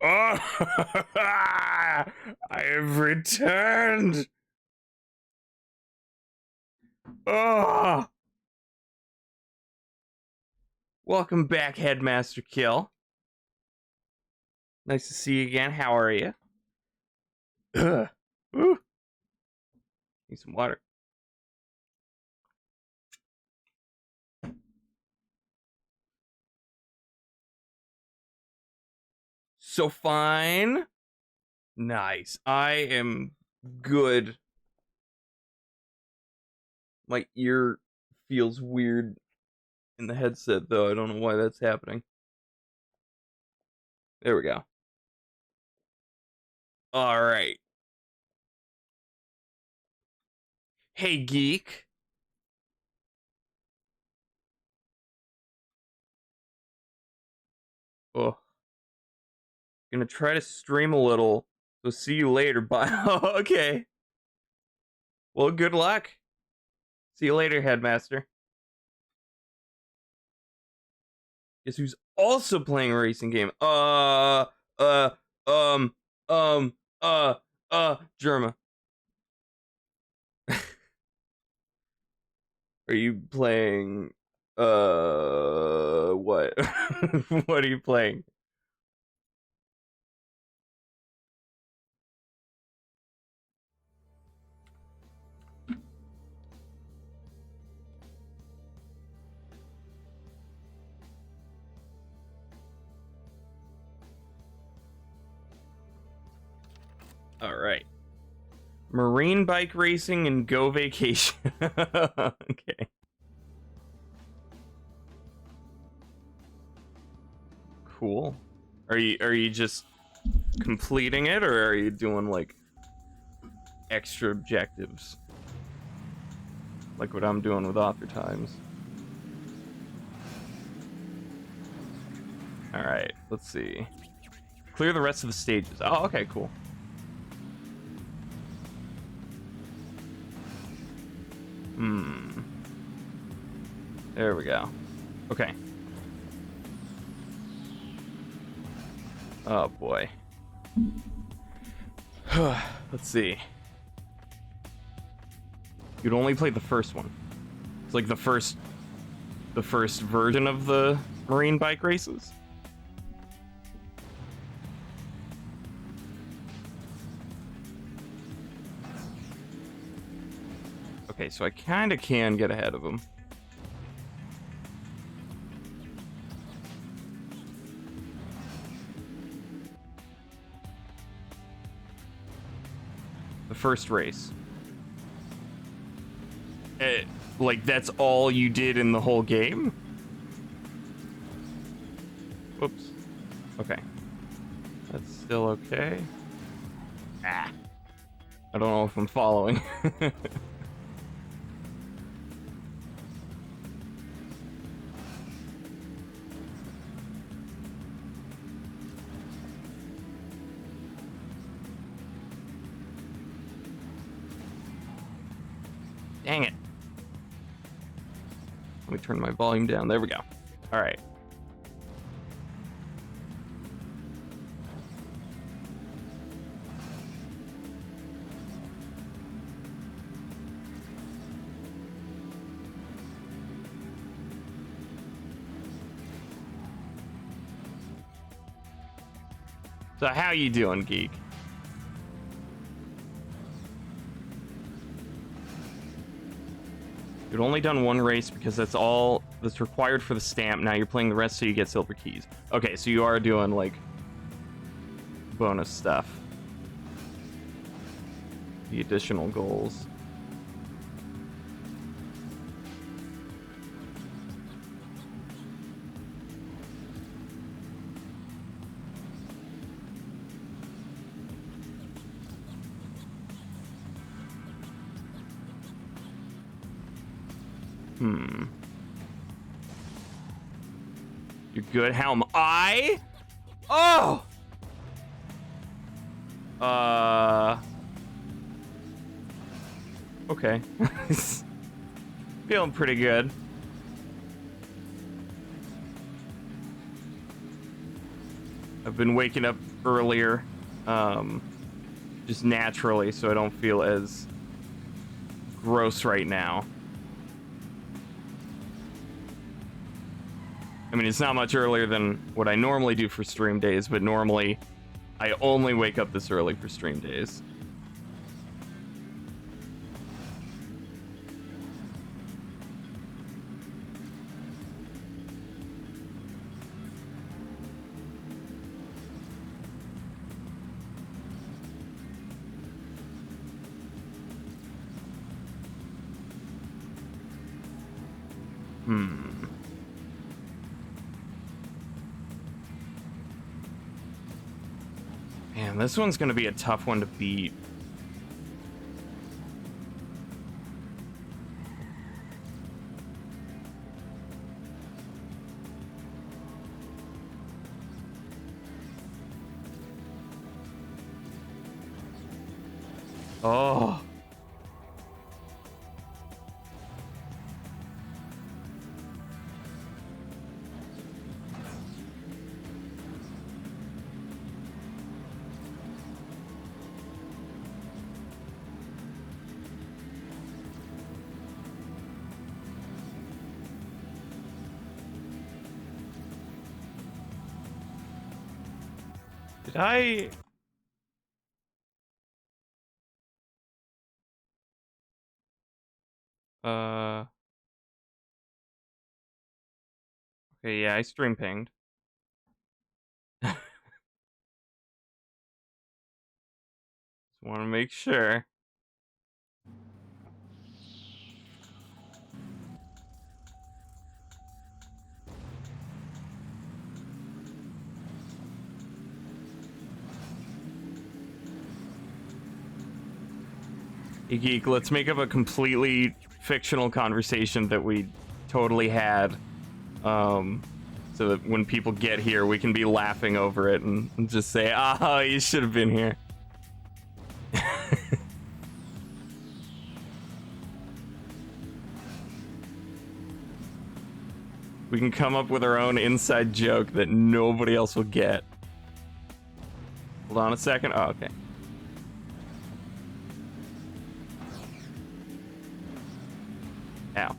Oh, I have returned. Oh, welcome back, Headmaster Kill. Nice to see you again. How are you? Ugh. Ooh. Need some water. So fine. Nice. I am good. My ear feels weird in the headset, though. I don't know why that's happening. There we go. All right. Hey, geek. Oh, gonna try to stream a little. So see you later. Bye. Okay. Well, good luck. See you later, Headmaster. Guess who's also playing a racing game? Uh, um, um, Germa. Are you playing, what? What are you playing? All right. Marine bike racing and go vacation. Okay. Cool. Are you just completing it, or are you doing like extra objectives? Like what I'm doing with author times. Alright, let's see. Clear the rest of the stages. Oh, okay, cool. There we go. Okay. Oh boy. Let's see. You'd only play the first one. It's like the first version of the marine bike races. Okay, so I kind of can get ahead of him. The first race. Like, that's all you did in the whole game? Whoops. Okay. That's still okay. Ah. I don't know if I'm following. Dang it. Let me turn my volume down. There we go. All right. So how you doing, geek? You'd only done one race because that's all that's required for the stamp. Now you're playing the rest so you get silver keys. Okay, so you are doing, like, bonus stuff. The additional goals. You're good. How am I? Oh! Okay. Feeling pretty good. I've been waking up earlier, just naturally, so I don't feel as gross right now. I mean, it's not much earlier than what I normally do for stream days, but normally I only wake up this early for stream days. Man, this one's gonna be a tough one to beat. Oh. Did I... Okay, yeah, I stream pinged. Just want to make sure. Hey, Geek, let's make up a completely fictional conversation that we totally had. So that when people get here, we can be laughing over it and just say, ah, you should have been here. We can come up with our own inside joke that nobody else will get. Hold on a second. Oh, okay. Ow.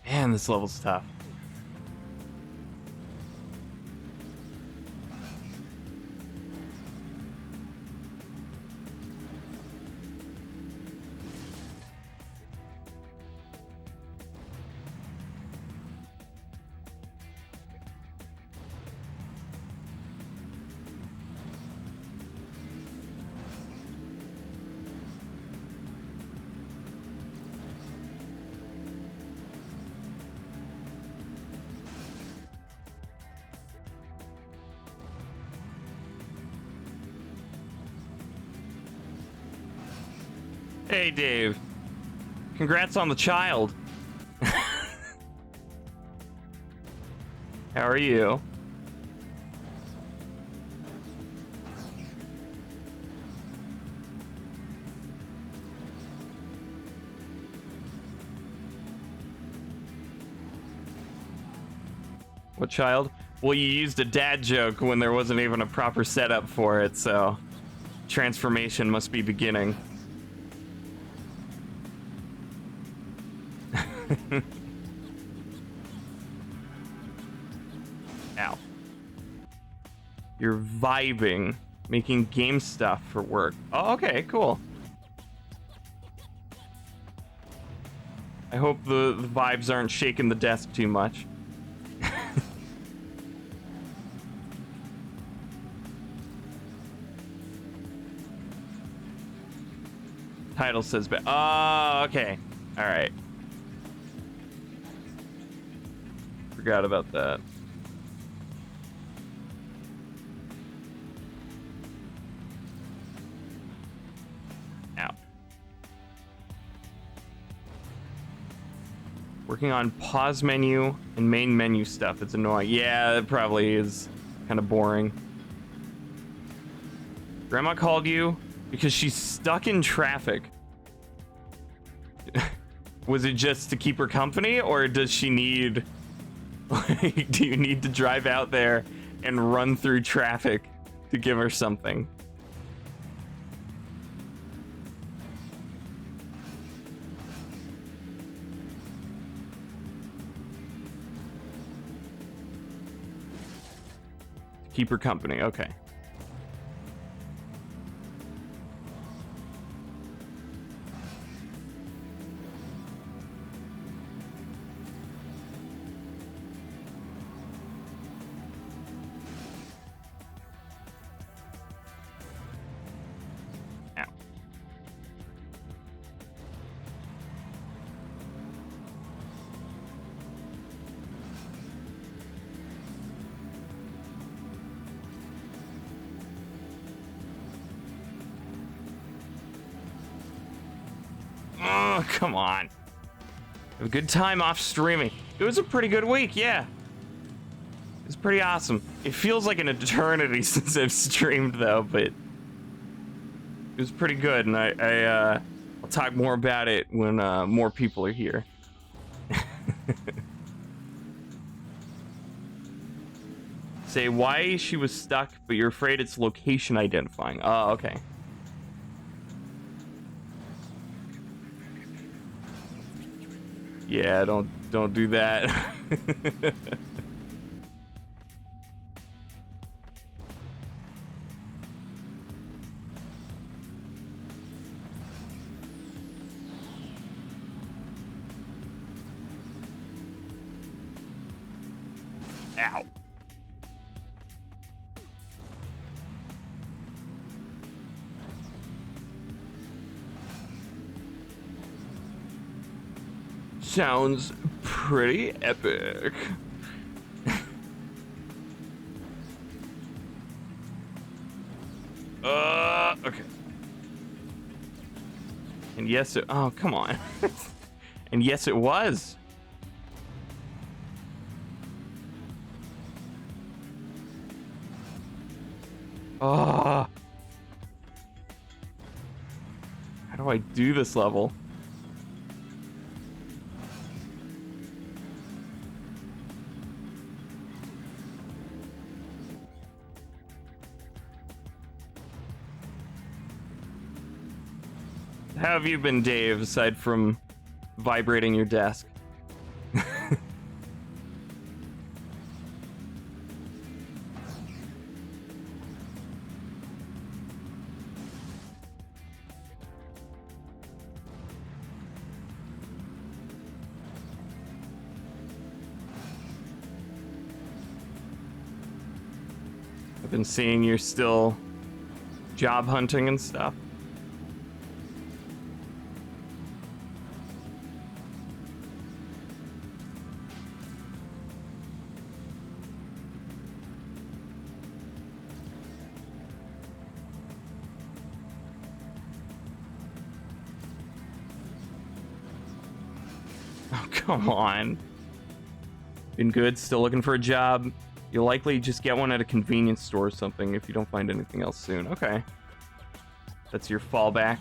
Man, this level's tough. Hey, Dave. Congrats on the child. How are you? What child? Well, you used a dad joke when there wasn't even a proper setup for it, so transformation must be beginning. Ow. You're vibing, making game stuff for work. Oh, okay, cool. I hope the vibes aren't shaking the desk too much. Title says, oh, okay. All right. Forgot about that. Working on pause menu and main menu stuff. It's annoying. Yeah, it probably is kind of boring. Grandma called you because she's stuck in traffic. Was it just to keep her company, or does she need... Like, do you need to drive out there and run through traffic to give her something? Keep her company, okay. Ow. Oh, come on. Have a good time off streaming. It was a pretty good week, yeah. It was pretty awesome. It feels like an eternity since I've streamed, though, but it was pretty good, and I'll talk more about it when more people are here. Say why she was stuck, but you're afraid it's location identifying. Oh, okay. Yeah, don't do that. Ow. Sounds pretty epic. Okay. And yes, oh, come on. And yes, it was. Oh. How do I do this level? How have you been, Dave, aside from vibrating your desk? I've been seeing you're still job hunting and stuff. Oh, come on. Been good, still looking for a job. You'll likely just get one at a convenience store or something if you don't find anything else soon. Okay. That's your fallback.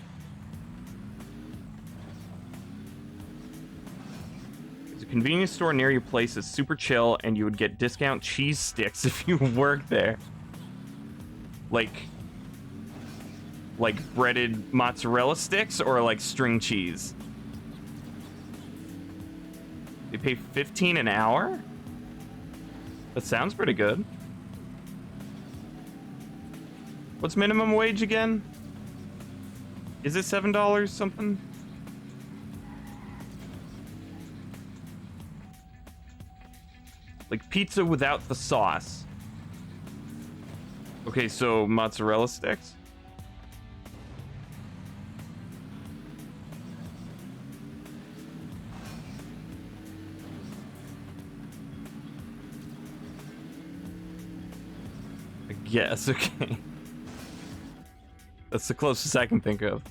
There's a convenience store near your place that's super chill, and you would get discount cheese sticks if you work there. Like breaded mozzarella sticks or like string cheese? They pay $15 an hour? That sounds pretty good. What's minimum wage again? Is it $7 something? Like pizza without the sauce. Okay, so mozzarella sticks? Yes, okay. That's the closest I can think of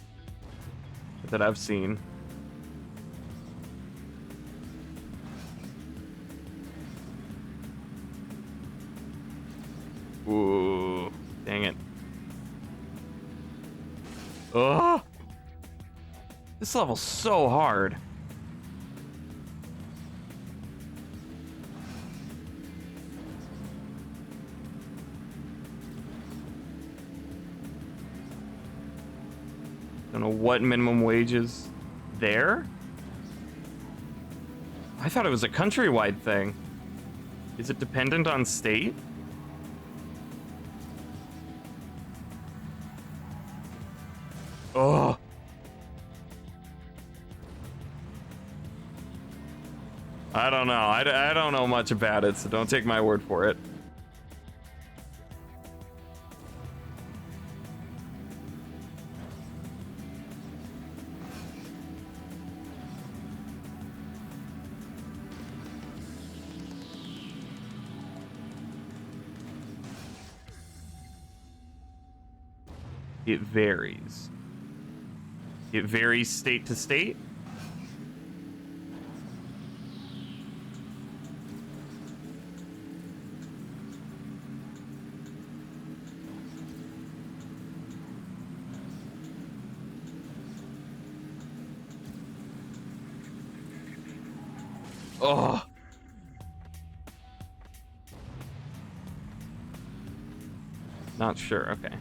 that I've seen. Ooh, dang it. Oh, this level's so hard. Don't know what minimum wage is there. I thought it was a countrywide thing. Is it dependent on state? Oh. I don't know. I don't know much about it, so don't take my word for it. It varies. It varies state to state. Oh. Not sure. Okay.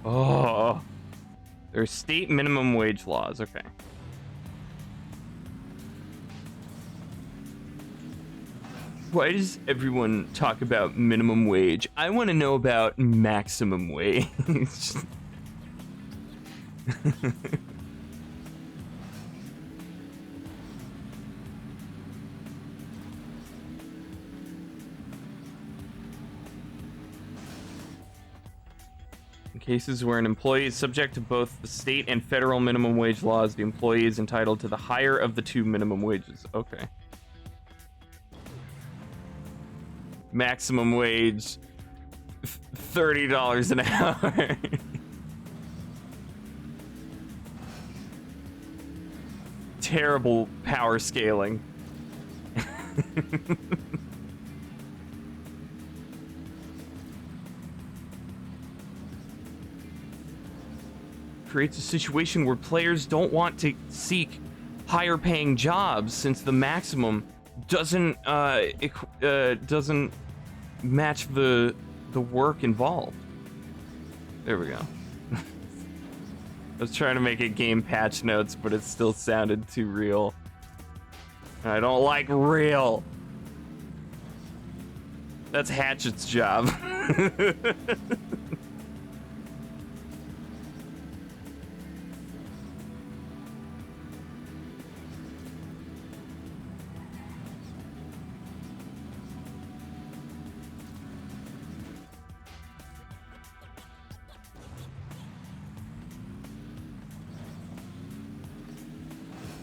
Oh. There's state minimum wage laws. Okay. Why does everyone talk about minimum wage? I want to know about maximum wage. In cases where an employee is subject to both the state and federal minimum wage laws, the employee is entitled to the higher of the two minimum wages. Okay. Maximum wage, $30 an hour. Terrible power scaling. Creates a situation where players don't want to seek higher paying jobs since the maximum doesn't match the work involved. There we go. I was trying to make it game patch notes, but it still sounded too real. I don't like real. That's Hatchet's job.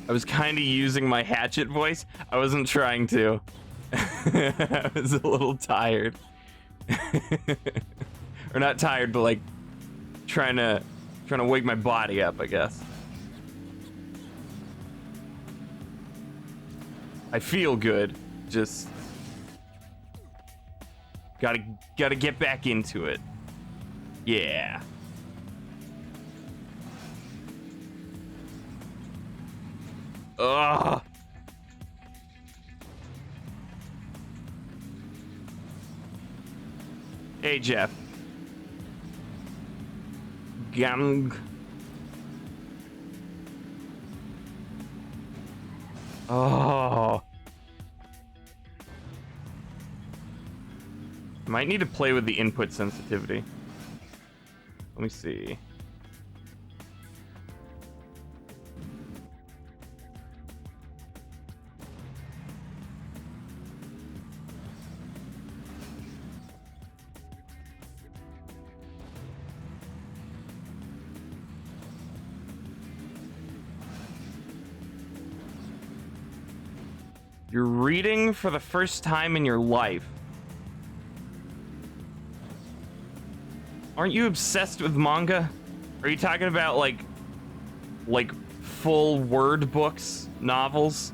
I was kind of using my Hatchet voice. I wasn't trying to. I was a little tired. Or not tired, but like trying to wake my body up, I guess. I feel good. Just gotta get back into it. Yeah. Ugh. Hey, Jeff. Gang. Oh. Might need to play with the input sensitivity. Let me see. You're reading for the first time in your life. Aren't you obsessed with manga? Are you talking about like full word books, novels?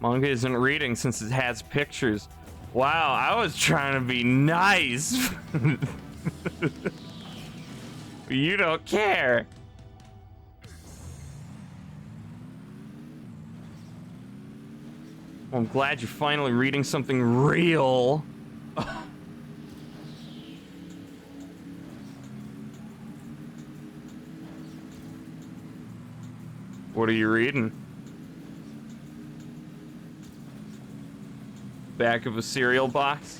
Manga isn't reading since it has pictures. Wow, I was trying to be nice. You don't care. Well, I'm glad you're finally reading something real. What are you reading? Back of a cereal box?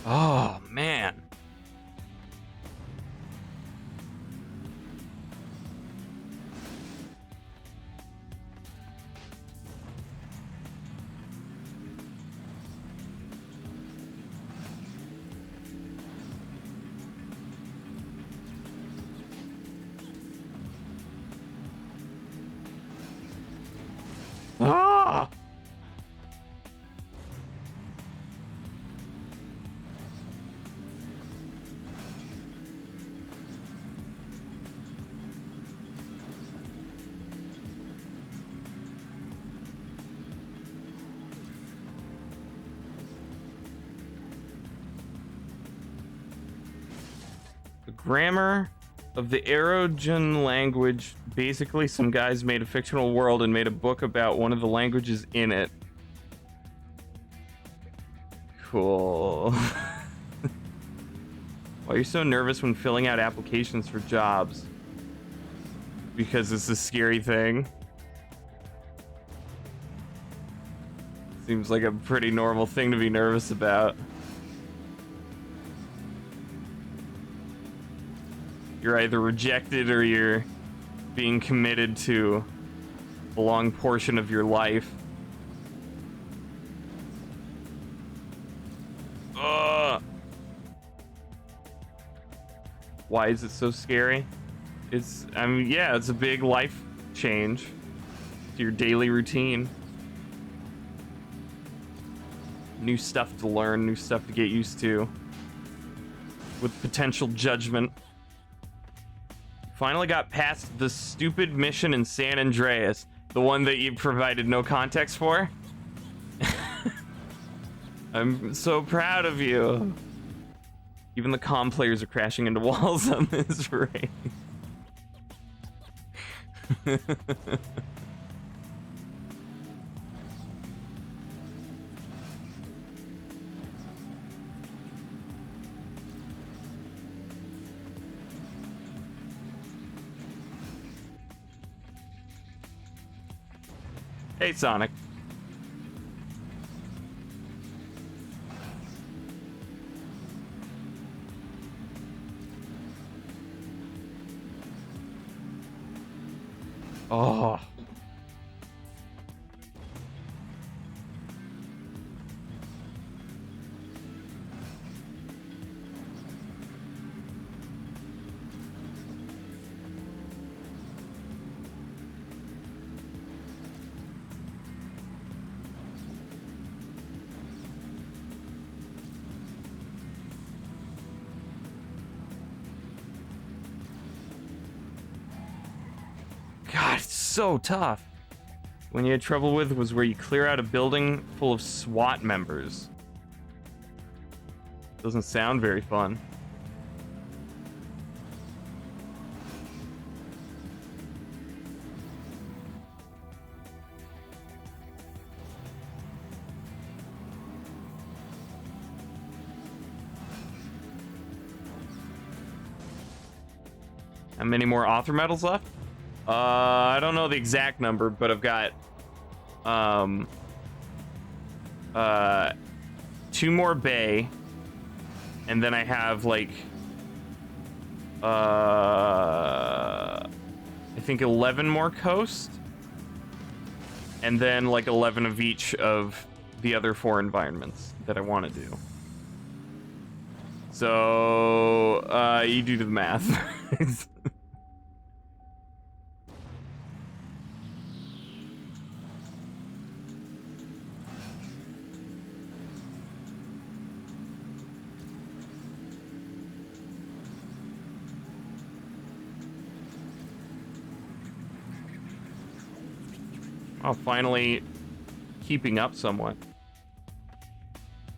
Oh, man. Ah! The grammar of the Erogen language. Basically, some guys made a fictional world and made a book about one of the languages in it. Cool. Why are you so nervous when filling out applications for jobs? Because it's a scary thing. Seems like a pretty normal thing to be nervous about. You're either rejected or you're being committed to a long portion of your life. Ugh. Why is it so scary? I mean, yeah, it's a big life change to your daily routine. New stuff to learn, new stuff to get used to. With potential judgment. Finally got past the stupid mission in San Andreas. The one that you provided no context for. I'm so proud of you. Even the calm players are crashing into walls on this race. Hey, Sonic. Oh. God, it's so tough. When you had trouble with was where you clear out a building full of SWAT members. Doesn't sound very fun. How many more author medals left? I don't know the exact number, but I've got 2 more bay, and then I have like I think 11 more coast, and then like 11 of each of the other 4 environments that I want to do. So you do the math. Oh, finally keeping up somewhat.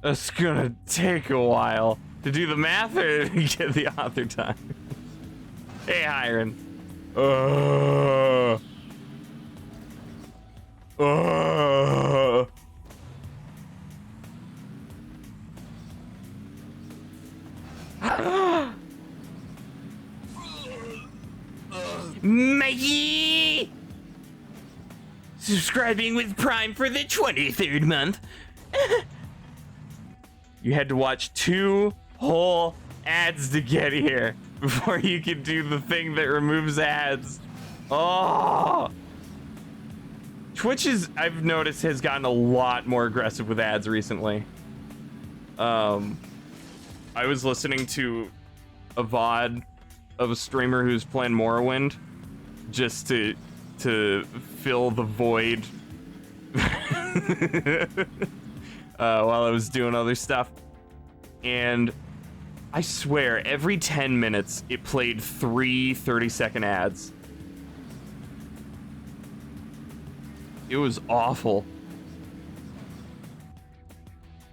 It's gonna take a while to do the math or to get the author time. Hey, Hiron. Mikey! Subscribing with Prime for the 23rd month. You had to watch 2 whole ads to get here before you could do the thing that removes ads. Oh! Twitch is, I've noticed, has gotten a lot more aggressive with ads recently. I was listening to a VOD of a streamer who's playing Morrowind just to fill the void while I was doing other stuff. And I swear, every 10 minutes, it played 3 30-second ads. It was awful.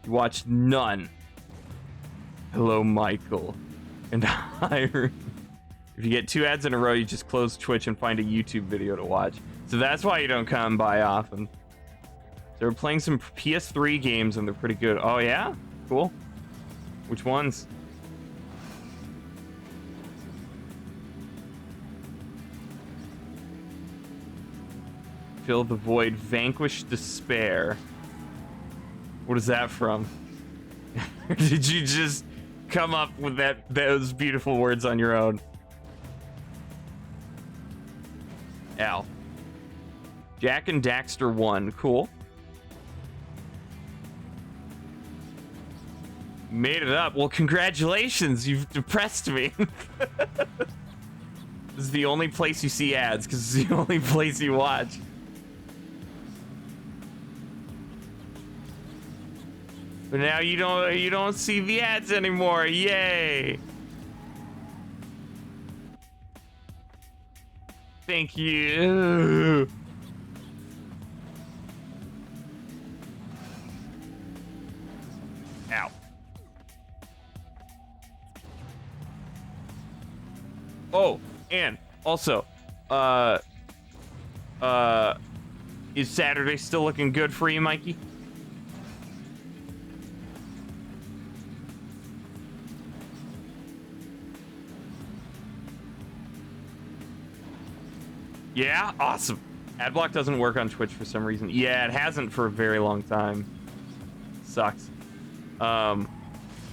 You watched none. Hello, Michael. And Hiram. If you get 2 ads in a row, you just close Twitch and find a YouTube video to watch. So that's why you don't come by often. So we're playing some PS3 games and they're pretty good. Oh yeah? Cool. Which ones? Fill the void, vanquish despair. What is that from? Did you just come up with those beautiful words on your own? Ow. Jack and Daxter 1. Cool. Made it up. Well, congratulations. You've depressed me. This is the only place you see ads, because it's the only place you watch. But now you don't see the ads anymore. Yay. Thank you. Ow. Oh, and also, is Saturday still looking good for you, Mikey? Yeah, awesome. Adblock doesn't work on Twitch for some reason. Yeah, it hasn't for a very long time. Sucks. But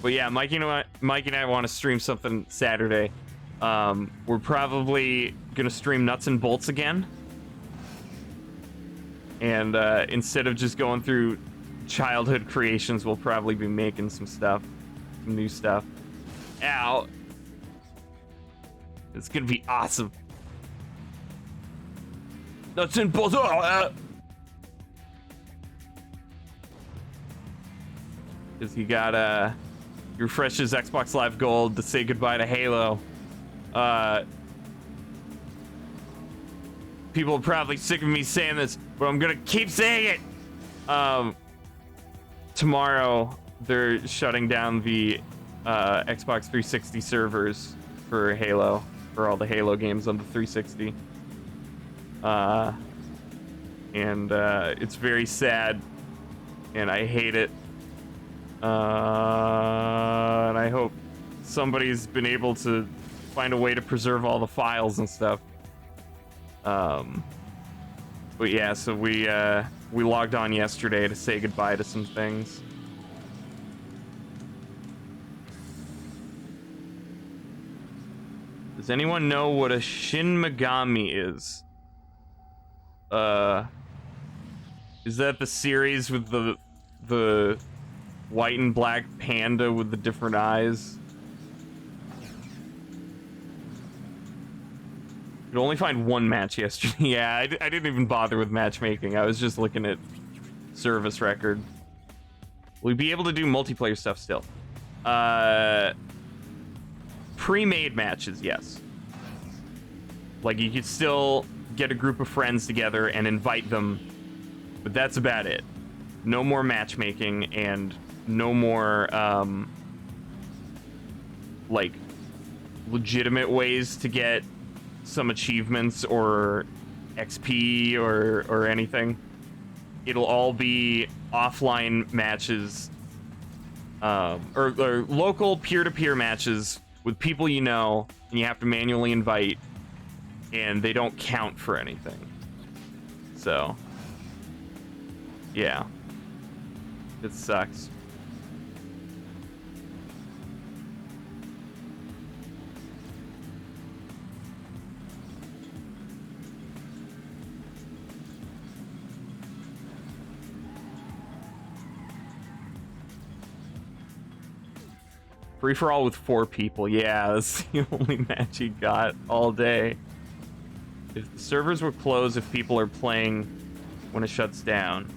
yeah, Mikey and I want to stream something Saturday. We're probably gonna stream Nuts and Bolts again. And instead of just going through childhood creations, we'll probably be making some stuff, some new stuff. Ow. It's gonna be awesome. Nuts and Bolts. Because he got he refreshed his Xbox Live Gold to say goodbye to Halo. People are probably sick of me saying this, but I'm gonna keep saying it. Tomorrow they're shutting down the Xbox 360 servers for Halo, for all the Halo games on the 360. And it's very sad, and I hate it. And I hope somebody's been able to find a way to preserve all the files and stuff. But yeah, so we logged on yesterday to say goodbye to some things. Does anyone know what a Shin Megami is? Is that the series with the white and black panda with the different eyes? Could only find one match yesterday. Yeah, I didn't even bother with matchmaking. I was just looking at service record. Will we be able to do multiplayer stuff still? Pre-made matches, yes. Like, you could still get a group of friends together and invite them, but that's about it. No more matchmaking and no more, like, legitimate ways to get some achievements or XP or anything. It'll all be offline matches, or local peer-to-peer matches with people you know, and you have to manually invite, and they don't count for anything. So, yeah. It sucks. Free-for-all with 4 people. Yeah, that's the only match he got all day. If the servers were closed, if people are playing when it shuts down.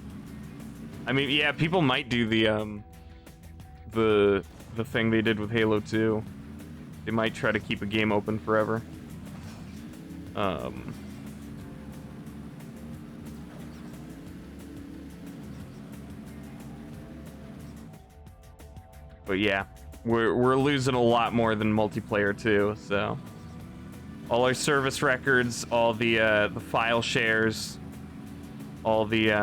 I mean, yeah, people might do the thing they did with Halo 2. They might try to keep a game open forever. But yeah, we're losing a lot more than multiplayer too, so all our service records, all the file shares, all the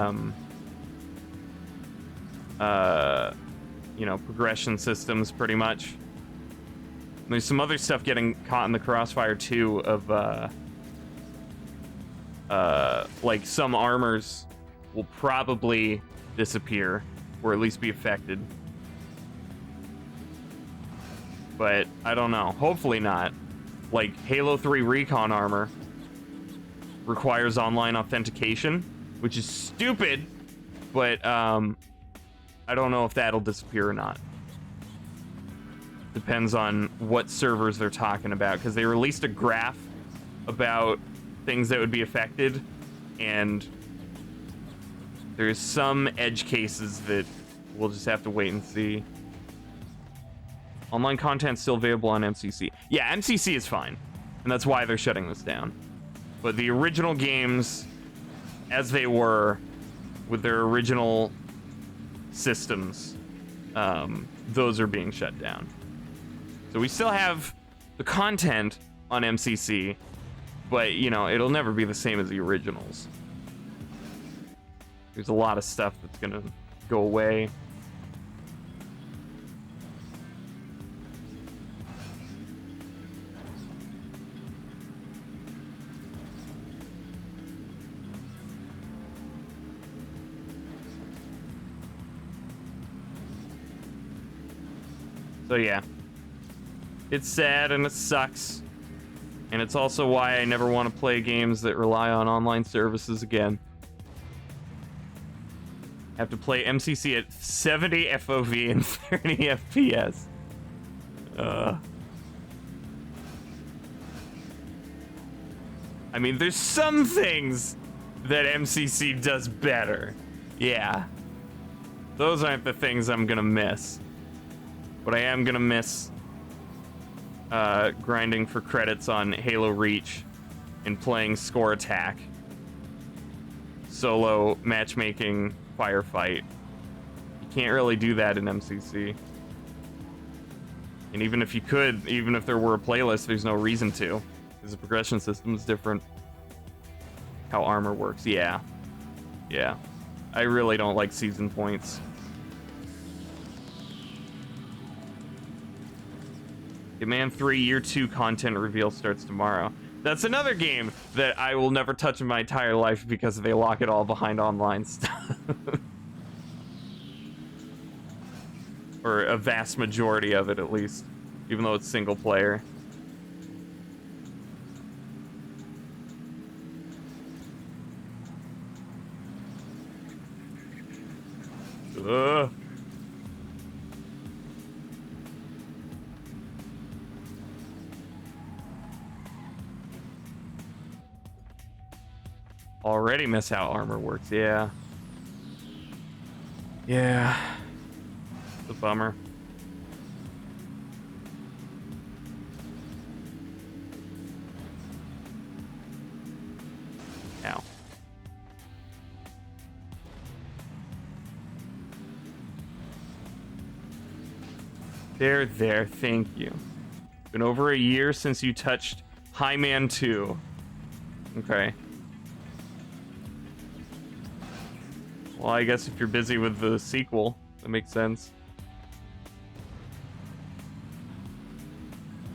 you know, progression systems pretty much. There's some other stuff getting caught in the crossfire too of like some armors will probably disappear or at least be affected. But I don't know. Hopefully not. Like Halo 3 recon armor requires online authentication, which is stupid, but I don't know if that'll disappear or not. Depends on what servers they're talking about, because they released a graph about things that would be affected, and there's some edge cases that we'll just have to wait and see. Online content still available on MCC. Yeah, MCC is fine, and that's why they're shutting this down. But the original games, as they were, with their original systems, those are being shut down. So we still have the content on MCC, but, you know, it'll never be the same as the originals. There's a lot of stuff that's gonna go away. So yeah, it's sad and it sucks, and it's also why I never want to play games that rely on online services again. Have to play MCC at 70 FOV and 30 FPS. I mean, there's some things that MCC does better. Yeah. Those aren't the things I'm gonna miss. But I am gonna miss grinding for credits on Halo Reach and playing Score Attack, solo matchmaking firefight. You can't really do that in MCC. And even if you could, even if there were a playlist, there's no reason to, because the progression system is different. How armor works, yeah. Yeah. I really don't like season points. Hitman 3 Year 2 content reveal starts tomorrow. That's another game that I will never touch in my entire life because they lock it all behind online stuff. Or a vast majority of it, at least. Even though it's single player. Ugh. Already miss how armor works, yeah. Yeah. It's a bummer. Ow. There, thank you. Been over a year since you touched Highman 2. Okay. Well, I guess if you're busy with the sequel, that makes sense.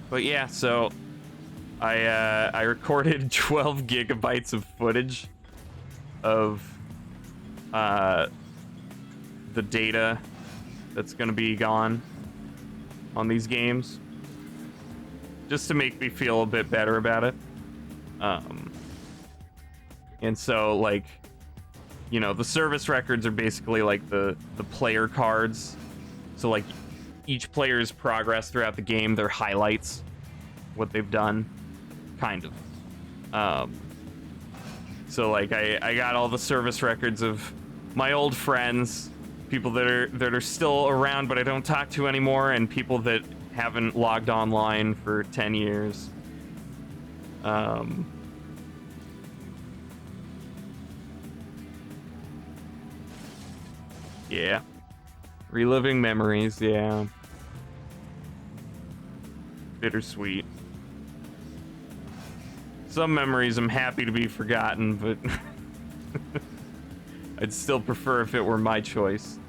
But yeah, so I recorded 12 gigabytes of footage of the data that's gonna be gone on these games, just to make me feel a bit better about it. And so, like, you know, the service records are basically like the player cards. So like each player's progress throughout the game, their highlights, what they've done, kind of. So like I got all the service records of my old friends, people that are still around but I don't talk to anymore, and people that haven't logged online for 10 years. Yeah. Reliving memories, yeah. Bittersweet. Some memories I'm happy to be forgotten, but I'd still prefer if it were my choice.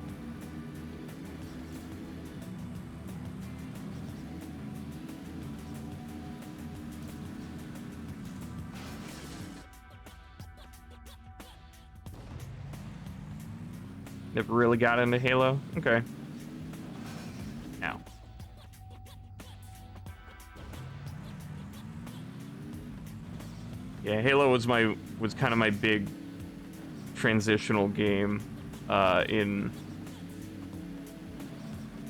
Never really got into Halo? Okay. Ow. Yeah, Halo was kind of my big transitional game in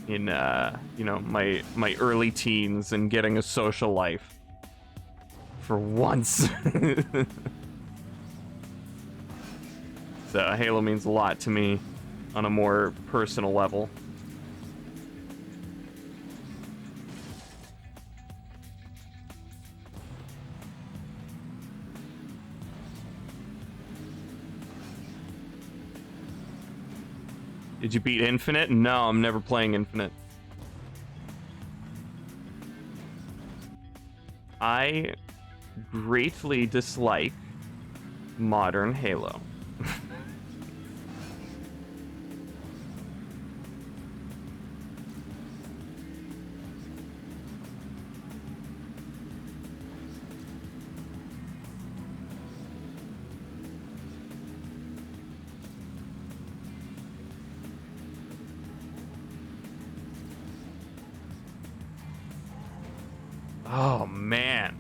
you know, my early teens and getting a social life for once. So Halo means a lot to me on a more personal level. Did you beat Infinite? No, I'm never playing Infinite. I greatly dislike modern Halo. Oh, man.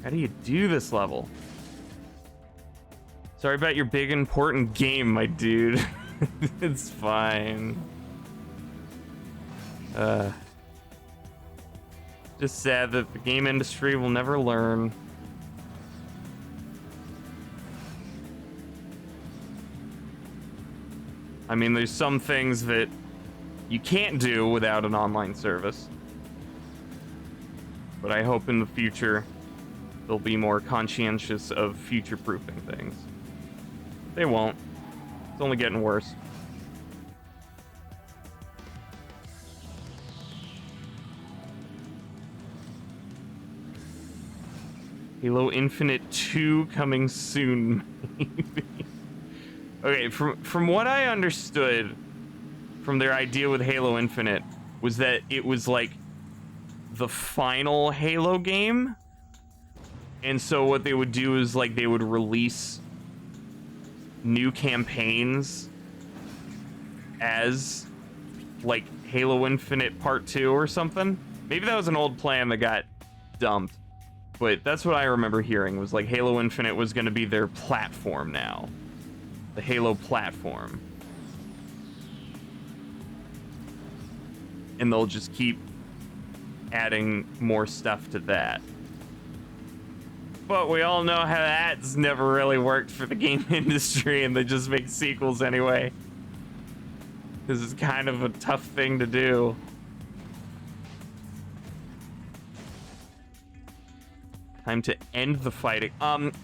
How do you do this level? Sorry about your big important game, my dude. It's fine. Just sad that the game industry will never learn. I mean, there's some things that you can't do without an online service. But I hope in the future they'll be more conscientious of future-proofing things. They won't. It's only getting worse. Halo Infinite 2 coming soon, maybe. Okay, from what I understood from their idea with Halo Infinite was that it was like the final Halo game. And so what they would do is, like, they would release new campaigns as, like, Halo Infinite Part 2 or something. Maybe that was an old plan that got dumped. But that's what I remember hearing, was like Halo Infinite was going to be their platform now. The Halo platform. And they'll just keep adding more stuff to that. But we all know how that's never really worked for the game industry, and they just make sequels anyway. This is kind of a tough thing to do. Time to end the fighting.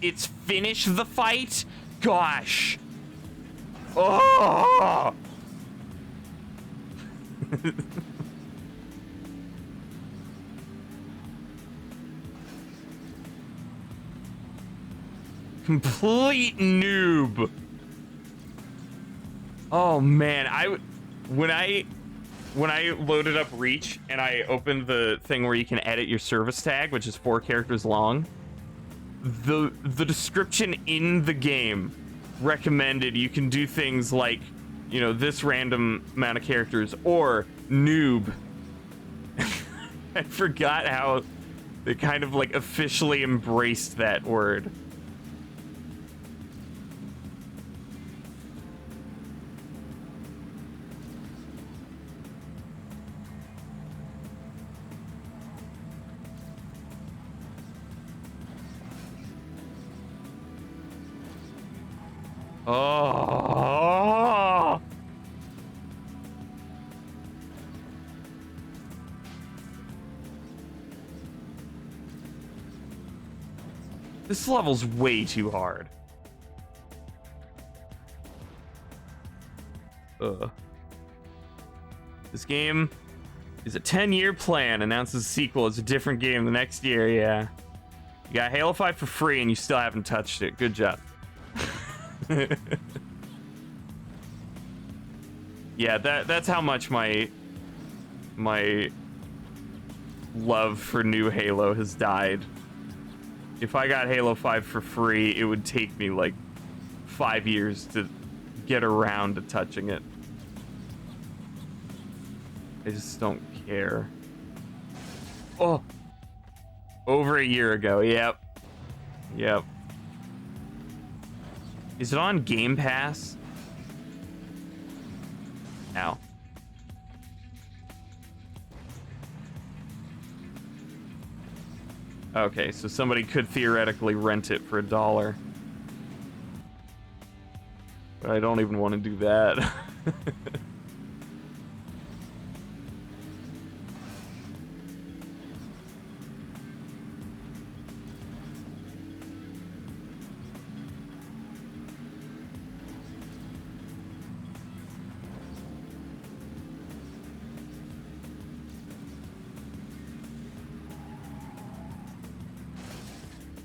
It's finish the fight? Gosh. Oh! Complete noob. Oh man, when I loaded up Reach and I opened the thing where you can edit your service tag, which is 4 characters long, the description in the game recommended you can do things like, you know, this random amount of characters or noob. I forgot how they kind of like officially embraced that word. Oh. This level's way too hard. This game is a 10-year plan. Announces a sequel. It's a different game the next year, yeah. You got Halo 5 for free and you still haven't touched it. Good job. Yeah, that's how much my love for new Halo has died. If I got Halo 5 for free, it would take me like 5 years to get around to touching it. I just don't care. Oh! Over a year ago, yep. Yep. Is it on Game Pass? Ow. Okay, so somebody could theoretically rent it for $1. But I don't even want to do that.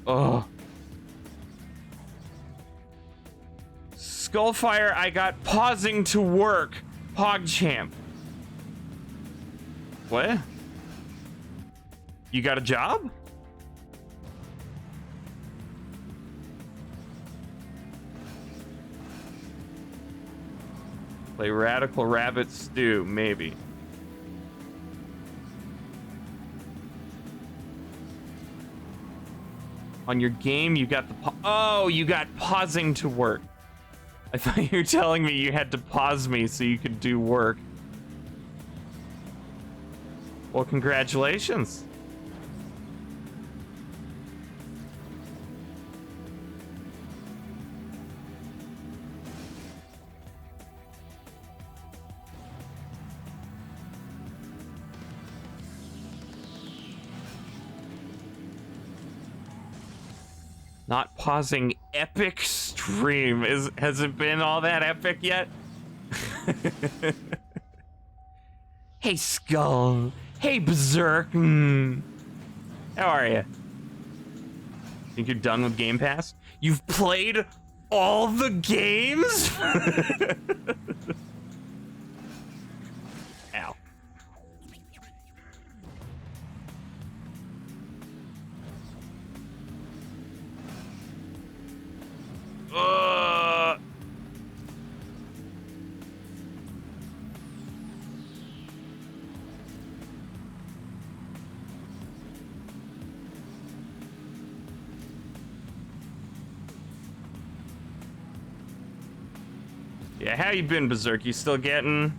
Oh. Skullfire, I got pausing to work. PogChamp. What? You got a job? Play Radical Rabbit Stew, maybe. On your game, you got the oh, you got pausing to work. I thought you were telling me you had to pause me so you could do work. Well, congratulations. Not pausing epic stream. Has it been all that epic yet? Hey, Skull. Hey, Berserk. How are you? Think you're done with Game Pass? You've played all the games? Ow. Yeah, how you been, Berserk? You still getting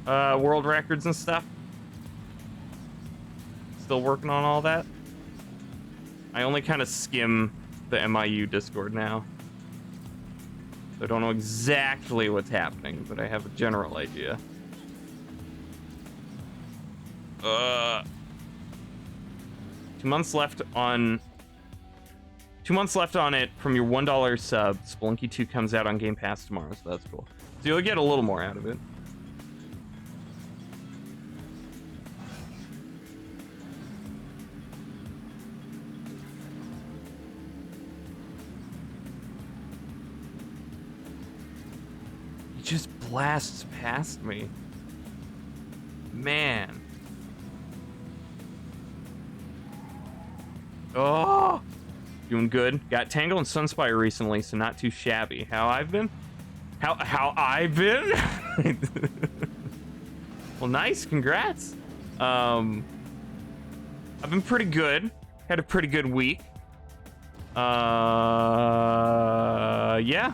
world records and stuff? Still working on all that? I only kind of skim the MIU Discord now. So I don't know exactly what's happening, but I have a general idea. 2 months left on... 2 months left on it from your $1 sub. Spelunky 2 comes out on Game Pass tomorrow, so that's cool. So you'll get a little more out of it. He just blasts past me. Man. Oh! Doing good. Got Tangle and Sunspire recently, so not too shabby. How I've been? How I've been? Well, nice. Congrats. I've been pretty good. Had a pretty good week. Yeah.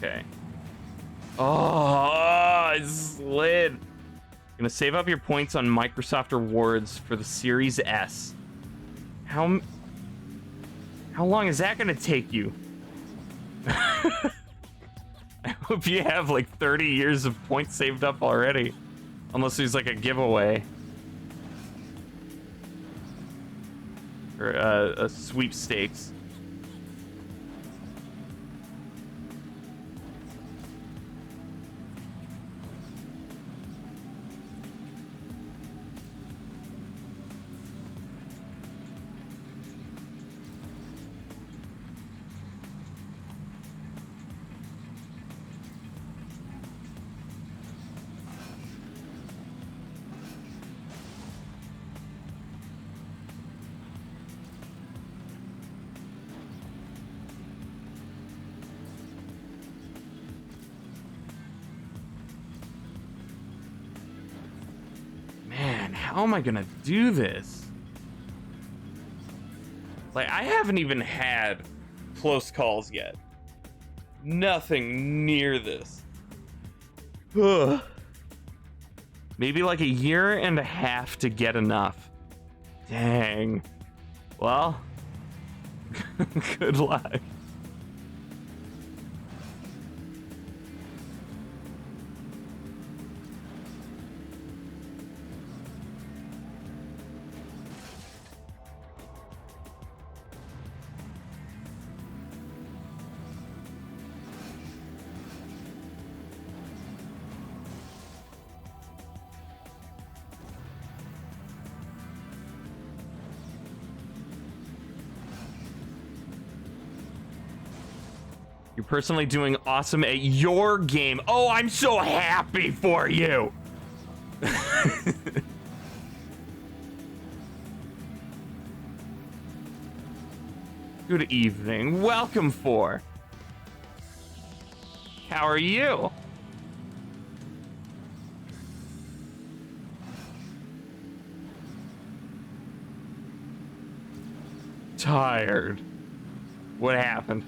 Okay. Oh, I slid. Gonna save up your points on Microsoft rewards for the Series S. How long is that gonna take you? I hope you have like 30 years of points saved up already. Unless there's like a giveaway. Or a sweepstakes. How am I gonna do this? Like, I haven't even had close calls yet. Nothing near this. Ugh. Maybe like a year and a half to get enough. Dang. Well, good luck. You're personally doing awesome at your game. Oh, I'm so happy for you. Good evening. Welcome for. How are you? Tired. What happened?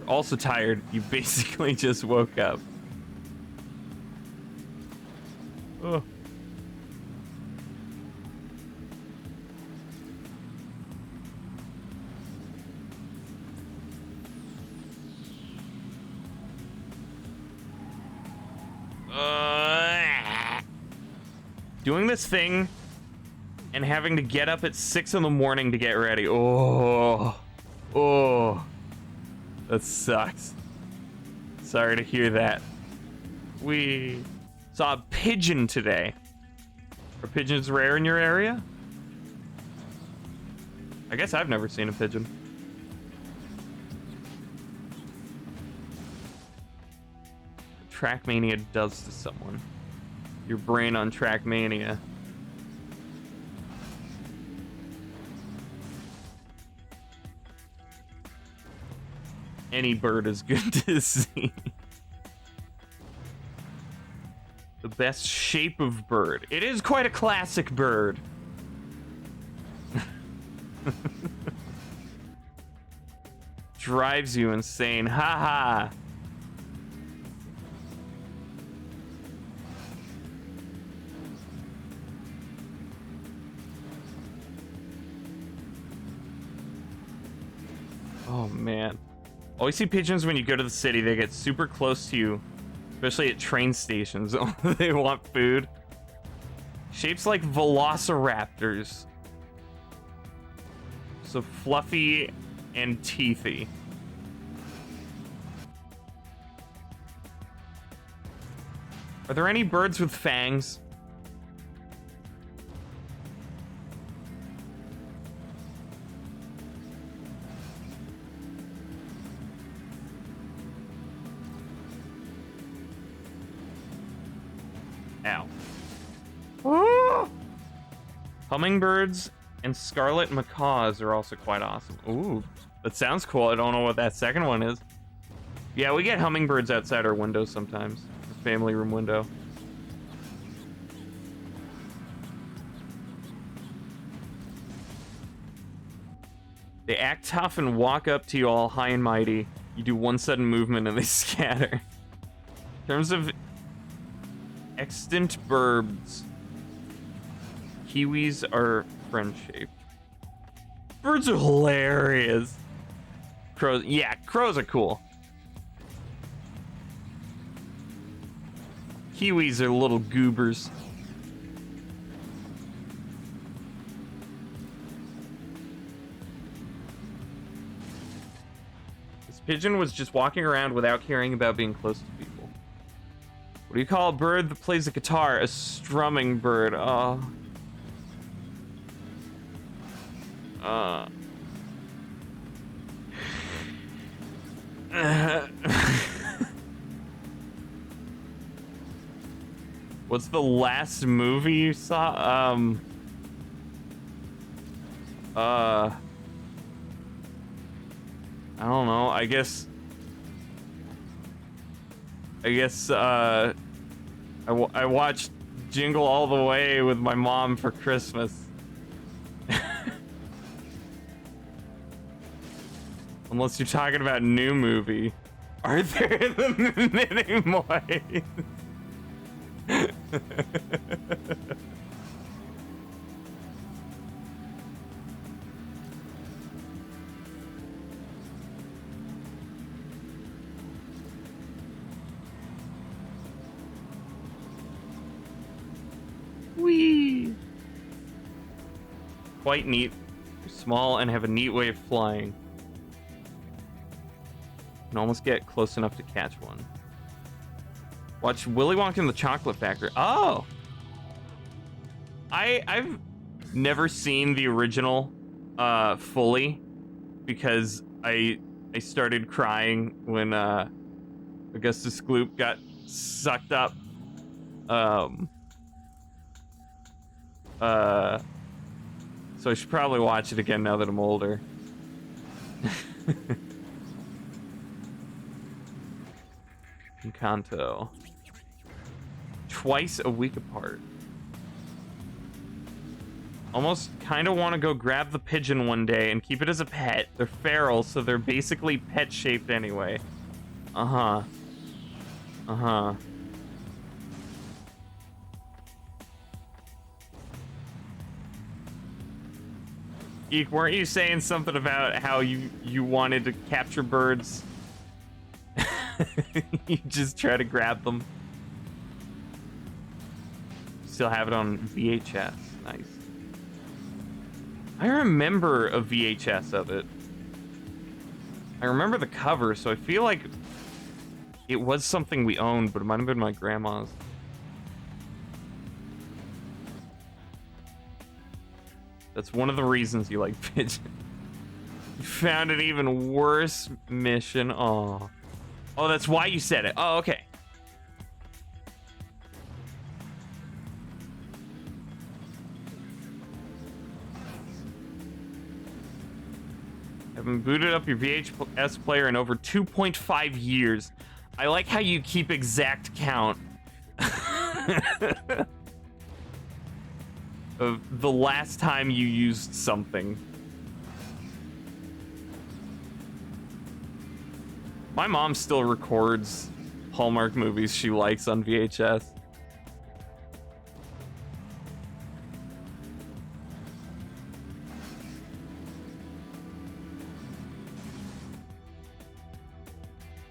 Also tired. You basically just woke up. Oh. Doing this thing and having to get up at 6 in the morning to get ready. Oh. That sucks. Sorry to hear that. We saw a pigeon today. Are pigeons rare in your area? I guess I've never seen a pigeon. TrackMania does to someone. Your brain on TrackMania. Any bird is good to see. The best shape of bird. It is quite a classic bird. Drives you insane. Ha ha. Oh man. Always see pigeons when you go to the city. They get super close to you, especially at train stations. They want food. Shapes like velociraptors. So fluffy and teethy. Are there any birds with fangs? Ow. Ah! Hummingbirds and scarlet macaws are also quite awesome. Ooh, that sounds cool. I don't know what that second one is. Yeah, we get hummingbirds outside our window sometimes. The family room window. They act tough and walk up to you all high and mighty. You do one sudden movement and they scatter. In terms of extant birds, kiwis are friend-shaped. Birds are hilarious. Crows, yeah, crows are cool. Kiwis are little goobers. This pigeon was just walking around without caring about being close to people. What do you call a bird that plays a guitar? A strumming bird. Oh. What's the last movie you saw? I don't know. I guess I watched Jingle All the Way with my mom for Christmas. Unless you're talking about new movie. Arthur the Minimoys. Whee! Quite neat. They're small and have a neat way of flying. Can almost get close enough to catch one. Watch Willy Wonka and the Chocolate Factory. Oh! I've never seen the original fully because I started crying when Augustus Gloop got sucked up. So I should probably watch it again now that I'm older. Encanto. Twice a week apart. Almost kind of want to go grab the pigeon one day and keep it as a pet. They're feral, so they're basically pet-shaped anyway. Uh-huh. Uh-huh. Geek, weren't you saying something about how you wanted to capture birds? You just try to grab them. Still have it on VHS. Nice. I remember a VHS of it. I remember the cover, so I feel like it was something we owned, but it might have been my grandma's. That's one of the reasons you like pigeon. You found an even worse mission. Oh. Oh, that's why you said it. Oh, okay. Haven't booted up your VHS player in over 2.5 years. I like how you keep exact count of the last time you used something. My mom still records Hallmark movies she likes on VHS.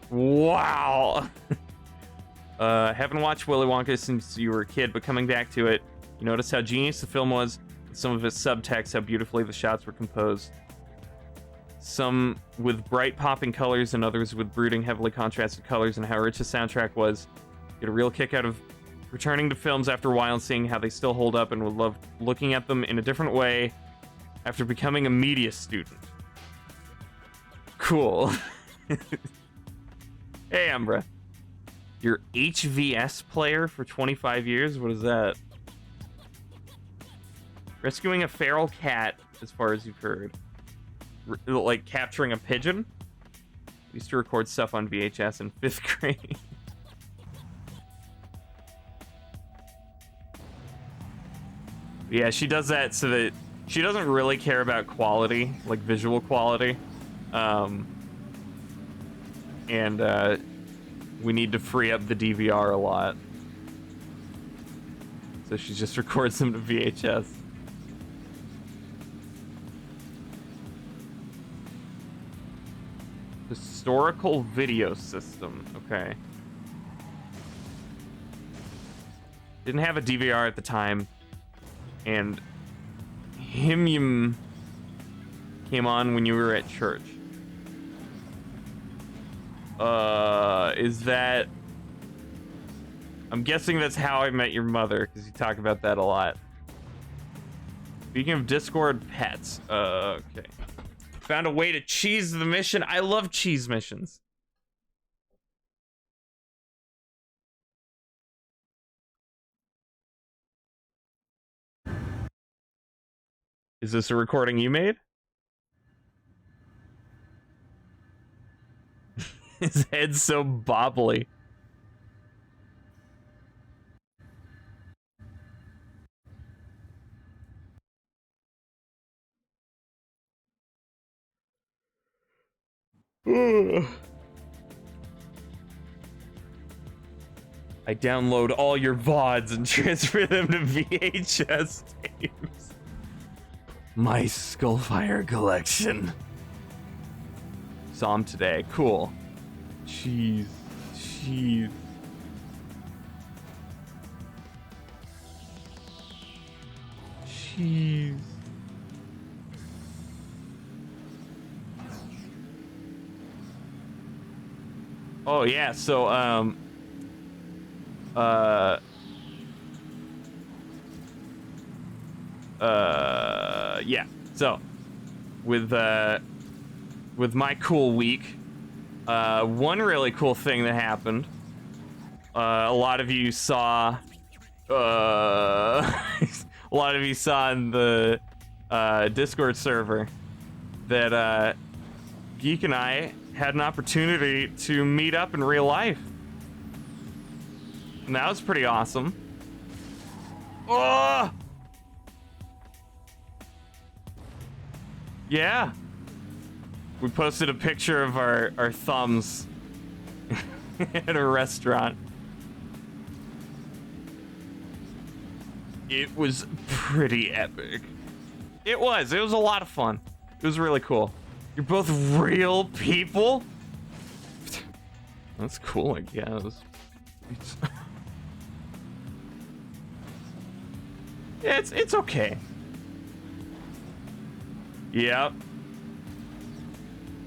Wow. Haven't watched Willy Wonka since you were a kid, but coming back to it, you notice how genius the film was, some of its subtext, how beautifully the shots were composed. Some with bright popping colors and others with brooding, heavily contrasted colors, and how rich the soundtrack was. Get a real kick out of returning to films after a while and seeing how they still hold up, and would love looking at them in a different way after becoming a media student. Cool. Hey, Umbra. Your HVS player for 25 years? What is that? Rescuing a feral cat, as far as you've heard. Like capturing a pigeon? I used to record stuff on VHS in 5th grade. Yeah, she does that so that she doesn't really care about quality, like visual quality. We need to free up the DVR a lot. So she just records them to VHS. Historical video system. Okay. Didn't have a DVR at the time. And Hymn came on when you were at church. Is that... I'm guessing that's How I Met Your Mother, because you talk about that a lot. Speaking of Discord pets, okay. Found a way to cheese the mission. I love cheese missions. Is this a recording you made? His head's so bobbly. I download all your VODs and transfer them to VHS tapes. My Skullfire collection. Saw him today. Cool. Jeez. Jeez. Jeez. Oh yeah, so yeah. So with my cool week, one really cool thing that happened. A lot of you saw a lot of you saw in the Discord server that Geek and I had an opportunity to meet up in real life. And that was pretty awesome. Oh! Yeah. We posted a picture of our thumbs at a restaurant. It was pretty epic. It was a lot of fun. It was really cool. You're both real people? That's cool, I guess. It's okay. Yep.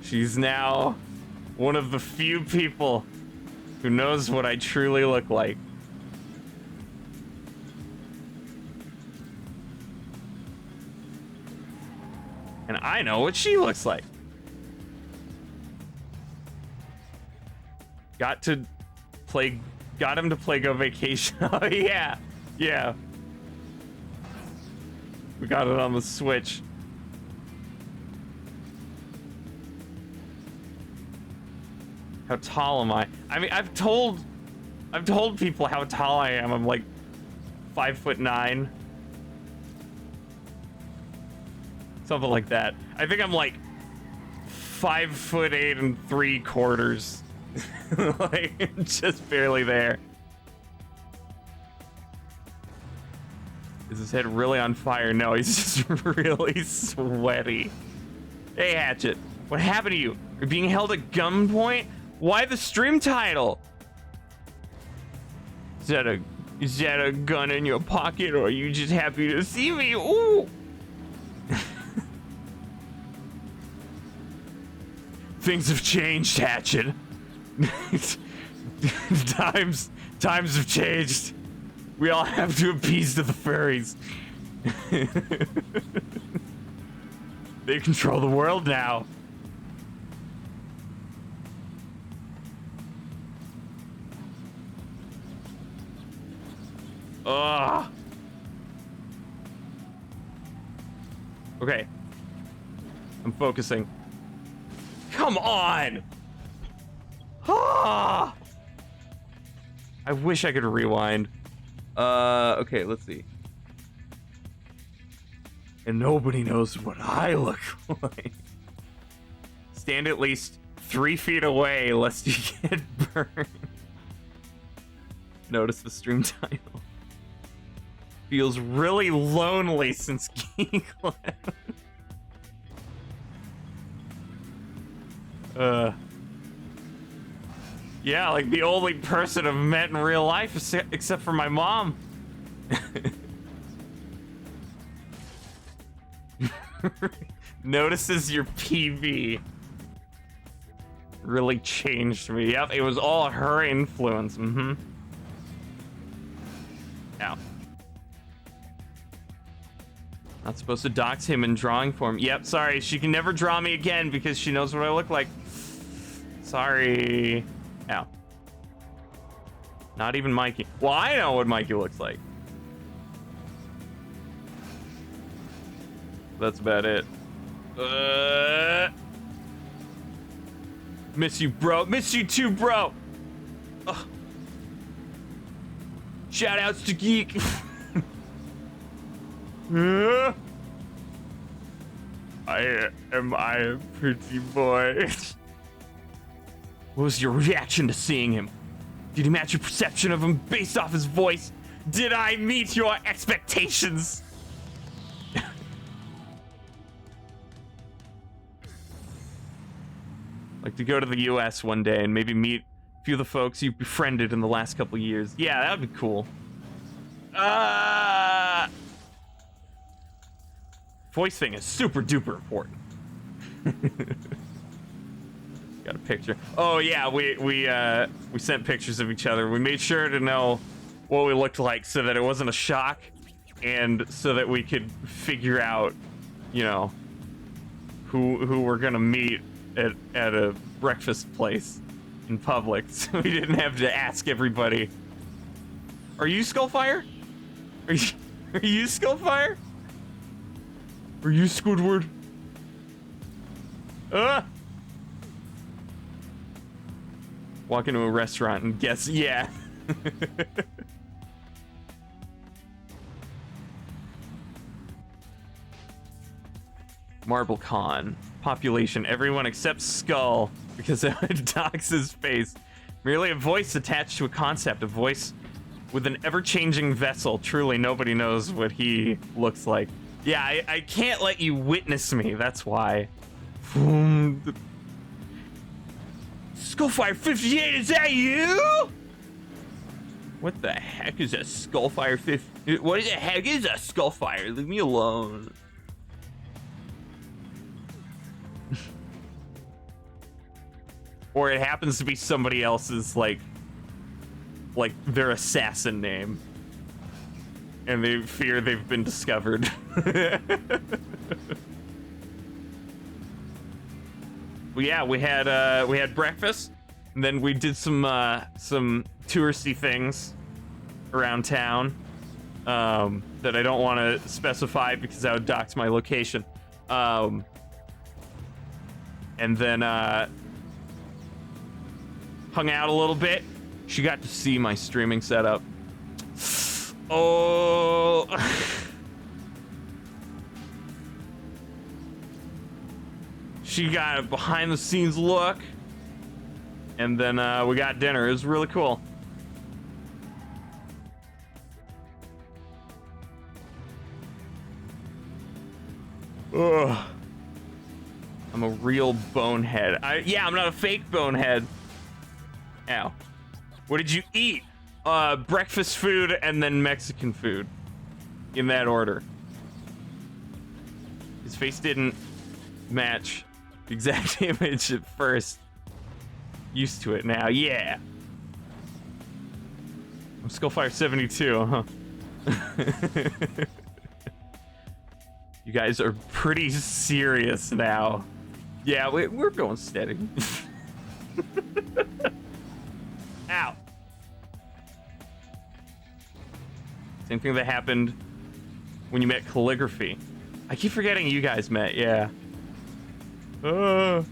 She's now one of the few people who knows what I truly look like. And I know what she looks like. Got him to play Go Vacation. Oh, yeah. Yeah. We got it on the Switch. How tall am I? I mean, I've told people how tall I am. I'm like 5'9". Something like that. I think I'm like 5'8 3/4. Like, just barely there. Is his head really on fire? No, he's just really sweaty. Hey, Hatchet, what happened to you? You're being held at gunpoint? Why the stream title? Is that a gun in your pocket, or are you just happy to see me? Ooh. Things have changed, Hatchet. times have changed. We all have to appease to the furries. They control the world now. Ugh. Okay. I'm focusing. Come on! Ah! I wish I could rewind. Okay, let's see. And nobody knows what I look like. Stand at least 3 feet away lest you get burned. Notice the stream title. Feels really lonely since Geek left. Yeah, like the only person I've met in real life except for my mom. Notices your PV. Really changed me. Yep, it was all her influence. Mm-hmm. Ow. Not supposed to dox him in drawing form. Yep, sorry. She can never draw me again because she knows what I look like. Sorry. Ow. Not even Mikey. Well, I know what Mikey looks like. That's about it. Miss you, bro. Miss you too, bro. Ugh. Shout outs to Geek. I am a pretty boy. What was your reaction to seeing him? Did he match your perception of him based off his voice? Did I meet your expectations? Like to go to the US one day and maybe meet a few of the folks you've befriended in the last couple years. Yeah, that would be cool. Voice thing is super duper important. Got a picture. Oh yeah, we sent pictures of each other. We made sure to know what we looked like so that it wasn't a shock, and so that we could figure out, you know, who we're gonna meet at a breakfast place in public, so we didn't have to ask everybody. Are you Skullfire? Are you Skullfire? Are you Squidward? Walk into a restaurant and guess, yeah. Marble Con. Population, everyone except Skull, because it docks his face. Merely a voice attached to a concept, a voice with an ever-changing vessel. Truly, nobody knows what he looks like. Yeah, I can't let you witness me, that's why. Skullfire 58, is that you? What the heck is a Skullfire 50? What the heck is a Skullfire? Leave me alone. Or it happens to be somebody else's, like their assassin name. And they fear they've been discovered. yeah, we had breakfast, and then we did some touristy things around town that I don't want to specify because that would dox my location. And then hung out a little bit. She got to see my streaming setup. Oh. She got a behind the scenes look. And then we got dinner. It was really cool. Ugh. I'm a real bonehead. Yeah, I'm not a fake bonehead. Ow. What did you eat? Breakfast food and then Mexican food. In that order. His face didn't match the exact image at first. Used to it now, yeah. I'm Skullfire 72, huh? You guys are pretty serious now. Yeah, we're going steady. Ow. Same thing that happened when you met Calligraphy. I keep forgetting you guys met, yeah. Weird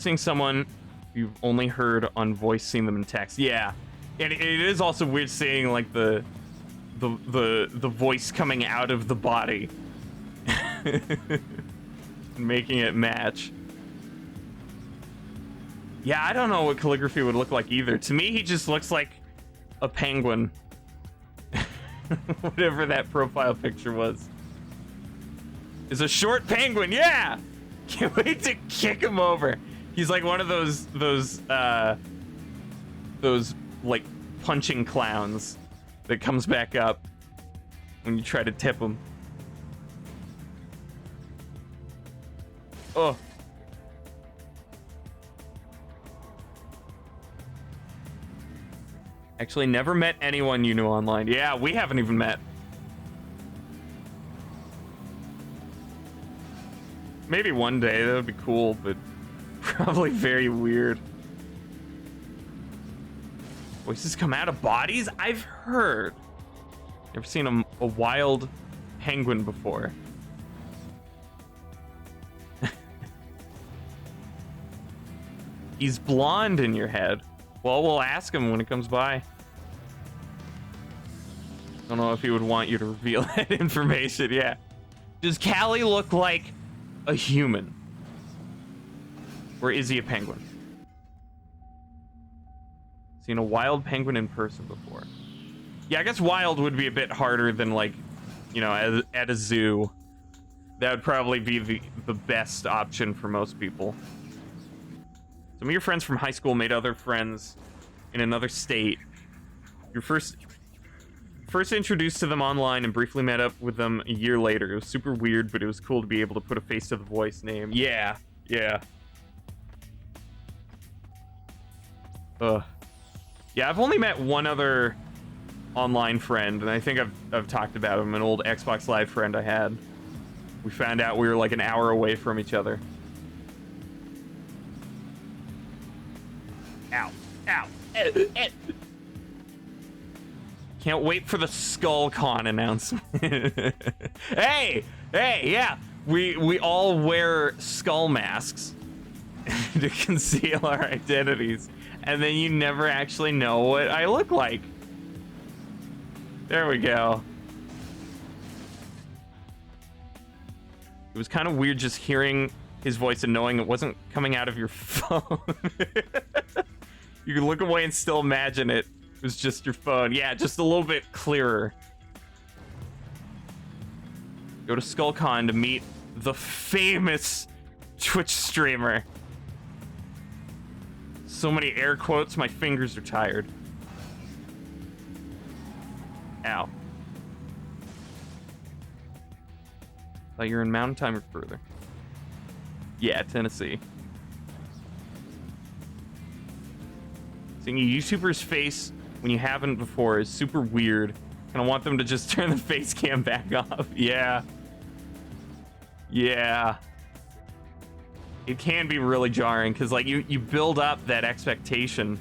seeing someone you've only heard on voice, seeing them in text. Yeah. And it is also weird seeing like the voice coming out of the body. Making it match. Yeah, I don't know what Calligraphy would look like either. To me, he just looks like a penguin. Whatever that profile picture was. It's a short penguin, yeah! Can't wait to kick him over. He's like one of those like punching clowns that comes back up when you try to tip him. Oh. Actually, never met anyone you knew online. Yeah, we haven't even met. Maybe one day, that would be cool, but probably very weird. Voices come out of bodies? I've heard. Never seen a wild penguin before. He's blonde in your head. Well, we'll ask him when it comes by. Don't know if he would want you to reveal that information, yeah. Does Callie look like a human? Or is he a penguin? Seen a wild penguin in person before. Yeah, I guess wild would be a bit harder than like, you know, at a zoo. That would probably be the best option for most people. Some of your friends from high school made other friends in another state. You're first introduced to them online and briefly met up with them a year later. It was super weird, but it was cool to be able to put a face to the voice name. Yeah, yeah. Yeah, I've only met one other online friend, and I think I've talked about him, an old Xbox Live friend I had. We found out we were like an hour away from each other. Ow. Ow. Can't wait for the SkullCon announcement. Hey, yeah. We all wear skull masks to conceal our identities, and then you never actually know what I look like. There we go. It was kind of weird just hearing his voice and knowing it wasn't coming out of your phone. You can look away and still imagine it was just your phone. Yeah, just a little bit clearer. Go to SkullCon to meet the famous Twitch streamer. So many air quotes, my fingers are tired. Ow. Thought you were in Mountain Time or further. Yeah, Tennessee. Seeing a YouTuber's face when you haven't before is super weird. And I want them to just turn the face cam back off. Yeah. Yeah. It can be really jarring because, like, you build up that expectation,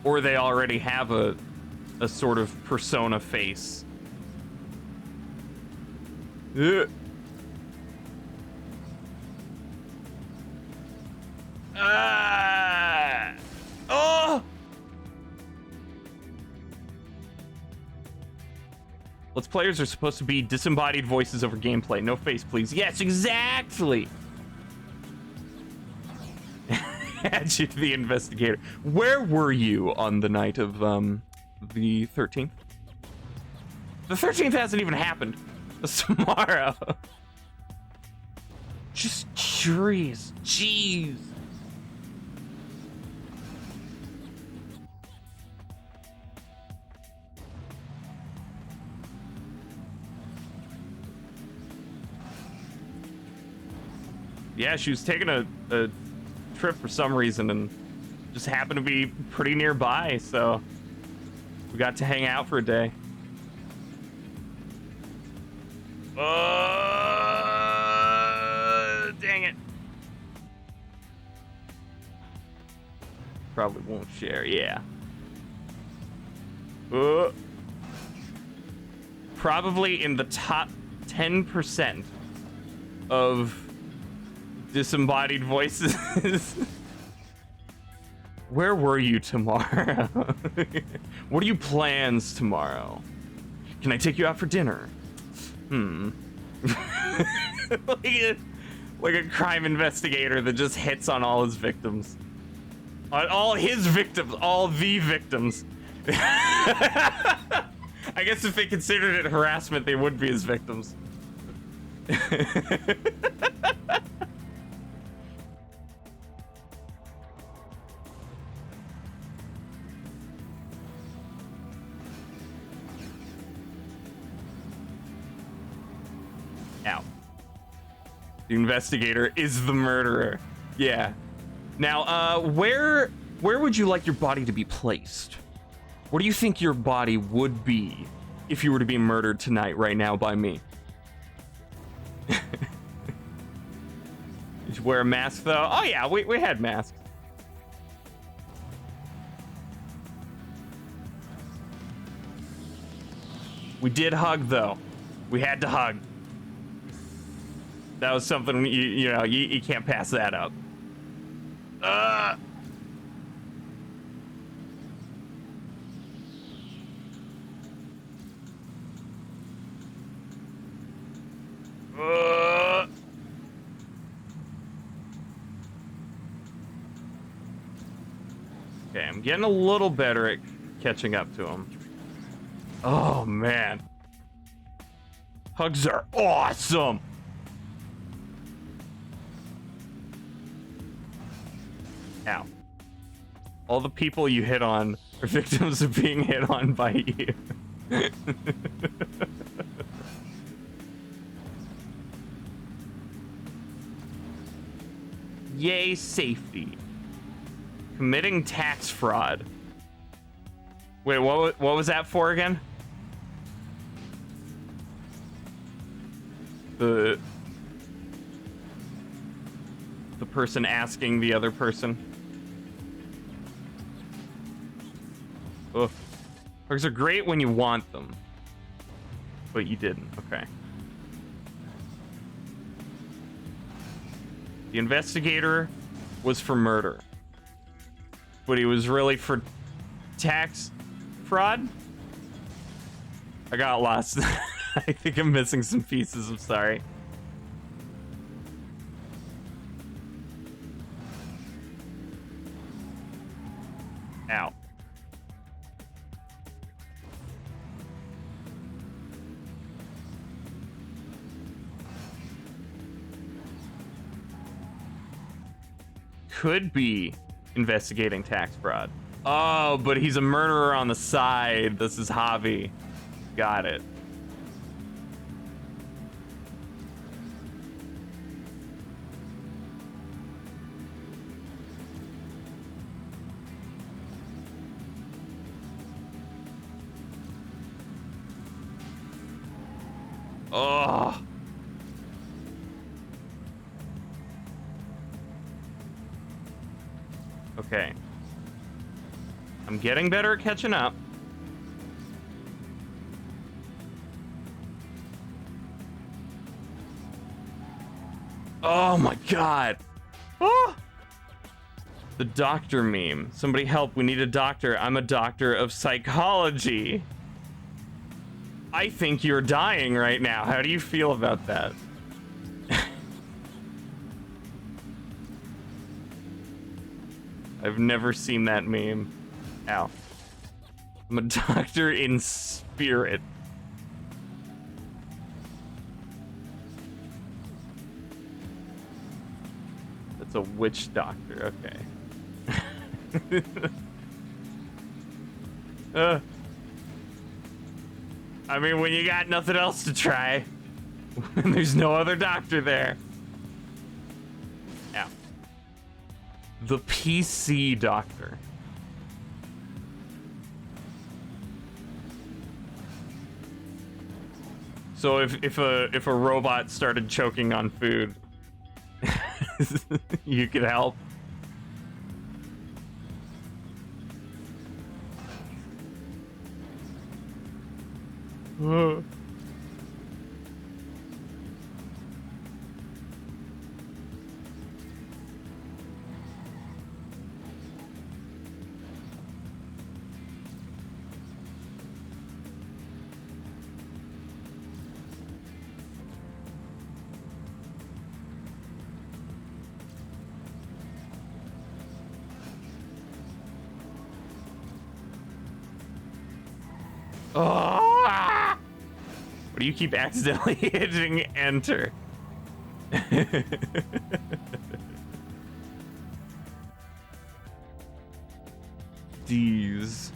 or they already have a sort of persona face. Ugh. Oh! Let's players are supposed to be disembodied voices over gameplay. No face, please. Yes, exactly. Add you to the investigator. Where were you on the night of the 13th? The 13th hasn't even happened. It's tomorrow. Just curious. Jeez. Yeah, she was taking a trip for some reason and just happened to be pretty nearby, so we got to hang out for a day. Dang it. Probably won't share, yeah. Probably in the top 10% of disembodied voices. Where were you tomorrow? What are your plans tomorrow? Can I take you out for dinner? like a crime investigator that just hits on all his victims. On all his victims, all the victims. I guess if they considered it harassment, they would be his victims. Ow. The investigator is the murderer. Yeah. Now, where would you like your body to be placed? Where do you think your body would be if you were to be murdered tonight, right now, by me? Did you wear a mask, though? Oh, yeah, we had masks. We did hug, though. We had to hug. That was something, you can't pass that up. Okay, I'm getting a little better at catching up to him. Oh, man. Hugs are awesome. Ow. All the people you hit on are victims of being hit on by you. Yay, safety. Committing tax fraud. Wait, what was that for again? The person asking the other person. Ugh. Hugs are great when you want them. But you didn't. Okay. The investigator was for murder. But he was really for tax fraud? I got lost. I think I'm missing some pieces. I'm sorry. Ow. Could be investigating tax fraud. Oh, but he's a murderer on the side. This is hobby. Got it. Oh. Okay. I'm getting better at catching up. Oh my god. Oh. The doctor meme. Somebody help, we need a doctor. I'm a doctor of psychology. I think you're dying right now. How do you feel about that? I've never seen that meme. Ow. I'm a doctor in spirit. That's a witch doctor, okay. I mean, when you got nothing else to try, when there's no other doctor there. Yeah. The PC doctor. So if a robot started choking on food, you could help. Oh! What do you keep accidentally hitting enter? D's.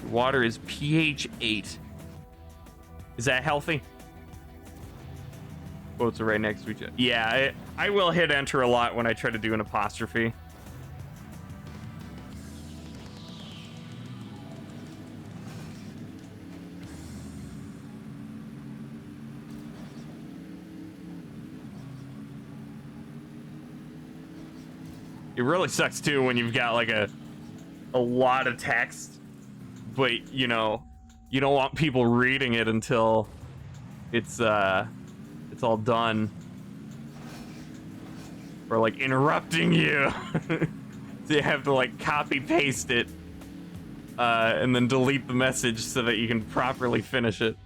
Water is pH 8. Is that healthy? Quotes are right next to each other. Yeah, I will hit enter a lot when I try to do an apostrophe. It really sucks too when you've got like a lot of text, but you know, you don't want people reading it until it's all done. Or like interrupting you. So you have to like copy paste it and then delete the message so that you can properly finish it.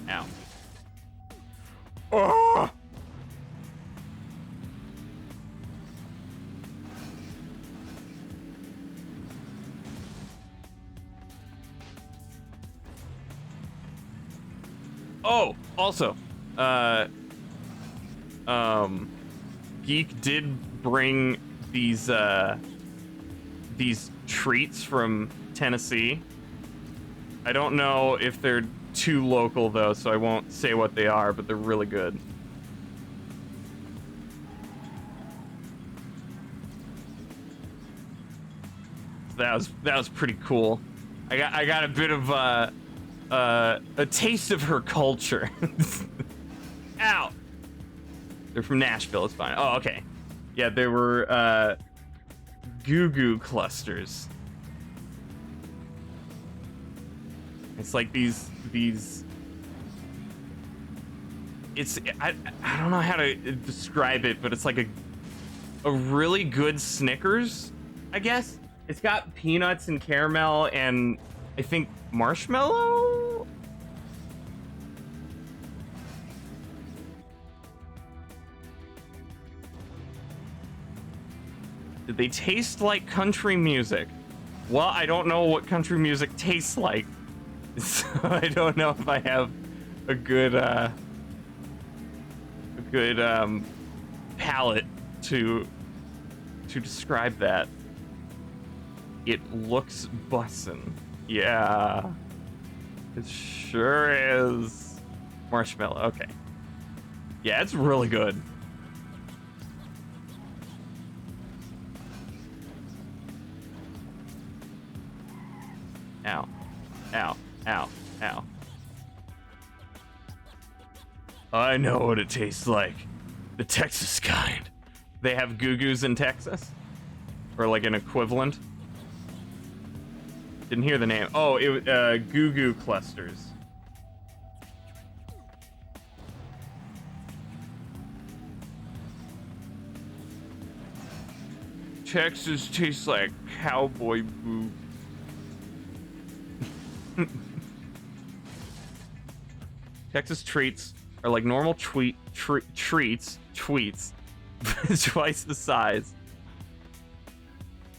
Ow. Oh! Oh, also, Geek did bring these treats from Tennessee. I don't know if they're too local though, so I won't say what they are, but they're really good. That was pretty cool. I got a bit of a taste of her culture. Ow! They're from Nashville, it's fine. Oh, okay. Yeah, there were UwU clusters. It's like these it's I don't know how to describe it, but it's like a really good Snickers, I guess. It's got peanuts and caramel and I think marshmallow? Did they taste like country music? Well, I don't know what country music tastes like. So I don't know if I have a good palette to describe that. It looks bussin'. Yeah. It sure is. Marshmallow, okay. Yeah, it's really good. Ow. Ow. Ow. Ow. I know what it tastes like. The Texas kind. They have UwUs in Texas? Or like an equivalent? Didn't hear the name. Oh, it was UwU clusters. Texas tastes like cowboy boot. Texas treats are like normal treats, twice the size.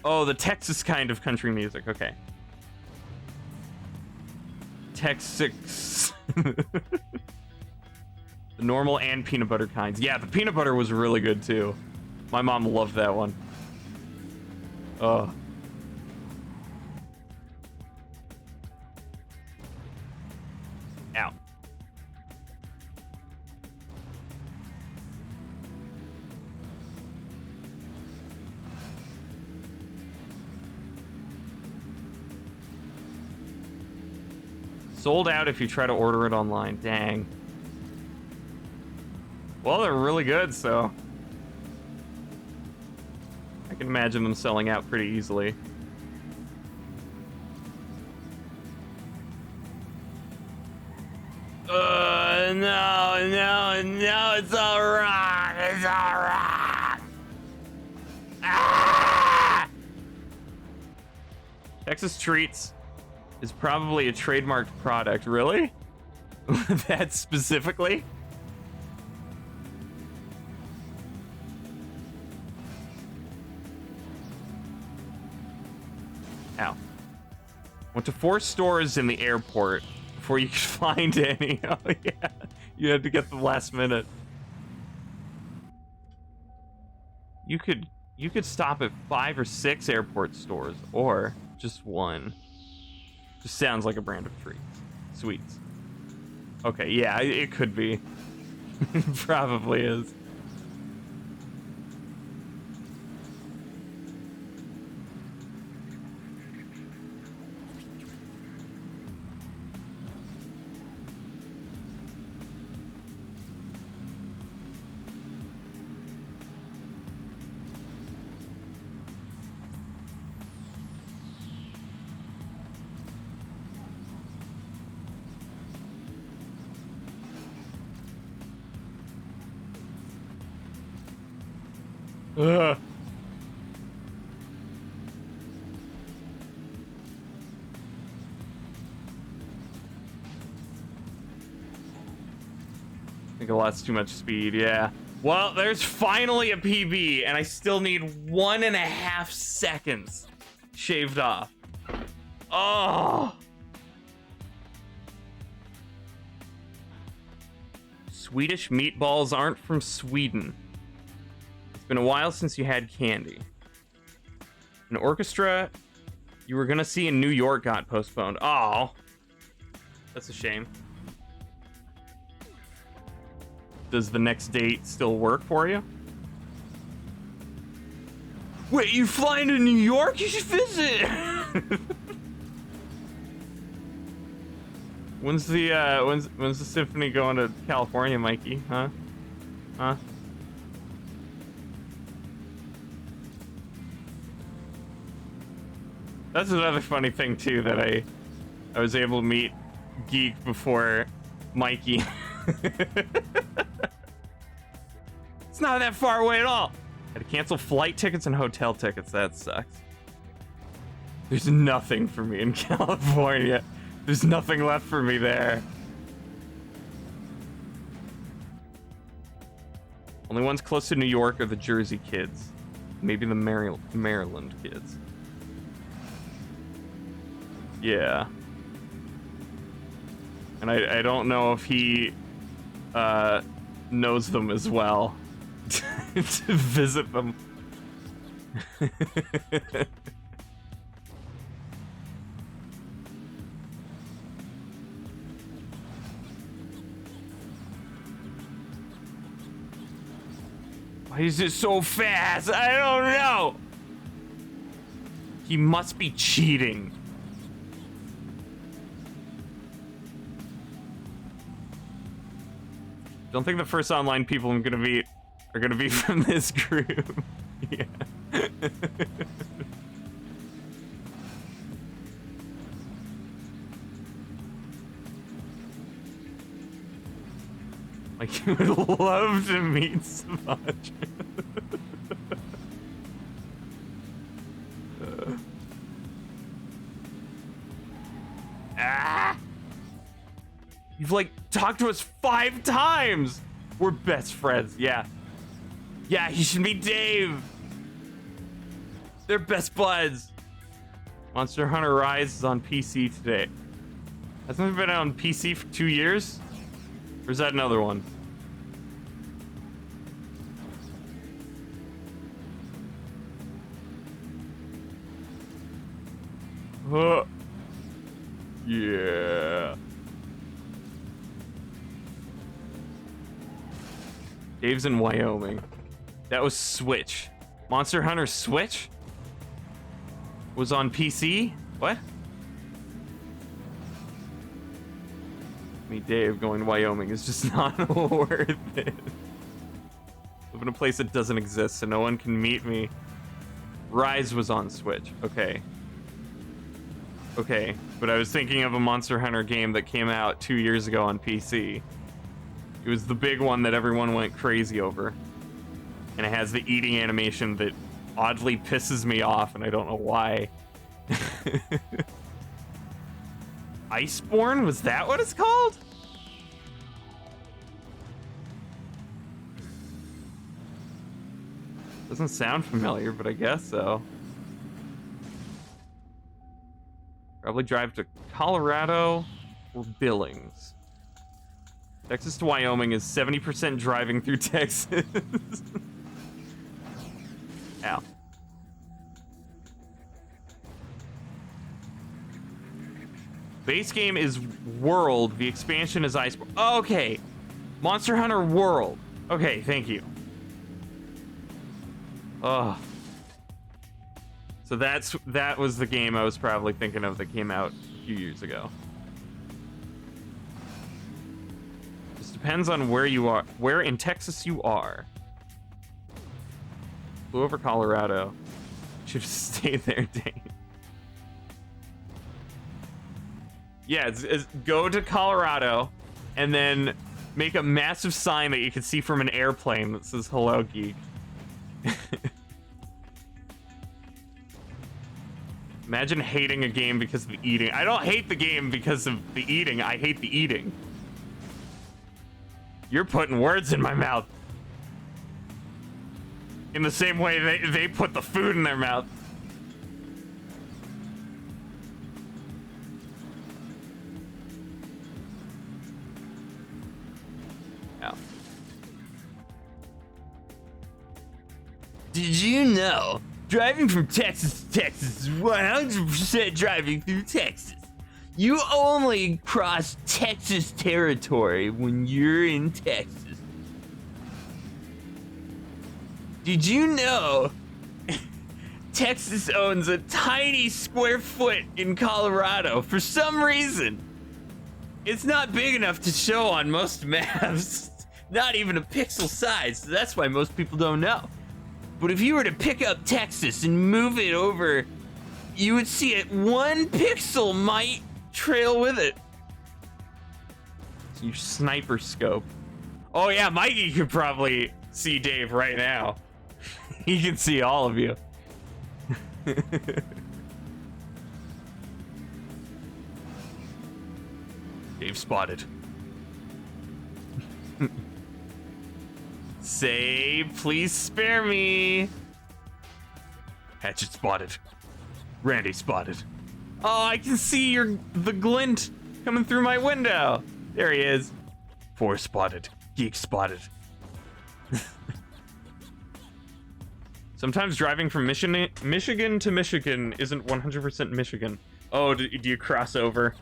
Oh, the Texas kind of country music. Okay. Texas. The normal and peanut butter kinds. Yeah, the peanut butter was really good too. My mom loved that one. Oh. Ow. Sold out if you try to order it online. Dang. Well, they're really good, so I can imagine them selling out pretty easily. No, it's all wrong. It's all wrong. Ah! Texas Treats is probably a trademarked product. Really? That specifically? Ow. Went to 4 stores in the airport before you could find any. Oh yeah, you had to get the last minute. You could stop at 5 or 6 airport stores, or just one. Just sounds like a brand of treats. Sweets. Okay, yeah, it could be. It probably is. Ugh. I think a lot's too much speed, yeah. Well, there's finally a PB, and I still need 1.5 seconds shaved off. Oh! Swedish meatballs aren't from Sweden. It's been a while since you had candy. An orchestra you were gonna see in New York got postponed. Oh, that's a shame. Does the next date still work for you? Wait, you flying to New York? You should visit. When's the symphony going to California, Mikey? Huh? Huh? That's another funny thing too, that I was able to meet Geek before Mikey. It's not that far away at all. Had to cancel flight tickets and hotel tickets. That sucks. There's nothing for me in California. There's nothing left for me there. Only ones close to New York are the Jersey kids. Maybe the Maryland kids. Yeah. And I don't know if he knows them as well to visit them. Why is it so fast? I don't know. He must be cheating. Don't think the first online people I'm gonna meet are gonna be from this group. Yeah. Like, you would love to meet Savage. You've like talked to us 5 times. We're best friends. Yeah. Yeah, you should meet Dave. They're best buds. Monster Hunter Rise is on PC today. Hasn't it been on PC for 2 years? Or is that another one? Yeah. Dave's in Wyoming. That was Switch. Monster Hunter Switch? Was on PC? What? Me, Dave, going to Wyoming is just not worth it. Live in a place that doesn't exist so no one can meet me. Rise was on Switch. Okay. Okay, but I was thinking of a Monster Hunter game that came out 2 years ago on PC. It was the big one that everyone went crazy over. And it has the eating animation that oddly pisses me off, and I don't know why. Iceborne? Was that what it's called? Doesn't sound familiar, but I guess so. Probably drive to Colorado or Billings. Texas to Wyoming is 70% driving through Texas. Ow. Base game is World. The expansion is Iceborne. Okay. Monster Hunter World. Okay, thank you. Oh. So that was the game I was probably thinking of that came out a few years ago. Just depends on where you are, where in Texas you are. Flew over Colorado. Should have stayed there, dang. Yeah, go to Colorado and then make a massive sign that you can see from an airplane that says "Hello, Geek." Imagine hating a game because of the eating. I don't hate the game because of the eating. I hate the eating. You're putting words in my mouth. In the same way they put the food in their mouth. Ow. Did you know? Driving from Texas to Texas is 100% driving through Texas. You only cross Texas territory when you're in Texas. Did you know Texas owns a tiny square foot in Colorado for some reason? It's not big enough to show on most maps. Not even a pixel size, so that's why most people don't know. But if you were to pick up Texas and move it over, you would see it 1 pixel might trail with it. It's your sniper scope. Oh yeah, Mikey could probably see Dave right now. He can see all of you. Dave spotted. Say, please spare me. Hatchet spotted. Randy spotted. Oh, I can see the glint coming through my window. There he is. 4 spotted. Geek spotted. Sometimes driving from Michigan to Michigan isn't 100% Michigan. Oh, do you cross over?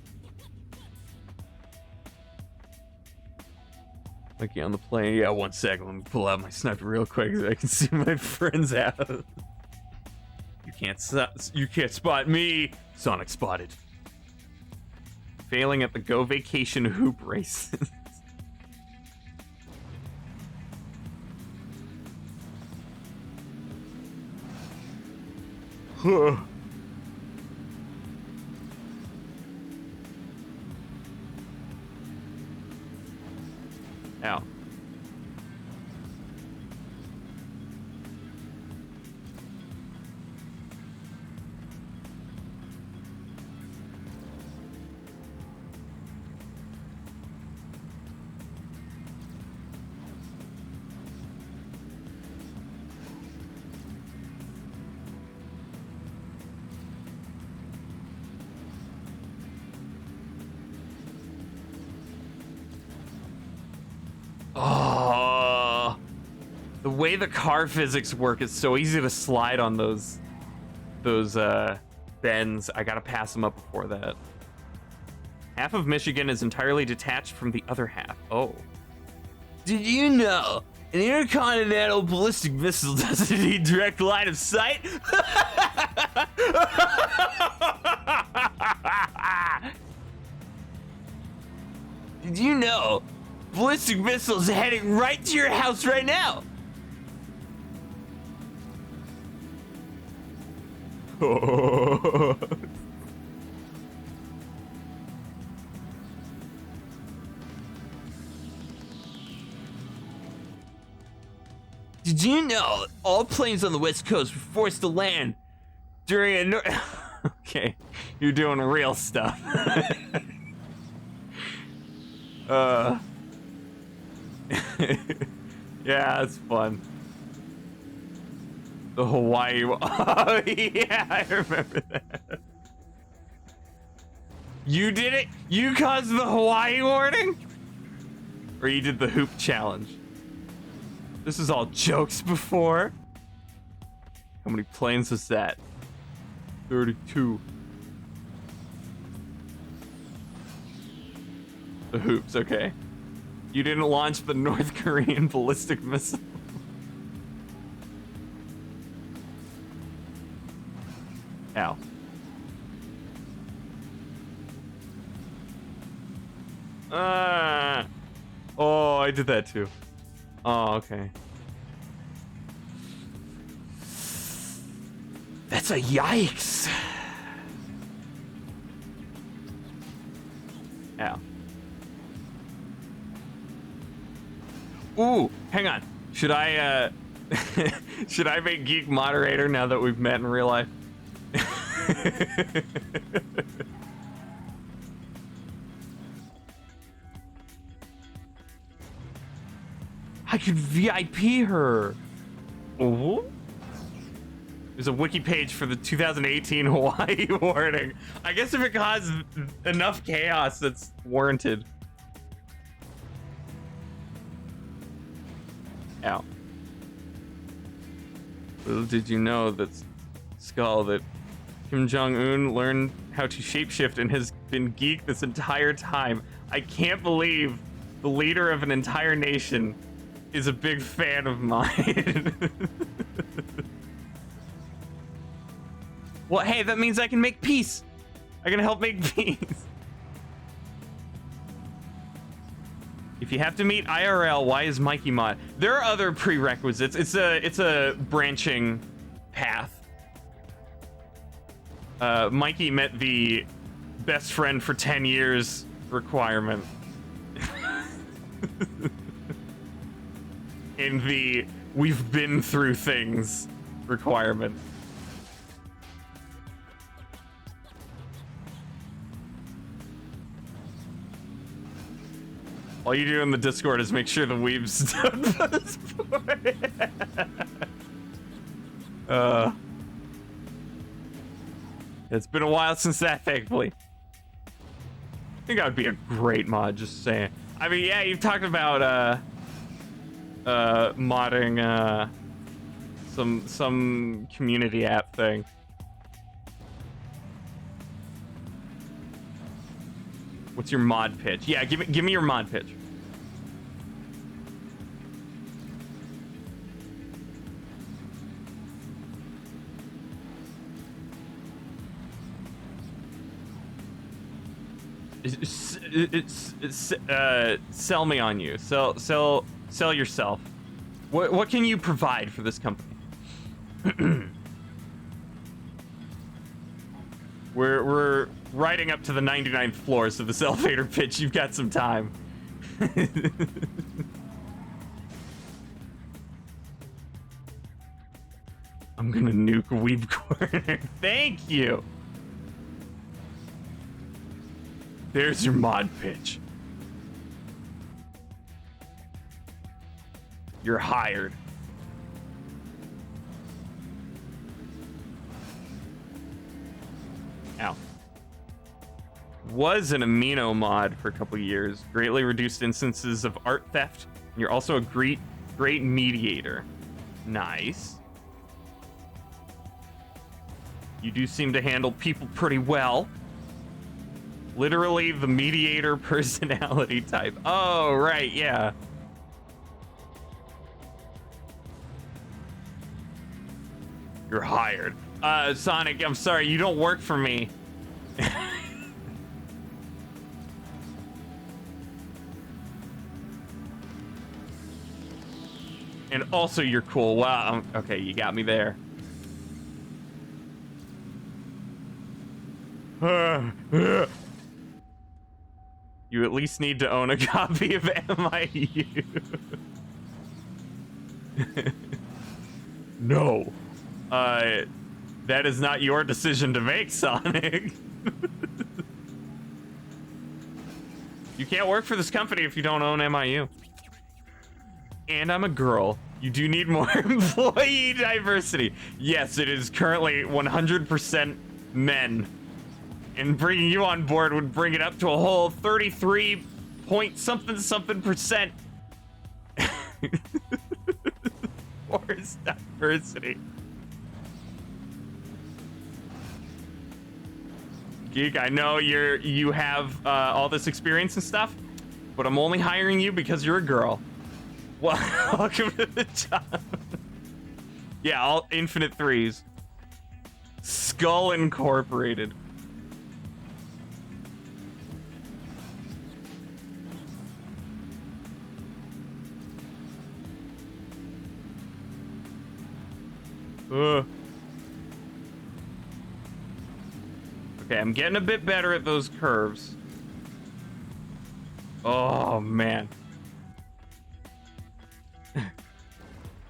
Like, on the plane. Yeah, 1 second. Let me pull out my sniper real quick so I can see my friends out. You can't spot me. Sonic spotted. Failing at the Go Vacation hoop races. Ow. Oh, the way the car physics work is so easy to slide on those bends. I gotta pass them up before that. Half of Michigan is entirely detached from the other half. Oh. Did you know an intercontinental ballistic missile doesn't need direct line of sight? Did you know ballistic missiles are heading right to your house right now? Did you know all planes on the West Coast were forced to land during a Okay, you're doing real stuff. Yeah, it's fun. The Hawaii. Oh, yeah, I remember that. You did it? You caused the Hawaii warning? Or you did the hoop challenge? This is all jokes before. How many planes was that? 32. The hoops, okay. You didn't launch the North Korean ballistic missile. Ow. Oh, I did that too. Oh, okay. That's a yikes. Ow. Ooh, hang on. Should I should I make Geek moderator now that we've met in real life? I could VIP her. Ooh. There's a wiki page for the 2018 Hawaii warning. I guess if it caused enough chaos, that's warranted. Ow. Little did you know that Skull that Kim Jong-un learned how to shapeshift and has been geek this entire time. I can't believe the leader of an entire nation is a big fan of mine. Well, hey, that means I can make peace. I can help make peace. If you have to meet IRL, why is Mikey mod? There are other prerequisites. It's a branching path. Mikey met the best friend for 10 years requirement. In the we've been through things requirement. All you do in the Discord is make sure the weebs don't it's been a while since that, thankfully. I think that would be a great mod, just saying. I mean, yeah, you've talked about modding some community app thing. What's your mod pitch? Yeah, give me your mod pitch. Sell me on you. Sell yourself. What can you provide for this company? We're riding up to the 99th floor, so this elevator pitch, you've got some time. I'm gonna nuke Weeb Corner. Thank you. There's your mod pitch. You're hired. Ow. Was an amino mod for a couple years. Greatly reduced instances of art theft. And you're also a great mediator. Nice. You do seem to handle people pretty well. Literally the mediator personality type. Oh, right, yeah. You're hired. Sonic, I'm sorry, you don't work for me. And also you're cool. Wow, okay, you got me there. You at least need to own a copy of MIU. No. That is not your decision to make, Sonic. You can't work for this company if you don't own MIU. And I'm a girl. You do need more employee diversity. Yes, it is currently 100% men. And bringing you on board would bring it up to a whole 33 point something percent. Forced diversity. Geek, I know you have all this experience and stuff, but I'm only hiring you because you're a girl. Well, welcome to the job. Yeah, all infinite threes. Skull Incorporated. Okay, I'm getting a bit better at those curves. Oh, man.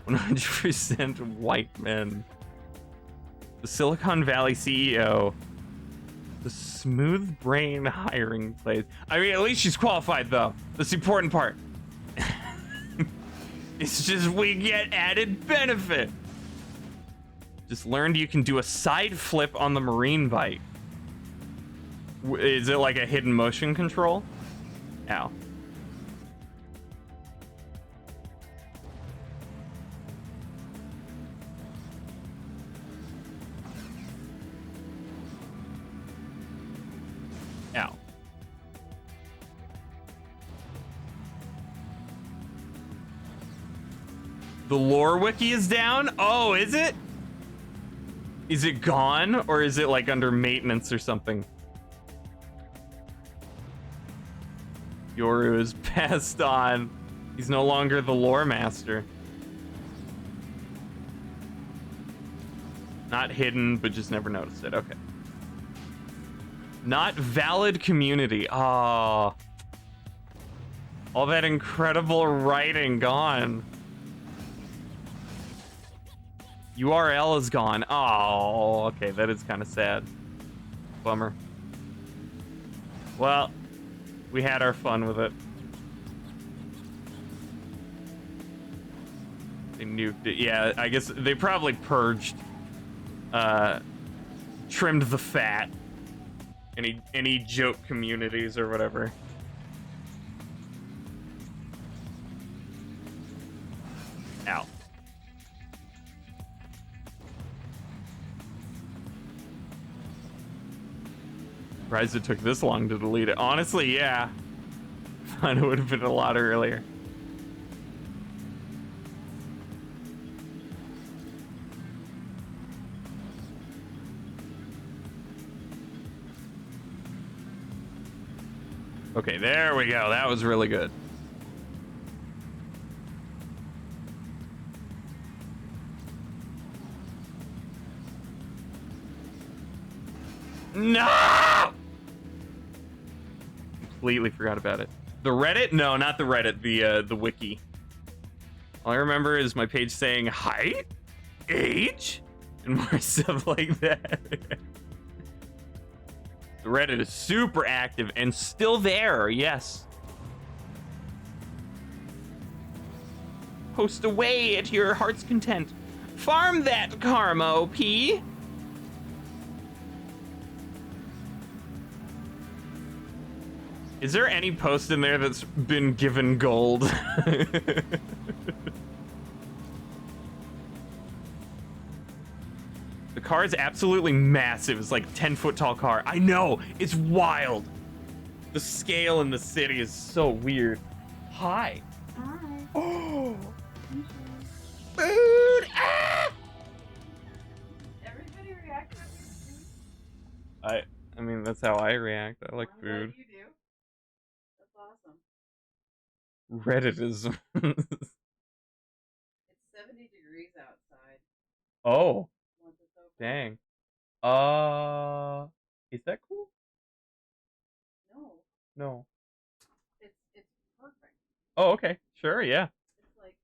100% white men. The Silicon Valley CEO. The smooth brain hiring place. I mean, at least she's qualified, though. That's the important part. It's just we get added benefit. Just learned you can do a side flip on the marine bike. Is it like a hidden motion control? Ow. Ow. The lore wiki is down? Oh, is it? Is it gone? Or is it like under maintenance or something? Yoru is passed on. He's no longer the lore master. Not hidden, but just never noticed it. Okay. Not valid community. Ah. All that incredible writing gone. URL is gone. Oh, okay, that is kind of sad. Bummer. Well, we had our fun with it. They nuked it. Yeah, I guess they probably purged, trimmed the fat. Any joke communities or whatever. Ow. Surprised it took this long to delete it. Honestly, yeah. Thought it would have been a lot earlier. Okay, there we go. That was really good. No! Completely forgot about it. The Reddit? No, not the Reddit. The wiki. All I remember is my page saying height, age, and more stuff like that. The Reddit is super active and still there. Yes. Post away at your heart's content. Farm that karma, OP. Is there any post in there that's been given gold? The car is absolutely massive. It's like 10-foot tall car. I know. It's wild. The scale in the city is so weird. Hi. Hi. Oh. Food. Ah! Everybody reacts. I mean, that's how I react. I like I'm food. glad you do. That's awesome. Redditism. It's 70 degrees outside. Oh, Once it's open. dang. Is that cool? No, No. it's perfect. Oh, okay. Sure, yeah. It's like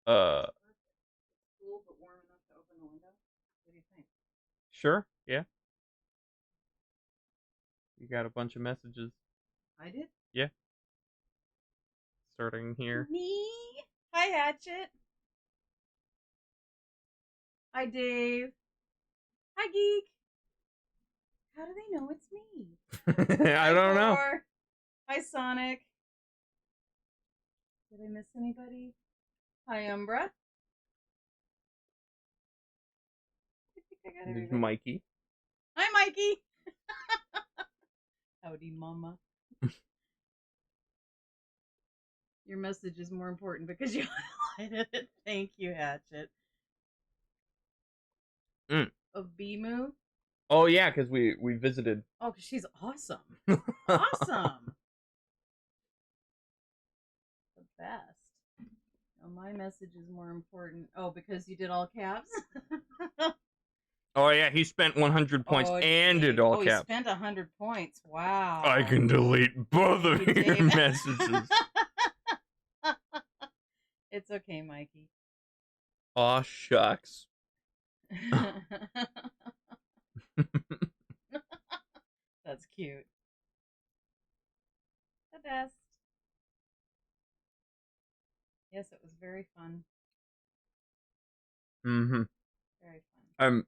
Uh, perfect. It's cool but warm enough to open the window. What do you think? sure, yeah. You got a bunch of messages. I did. Yeah. Starting here. Me. Hi, Hatchet. Hi, Dave. Hi, Geek. How do they know it's me? I don't know. Thor. Hi, Sonic. Did I miss anybody? Hi, Umbra. I think I got There's everybody. Mikey. Hi, Mikey. Howdy, Mama. Your message is more important because you highlighted it. Thank you, Hatchet. Of BMU? Oh yeah, because we visited. Oh, because she's awesome. Awesome. The best. Oh, my message is more important. Oh, because you did all caps? Oh yeah, he spent 100 points and did all he caps. spent 100 points. Wow. I can delete both of You your did. messages. It's okay, Mikey. Aw, shucks. That's cute. The best. Yes, it was very fun. Mm-hmm. Very fun. I'm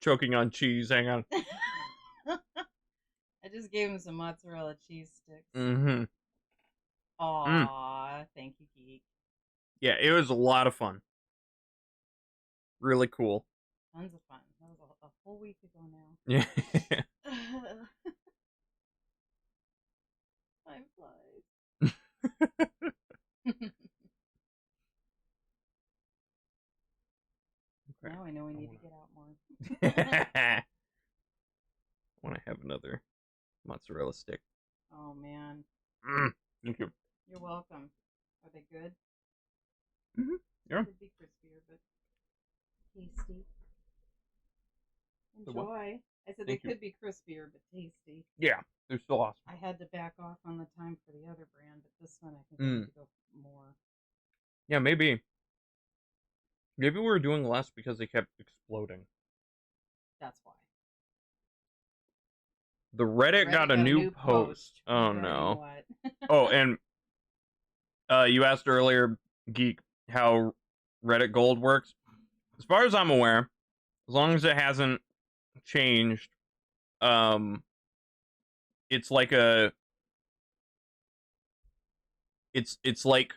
choking on cheese. Hang on. I just gave him some mozzarella cheese sticks. Mm-hmm. Aww, thank you, Geek. Yeah, it was a lot of fun. Really cool. Tons of fun. That was a whole week ago now. Yeah. Time flies. Okay. Now I know we need to get out more. I want to have another mozzarella stick. Oh, man. Thank you. You're welcome. Are they good? Mm-hmm. Yeah. Could be crispier, but tasty. Enjoy. I said they could be crispier, but tasty. Yeah, they're still awesome. I had to back off on the time for the other brand, but this one I think I need to go more. Yeah, maybe. Maybe we were doing less because they kept exploding. That's why. The Reddit got a new post. Oh no. What? Oh, and you asked earlier, Geek, how Reddit Gold works. As far as I'm aware, as long as it hasn't changed, it's like it's like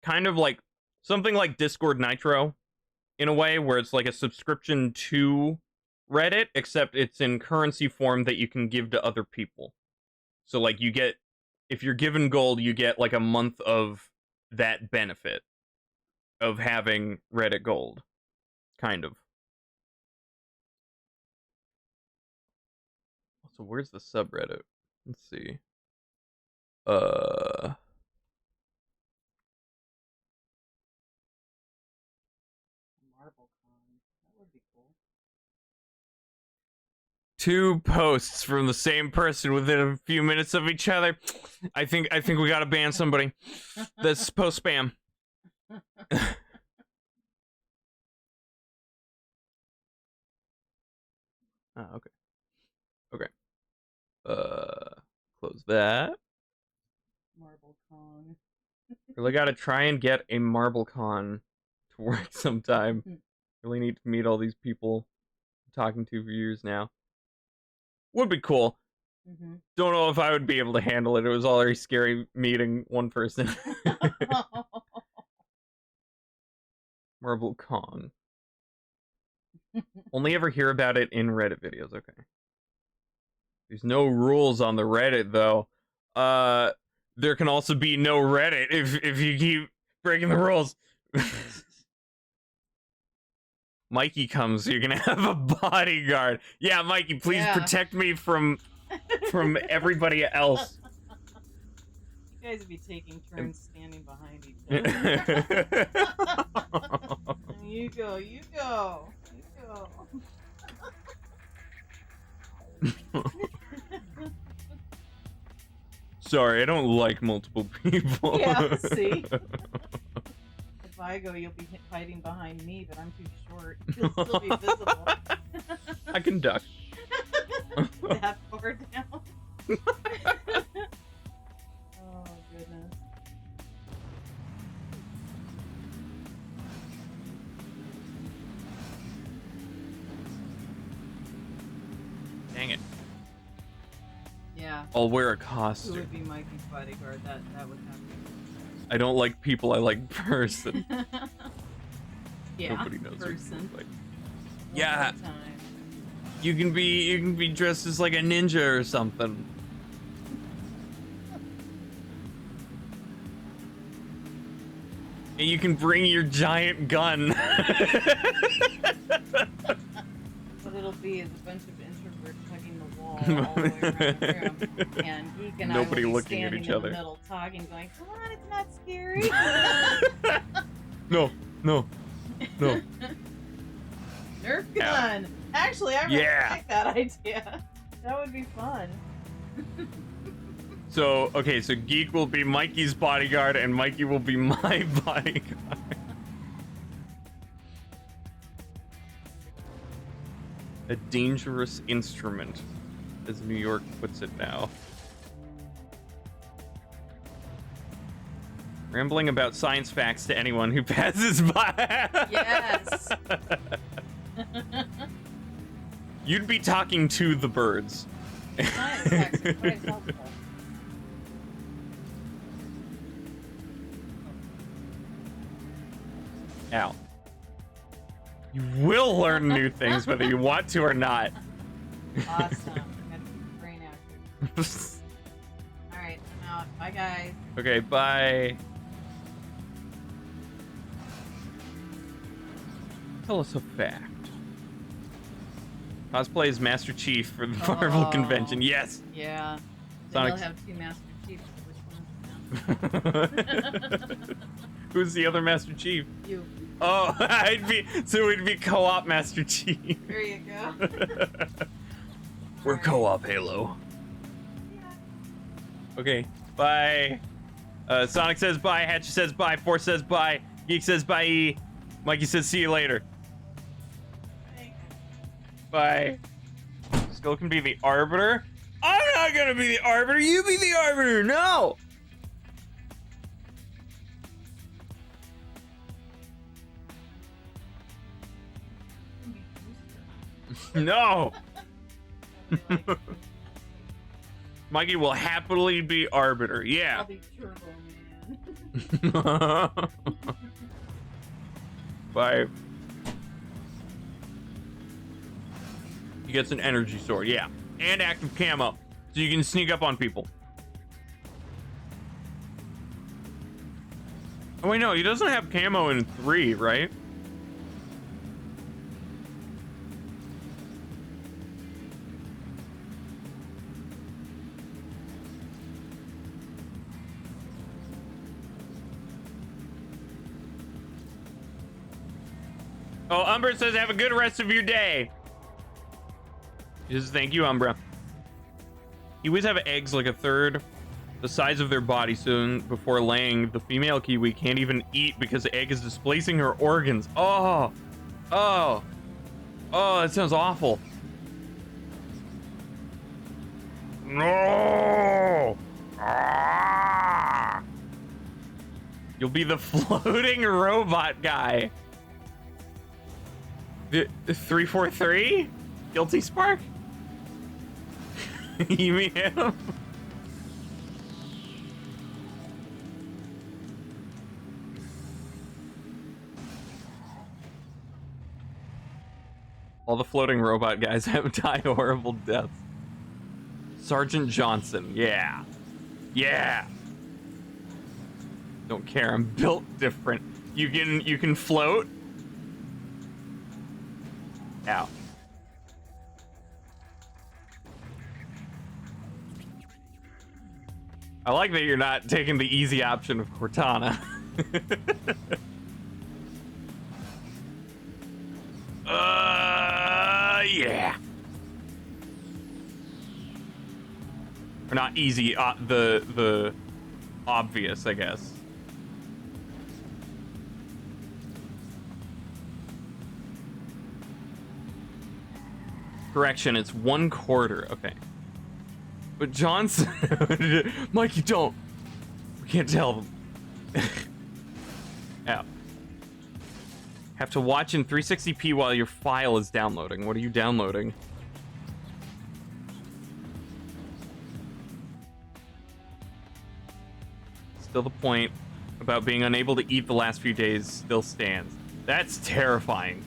kind of like something like Discord Nitro in a way, where it's like a subscription to Reddit, except it's in currency form that you can give to other people. So like you get, if you're given gold, you get like a month of that benefit of having Reddit Gold, kind of. So where's the subreddit? Let's see. Uh, Marble con. That would be cool. 2 posts from the same person within a few minutes of each other. I think we gotta ban somebody. That's post spam. Oh, okay. Okay. Close that. Marble con. Really gotta try and get a MarbleCon to work sometime. Really need to meet all these people I'm talking to for years now. Would be cool. Mm-hmm. Don't know if I would be able to handle it. It was already scary meeting one person. MarbleCon. Only ever hear about it in Reddit videos. Okay. There's no rules on the Reddit though. There can also be no Reddit if you keep breaking the rules. Mikey comes, you're gonna have a bodyguard. Yeah, Mikey, please protect me from everybody else. You guys would be taking turns standing behind each other. You go, you go, you go. Sorry, I don't like multiple people. Yeah, see? If I go, you'll be hiding behind me, but I'm too short. You'll still be visible. I can duck. That far down. Oh, goodness. Dang it. Yeah. I'll wear a Who costume. would be Mikey's bodyguard? That would happen. I don't like people, I like person. Yeah. Nobody knows Person. what like. One Yeah. at a time. You can be dressed as like a ninja or something. And you can bring your giant gun. What it'll be is a bunch of introverts hugging the wall all the way around the room, and Geek and Nobody I will be looking at standing each in other. the middle talking, going, "Come on, it's not scary." No. Nerf gun. Actually, I really Yeah. like that idea. That would be fun. So, okay, so Geek will be Mikey's bodyguard and Mikey will be my bodyguard. A dangerous instrument, as New York puts it now. Rambling about science facts to anyone who passes by. Yes. You'd be talking to the birds. Science facts are quite helpful. Ow. You will learn new things whether you want to or not. Awesome. I gotta keep the brain active. Alright, I'm out. Bye, guys. Okay, bye. Tell us a fact. Cosplay as Master Chief for the Marvel convention. Yes. Yeah. Sonic- They'll have 2 Master Chiefs. Which one? Who's the other Master Chief? You. Oh, we'd be co-op Master Chief. There you go. We're Alright. co-op Halo. Yeah. Okay, bye. Sonic says bye, Hatchet says bye, Force says bye, Geek says bye, Mikey says see you later. Thanks. Bye. Skull can be the Arbiter? I'm not gonna be the Arbiter, you be the Arbiter, no! No! Mikey will happily be Arbiter, I'll yeah. be Turbo Man. Bye. He gets an energy sword, yeah. And active camo, so you can sneak up on people. Oh wait, no, he doesn't have camo in 3, right? Oh, Umbra says have a good rest of your day. Just thank you, Umbra. Kiwis have eggs like a third the size of their body soon before laying. The female kiwi can't even eat because the egg is displacing her organs. Oh, oh, oh, that sounds awful. No. Ah. You'll be the floating robot guy. The 343? Guilty Spark? You mean him? All the floating robot guys have died horrible deaths. Sergeant Johnson, yeah. Yeah. Don't care, I'm built different. You can float. Ow. I like that you're not taking the easy option of Cortana. Yeah. Or not easy, the obvious, I guess. Correction, it's 1/4. Okay. But Johnson, Mikey, don't. We can't tell them. Ow. Have to watch in 360p while your file is downloading. What are you downloading? Still the point about being unable to eat the last few days still stands. That's terrifying.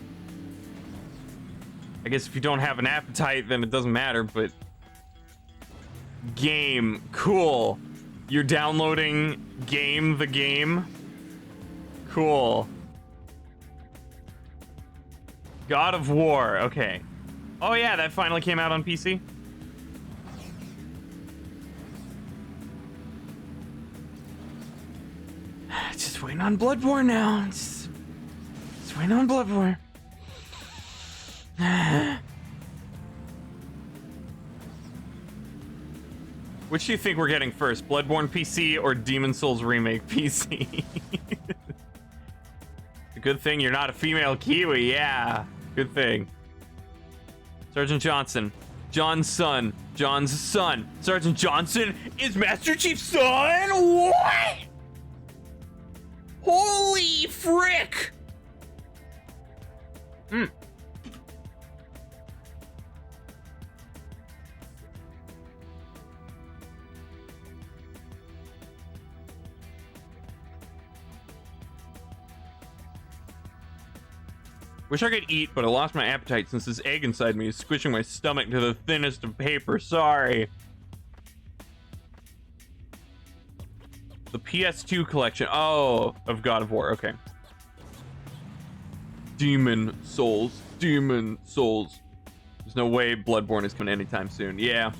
I guess if you don't have an appetite, then it doesn't matter, but... Game. Cool. You're downloading the game? Cool. God of War. Okay. Oh yeah, that finally came out on PC? Just waiting on Bloodborne now. Just waiting on Bloodborne. Which do you think we're getting first? Bloodborne PC or Demon Souls Remake PC? A good thing you're not a female Kiwi, yeah. Good thing. Sergeant Johnson. John's son. John's son. Sergeant Johnson is Master Chief's son? What? Holy frick! Wish I could eat, but I lost my appetite since this egg inside me is squishing my stomach to the thinnest of paper. Sorry. The PS2 collection. Oh, of God of War. Okay. Demon Souls. Demon Souls. There's no way Bloodborne is coming anytime soon. Yeah.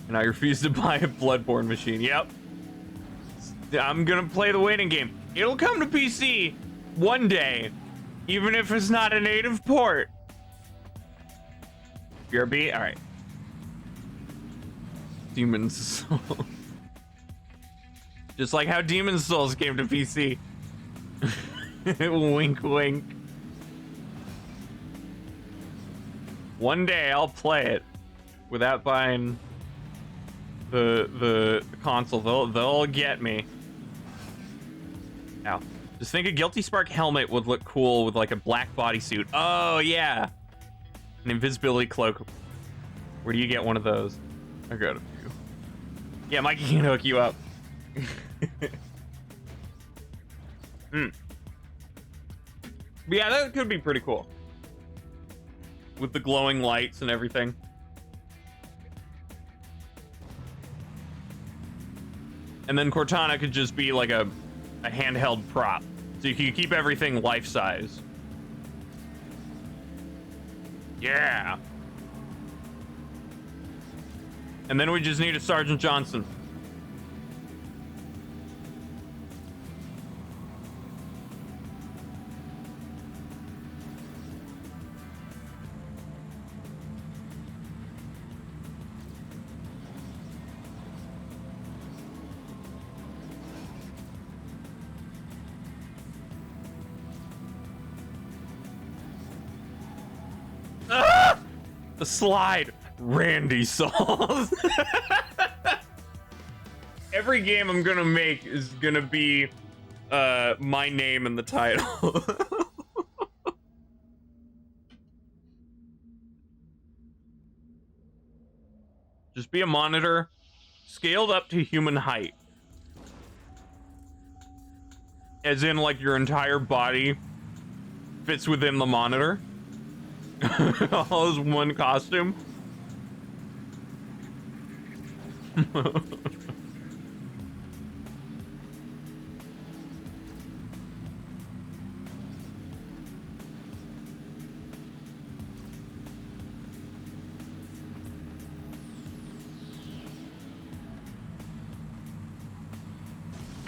And I refuse to buy a Bloodborne machine. Yep. I'm gonna play the waiting game. It'll come to PC one day. Even if it's not a native port. BRB? Alright. Demon's Souls. Just like how Demon's Souls came to PC. Wink, wink. One day I'll play it without buying the console. They'll get me. Ow. Just think a Guilty Spark helmet would look cool with like a black bodysuit. Oh yeah, an invisibility cloak. Where do you get one of those? I got a few. Yeah, Mikey can hook you up. Yeah, that could be pretty cool. With the glowing lights and everything. And then Cortana could just be like a handheld prop. So you can keep everything life-size. Yeah. And then we just need a Sergeant Johnson. the slide, Randy solves. Every game I'm gonna make is gonna be my name in the title. Just be a monitor scaled up to human height. As in, like, your entire body fits within the monitor. All as one costume.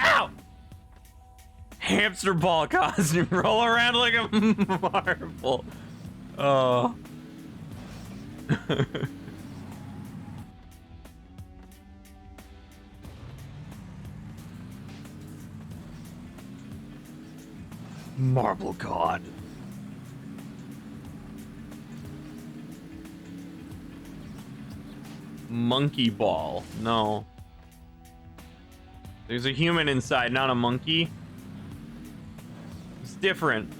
Ow! Hamster ball costume. Roll around like a marble. Oh. Marble God. Monkey ball. No. There's a human inside, not a monkey. It's different.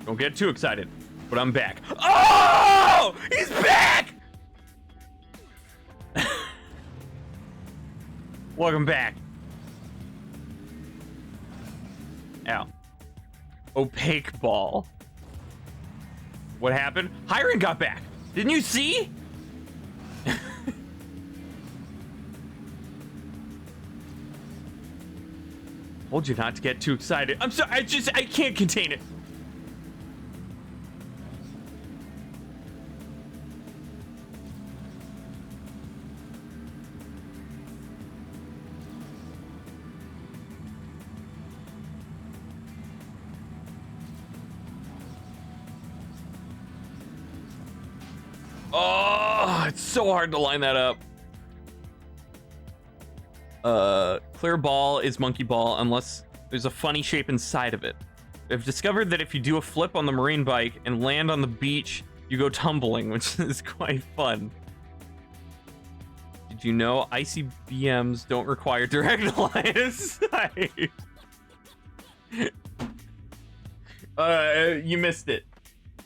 Don't get too excited, but I'm back. Oh! He's back! Welcome back. Ow. Opaque ball. What happened? Hiron got back. Didn't you see? Told you not to get too excited. I'm sorry, I can't contain it. Oh, it's so hard to line that up. Clear ball is monkey ball unless there's a funny shape inside of it. I've discovered that if you do a flip on the marine bike and land on the beach, you go tumbling, which is quite fun. Did you know ICBMs don't require direct line of sight? You missed it.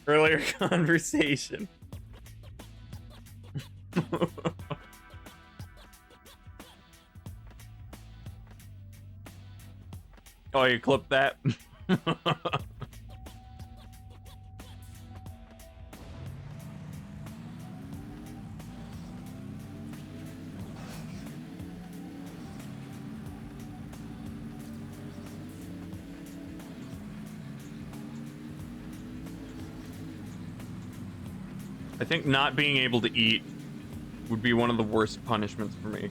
Earlier conversation. Oh, you clipped that? I think not being able to eat would be one of the worst punishments for me.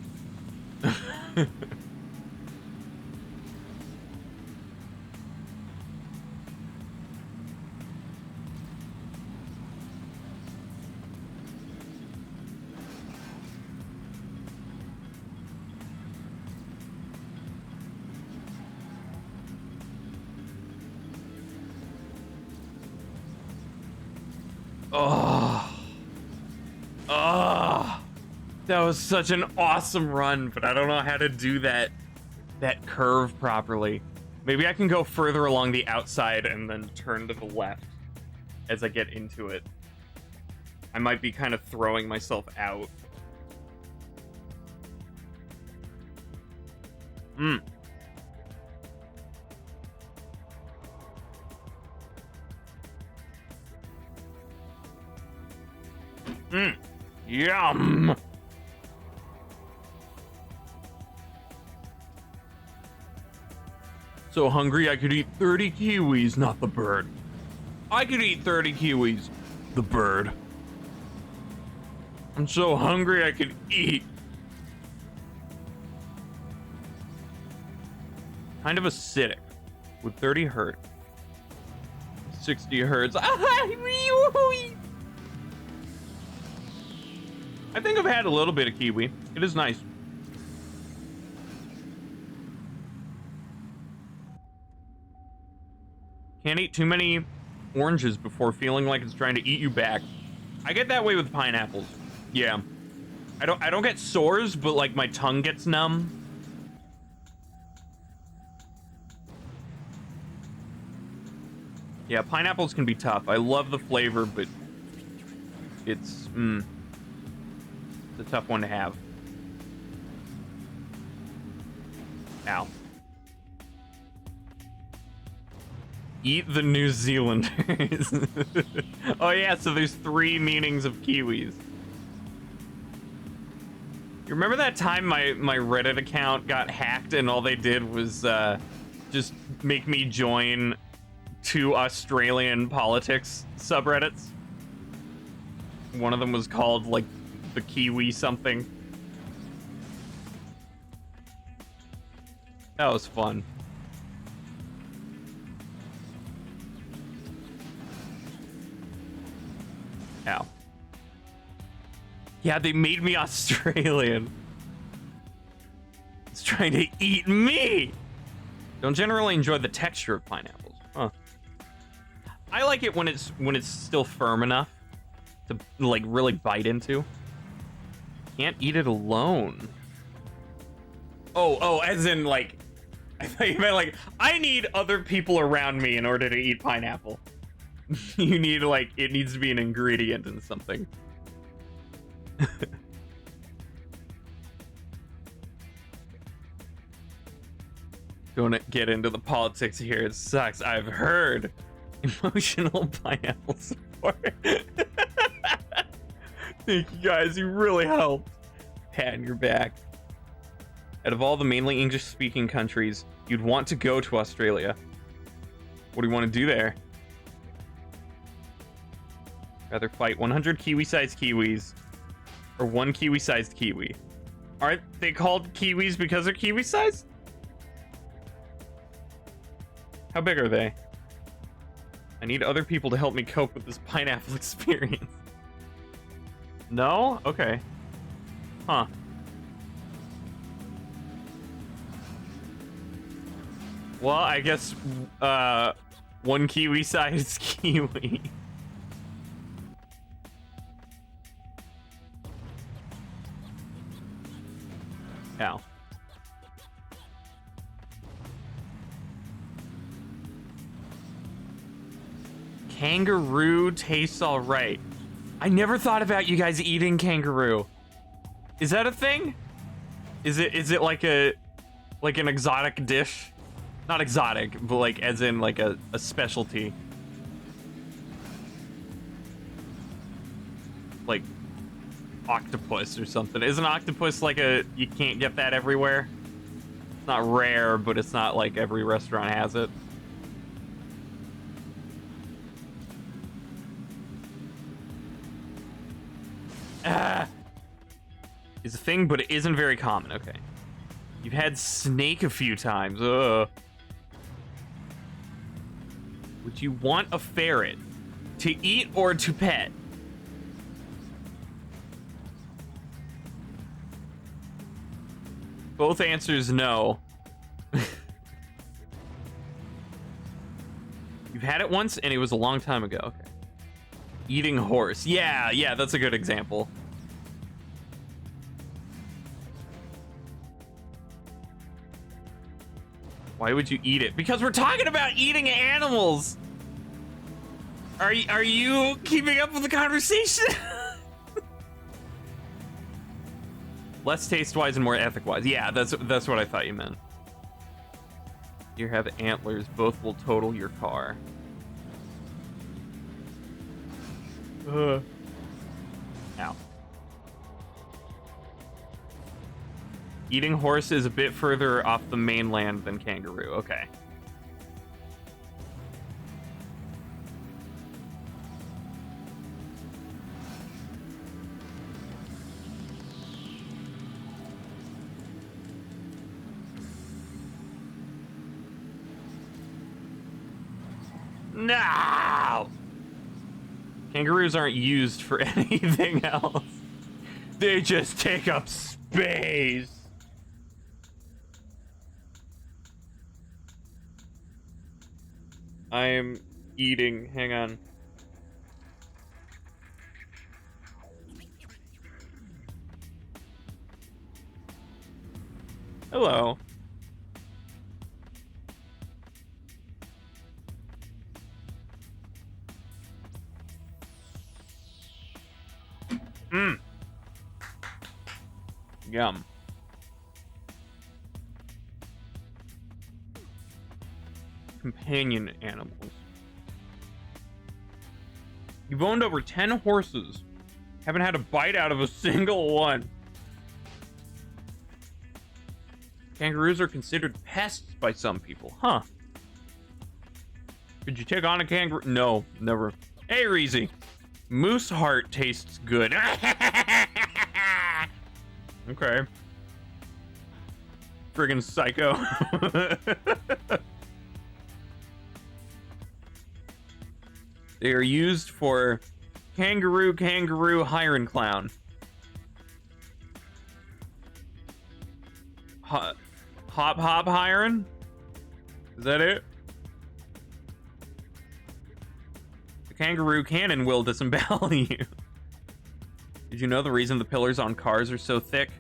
Oh. Oh. That was such an awesome run, but I don't know how to do that curve properly. Maybe I can go further along the outside and then turn to the left as I get into it. I might be kind of throwing myself out. Yum! So hungry I could eat 30 kiwis, not the bird. I could eat 30 kiwis, the bird. I'm so hungry I could eat. Kind of acidic, with 30 hertz. 60 hertz. I think I've had a little bit of kiwi. It is nice. Can't eat too many oranges before feeling like it's trying to eat you back. I get that way with pineapples. Yeah. I don't get sores, but like my tongue gets numb. Yeah, pineapples can be tough. I love the flavor, but it's a tough one to have. Ow. Eat the New Zealanders. Oh yeah, so there's 3 meanings of kiwis. You remember that time my Reddit account got hacked and all they did was just make me join 2 Australian politics subreddits? One of them was called, like, the Kiwi something. That was fun. Ow. Yeah, they made me Australian. It's trying to eat me! Don't generally enjoy the texture of pineapples. Huh. I like it when it's still firm enough to, like, really bite into. Can't eat it alone. Oh, as in, like... I thought you meant, like, I need other people around me in order to eat pineapple. You need, like, it needs to be an ingredient in something. Don't get into the politics here. It sucks. I've heard. Emotional pineapple support. Thank you guys. You really helped. Pat on your back. Out of all the mainly English-speaking countries, you'd want to go to Australia. What do you want to do there? Rather fight 100 kiwi-sized kiwis or 1 kiwi-sized kiwi. Aren't they called kiwis because they're kiwi-sized? How big are they? I need other people to help me cope with this pineapple experience. No? Okay. Huh. Well, I guess 1 kiwi-sized kiwi. Ow. Kangaroo tastes all right. I never thought about you guys eating kangaroo. Is that a thing? Is it like an exotic dish? Not exotic, but like as in like a specialty. Like octopus or something. Isn't octopus like you can't get that everywhere? It's not rare, but it's not like every restaurant has it. Is a thing, but it isn't very common. Okay. You've had snake a few times. Ugh. Would you want a ferret to eat or to pet? Both answers no. You've had it once and it was a long time ago. Okay. Eating horse. Yeah, that's a good example. Why would you eat it? Because we're talking about eating animals. Are you keeping up with the conversation? Less taste-wise and more ethic-wise. Yeah, that's what I thought you meant. You have antlers. Both will total your car. Ow. Eating horse is a bit further off the mainland than kangaroo. Okay. No! Kangaroos aren't used for anything else. They just take up space. I am eating. Hang on. Hello. Mmm. Yum. Companion animals. You've owned over 10 horses. Haven't had a bite out of a single one. Kangaroos are considered pests by some people. Huh. Could you take on a kangaroo? No, never. Hey, Reezy. Moose heart tastes good. Okay. Friggin' psycho. They are used for kangaroo, hiren clown. Hop hiren? Is that it? The kangaroo cannon will disembowel you. Did you know the reason the pillars on cars are so thick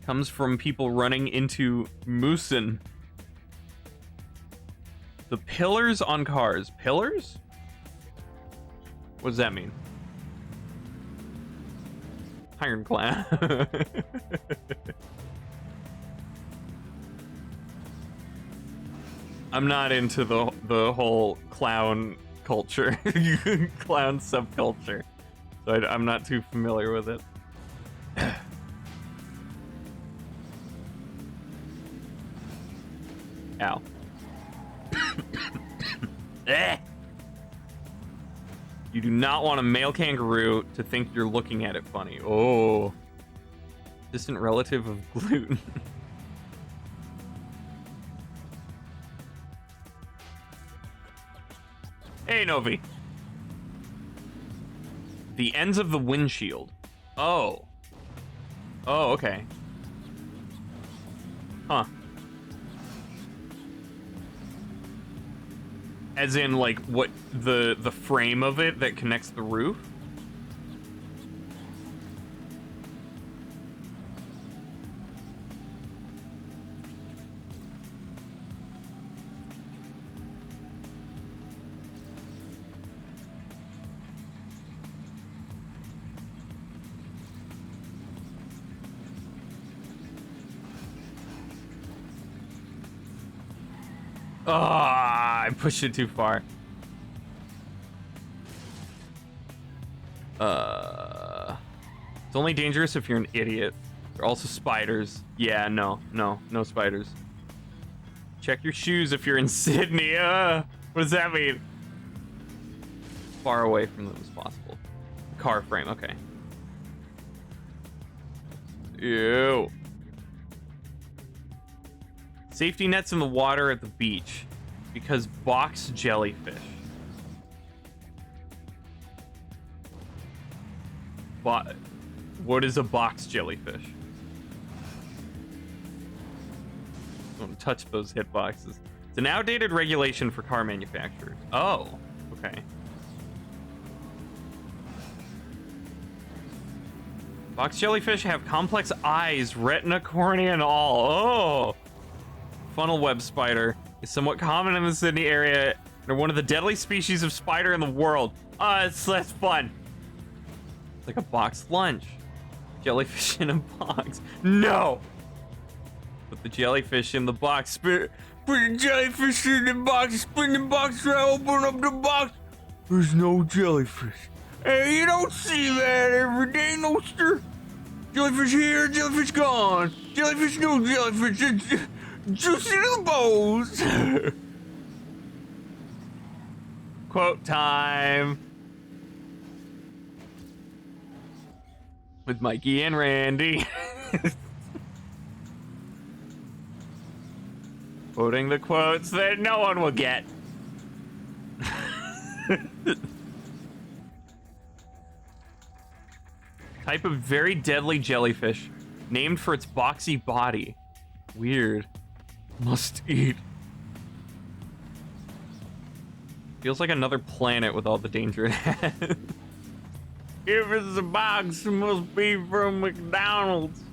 comes from people running into moosin? The pillars on cars. Pillars? What does that mean? Ironclad. I'm not into the whole clown culture, clown subculture, so I'm not too familiar with it. Ow. You do not want a male kangaroo to think you're looking at it funny. Oh. Distant relative of gluten. Hey, Novi. The ends of the windshield. Oh. Oh, okay. Huh. As in, like, what, the frame of it that connects the roof? I pushed it too far. It's only dangerous if you're an idiot. There are also spiders. Yeah, no spiders. Check your shoes if you're in Sydney. What does that mean? Far away from them as possible. Car frame, okay. Ew. Safety nets in the water at the beach because box jellyfish. What is a box jellyfish? Don't touch those hitboxes. It's an outdated regulation for car manufacturers. Oh, okay. Box jellyfish have complex eyes, retina, cornea, and all. Oh! Funnel web spider is somewhat common in the Sydney area. They're one of the deadly species of spider in the world. That's fun. It's like a box lunch. Jellyfish in a box. No! Put the jellyfish in the box. Put the jellyfish in the box. Spin the box around. Open up the box. There's no jellyfish. Hey, you don't see that every day, no sir. Jellyfish here, jellyfish gone. Jellyfish, no jellyfish. It's juicy to the bones. Quote time. With Mikey and Randy. Quoting the quotes that no one will get. Type of very deadly jellyfish, named for its boxy body. Weird. Must eat. Feels like another planet with all the danger it has. If it's a box, it must be from McDonald's.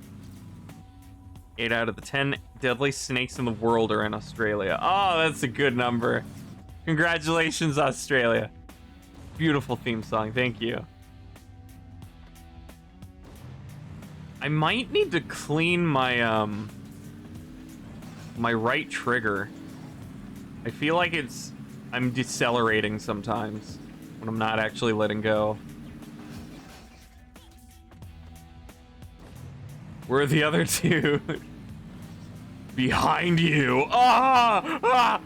8 out of the 10 deadly snakes in the world are in Australia. Oh, that's a good number. Congratulations, Australia. Beautiful theme song, thank you. I might need to clean my my right trigger. I feel like I'm decelerating sometimes when I'm not actually letting go. Where are the other two? Behind you. Ah! Ah!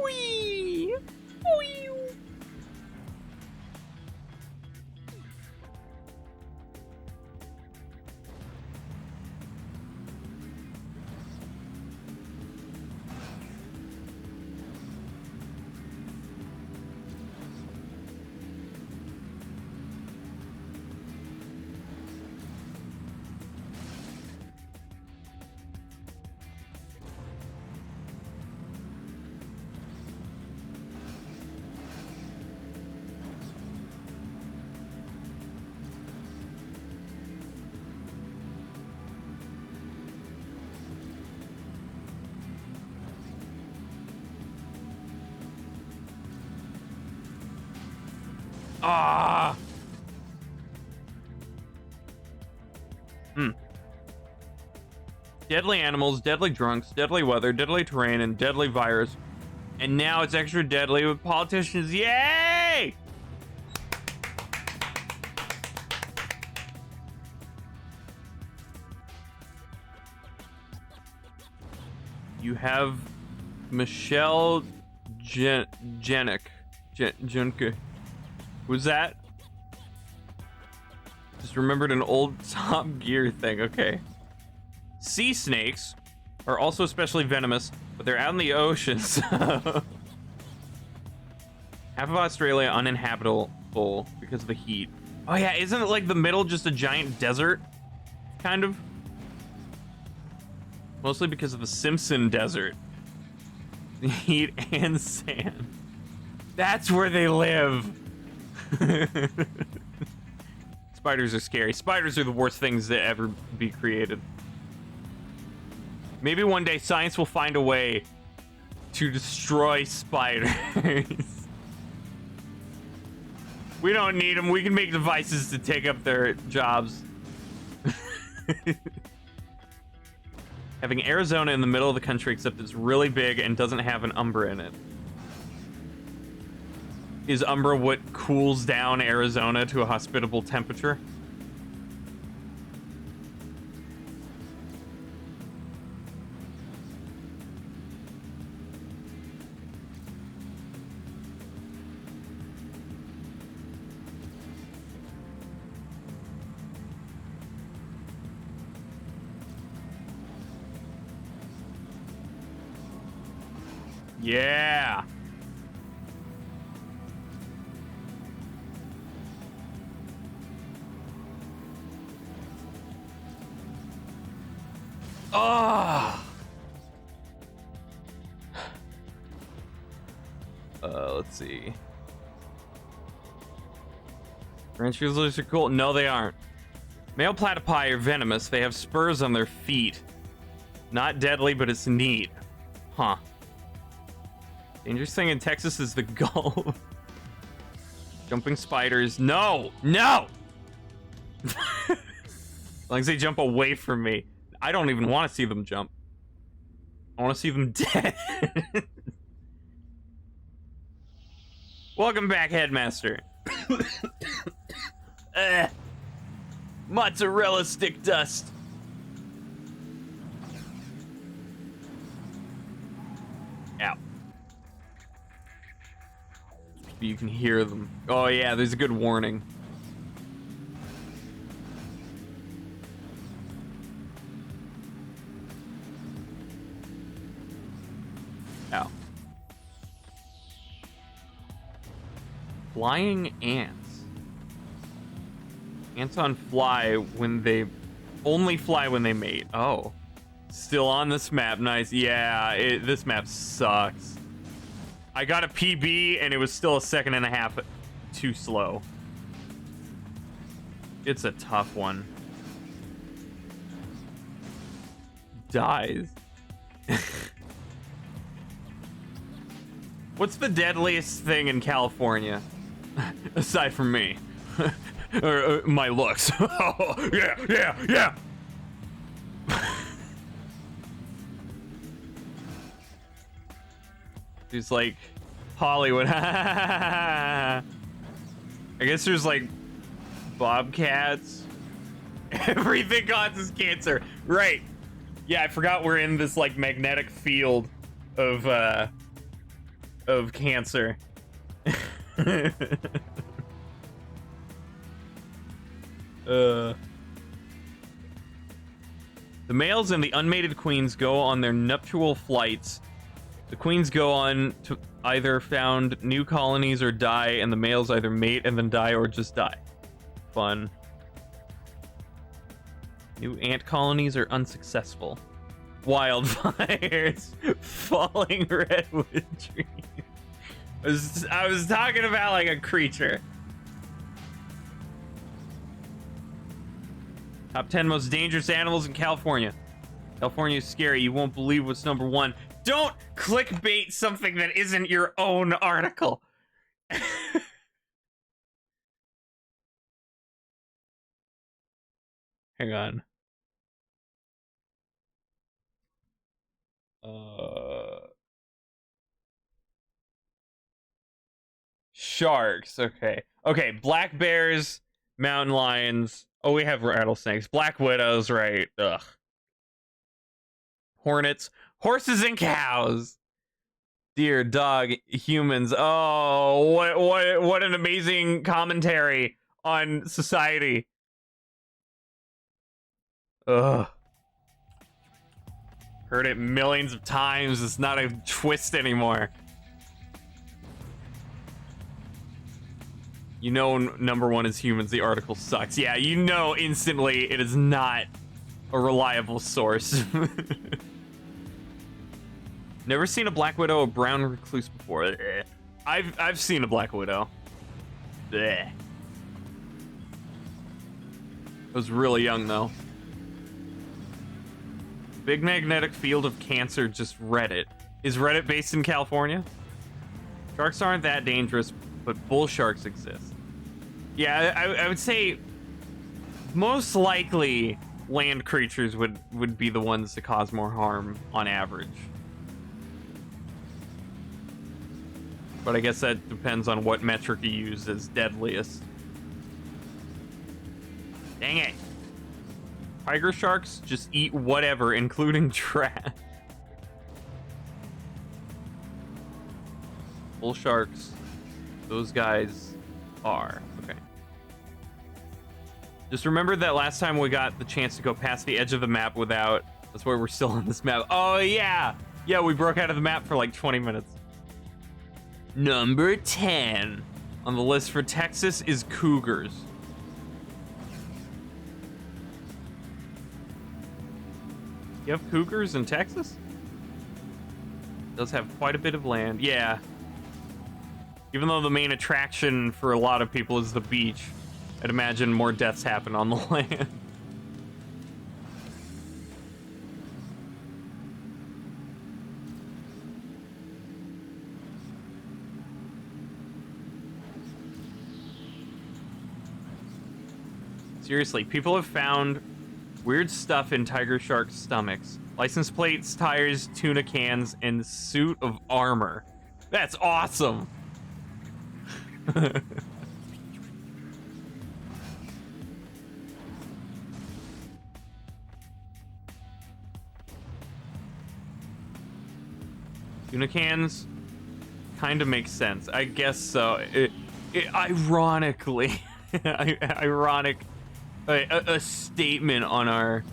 Whee! Whee! Ah! Deadly animals, deadly drunks, deadly weather, deadly terrain, and deadly virus. And now it's extra deadly with politicians. Yay! You have Michelle Janik. Junke. Who's that? Just remembered an old Top Gear thing. Okay. Sea snakes are also especially venomous, but they're out in the ocean, so... Half of Australia uninhabitable because of the heat. Oh yeah, isn't it like the middle just a giant desert? Kind of. Mostly because of the Simpson Desert. The heat and sand. That's where they live. Spiders are scary. Spiders are the worst things that ever be created. Maybe one day science will find a way to destroy spiders. We don't need them. We can make devices to take up their jobs. Having Arizona in the middle of the country, except it's really big and doesn't have an Umbra in it. Is Umbra what cools down Arizona to a hospitable temperature? Yeah. Oh. Let's see. Tarantulas are cool. No, they aren't. Male platypi are venomous. They have spurs on their feet. Not deadly, but it's neat. Huh. Dangerous thing in Texas is the gull. Jumping spiders. No! No! As long as they jump away from me. I don't even want to see them jump. I want to see them dead. Welcome back, Headmaster. Mozzarella stick dust. Ow. You can hear them. Oh yeah, there's a good warning. Ow. Flying ants. Ants on fly when they Only fly when they mate. Oh. Still on this map. Nice. Yeah, this map sucks. I got a PB and it was still a second and a half too slow. It's a tough one. Dies. What's the deadliest thing in California? Aside from me. or my looks. Oh, yeah. There's like Hollywood. I guess there's like bobcats. Everything causes cancer. Right. Yeah, I forgot we're in this like magnetic field of cancer. The males and the unmated queens go on their nuptial flights. The queens go on to either found new colonies or die, and the males either mate and then die or just die. Fun. New ant colonies are unsuccessful. Wildfires. Falling redwood trees. I was talking about like a creature. Top 10 most dangerous animals in California. California is scary. You won't believe what's number 1. Don't clickbait something that isn't your own article. Hang on. Sharks. Okay. Okay. Black bears, mountain lions. Oh, we have rattlesnakes. Black widows, right? Ugh. Hornets, horses and cows. Deer, dog, humans. Oh, what an amazing commentary on society. Ugh. Heard it millions of times. It's not a twist anymore. You know, number 1 is humans. The article sucks. Yeah, you know instantly it is not a reliable source. Never seen a black widow or brown recluse before. I've seen a black widow. I was really young though. Big magnetic field of cancer. Just Reddit. Is Reddit based in California? Sharks aren't that dangerous, but bull sharks exist. Yeah, I would say most likely land creatures would be the ones to cause more harm on average. But I guess that depends on what metric you use as deadliest. Dang it. Tiger sharks just eat whatever, including trash. Bull sharks, those guys are. Okay. Just remember that last time we got the chance to go past the edge of the map without... That's why we're still on this map. Oh, yeah. Yeah, we broke out of the map for like 20 minutes. Number 10 on the list for Texas is cougars. You have cougars in Texas? It does have quite a bit of land. Yeah. Even though the main attraction for a lot of people is the beach, I'd imagine more deaths happen on the land. Seriously, people have found weird stuff in tiger shark stomachs. License plates, tires, tuna cans, and suit of armor. That's awesome. Tuna cans kind of makes sense. I guess so. Ironically, a statement on our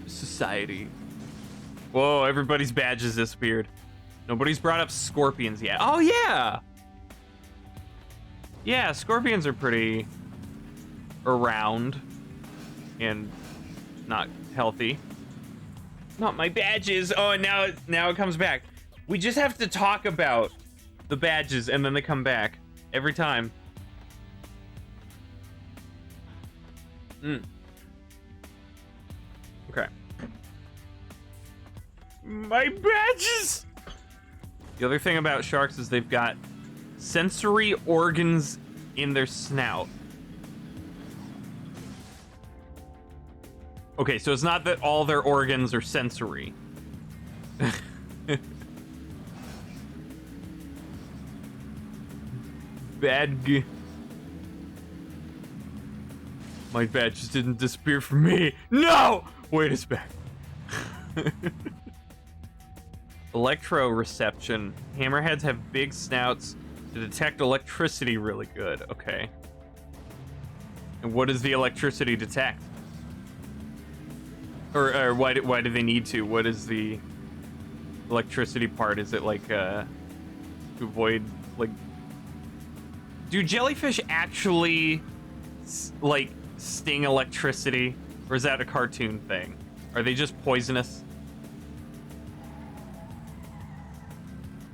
society. Whoa, everybody's badges disappeared. Nobody's brought up scorpions yet. Oh yeah. Yeah, scorpions are pretty around and not healthy. Not my badges. Oh, and now it comes back. We just have to talk about the badges and then they come back every time. Okay. My badges! The other thing about sharks is they've got sensory organs in their snout. Okay, so it's not that all their organs are sensory. Bad. My badges didn't disappear from me. No! Wait, it's back. Electroreception. Hammerheads have big snouts to detect electricity really good. Okay. And what does the electricity detect? Or why do they need to? What is the electricity part? Is it like to avoid like? Do jellyfish actually like sting electricity, or is that a cartoon thing? Are they just poisonous?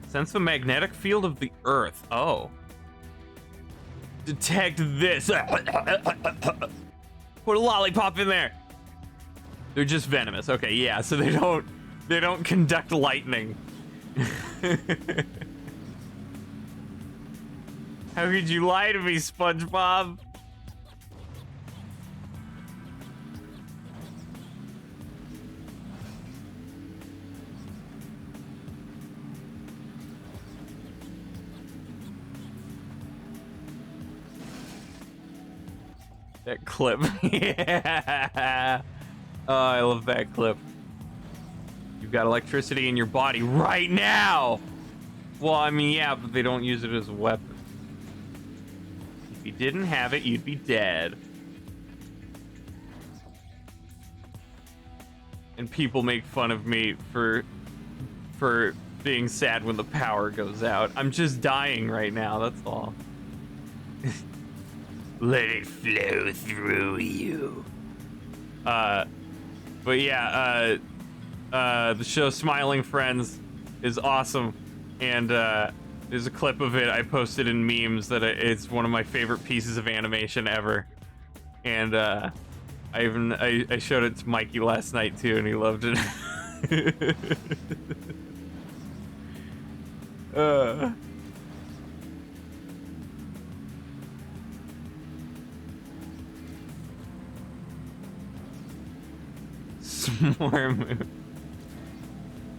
Sense the magnetic field of the Earth. Oh. Detect this. Put a lollipop in there. They're just venomous. Okay, yeah, so they don't conduct lightning. How could you lie to me, SpongeBob? That clip. Yeah. Oh, I love that clip. You've got electricity in your body right now. Well, I mean, yeah, but they don't use it as a weapon. If you didn't have it, you'd be dead. And people make fun of me for being sad when the power goes out. I'm just dying right now, that's all. Let it flow through you. But yeah, the show Smiling Friends is awesome, and there's a clip of it I posted in memes that it's one of my favorite pieces of animation ever, and I showed it to Mikey last night too, and he loved it. S'more.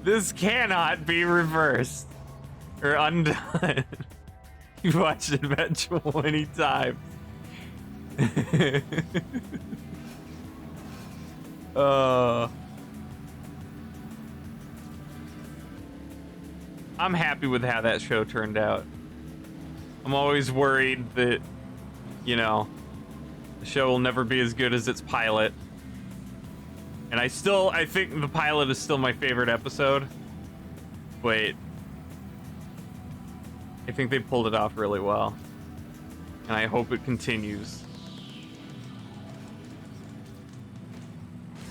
This cannot be reversed or undone. You've watched it about 20 times. I'm happy with how that show turned out. I'm always worried that, you know, the show will never be as good as its pilot. And I think the pilot is still my favorite episode, but I think they pulled it off really well, and I hope it continues.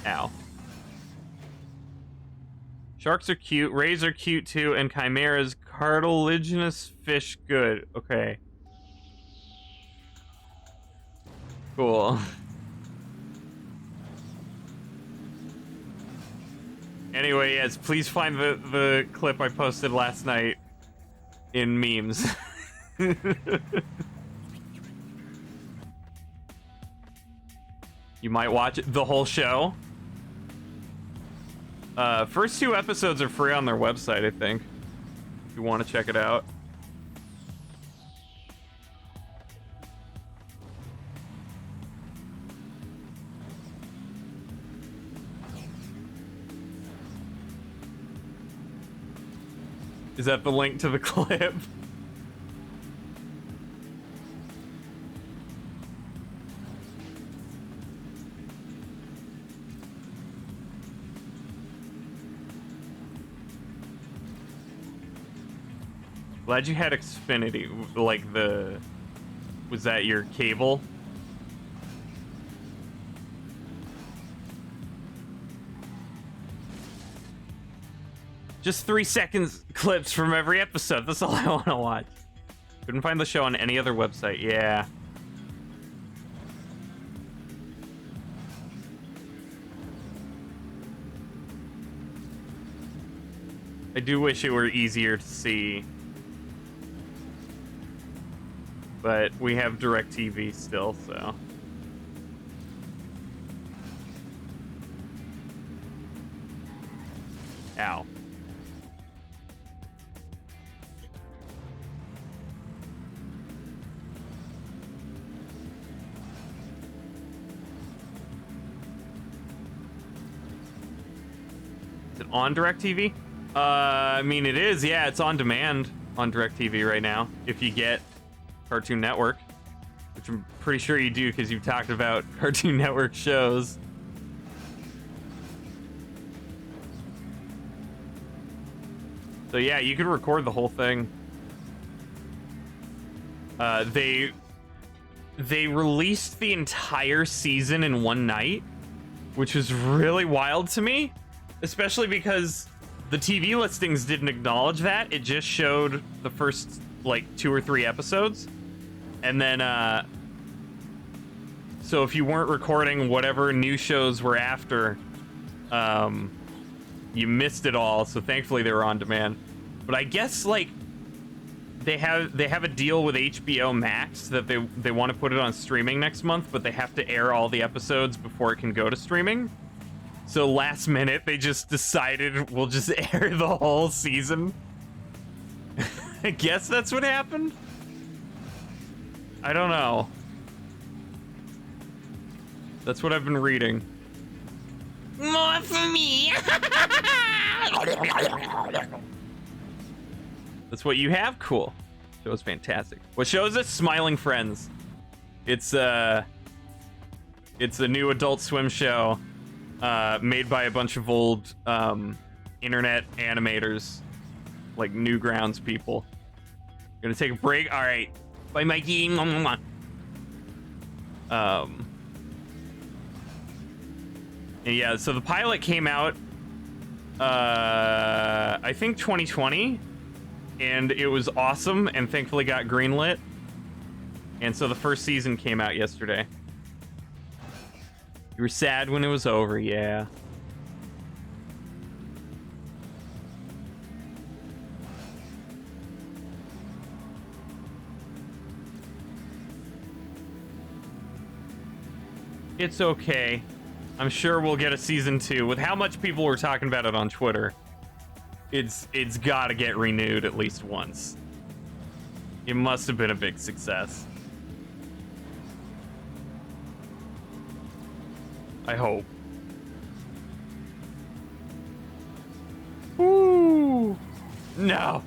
Ow. Sharks are cute, rays are cute too, and chimeras, cartilaginous fish good. Okay. Cool. Anyway, yes, please find the clip I posted last night in memes. You might watch the whole show. First 2 episodes are free on their website, I think, if you want to check it out. Is that the link to the clip? Glad you had Xfinity, like was that your cable? Just 3 seconds clips from every episode. That's all I want to watch. Couldn't find the show on any other website. Yeah. I do wish it were easier to see. But we have DirecTV still, so. Ow. Is it on DirecTV? I mean, it is. Yeah, it's on demand on DirecTV right now. If you get Cartoon Network, which I'm pretty sure you do because you've talked about Cartoon Network shows. So yeah, you could record the whole thing. They released the entire season in one night, which was really wild to me, especially because the TV listings didn't acknowledge that. It just showed the first like 2 or 3 episodes. And then, so if you weren't recording whatever new shows were after, you missed it all. So thankfully they were on demand. But I guess like they have a deal with HBO Max that they want to put it on streaming next month, but they have to air all the episodes before it can go to streaming. So last minute they just decided we'll just air the whole season. I guess that's what happened. I don't know. That's what I've been reading. More for me. That's what you have? Cool. Show's fantastic. What show is this? Smiling Friends. It's a new Adult Swim show made by a bunch of old internet animators, like Newgrounds people. Gonna take a break. All right. Bye, Mikey. And yeah, so the pilot came out, I think 2020, and it was awesome, and thankfully got greenlit. And so the first season came out yesterday. You were sad when it was over, yeah. It's okay. I'm sure we'll get a season 2. With how much people were talking about it on Twitter, it's gotta get renewed at least once. It must have been a big success. I hope. Woo! No.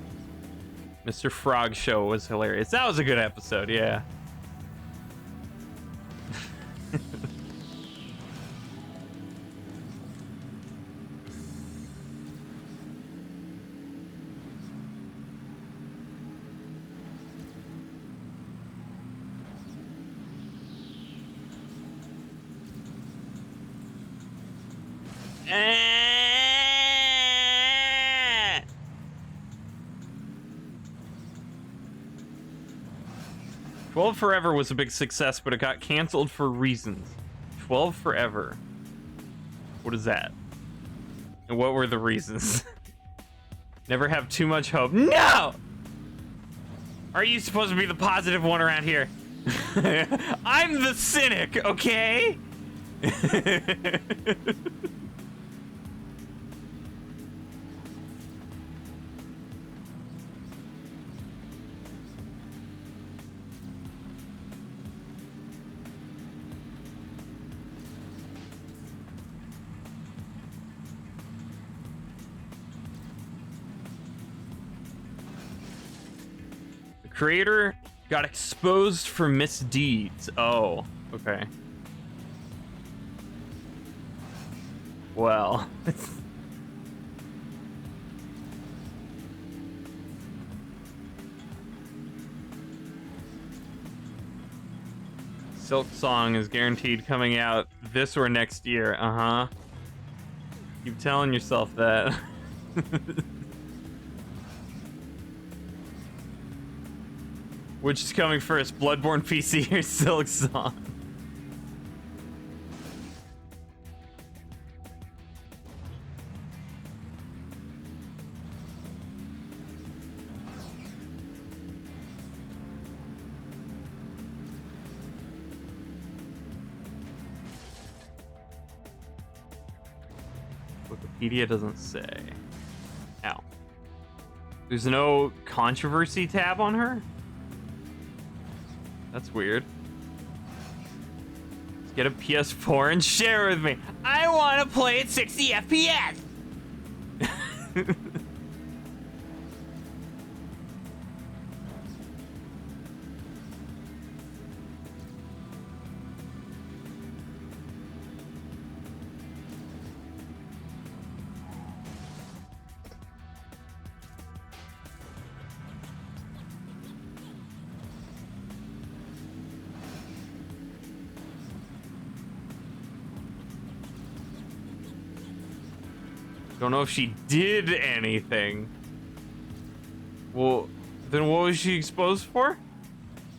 Mr. Frog Show was hilarious. That was a good episode, yeah. "12 Forever" was a big success, but it got canceled for reasons. 12 Forever. What is that? And what were the reasons? Never have too much hope. No! Are you supposed to be the positive one around here? I'm the cynic, okay? Creator got exposed for misdeeds. Oh, okay. Well. Silk Song is guaranteed coming out this or next year. Uh-huh. Keep telling yourself that. Which is coming first, Bloodborne PC or Silk Song? Wikipedia doesn't say. Ow. There's no controversy tab on her? That's weird. Let's get a PS4 and share it with me. I want to play at 60 FPS! Don't know if she did anything. Well, then what was she exposed for?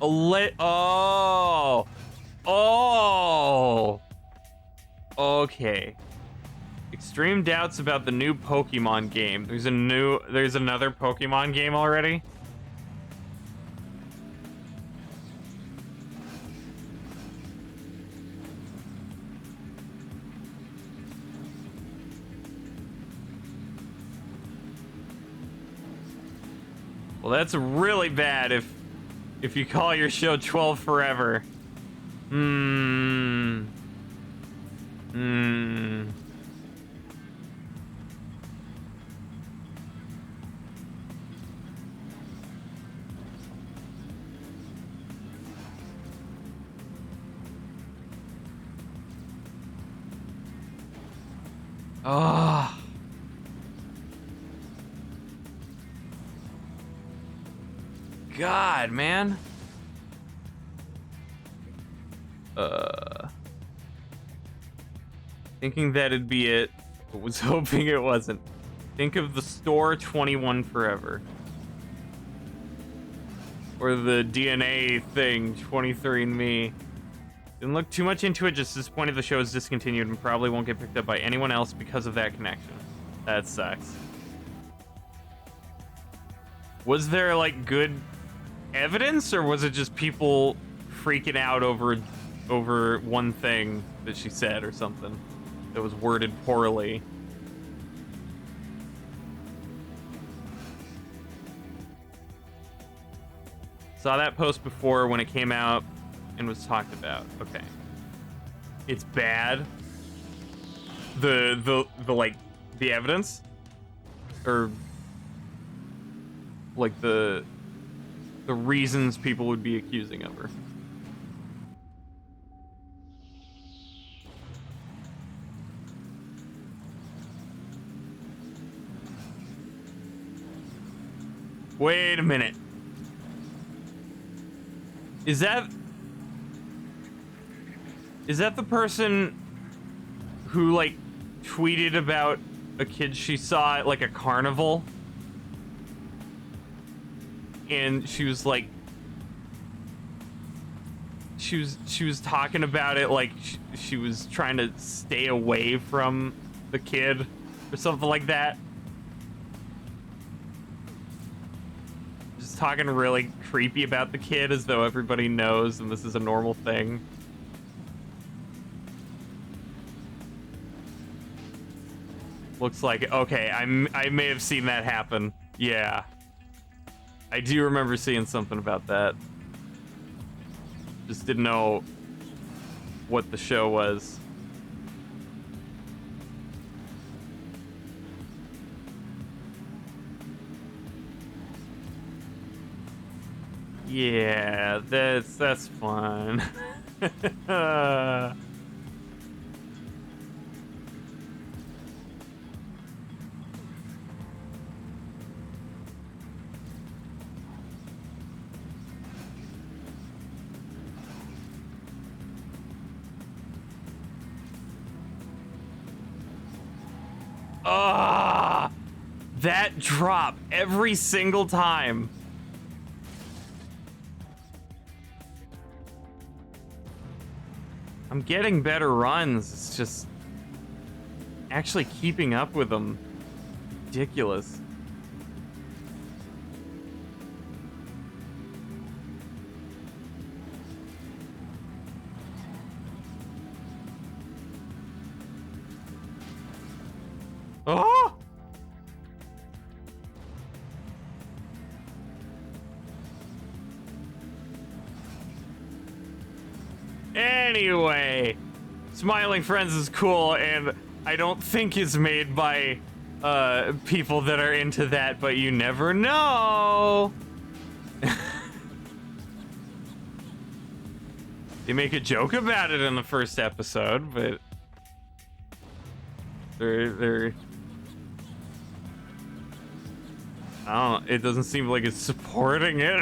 Oh. Oh. Okay. Extreme doubts about the new Pokemon game. There's another Pokemon game already? Well, that's really bad if you call your show 12 Forever. Oh. God, man. Thinking that'd be it, but was hoping it wasn't. Think of the store 21 Forever. Or the DNA thing, 23andMe. Didn't look too much into it, just disappointed the show is discontinued and probably won't get picked up by anyone else because of that connection. That sucks. Was there, like, good evidence, or was it just people freaking out over one thing that she said or something that was worded poorly? Saw that post before when it came out and was talked about. Okay. It's bad. The like the evidence? Or like the reasons people would be accusing of her. Wait a minute. Is that the person who, like, tweeted about a kid she saw at, like, a carnival? And she was like, she was talking about it like she was trying to stay away from the kid or something like that. Just talking really creepy about the kid as though everybody knows and this is a normal thing. Looks like it. Okay, I may have seen that happen. Yeah. I do remember seeing something about that. Just didn't know what the show was. Yeah, that's fun. Ah, that drop every single time. I'm getting better runs. It's just actually keeping up with them. Ridiculous. Oh! Anyway, Smiling Friends is cool, and I don't think it's made by people that are into that, but you never know. They make a joke about it in the first episode, but they're I don't, it doesn't seem like it's supporting it.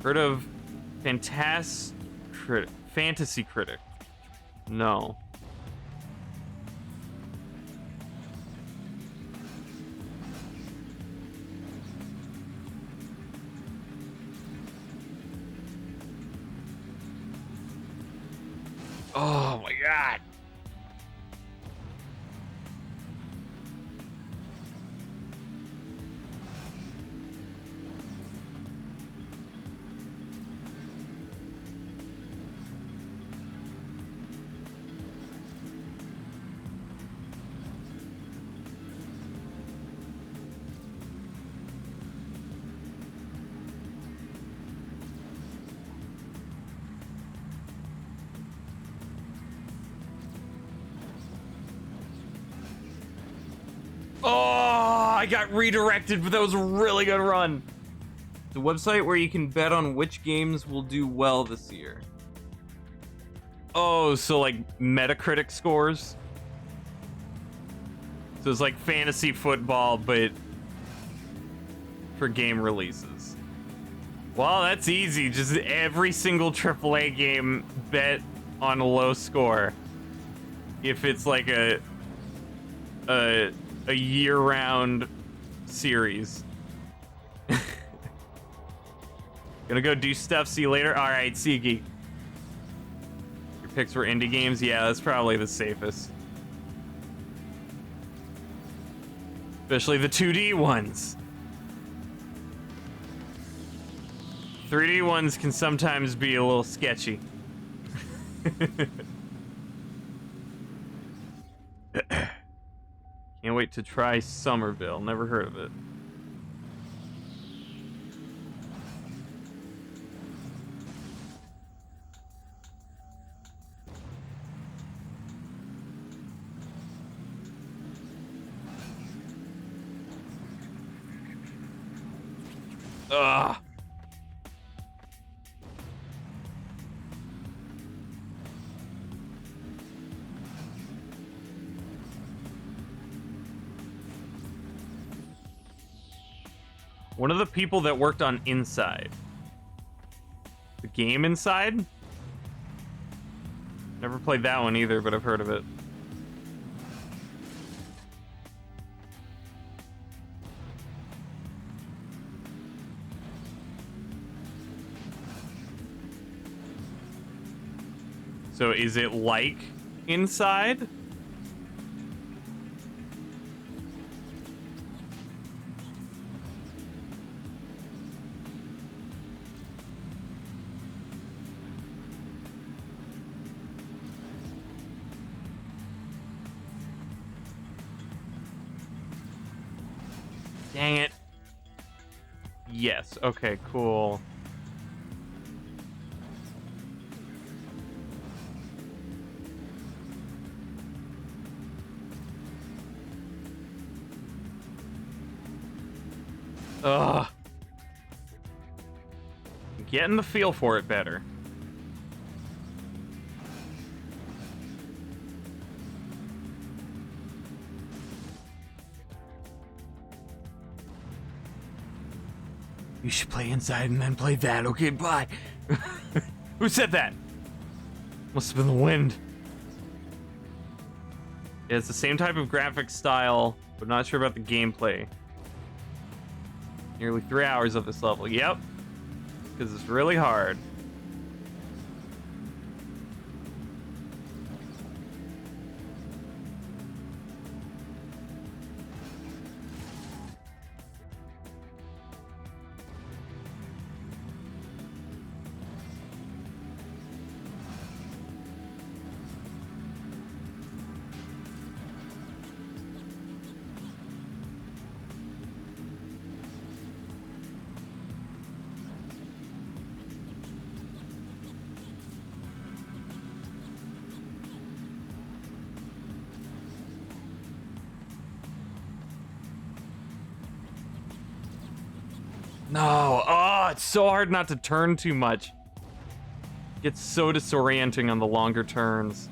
Heard of Fantasy Critic? No. Oh my god. Oh, I got redirected, but that was a really good run. The website where you can bet on which games will do well this year. Oh, so like Metacritic scores? So it's like fantasy football, but for game releases. Well, that's easy. Just every single AAA game bet on a low score. If it's like a year-round series. Gonna go do stuff. See you later. All right, see you, geek. Your picks were indie games. Yeah, that's probably the safest. Especially the 2D ones. 3D ones can sometimes be a little sketchy. Can't wait to try Somerville. Never heard of it. Ugh. One of the people that worked on Inside. The game Inside? Never played that one either, but I've heard of it. So is it like Inside? Dang it. Yes, okay, cool. Ugh. Getting the feel for it better. You should play Inside and then play that. Okay, bye. Who said that? Must have been the wind. Yeah, it's the same type of graphic style, but not sure about the gameplay. Nearly 3 hours of this level. Yep. Because it's really hard. No. Oh, it's so hard not to turn too much. It gets so disorienting on the longer turns.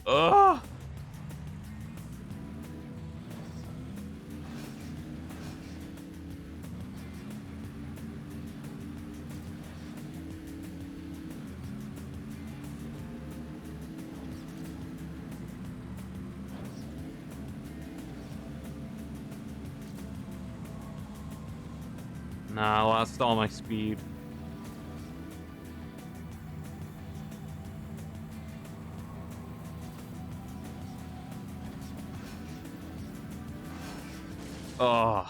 Ugh. Nah, I lost all my speed. Ugh.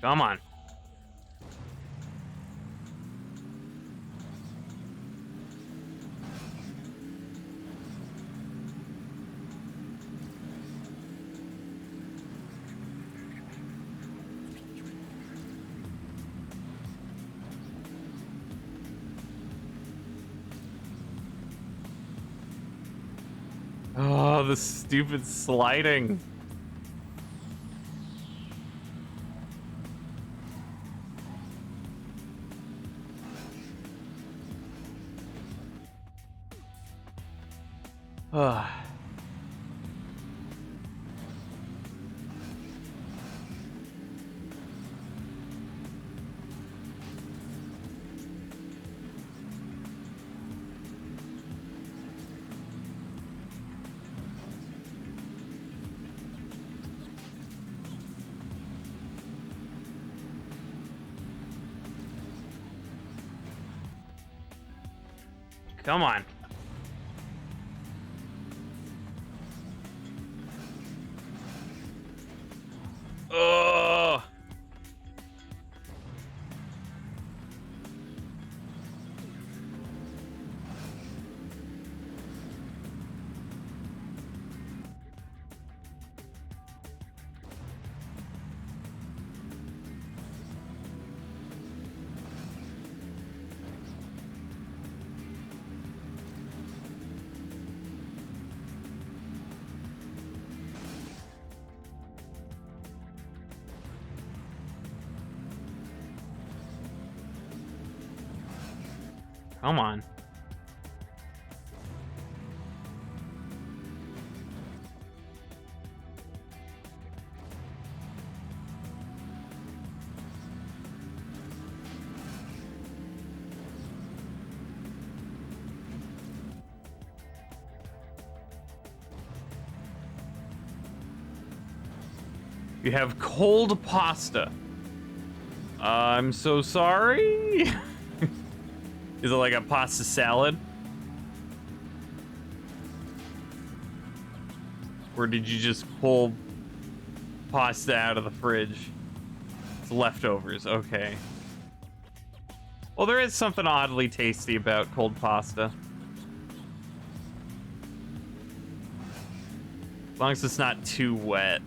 Come on. Oh, the stupid sliding. Ugh. Come on. Ugh. Come on. You have cold pasta. I'm so sorry. Is it like a pasta salad? Or did you just pull pasta out of the fridge? It's leftovers, okay. Well, there is something oddly tasty about cold pasta. As long as it's not too wet.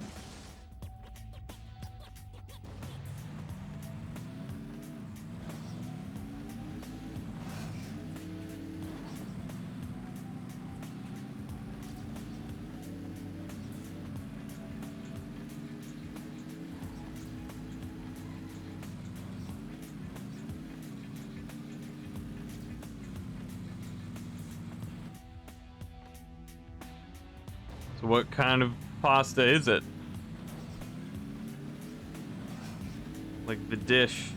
So what kind of pasta is it? Like the dish.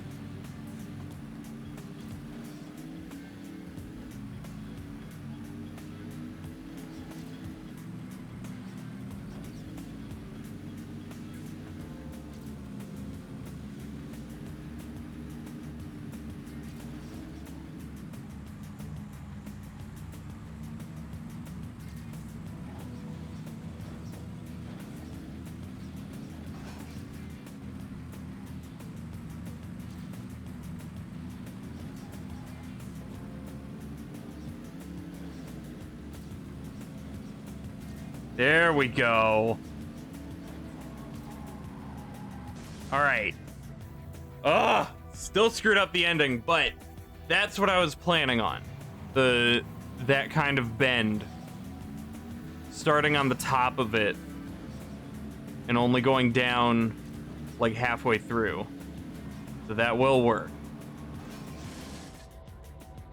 There we go. All right. Ugh, still screwed up the ending, but that's what I was planning on. That kind of bend. Starting on the top of it and only going down like halfway through. So that will work.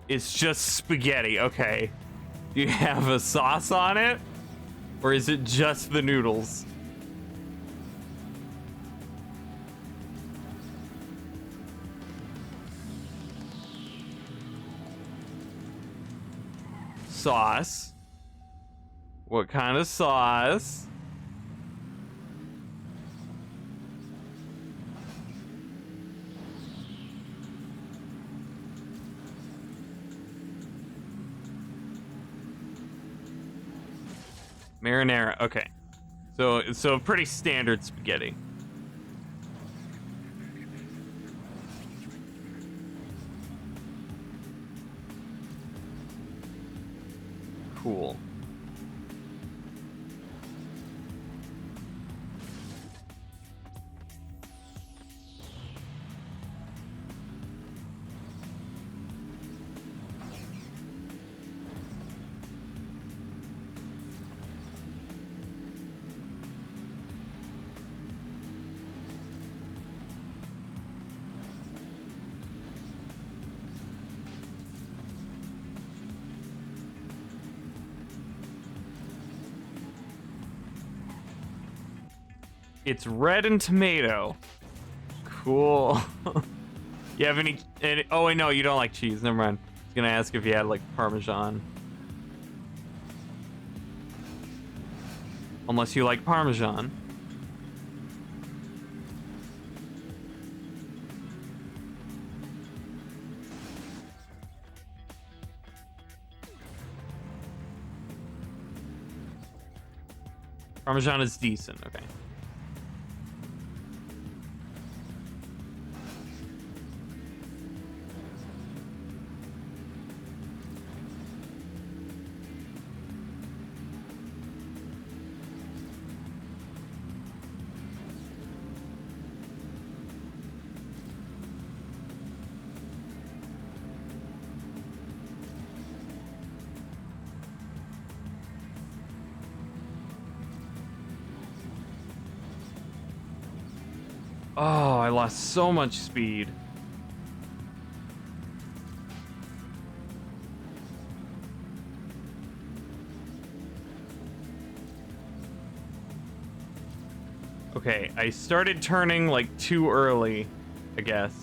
It's just spaghetti, okay. Do you have a sauce on it? Or is it just the noodles? Sauce. What kind of sauce? Marinara, okay. So pretty standard spaghetti. Cool. It's red and tomato. Cool. You have any oh wait, no, you don't like cheese. Never mind. I was gonna ask if you had like Parmesan. Unless you like Parmesan. Parmesan is decent, okay. Oh, I lost so much speed. Okay, I started turning like too early, I guess.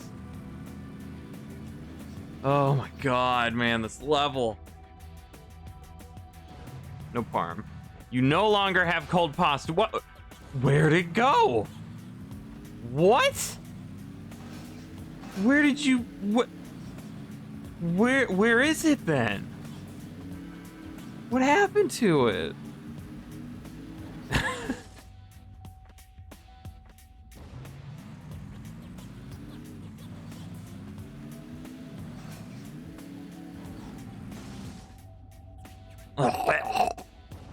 Oh my god, man, this level. No parm. You no longer have cold pasta. What? Where'd it go? What? Where did you... What? Where is it then? What happened to it?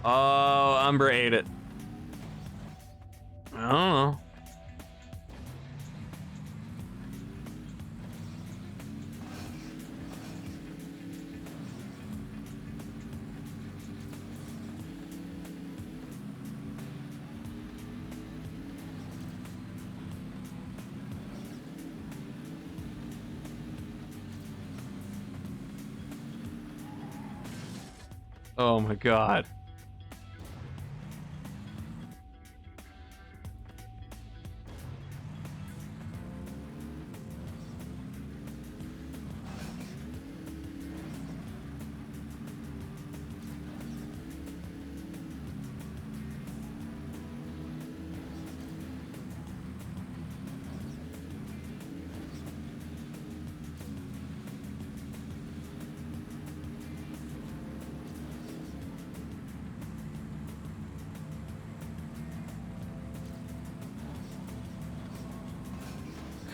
Oh, Umbra ate it. I don't know. Oh my god.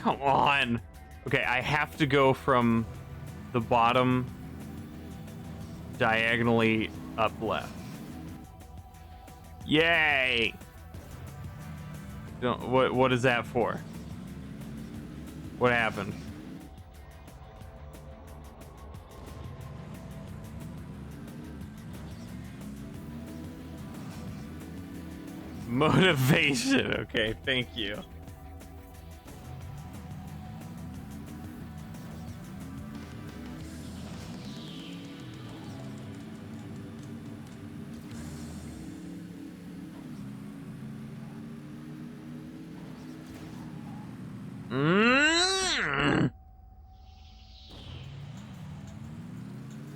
Come on. Okay, I have to go from the bottom diagonally up left. Yay! What is that for? What happened? Motivation. Okay, thank you.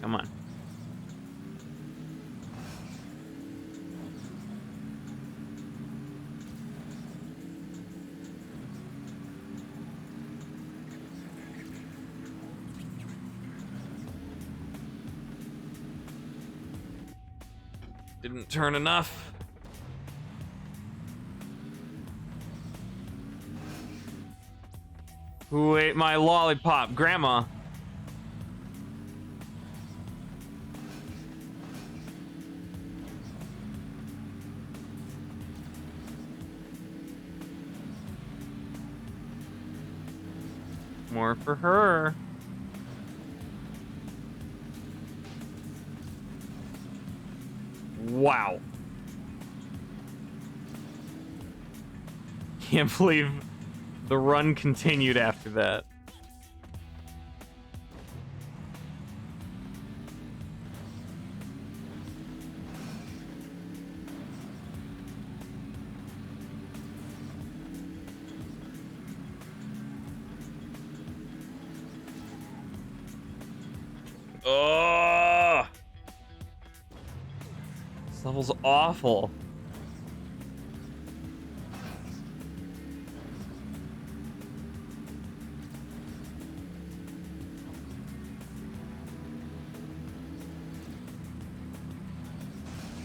Come on. Didn't turn enough. Who ate my lollipop? Grandma. More for her. Wow. Can't believe the run continued after that. Oh, this level's awful.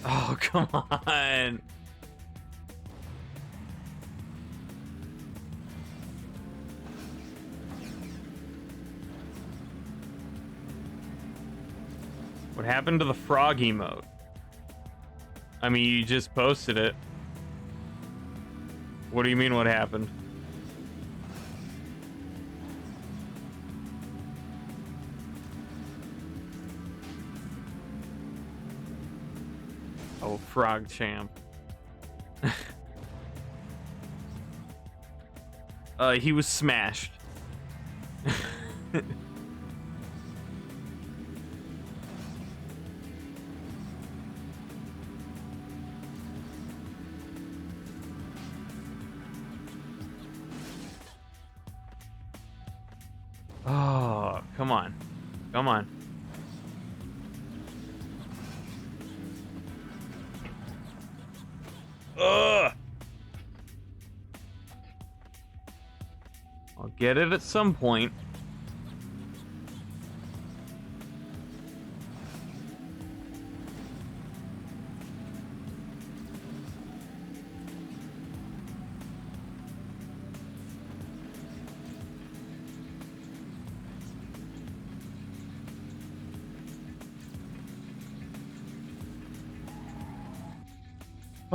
Oh, come on. What happened to the frog emote? I mean, you just posted it. What do you mean, what happened? Oh, frog champ. He was smashed. Oh, come on. Come on. Ugh. I'll get it at some point.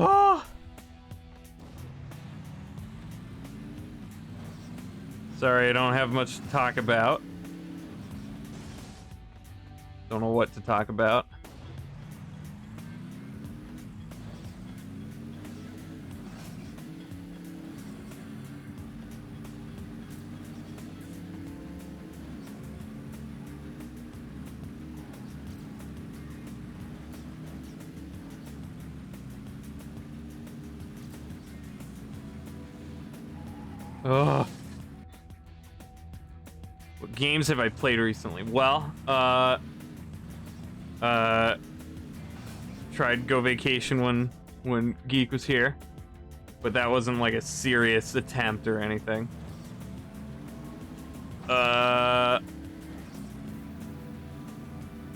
Oh! Sorry, I don't have much to talk about. Don't know what to talk about. Ugh. What games have I played recently? Well, tried Go Vacation when Geek was here, but that wasn't like a serious attempt or anything.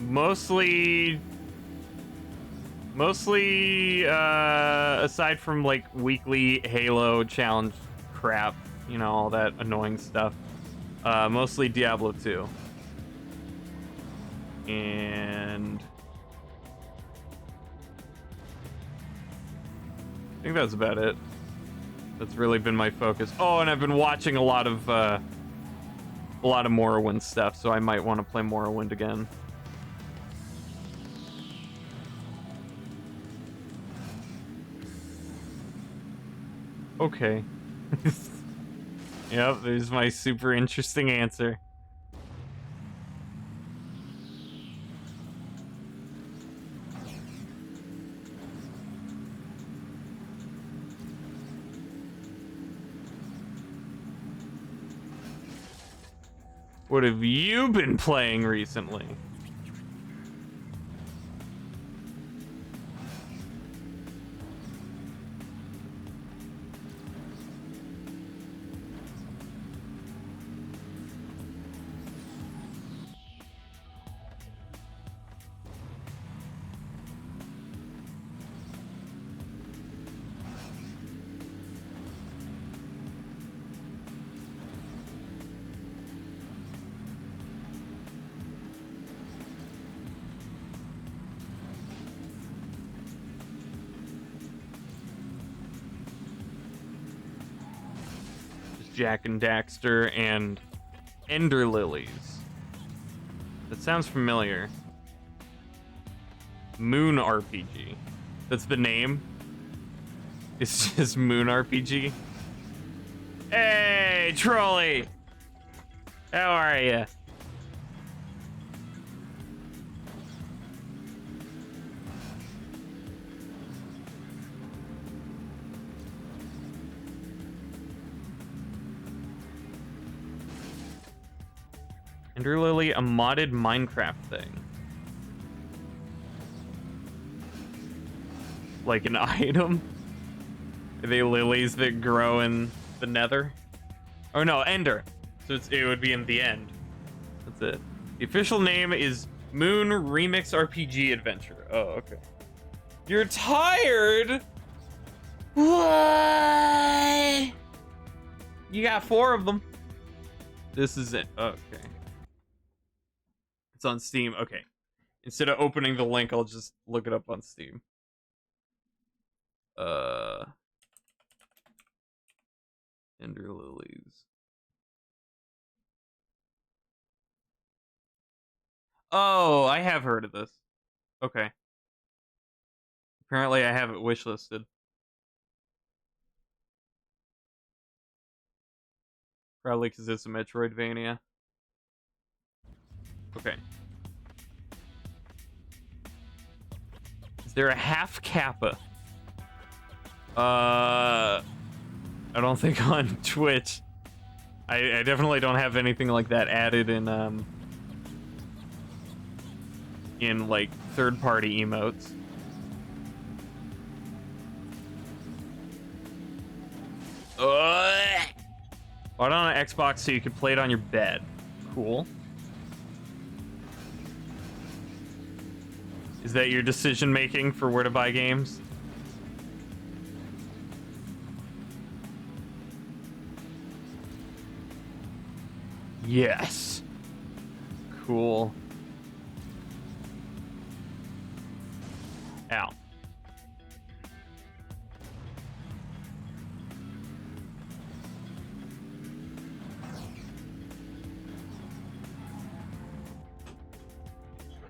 Mostly, aside from like weekly Halo challenge crap, you know, all that annoying stuff. Mostly Diablo 2. And I think that's about it. That's really been my focus. Oh, and I've been watching a lot of Morrowind stuff, so I might want to play Morrowind again. Okay. Yep, there's my super interesting answer. What have you been playing recently? Jack and Daxter and Ender Lilies. That sounds familiar. Moon RPG. That's the name. It's just Moon RPG. Hey, Trolley! How are ya? Ender Lily, a modded Minecraft thing. Like an item? Are they lilies that grow in the nether? Oh no, Ender. So it would be in the end. That's it. The official name is Moon Remix RPG Adventure. Oh, okay. You're tired? What? You got 4 of them. This is it. Okay. It's on Steam. Okay. Instead of opening the link, I'll just look it up on Steam. Ender Lilies. Oh, I have heard of this. Okay. Apparently I have it wishlisted. Probably because it's a Metroidvania. Okay. Is there a half kappa? I don't think on Twitch. I definitely don't have anything like that added in like third-party emotes. Bought it on an Xbox so you could play it on your bed. Cool. Is that your decision making for where to buy games? Yes. Cool. Ow.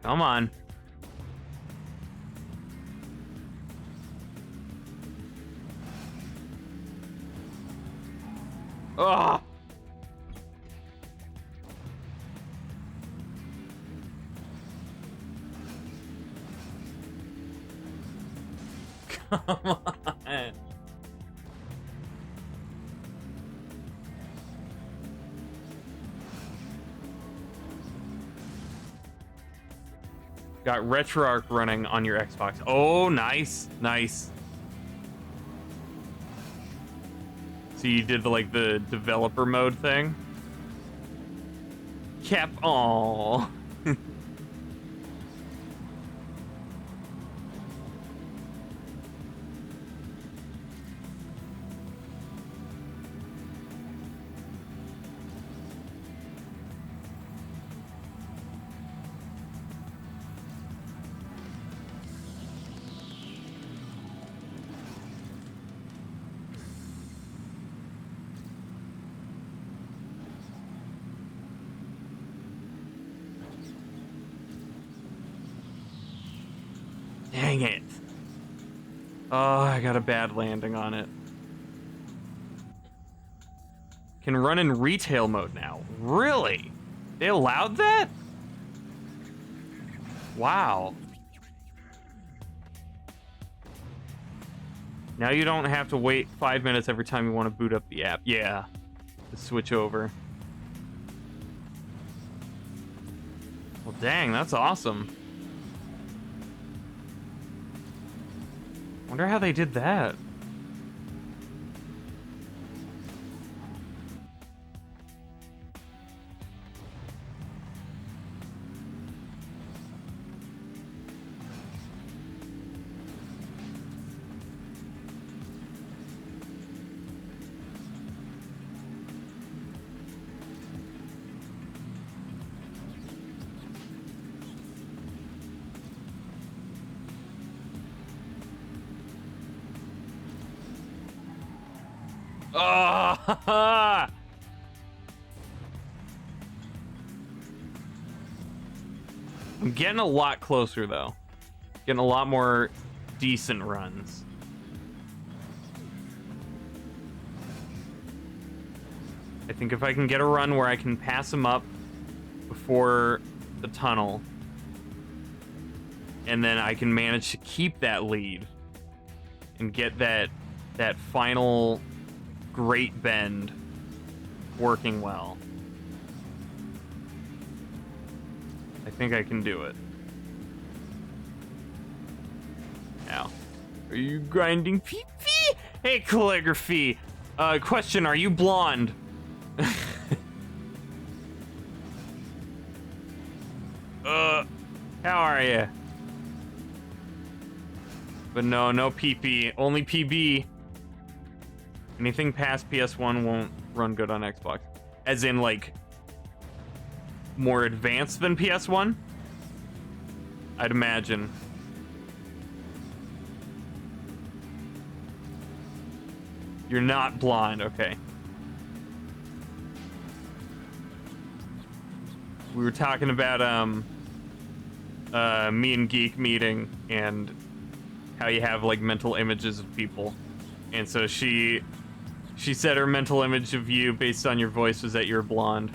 Come on. Ugh. Come on. Got RetroArch running on your Xbox. Oh, nice. Nice. So you did the developer mode thing? Cap. Aww. Dang it. Oh, I got a bad landing on it. Can run in retail mode now. Really? They allowed that? Wow. Now you don't have to wait 5 minutes every time you want to boot up the app. Yeah. To switch over. Well, dang, that's awesome. Wonder how they did that. Oh, I'm getting a lot closer, though. Getting a lot more decent runs. I think if I can get a run where I can pass him up before the tunnel, and then I can manage to keep that lead and get that final great bend working well. I think I can do it. Now, are you grinding pee-pee? Hey, calligraphy. Question, are you blonde? How are you? But no PP, only PB. Anything past PS1 won't run good on Xbox. As in, like, more advanced than PS1? I'd imagine. You're not blind, okay. We were talking about, me and Geek meeting and how you have, like, mental images of people. And so she said her mental image of you based on your voice was that you're blonde.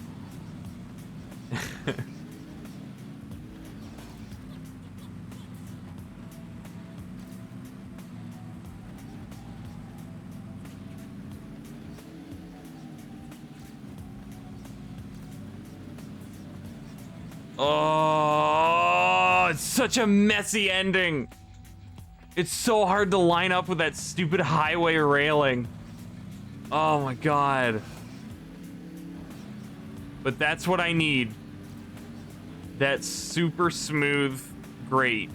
Oh, it's such a messy ending. It's so hard to line up with that stupid highway railing. Oh my god. But that's what I need. That super smooth grate.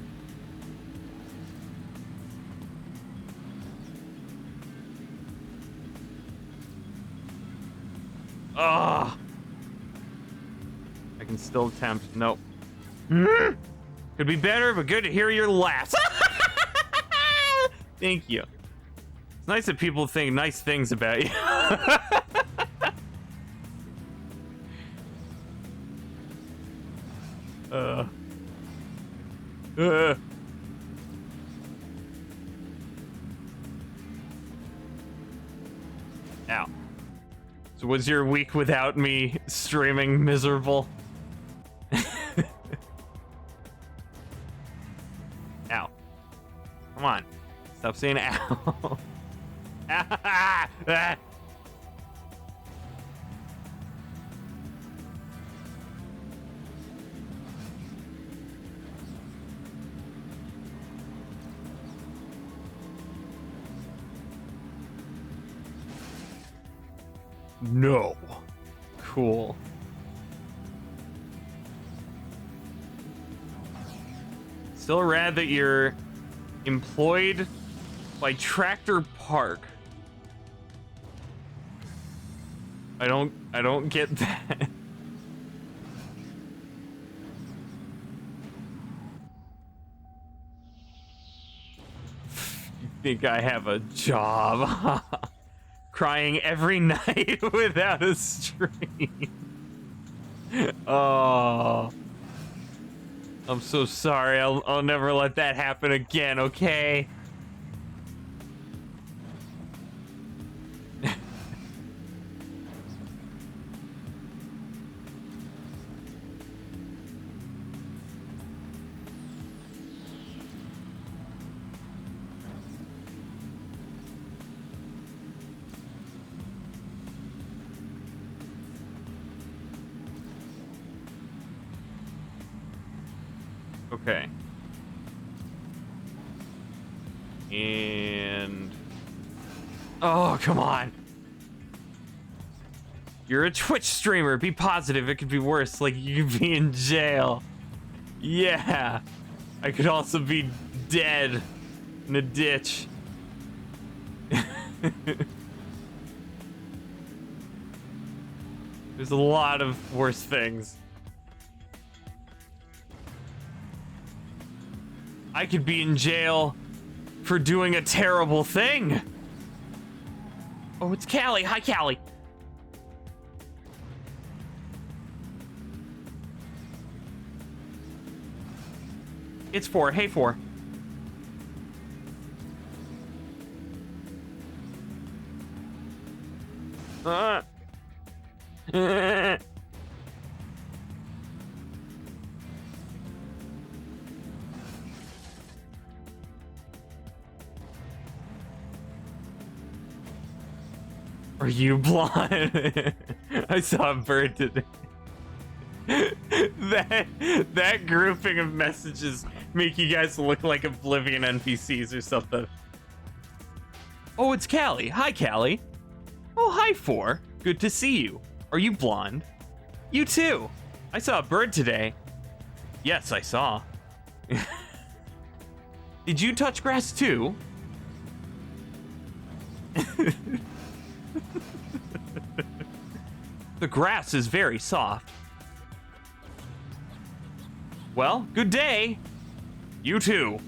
Ugh. I can still attempt. Nope. Could be better, but good to hear your laughs. Thank you. It's nice that people think nice things about you. Ow. So was your week without me streaming miserable? Ow. Come on. Stop saying ow. Ah. No. Cool. Still rad that you're employed by Tractor Park. I don't get that. You think I have a job? Crying every night without a stream. Oh, I'm so sorry. I'll never let that happen again, okay? Okay. And... oh, come on. You're a Twitch streamer. Be positive. It could be worse. Like, you could be in jail. Yeah. I could also be dead in a ditch. There's a lot of worse things. I could be in jail for doing a terrible thing. Oh, it's Callie. Hi, Callie. It's 4. Hey, 4. Are you blind? I saw a bird today. that grouping of messages make you guys look like Oblivion NPCs or something. Oh, it's Callie. Hi, Callie. Oh, hi, 4. Good to see you. Are you blonde? You too. I saw a bird today. Yes, I saw. Did you touch grass too? The grass is very soft. Well, good day. You too.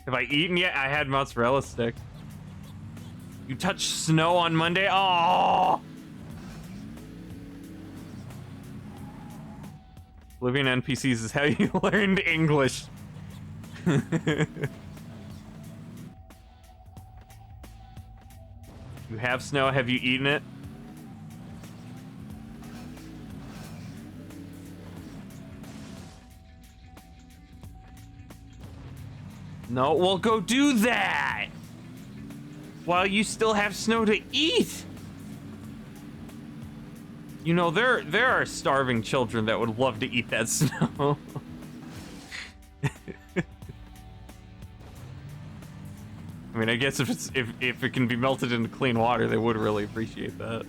Have I eaten yet? I had mozzarella stick. You touched snow on Monday? Oh! Oblivion NPCs is how you learned English. You have snow. Have you eaten it? No, well, go do that while you still have snow to eat. You know, there are starving children that would love to eat that snow. I mean, I guess if it can be melted into clean water, they would really appreciate that.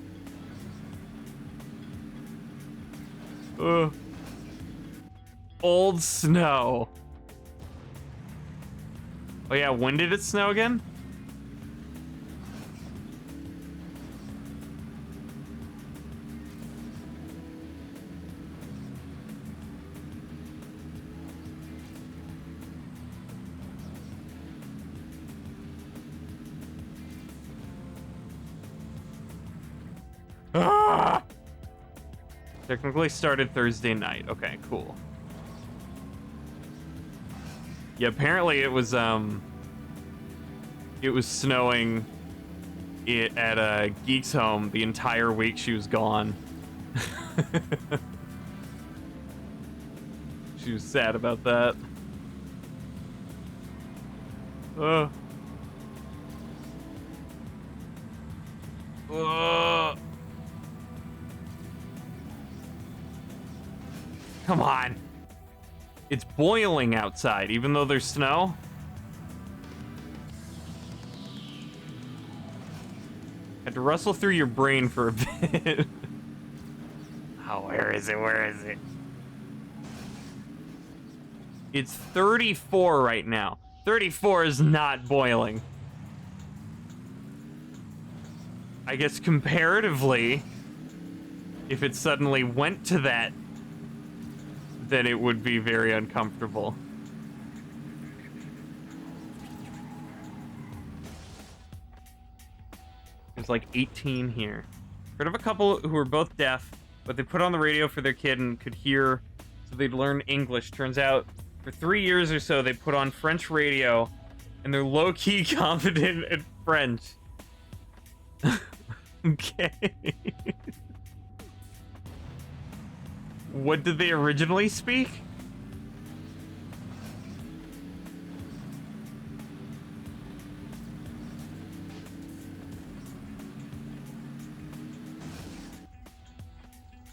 Old snow. Oh yeah, when did it snow again? Ah! Technically started Thursday night. Okay, cool. Yeah, apparently it was snowing at Geek's home the entire week she was gone. She was sad about that. Come on. It's boiling outside, even though there's snow. Had to rustle through your brain for a bit. Oh, where is it? Where is it? It's 34 right now. 34 is not boiling. I guess comparatively, if it suddenly went to that, then it would be very uncomfortable. There's like 18 here. Heard of a couple who were both deaf, but they put on the radio for their kid and could hear, so they'd learn English. Turns out, for 3 years or so, they put on French radio, and they're low-key confident at French. Okay. What did they originally speak?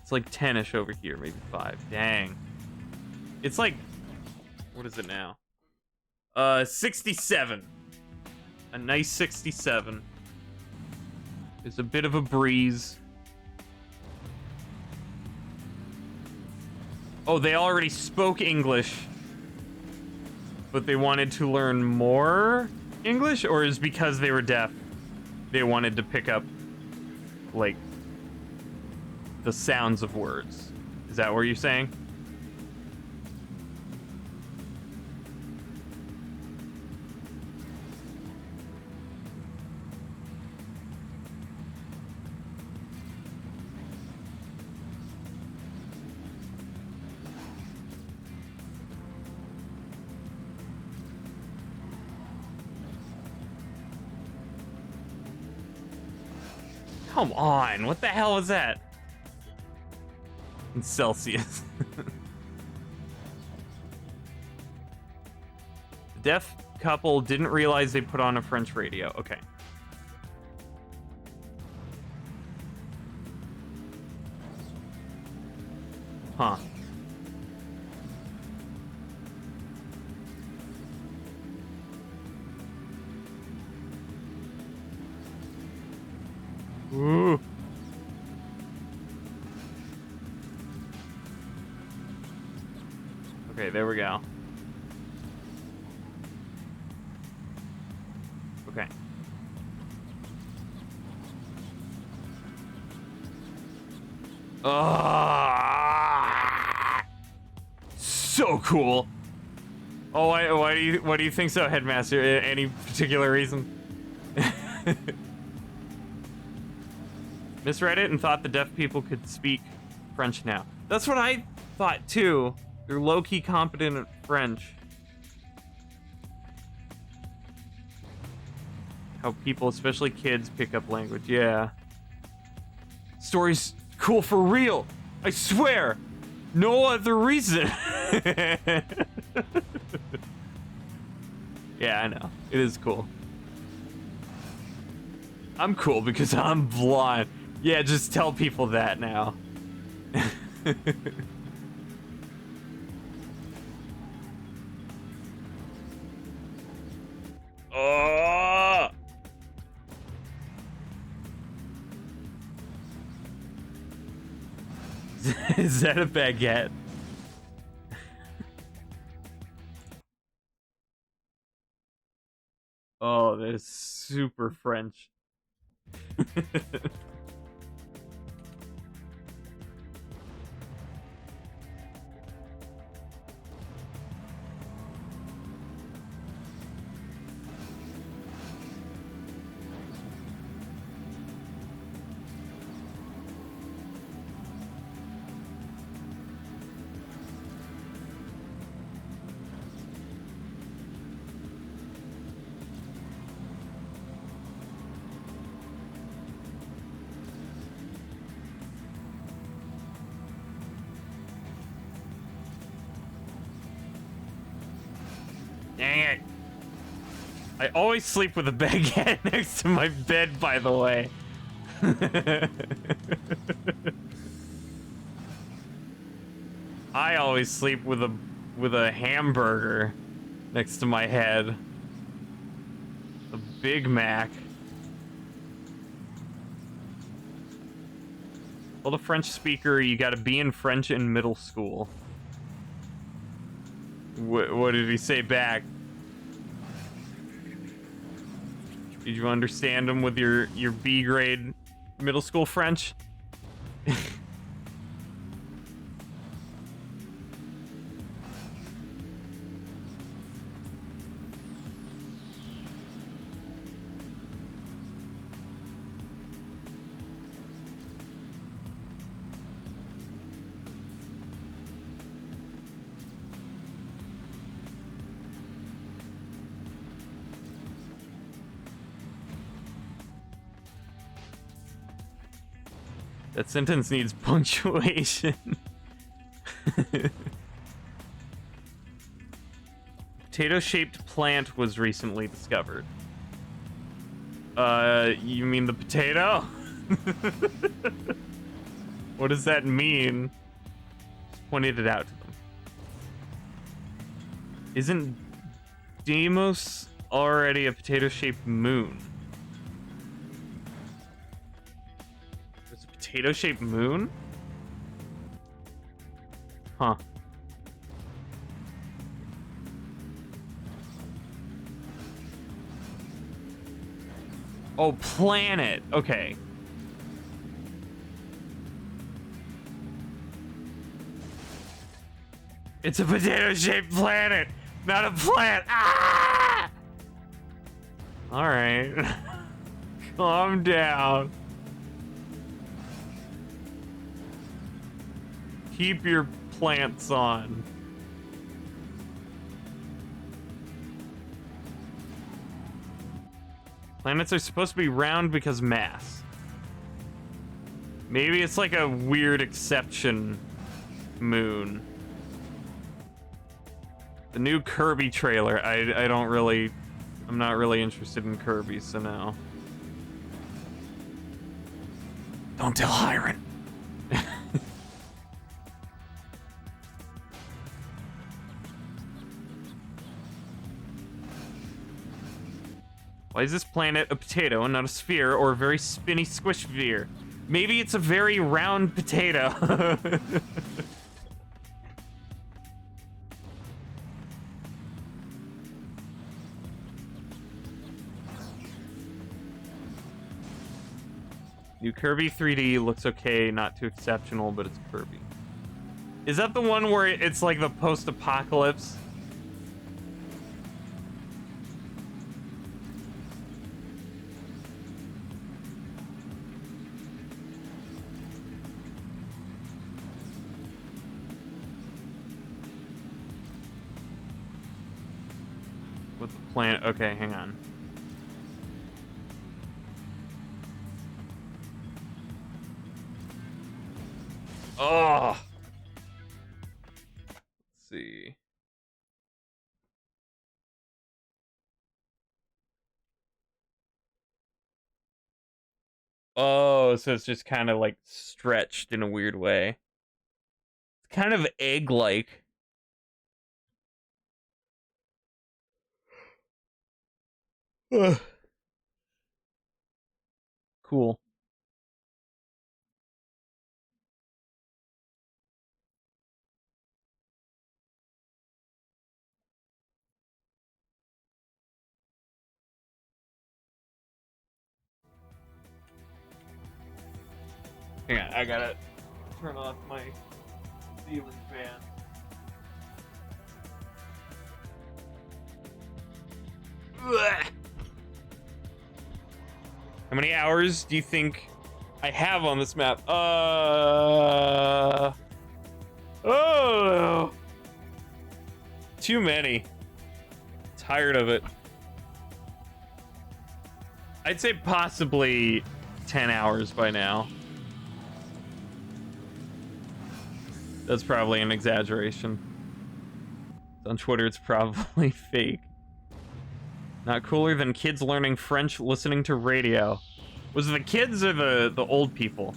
It's like 10-ish over here, maybe 5. Dang. It's like, what is it now? 67. A nice 67. There's a bit of a breeze. Oh, they already spoke English, but they wanted to learn more English? Or is because they were deaf, they wanted to pick up, like, the sounds of words? Is that what you're saying? Come on, what the hell was that? In Celsius. The deaf couple didn't realize they put on a French radio. Okay. Huh. Ooh. Okay, there we go. Okay. So cool. Oh, why do you think so, Headmaster? Any particular reason? Misread it and thought the deaf people could speak French now. That's what I thought too. They're low-key competent at French. How people, especially kids, pick up language. Yeah. Story's cool for real. I swear. No other reason. Yeah, I know. It is cool. I'm cool because I'm blind. Yeah, just tell people that now. Oh! Is that a baguette? Oh, that is super French. Dang it. I always sleep with a baguette next to my bed, by the way. I always sleep with a hamburger next to my head. A Big Mac. Well, the French speaker, you gotta be in French in middle school. What did he say back? Did you understand him with your B grade middle school French? That sentence needs punctuation. Potato-shaped plant was recently discovered. You mean the potato? What does that mean? Just pointed it out to them. Isn't Deimos already a potato-shaped moon? There's a potato-shaped moon? Huh. Oh, planet. Okay. It's a potato-shaped planet, not a plant. Ah! All right. Calm down. Keep your plants on. Planets are supposed to be round because mass. Maybe it's like a weird exception moon. The new Kirby trailer. I don't really... I'm not really interested in Kirby, so no. Don't tell Hiron. Why is this planet a potato and not a sphere or a very spinny squish sphere? Maybe it's a very round potato. New Kirby 3D looks okay, not too exceptional, but it's Kirby. Is that the one where it's like the post-apocalypse? With the planet. Okay, hang on. Oh. Let's see. Oh, so it's just kind of like stretched in a weird way. It's kind of egg-like. Cool. Hang on, I gotta turn off my ceiling fan. Ugh. How many hours do you think I have on this map? Oh, too many. Tired of it. I'd say possibly 10 hours by now. That's probably an exaggeration. On Twitter, it's probably fake. Not cooler than kids learning French listening to radio. Was it the kids or the old people?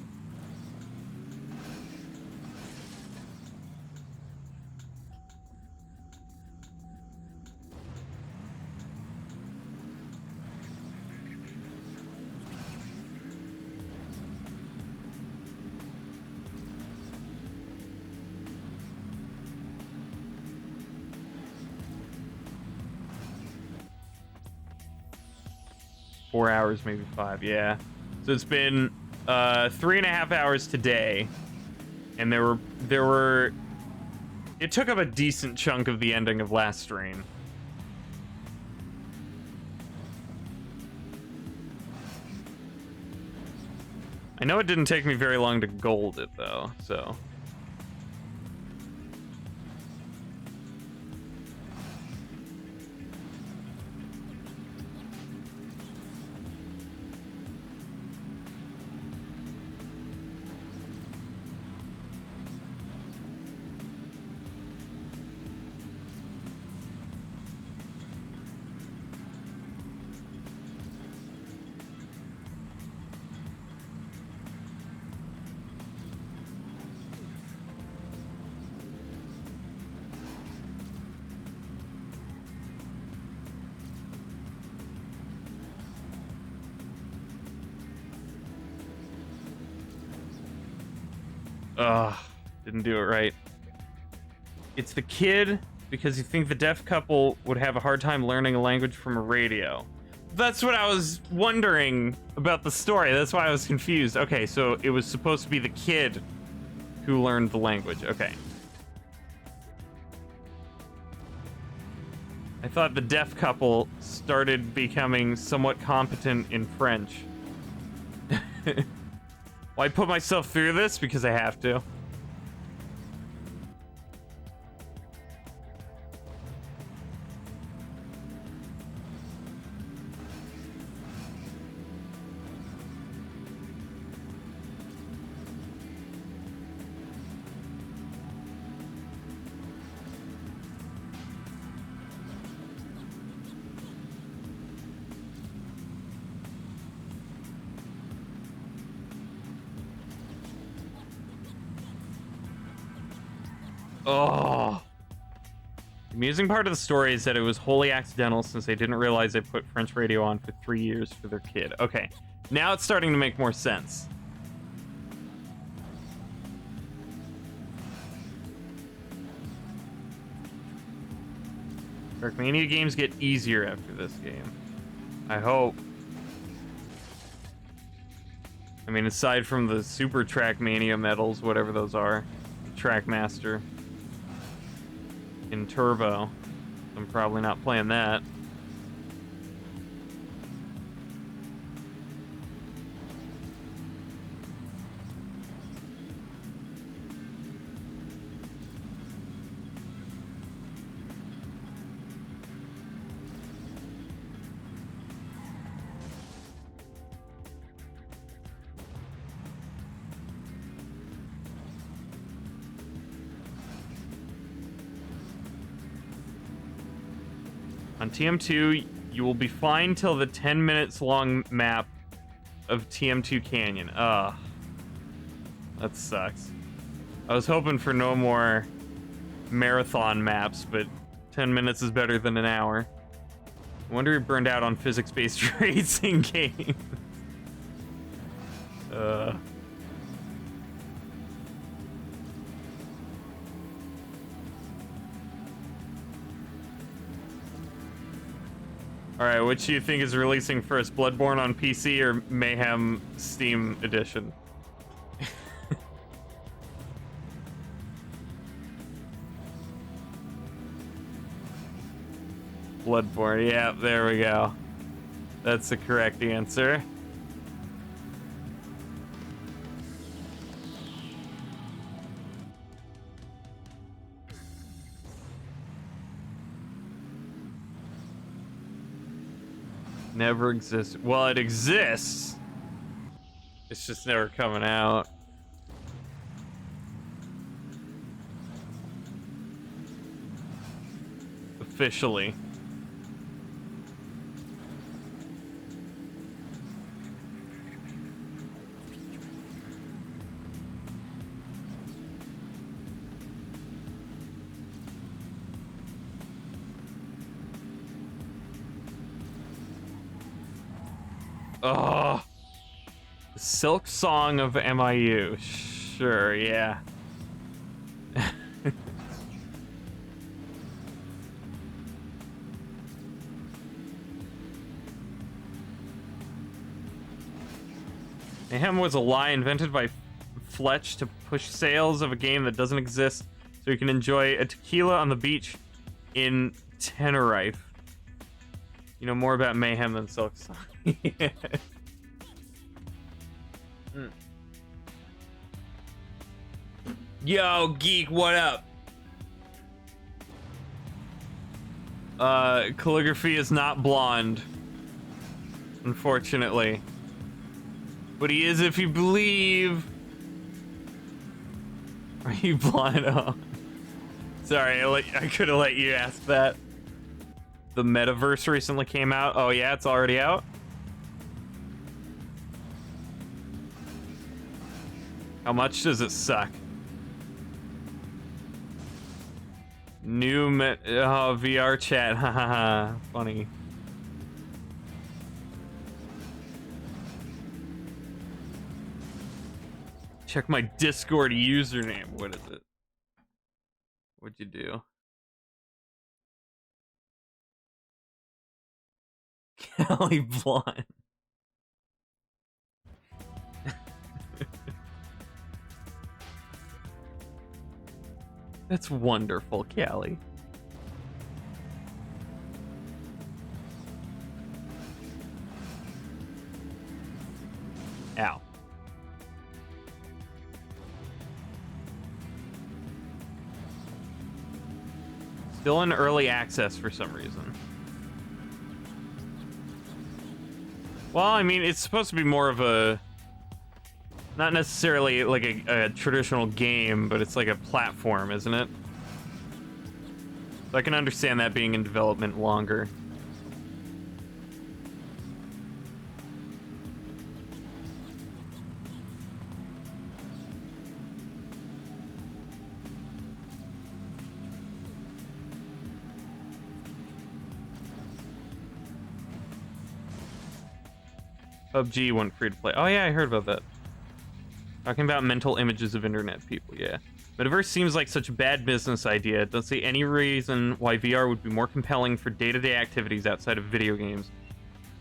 Four hours, maybe 5, yeah. So it's been 3.5 hours today, and there were it took up a decent chunk of the ending of last stream. I know it didn't take me very long to gold it though, so. Ugh, didn't do it right. It's the kid because you think the deaf couple would have a hard time learning a language from a radio. That's what I was wondering about the story. That's why I was confused. Okay, so it was supposed to be the kid who learned the language. Okay. I thought the deaf couple started becoming somewhat competent in French. Well, I put myself through this because I have to. Oh. The amusing part of the story is that it was wholly accidental since they didn't realize they put French radio on for 3 years for their kid. Okay, now it's starting to make more sense. TrackMania games get easier after this game. I hope. I mean, aside from the Super TrackMania medals, whatever those are, Trackmaster in Turbo. I'm probably not playing that. On TM2, you will be fine till the 10 minutes long map of TM2 Canyon. Ugh. That sucks. I was hoping for no more marathon maps, but 10 minutes is better than an hour. I wonder he burned out on physics-based racing games. Alright, which do you think is releasing first? Bloodborne on PC or Mayhem Steam Edition? Bloodborne. Yeah, there we go. That's the correct answer. Never exists. Well, it exists. It's just never coming out. Officially. Oh, the Silk Song of MIU. Sure, yeah. Mayhem was a lie invented by Fletch to push sales of a game that doesn't exist so you can enjoy a tequila on the beach in Tenerife. You know more about Mayhem than Silk Song. Yeah. Yo, geek, what up? Calligraphy is not blonde, unfortunately. But he is if you believe. Are you blind? Oh. Sorry, I could have let you ask that. The metaverse recently came out. Oh yeah, it's already out? How much does it suck? New VR chat, hahaha, funny. Check my Discord username. What is it? What'd you do? Kelly Blonde. That's wonderful, Callie. Ow. Still in early access for some reason. Well, I mean, it's supposed to be more of a... Not necessarily like a traditional game, but it's like a platform, isn't it? So I can understand that being in development longer. PUBG went free to play. Oh yeah, I heard about that. Talking about mental images of internet people, yeah. Metaverse seems like such a bad business idea. Don't see any reason why VR would be more compelling for day-to-day activities outside of video games.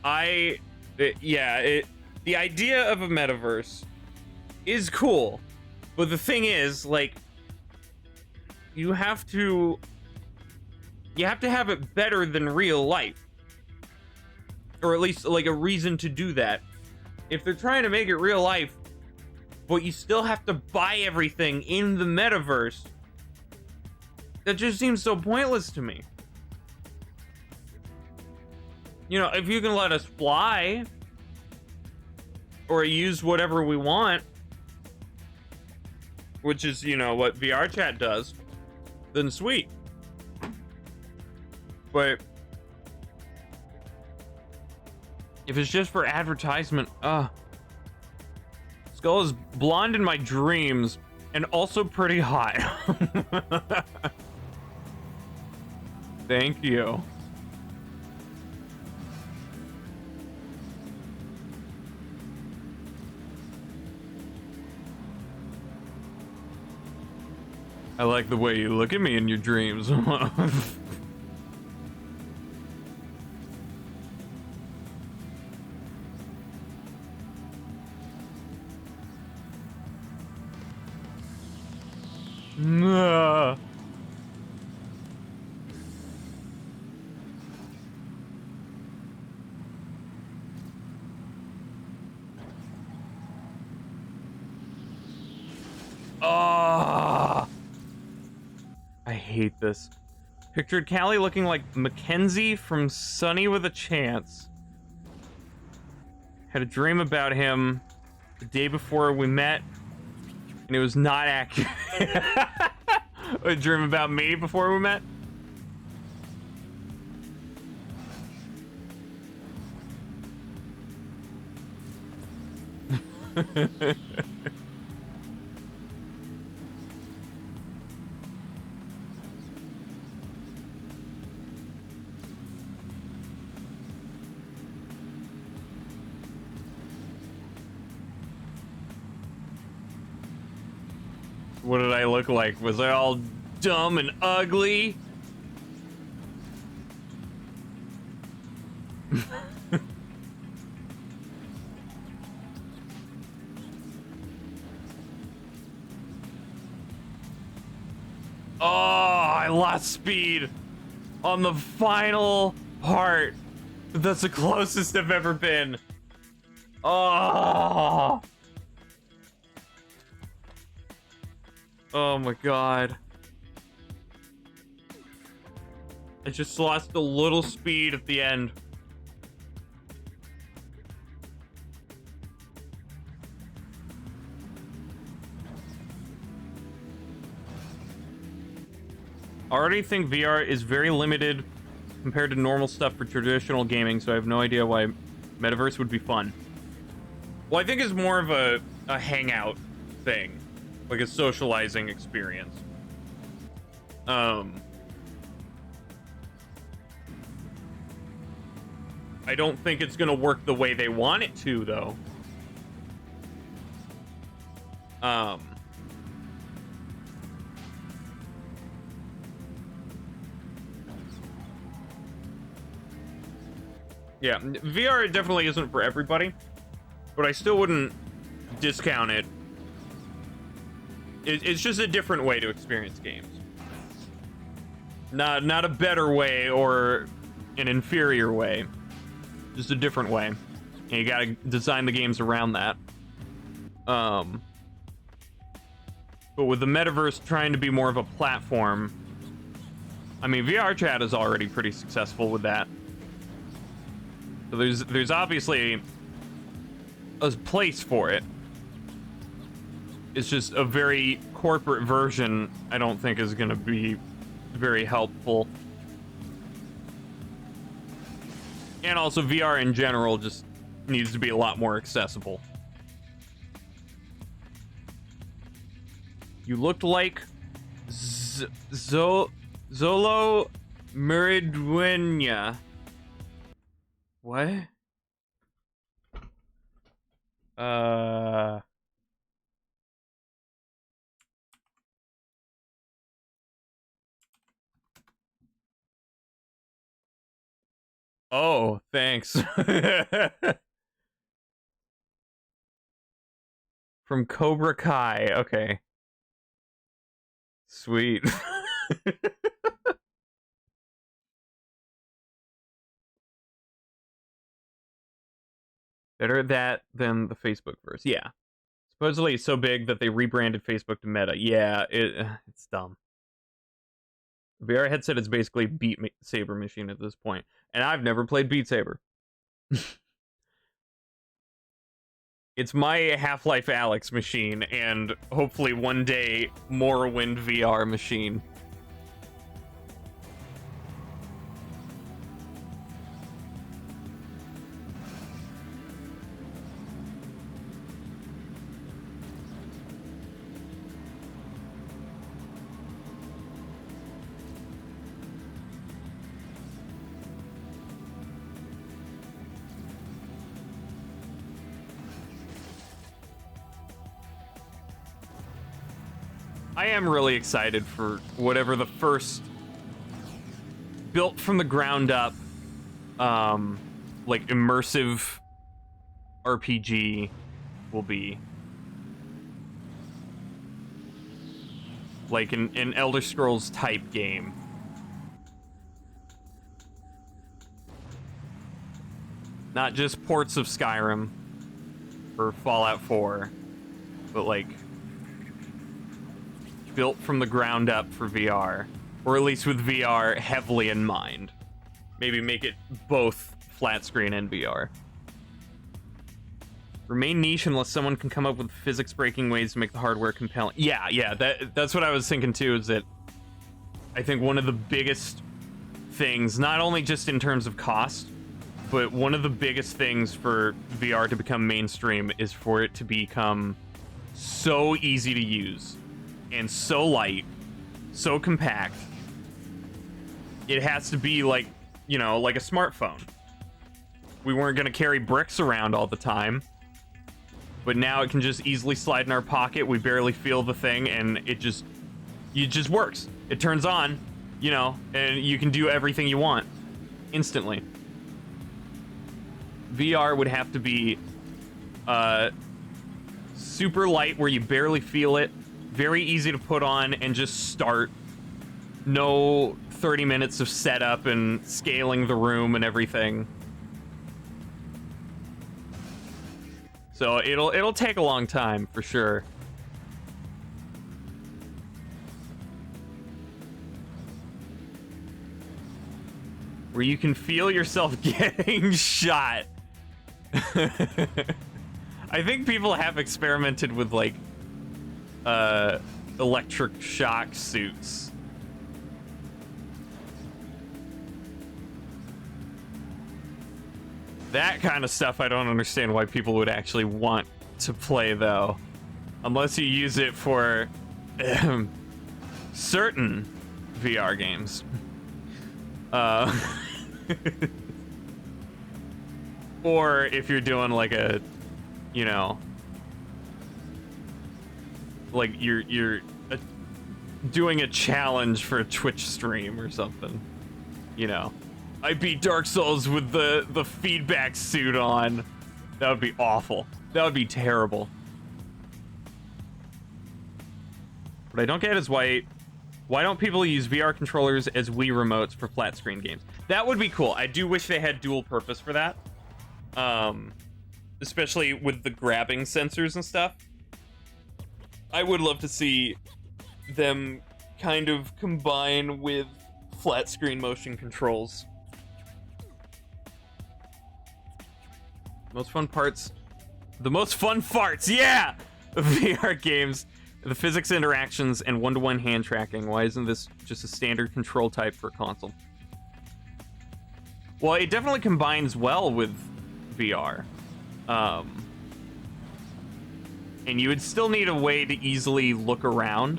The idea of a metaverse is cool, but the thing is, like, you have to have it better than real life. Or at least, like, a reason to do that. If they're trying to make it real life, but you still have to buy everything in the metaverse, that just seems so pointless to me. You know, if you can let us fly, or use whatever we want, which is, you know, what VR chat does, then sweet. But if it's just for advertisement, Skull is blonde in my dreams and also pretty hot. Thank you. I like the way you look at me in your dreams. Nah. Oh, I hate this. Pictured Callie looking like Mackenzie from Sunny with a Chance. Had a dream about him the day before we met, and it was not accurate. A dream about me before we met? What did I look like? Was I all dumb and ugly? Oh, I lost speed on the final part. That's the closest I've ever been. Oh. Oh my god. I just lost a little speed at the end. I already think VR is very limited compared to normal stuff for traditional gaming, so I have no idea why Metaverse would be fun. Well, I think it's more of a hangout thing. Like a socializing experience. I don't think it's gonna work the way they want it to, though. Yeah, VR definitely isn't for everybody, but I still wouldn't discount it. It's just a different way to experience games. Not a better way or an inferior way. Just a different way. And you gotta design the games around that. But with the metaverse trying to be more of a platform, I mean, VR chat is already pretty successful with that. So there's obviously a place for it. It's just a very corporate version, I don't think is gonna be very helpful. And also VR in general just needs to be a lot more accessible. You looked like Zolo Meriduena. What? Oh, thanks. From Cobra Kai. Okay. Sweet. Better that than the Facebook verse. Yeah. Supposedly it's so big that they rebranded Facebook to Meta. Yeah, it's dumb. The VR headset is basically Beat Saber machine at this point. And I've never played Beat Saber. It's my Half-Life Alyx machine, and hopefully one day, Morrowind VR machine. I am really excited for whatever the first built from the ground up like immersive RPG will be. Like an Elder Scrolls type game. Not just ports of Skyrim or Fallout 4, but like built from the ground up for VR, or at least with VR heavily in mind. Maybe make it both flat screen and VR. Remain niche unless someone can come up with physics-breaking ways to make the hardware compelling. Yeah, that's what I was thinking too, is that I think one of the biggest things, not only just in terms of cost, but one of the biggest things for VR to become mainstream is for it to become so easy to use and so light, so compact. It has to be like, you know, like a smartphone. We weren't gonna carry bricks around all the time, but now it can just easily slide in our pocket. We barely feel the thing, and it just works. It turns on, you know, and you can do everything you want instantly. VR would have to be super light where you barely feel it, very easy to put on and just start. No 30 minutes of setup and scaling the room and everything. So it'll take a long time for sure. Where you can feel yourself getting shot. I think people have experimented with like electric shock suits. That kind of stuff I don't understand why people would actually want to play though. Unless you use it for certain VR games. Or if you're doing like a, you know, like you're doing a challenge for a Twitch stream or something, you know. I beat Dark Souls with the feedback suit on. That would be awful. That would be terrible. What I don't get is why don't people use VR controllers as Wii remotes for flat screen games? That would be cool. I do wish they had dual purpose for that. Especially with the grabbing sensors and stuff. I would love to see them kind of combine with flat screen motion controls. Most fun parts. The most fun farts, yeah! Of VR games. The physics interactions and one-to-one hand tracking. Why isn't this just a standard control type for a console? Well, it definitely combines well with VR. And you would still need a way to easily look around.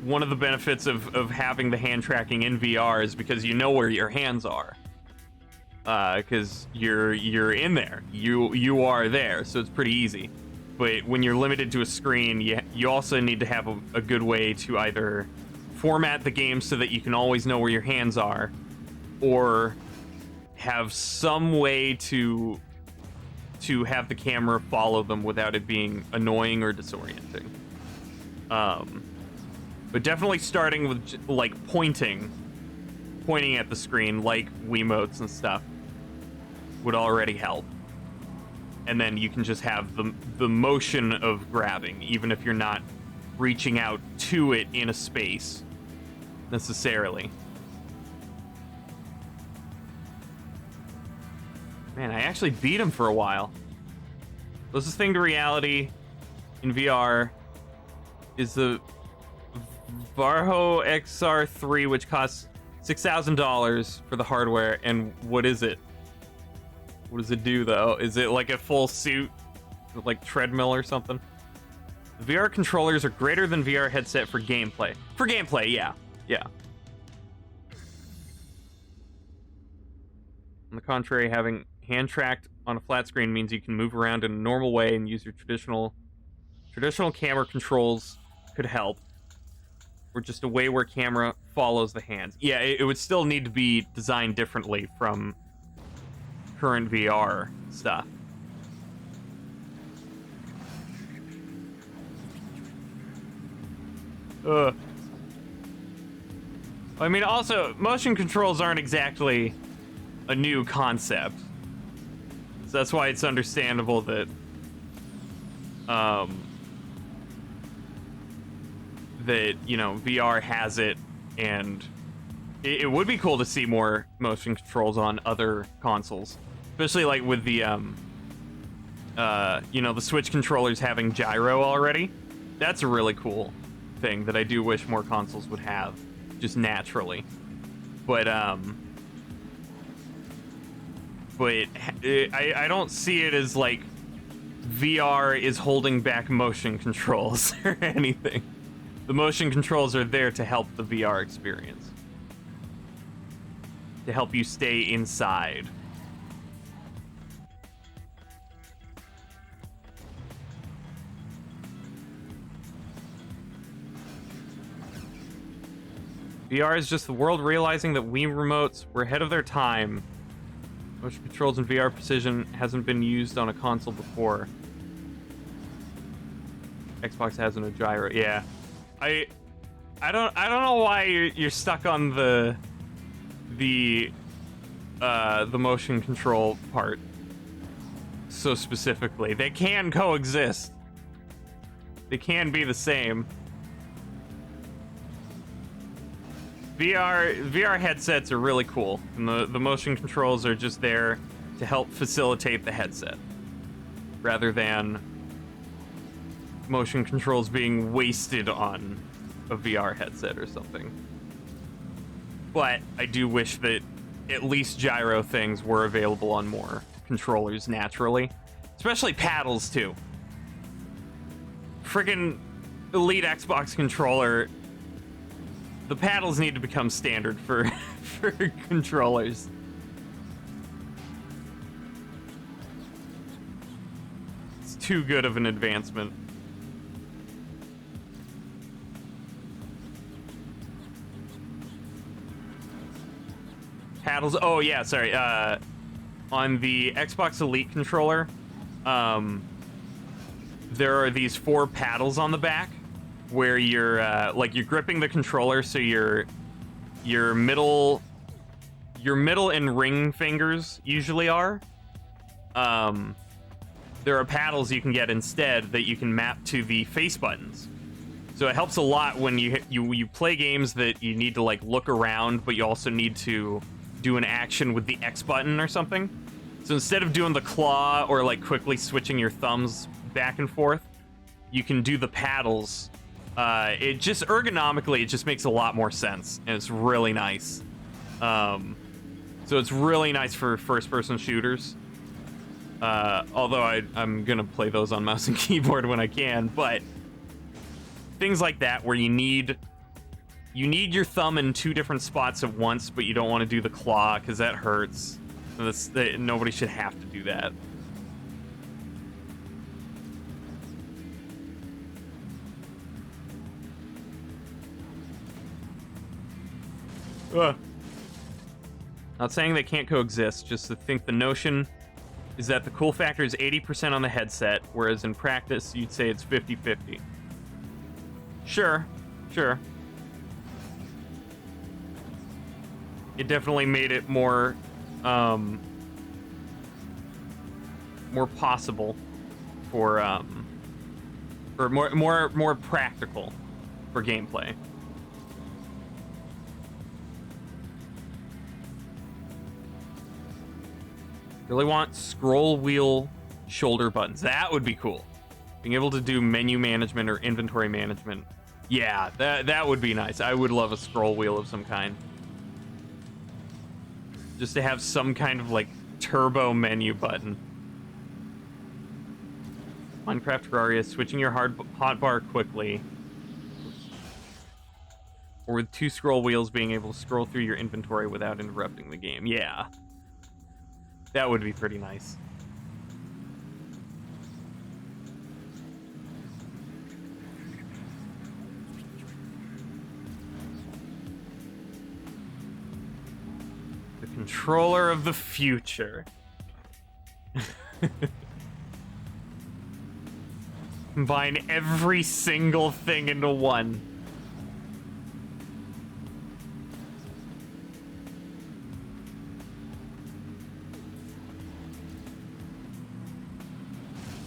One of the benefits of having the hand tracking in VR is because you know where your hands are. Because you're in there. You are there, so it's pretty easy. But when you're limited to a screen, you also need to have a good way to either format the game so that you can always know where your hands are, or have some way to have the camera follow them without it being annoying or disorienting. But definitely starting with like pointing at the screen like Wiimotes and stuff would already help. And then you can just have the motion of grabbing, even if you're not reaching out to it in a space necessarily. Man, I actually beat him for a while. Closest thing to reality in VR is the Varho XR3, which costs $6,000 for the hardware. And what is it? What does it do, though? Is it like a full suit, like treadmill or something? The VR controllers are greater than VR headset for gameplay. For gameplay, yeah. Yeah. On the contrary, having hand-tracked on a flat screen means you can move around in a normal way and use your traditional camera controls could help. Or just a way where camera follows the hands. Yeah, it would still need to be designed differently from current VR stuff. I mean, also, motion controls aren't exactly a new concept. So that's why it's understandable that that, you know, VR has it, and it would be cool to see more motion controls on other consoles, especially like with the you know, the Switch controllers having gyro already. That's a really cool thing that I do wish more consoles would have, just naturally. But I don't see it as like VR is holding back motion controls or anything. The motion controls are there to help the VR experience, to help you stay inside. VR is just the world realizing that Wii remotes were ahead of their time. Motion controls and VR precision hasn't been used on a console before. Xbox has no gyro. Yeah, I don't know why you're stuck on the motion control part so specifically. They can coexist. They can be the same. VR headsets are really cool, and the motion controls are just there to help facilitate the headset, rather than motion controls being wasted on a VR headset or something. But I do wish that at least gyro things were available on more controllers naturally, especially paddles too. Friggin' Elite Xbox controller. The paddles need to become standard for for controllers. It's too good of an advancement. Paddles. Oh yeah, sorry. On the Xbox Elite controller, there are these 4 paddles on the back, where you're like you're gripping the controller, so your middle and ring fingers usually are. There are paddles you can get instead that you can map to the face buttons. So it helps a lot when you play games that you need to like look around, but you also need to do an action with the X button or something. So instead of doing the claw or like quickly switching your thumbs back and forth, you can do the paddles. It just ergonomically, it just makes a lot more sense, and it's really nice. So it's really nice for first-person shooters. Although I'm gonna play those on mouse and keyboard when I can, but things like that where you need your thumb in 2 different spots at once, but you don't want to do the claw because that hurts. Nobody should have to do that. Not saying they can't coexist, just to think the notion is that the cool factor is 80% on the headset, whereas in practice you'd say it's 50-50. Sure. It definitely made it more possible for or more practical for gameplay. Really want scroll wheel shoulder buttons. That would be cool. Being able to do menu management or inventory management. Yeah, that would be nice. I would love a scroll wheel of some kind. Just to have some kind of like turbo menu button. Minecraft Terraria, switching your hotbar quickly. Or with 2 scroll wheels, being able to scroll through your inventory without interrupting the game. Yeah. That would be pretty nice. The controller of the future. Combine every single thing into one.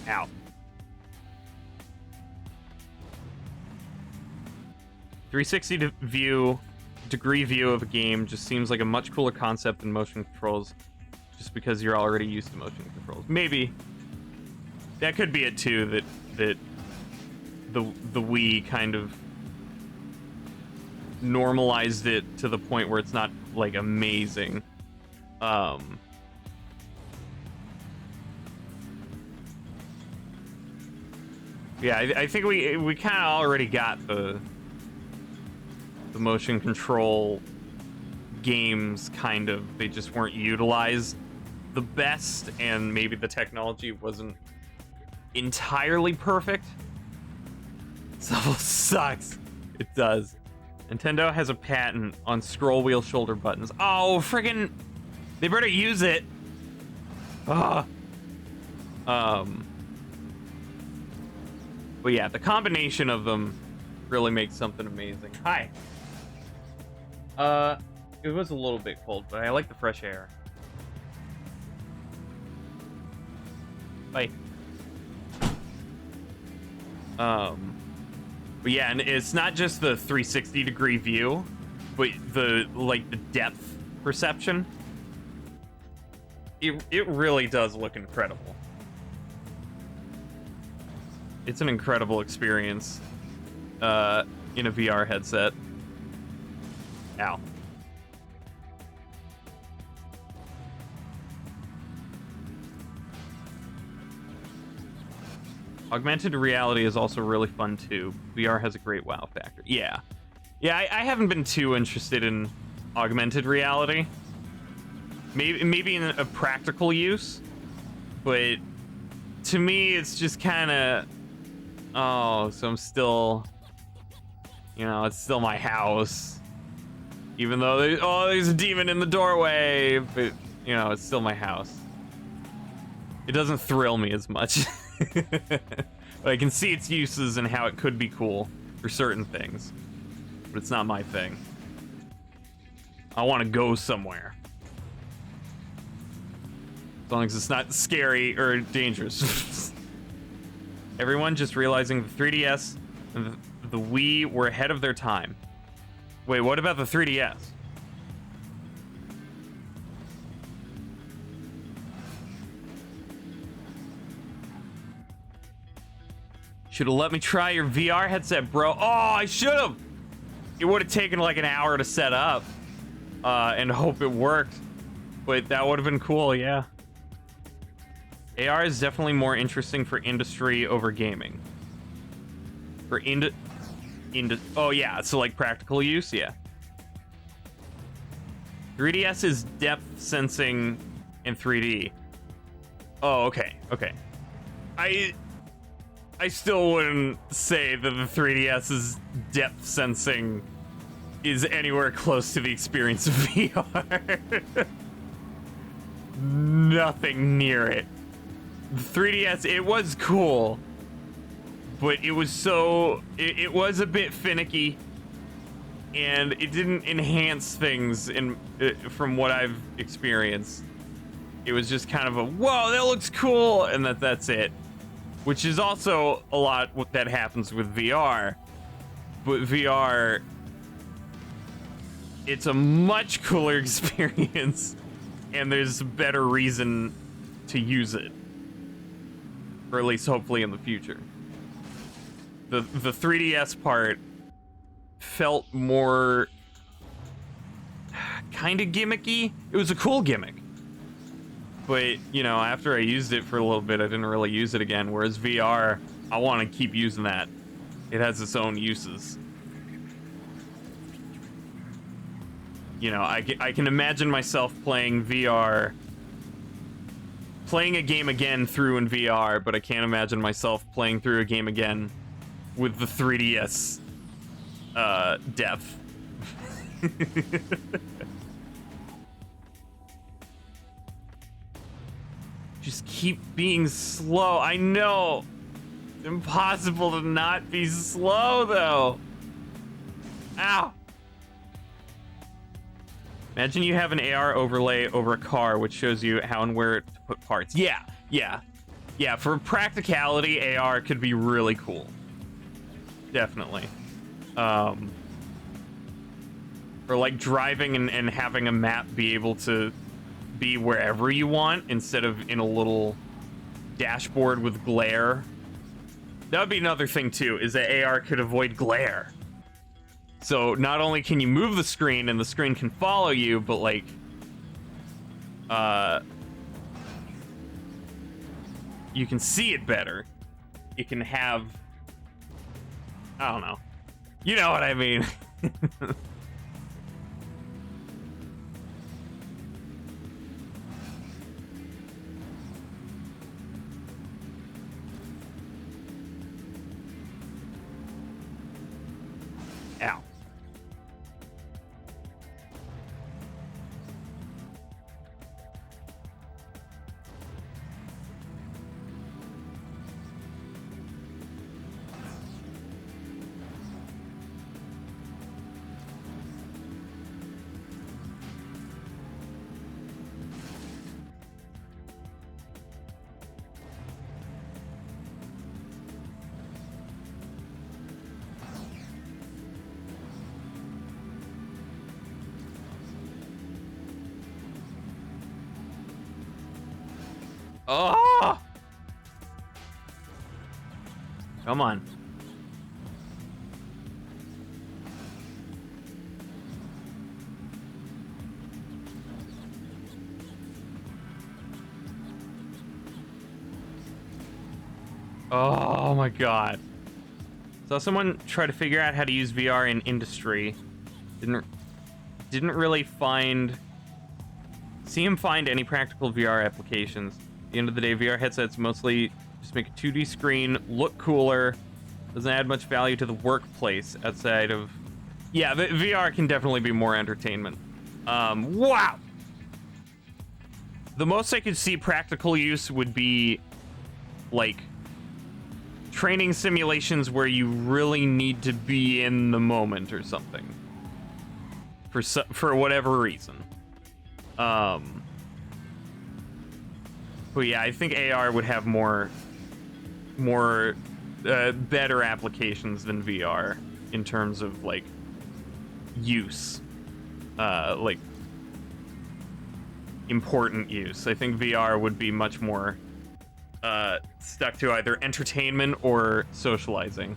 Ow. 360 view, degree view of a game just seems like a much cooler concept than motion controls, just because you're already used to motion controls. Maybe that could be it too. That the Wii kind of normalized it to the point where it's not like amazing. Yeah, I think we kind of already got the motion control games, kind of. They just weren't utilized the best, and maybe the technology wasn't entirely perfect. This level sucks. It does. Nintendo has a patent on scroll wheel shoulder buttons. Oh, friggin'! They better use it. Ugh. But yeah, the combination of them really makes something amazing. Hi. It was a little bit cold, but I like the fresh air. Bye. But yeah, and it's not just the 360 degree view, but the depth perception. It really does look incredible. It's an incredible experience in a VR headset. Ow. Augmented reality is also really fun too. VR has a great wow factor. Yeah. Yeah, I haven't been too interested in augmented reality. Maybe in a practical use, but to me it's just kind of, oh, so I'm still, you know, it's still my house. Even though there's a demon in the doorway, but you know, it's still my house. It doesn't thrill me as much. But I can see its uses and how it could be cool for certain things, but it's not my thing. I want to go somewhere, as long as it's not scary or dangerous. Everyone just realizing the 3DS and the Wii were ahead of their time. Wait, what about the 3DS? Should have let me try your VR headset, bro. Oh, I should have. It would have taken like an hour to set up and hope it worked. But that would have been cool, yeah. AR is definitely more interesting for industry over gaming. For oh yeah, so like practical use, yeah. 3DS is depth sensing in 3D. Oh, okay, okay. I still wouldn't say that the 3DS's depth sensing is anywhere close to the experience of VR. Nothing near it. The 3DS, it was cool, but it was so, it was a bit finicky, and it didn't enhance things from what I've experienced. It was just kind of a, whoa, that looks cool, and that's it. Which is also a lot what that happens with VR. But VR, it's a much cooler experience, and there's a better reason to use it. Or at least hopefully in the future. The 3DS part felt more kind of gimmicky. It was a cool gimmick. But, you know, after I used it for a little bit, I didn't really use it again. Whereas VR, I want to keep using that. It has its own uses. You know, I can imagine myself playing VR, playing a game again through in VR, but I can't imagine myself playing through a game again with the 3DS depth. Just keep being slow. I know. It's impossible to not be slow, though. Ow. Imagine you have an AR overlay over a car which shows you how and where to put parts. Yeah, yeah. Yeah, for practicality, AR could be really cool. Definitely. Or like driving and having a map be able to be wherever you want instead of in a little dashboard with glare. That would be another thing too, is that AR could avoid glare. So not only can you move the screen and the screen can follow you, but like you can see it better. You can have, I don't know. You know what I mean. Ow. Oh! Come on. Oh my god. So someone tried to figure out how to use VR in industry. Didn't really see him find any practical VR applications. At the end of the day, VR headsets mostly just make a 2D screen look cooler. Doesn't add much value to the workplace outside of... Yeah, the VR can definitely be more entertainment. Wow! The most I could see practical use would be, like, training simulations where you really need to be in the moment or something. For whatever reason. But yeah, I think AR would have more better applications than VR in terms of like use, like important use. I think VR would be much more stuck to either entertainment or socializing,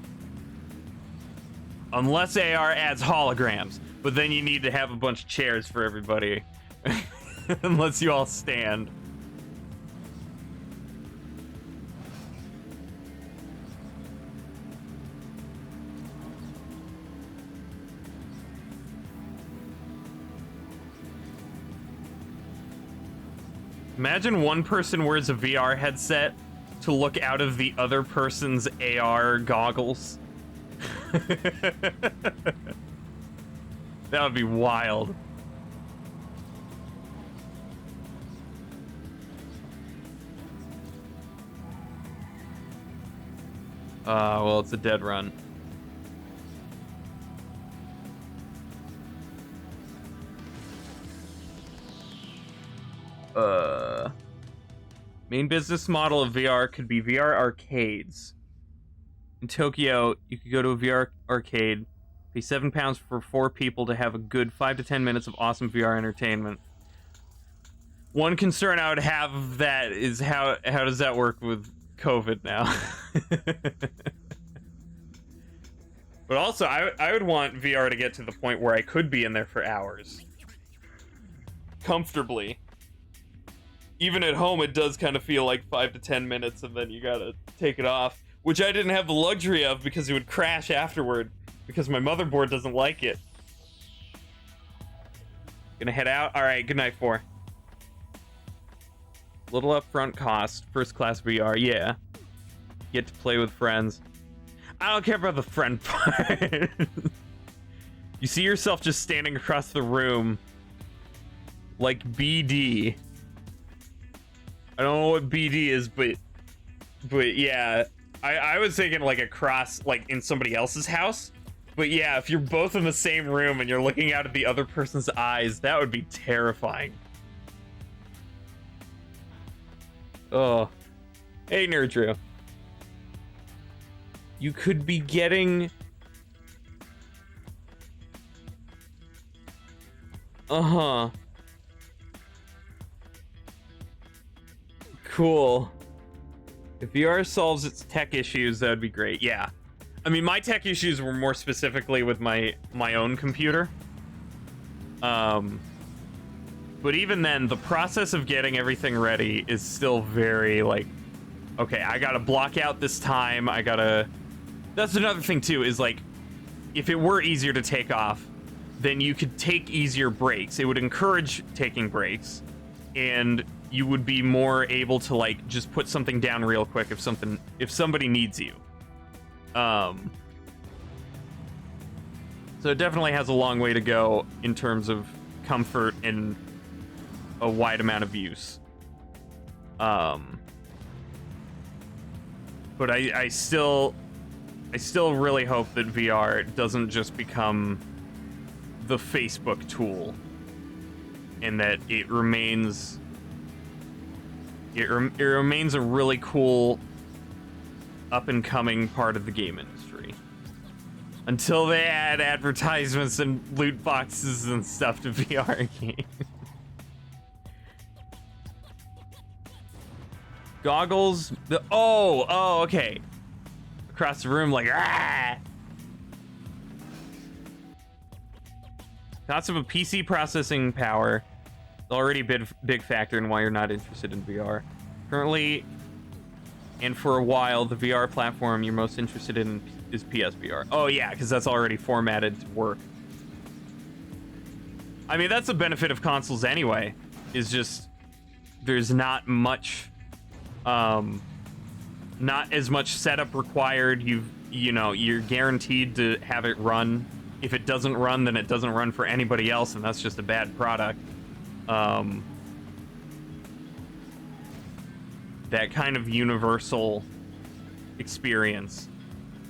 unless AR adds holograms. But then you need to have a bunch of chairs for everybody, unless you all stand. Imagine one person wears a VR headset to look out of the other person's AR goggles. That would be wild. Well, it's a dead run. Main business model of VR could be VR arcades. In Tokyo, you could go to a VR arcade, pay £7 for 4 people to have a good 5 to 10 minutes of awesome VR entertainment. One concern I would have that is how does that work with COVID now? But also, I would want VR to get to the point where I could be in there for hours. Comfortably. Even at home, it does kind of feel like 5 to 10 minutes, and then you gotta take it off, which I didn't have the luxury of because it would crash afterward, because my motherboard doesn't like it. Gonna head out? Alright, good night, 4. Little upfront cost, first class VR, yeah. Get to play with friends. I don't care about the friend part. You see yourself just standing across the room like BD. I don't know what BD is, but yeah, I was thinking like across, like in somebody else's house. But yeah, if you're both in the same room and you're looking out at the other person's eyes, that would be terrifying. Oh, hey Nerdrew. You could be getting Uh-huh. Cool. If VR solves its tech issues, that would be great. Yeah. I mean, my tech issues were more specifically with my own computer. But even then, the process of getting everything ready is still very, like, okay, I gotta block out this time, I gotta... That's another thing, too, is, like, if it were easier to take off, then you could take easier breaks. It would encourage taking breaks, and you would be more able to, like, just put something down real quick if somebody needs you. So it definitely has a long way to go in terms of comfort and a wide amount of use. But I still really hope that VR doesn't just become the Facebook tool, and that it remains a really cool up and coming part of the game industry. Until they add advertisements and loot boxes and stuff to VR games. Goggles. Oh, okay. Across the room, like, ah! Cost of a PC processing power is already a big factor in why you're not interested in VR. Currently, and for a while, the VR platform you're most interested in is PSVR. Oh yeah, because that's already formatted to work. I mean, that's the benefit of consoles anyway, is just there's not much, not as much setup required. You're guaranteed to have it run. If it doesn't run, then it doesn't run for anybody else, and that's just a bad product. That kind of universal experience,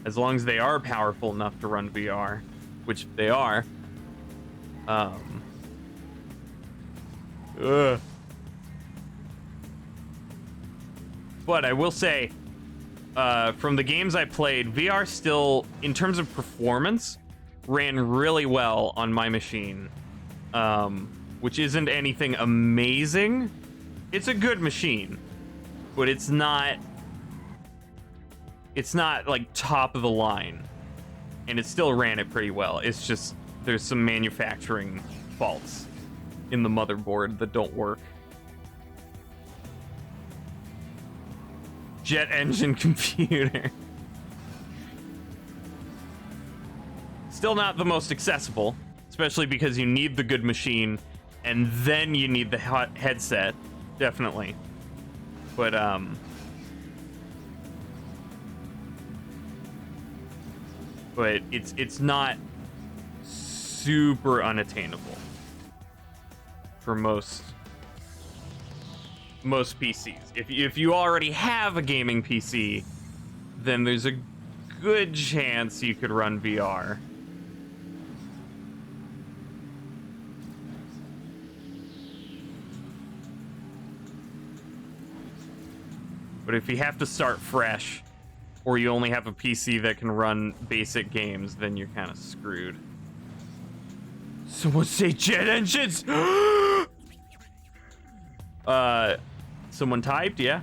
as long as they are powerful enough to run VR, which they are. But I will say, from the games I played, VR still, in terms of performance, ran really well on my machine, which isn't anything amazing. It's a good machine, but it's not like top of the line, and it still ran it pretty well. It's just there's some manufacturing faults in the motherboard that don't work. Jet engine computer. Still not the most accessible, especially because you need the good machine and then you need the headset, definitely. But it's not super unattainable for most PCs. If you already have a gaming PC, then there's a good chance you could run VR. But if you have to start fresh, or you only have a PC that can run basic games, then you're kind of screwed. Someone say jet engines! Someone typed, yeah?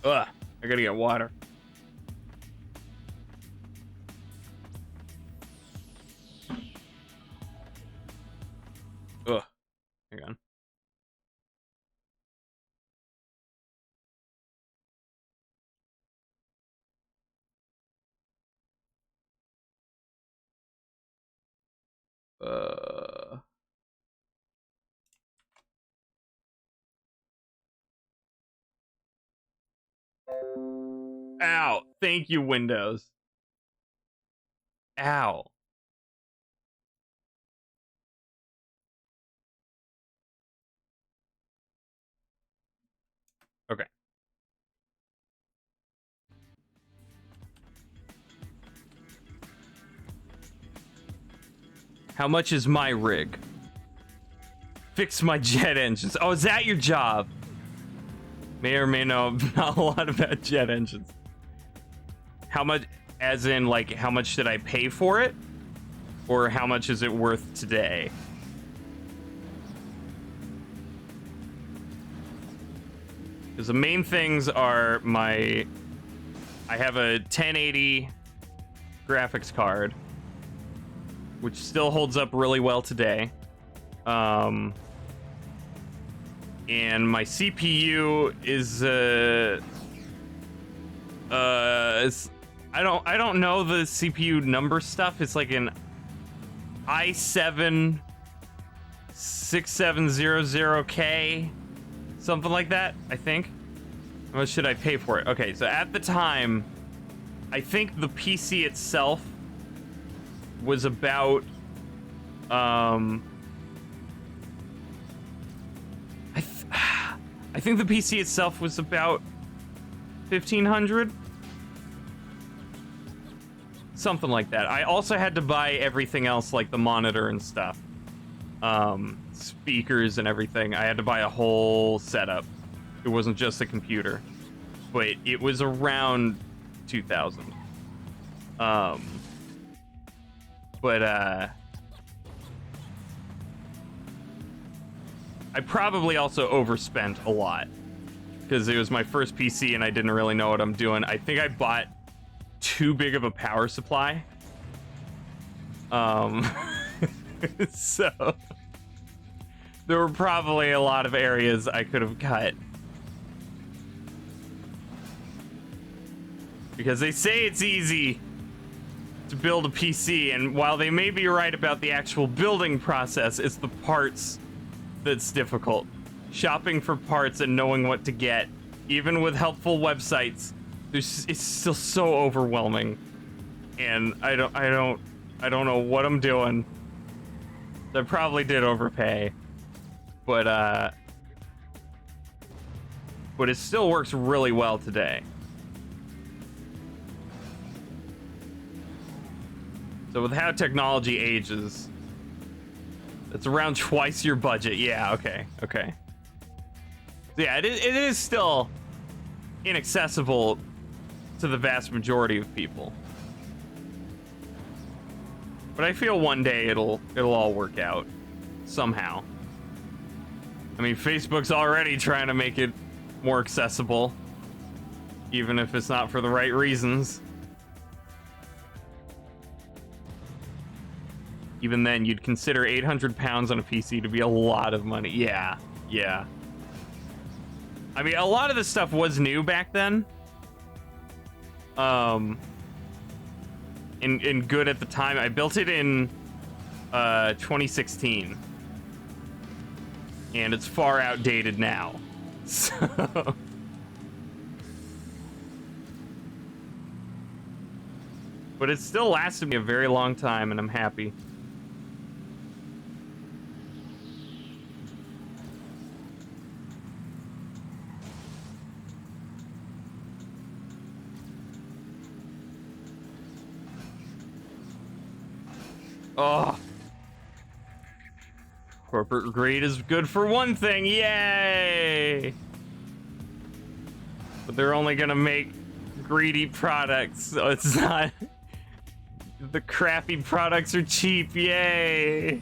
Ugh, I gotta get water. Ugh, hang on. Ow. Thank you, Windows. Ow. Okay. How much is my rig? Fix my jet engines. Oh, is that your job? May or may know not a lot about jet engines. How much, as in, like, how much did I pay for it? or how much is it worth today? Because the main things are I have a 1080 graphics card, which still holds up really well today. And my CPU is I don't know the CPU number stuff. It's like an i7 6700K, something like that, I think. How much should I pay for it? Okay, so at the time, I think the PC itself was about I think the PC itself was about 1,500, something like that. I also had to buy everything else, like the monitor and stuff, speakers and everything. I had to buy a whole setup. It wasn't just a computer, but it was around 2,000. I probably also overspent a lot because it was my first PC and I didn't really know what I'm doing. I think I bought too big of a power supply. So there were probably a lot of areas I could have cut. Because they say it's easy to build a PC, and while they may be right about the actual building process, it's the parts that's difficult. Shopping for parts and knowing what to get, even with helpful websites, it's still so overwhelming. And I don't know what I'm doing. I probably did overpay. But it still works really well today. So with how technology ages, it's around twice your budget. Yeah, okay. So yeah, it is still inaccessible to the vast majority of people. But I feel one day it'll all work out somehow. I mean, Facebook's already trying to make it more accessible, even if it's not for the right reasons. Even then, you'd consider 800 pounds on a PC to be a lot of money. Yeah. I mean, a lot of this stuff was new back then. And good at the time. I built it in 2016. And it's far outdated now. So... But it still lasted me a very long time, and I'm happy. Oh. Corporate greed is good for one thing, yay! But they're only gonna make greedy products, so it's not... The crappy products are cheap, yay!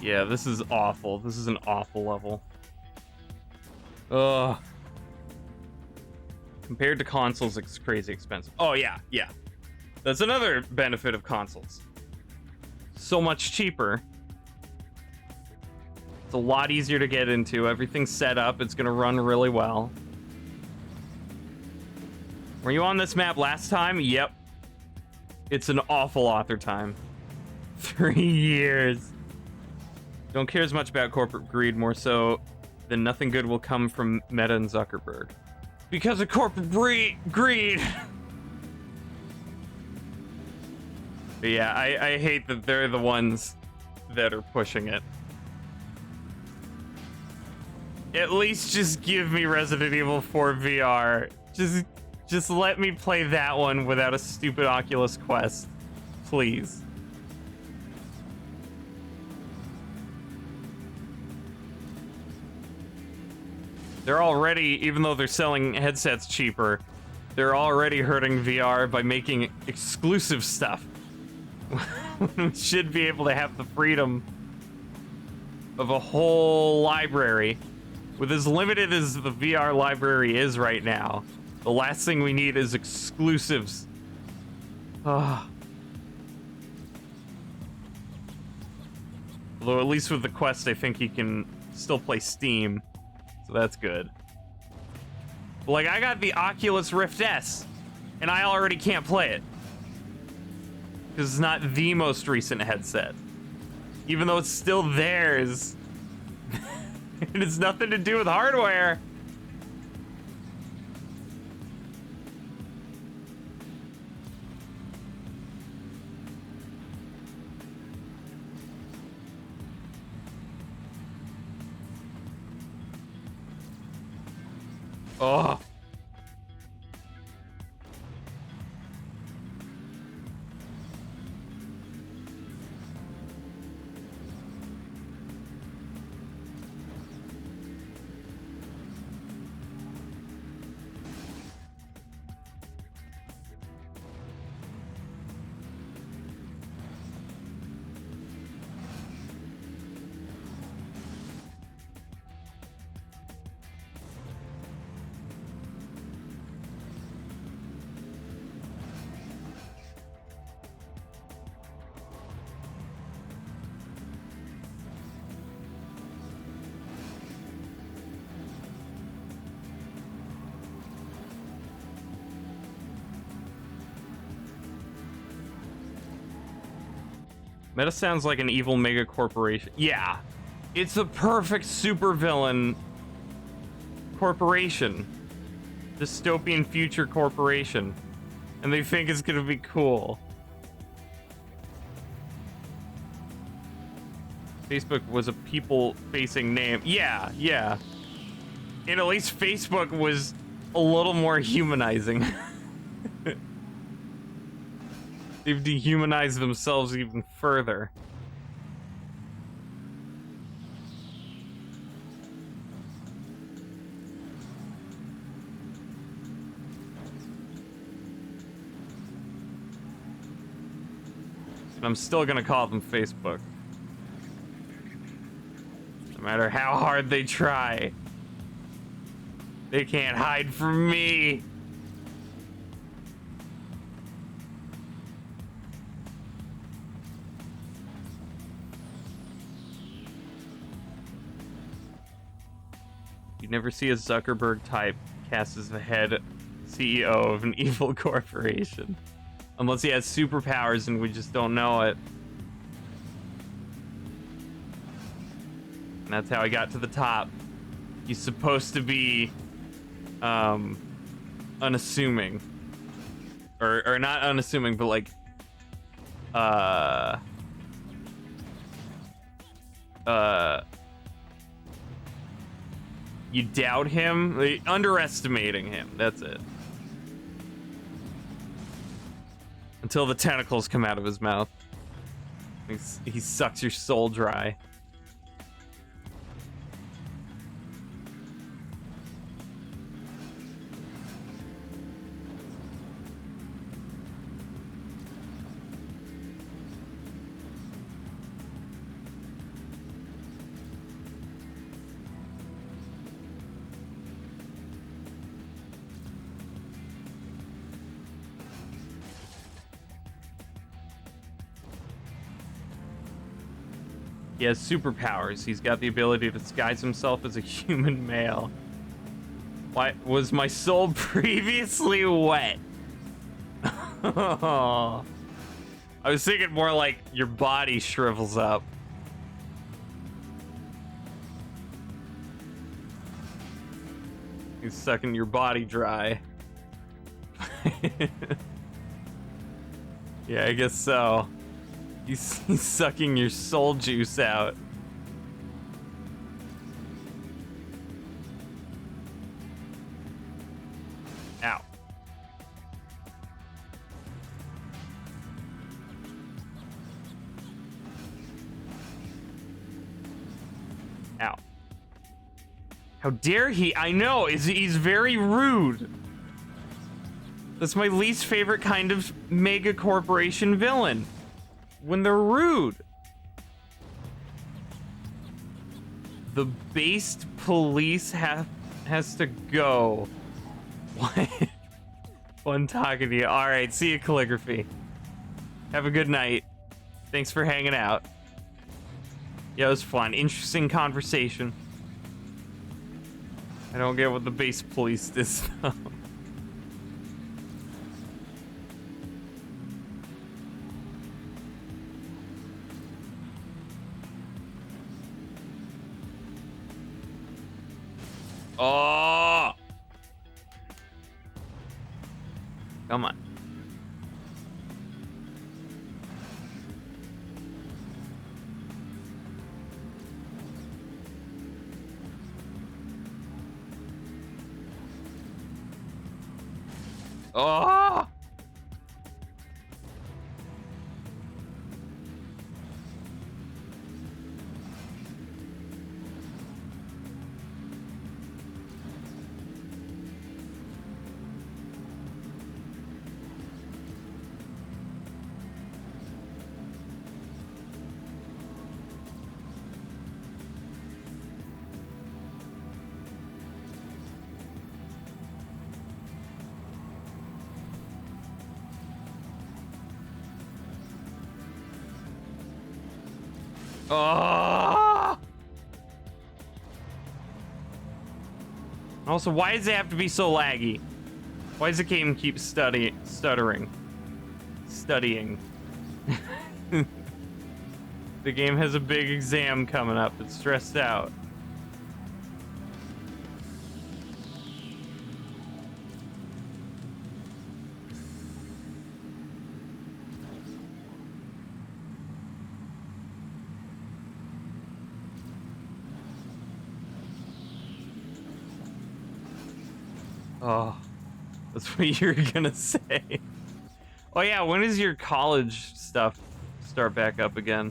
Yeah, this is awful. This is an awful level. Ugh. Compared to consoles, it's crazy expensive. Oh, yeah. That's another benefit of consoles. So much cheaper. It's a lot easier to get into. Everything's set up. It's gonna run really well. Were you on this map last time? Yep. It's an awful author time. 3 years. Don't care as much about corporate greed, more so than nothing good will come from Meta and Zuckerberg. Because of corporate greed! But yeah, I hate that they're the ones that are pushing it. At least just give me Resident Evil 4 VR. Just let me play that one without a stupid Oculus Quest. Please. They're already, even though they're selling headsets cheaper, they're already hurting VR by making exclusive stuff. We should be able to have the freedom of a whole library. With as limited as the VR library is right now, the last thing we need is exclusives. Although at least with the Quest, I think you can still play Steam. So that's good. But like, I got the Oculus Rift S, and I already can't play it. Because it's not the most recent headset. Even though it's still theirs. It has nothing to do with hardware. Oh. Meta sounds like an evil mega corporation. Yeah, it's a perfect supervillain corporation. Dystopian future corporation. And they think it's gonna be cool. Facebook was a people-facing name. Yeah, yeah. And at least Facebook was a little more humanizing. They've dehumanized themselves even further. And I'm still gonna call them Facebook. No matter how hard they try. They can't hide from me. You'd never see a Zuckerberg type cast as the head CEO of an evil corporation. Unless he has superpowers and we just don't know it. And that's how he got to the top. He's supposed to be unassuming. Or not unassuming, but like you doubt him? Like, underestimating him, that's it. Until the tentacles come out of his mouth. He sucks your soul dry. He has superpowers. He's got the ability to disguise himself as a human male. Why was my soul previously wet? Oh. I was thinking more like your body shrivels up. He's sucking your body dry. Yeah, I guess so. He's sucking your soul juice out. Ow. Ow. How dare he? I know, he's very rude. That's my least favorite kind of mega corporation villain. When they're rude. The based police has to go. What? Fun talking to you. Alright, see you, Calligraphy. Have a good night. Thanks for hanging out. Yeah, it was fun. Interesting conversation. I don't get what the base police did. Oh! Come on. Oh! Oh! Also, why does it have to be so laggy? Why does the game keep stuttering? Studying. The game has a big exam coming up. It's stressed out. Oh, that's what you're gonna say. Oh yeah, when does your college stuff start back up again?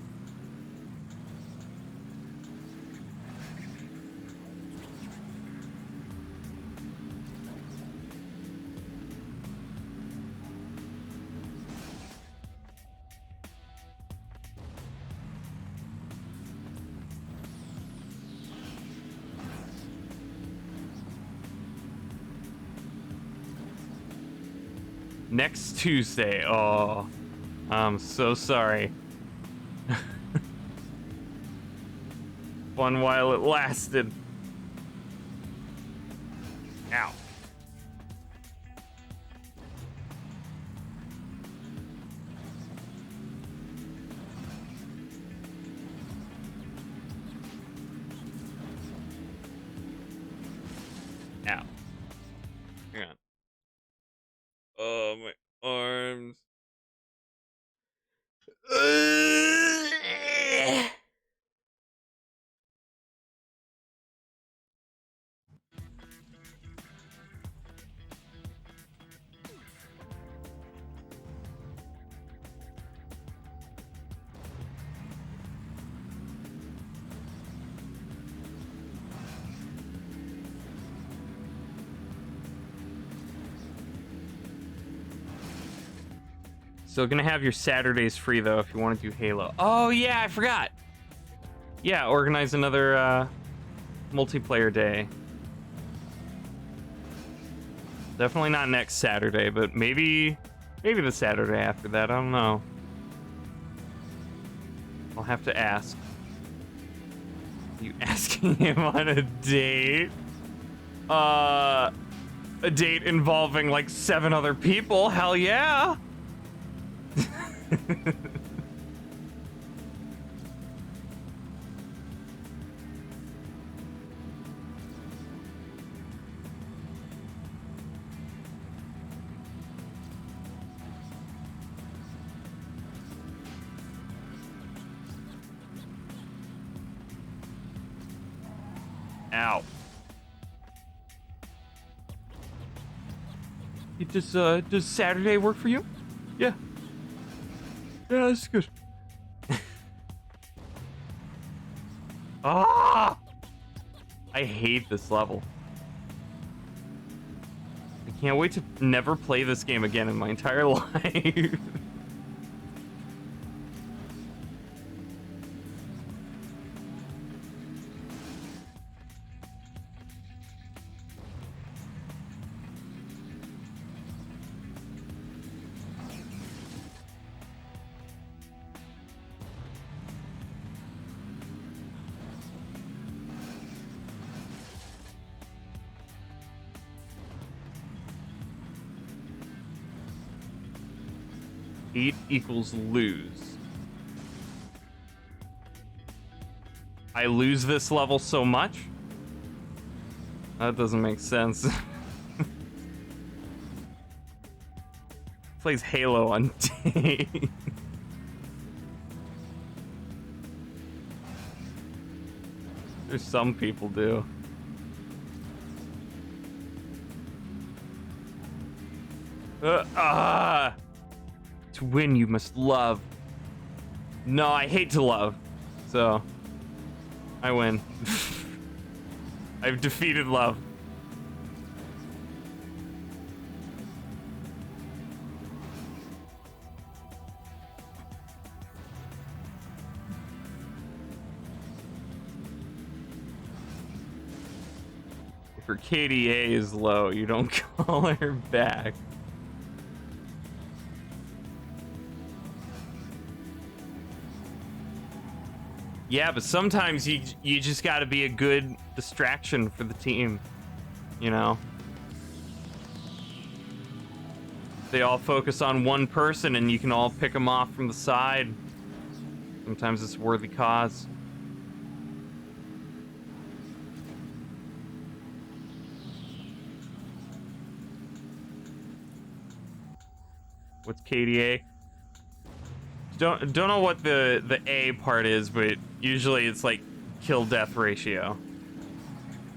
Next Tuesday. Oh, I'm so sorry. Fun while it lasted. Ow. Ow. Hang on. Oh, my arms. Still gonna have your Saturdays free though if you want to do Halo. Oh yeah, I forgot. Yeah, organize another multiplayer day. Definitely not next Saturday, but maybe the Saturday after that. I don't know. I'll have to ask. You asking him on a date? A date involving like 7 other people? Hell yeah. Ow. Does Saturday work for you? Yeah. Yeah, that's good. Ah! I hate this level. I can't wait to never play this game again in my entire life. Eight equals lose. I lose this level so much? That doesn't make sense. Plays Halo on day. There's some people do. To win, you must love. No, I hate to love. So, I win. I've defeated love. If her KDA is low, you don't call her back. Yeah, but sometimes you just got to be a good distraction for the team, you know? They all focus on one person and you can all pick them off from the side. Sometimes it's a worthy cause. What's KDA? Don't know what the A part is, but usually it's like kill death ratio.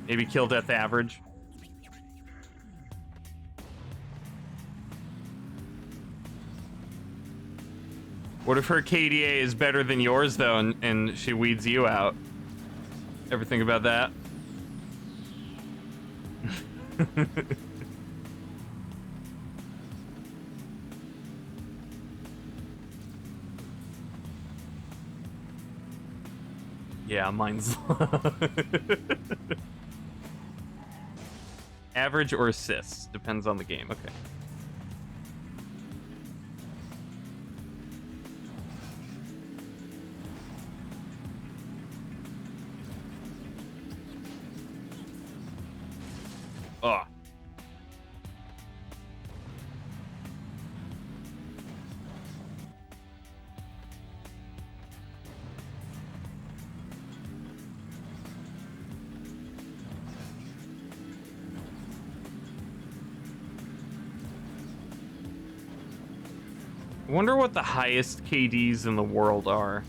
Maybe kill death average. What if her KDA is better than yours though, and she weeds you out? Ever think about that? Yeah, mine's low. Average or assists, depends on the game. Okay. Oh. I wonder what the highest KDs in the world are.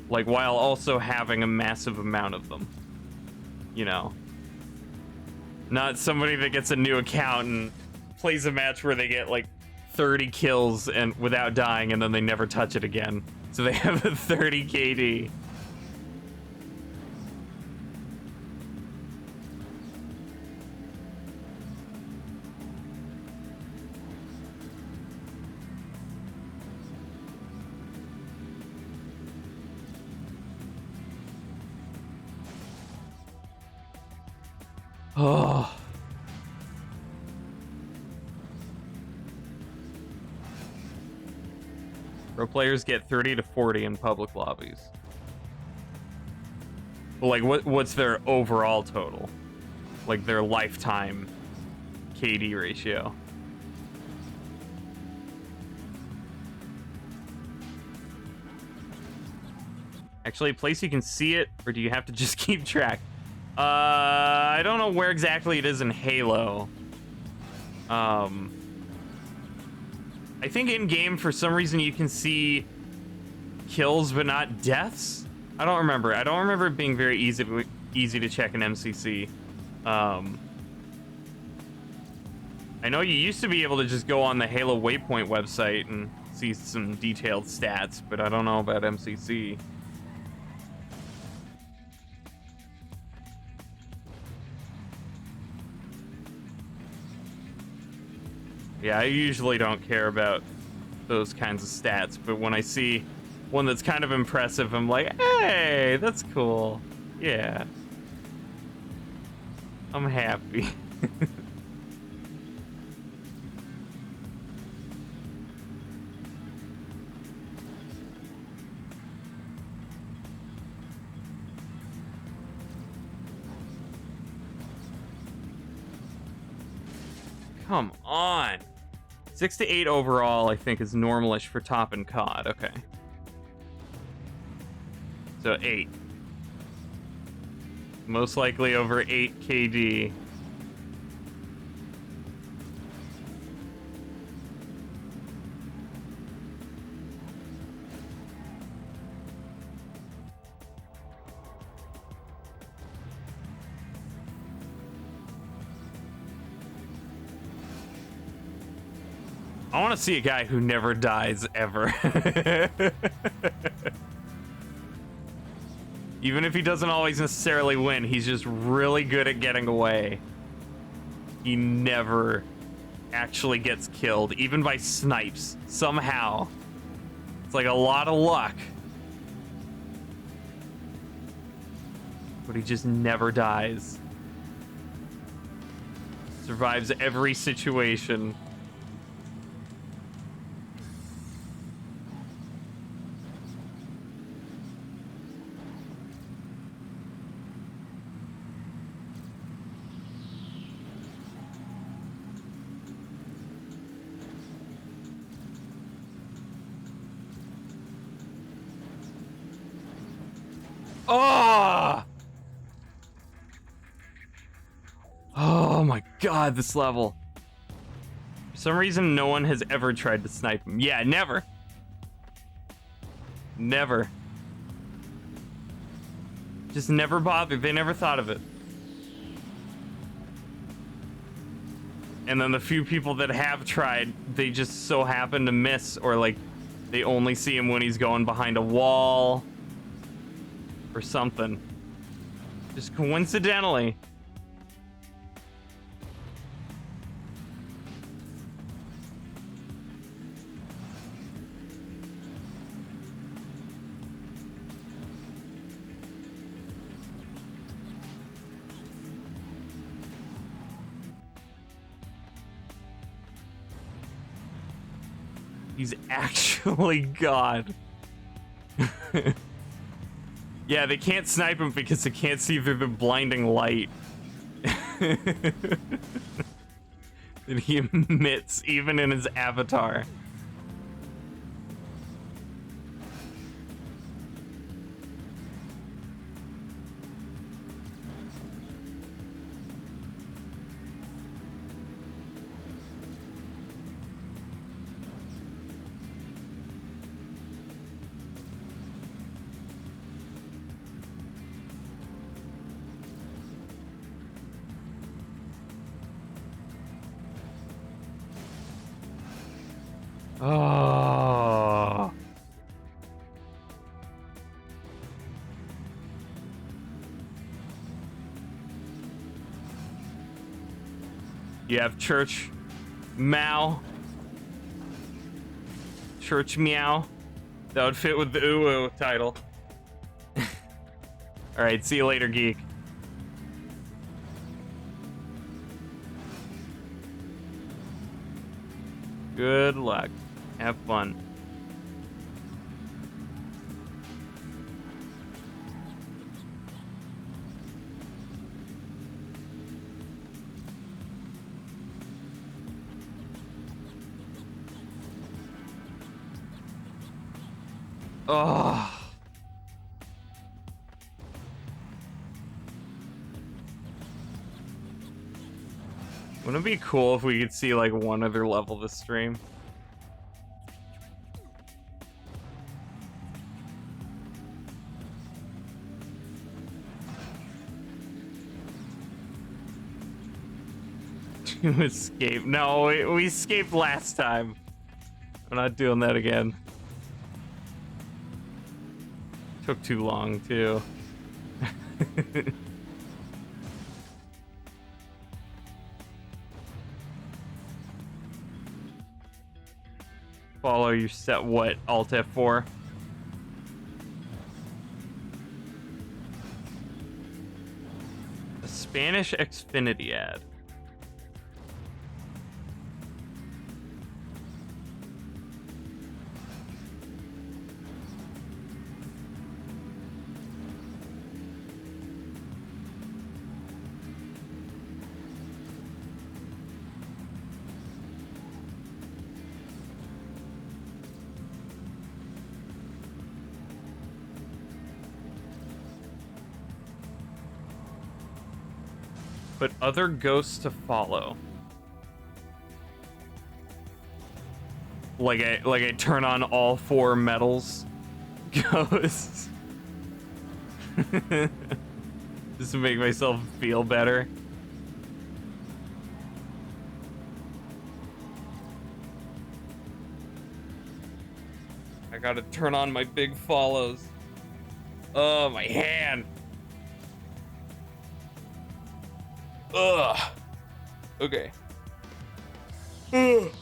Like, while also having a massive amount of them. You know. Not somebody that gets a new account and plays a match where they get like 30 kills and without dying and then they never touch it again. So they have a 30 KD. Oh. Pro players get 30 to 40 in public lobbies. But like, what's their overall total? Like their lifetime KD ratio? Actually, a place you can see it, or do you have to just keep track? I don't know where exactly it is in Halo. I think in-game, for some reason, you can see kills but not deaths. I don't remember. I don't remember it being very easy to check in MCC. I know you used to be able to just go on the Halo Waypoint website and see some detailed stats, but I don't know about MCC. Yeah, I usually don't care about those kinds of stats, but when I see one that's kind of impressive, I'm like, hey, that's cool. Yeah. I'm happy. Come on. 6 to 8 overall, I think, is normalish for top and COD. Okay. So 8. Most likely over 8 KD. I want to see a guy who never dies ever. Even if he doesn't always necessarily win, he's just really good at getting away. He never actually gets killed, even by snipes, somehow. It's like a lot of luck. But he just never dies. Survives every situation. Oh! Oh my god, this level. For some reason, no one has ever tried to snipe him. Yeah, never. Never. Just never bothered. They never thought of it. And then the few people that have tried, they just so happen to miss, or like they only see him when he's going behind a wall or something. Just coincidentally. He's actually God. Yeah, they can't snipe him because they can't see through the blinding light that he emits even in his avatar. Oh. You have Church Mao. Church Meow. That would fit with the UwU title. Alright, see you later, geek. Good luck. Have fun. Oh. Wouldn't it be cool if we could see like one other level this stream? To escape. No, we escaped last time. I'm not doing that again. Took too long, too. Follow your set what? Alt F4. A Spanish Xfinity ad. But other ghosts to follow. Like I turn on all 4 metals ghosts. Just to make myself feel better. I gotta turn on my big follows. Oh, my hand. Ugh. Okay. Ugh.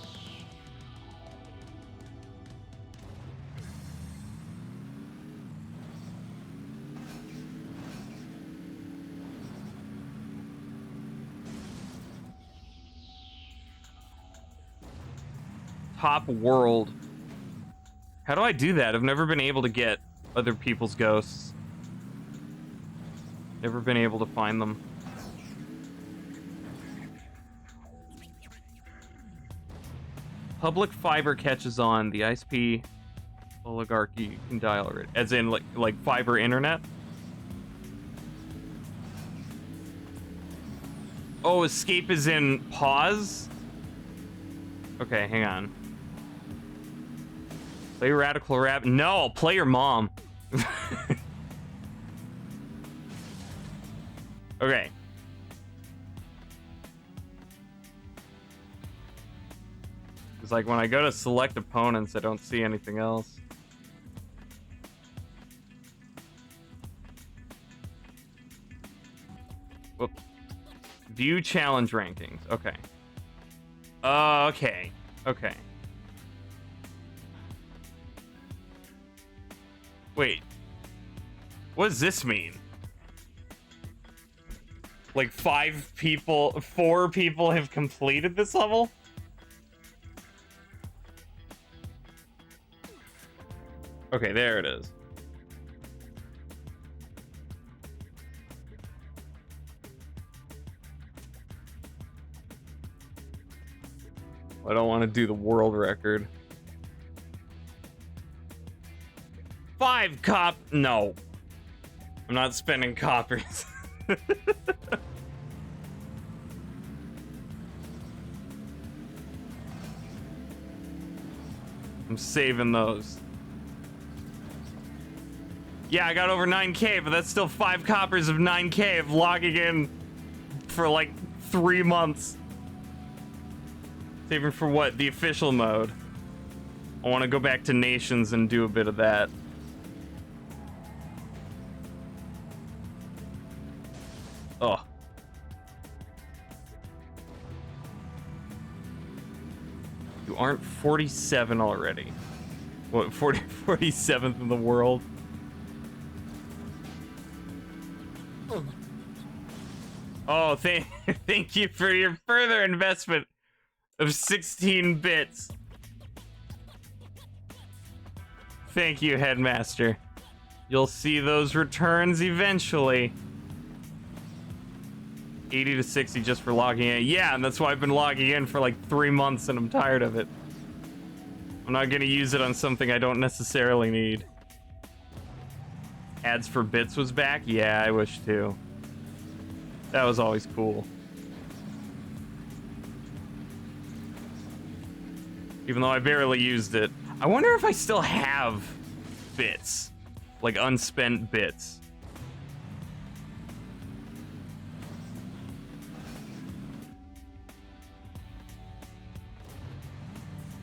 Top world. How do I do that? I've never been able to get other people's ghosts. Never been able to find them. Public fiber catches on. The ISP oligarchy can dial it. As in, like fiber internet? Oh, escape is in pause? Okay, hang on. Play Radical Rap. No, play your mom. Okay. It's like when I go to select opponents, I don't see anything else. Whoop. View challenge rankings. Okay. Okay. Okay. Wait. What does this mean? Like 4 people have completed this level? Okay, there it is. I don't want to do the world record. 5 cop. No. I'm not spending coppers. I'm saving those. Yeah, I got over 9K, but that's still 5 coppers of 9K of logging in for like 3 months. Saving for what? The official mode. I want to go back to Nations and do a bit of that. Oh. You aren't 47 already. What, 47th in the world? Oh, thank you for your further investment of 16 bits. Thank you, Headmaster. You'll see those returns eventually. 80 to 60 just for logging in. Yeah, and that's why I've been logging in for like 3 months and I'm tired of it. I'm not gonna use it on something I don't necessarily need. Ads for bits was back? Yeah, I wish too. That was always cool. even though I barely used it. I wonder if I still have bits, like unspent bits.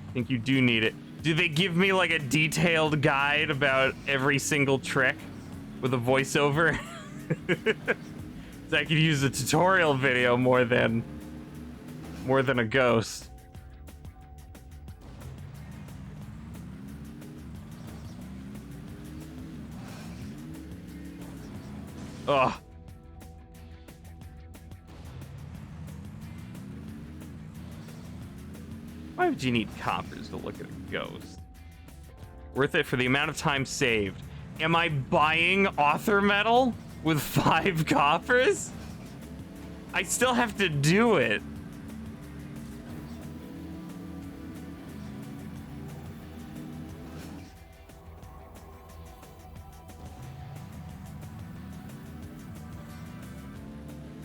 I think you do need it. Do they give me like a detailed guide about every single trick with a voiceover? So I could use a tutorial video more than a ghost. Ugh. Why would you need coppers to look at a ghost? Worth it for the amount of time saved. Am I buying author metal with 5 coppers? I still have to do it.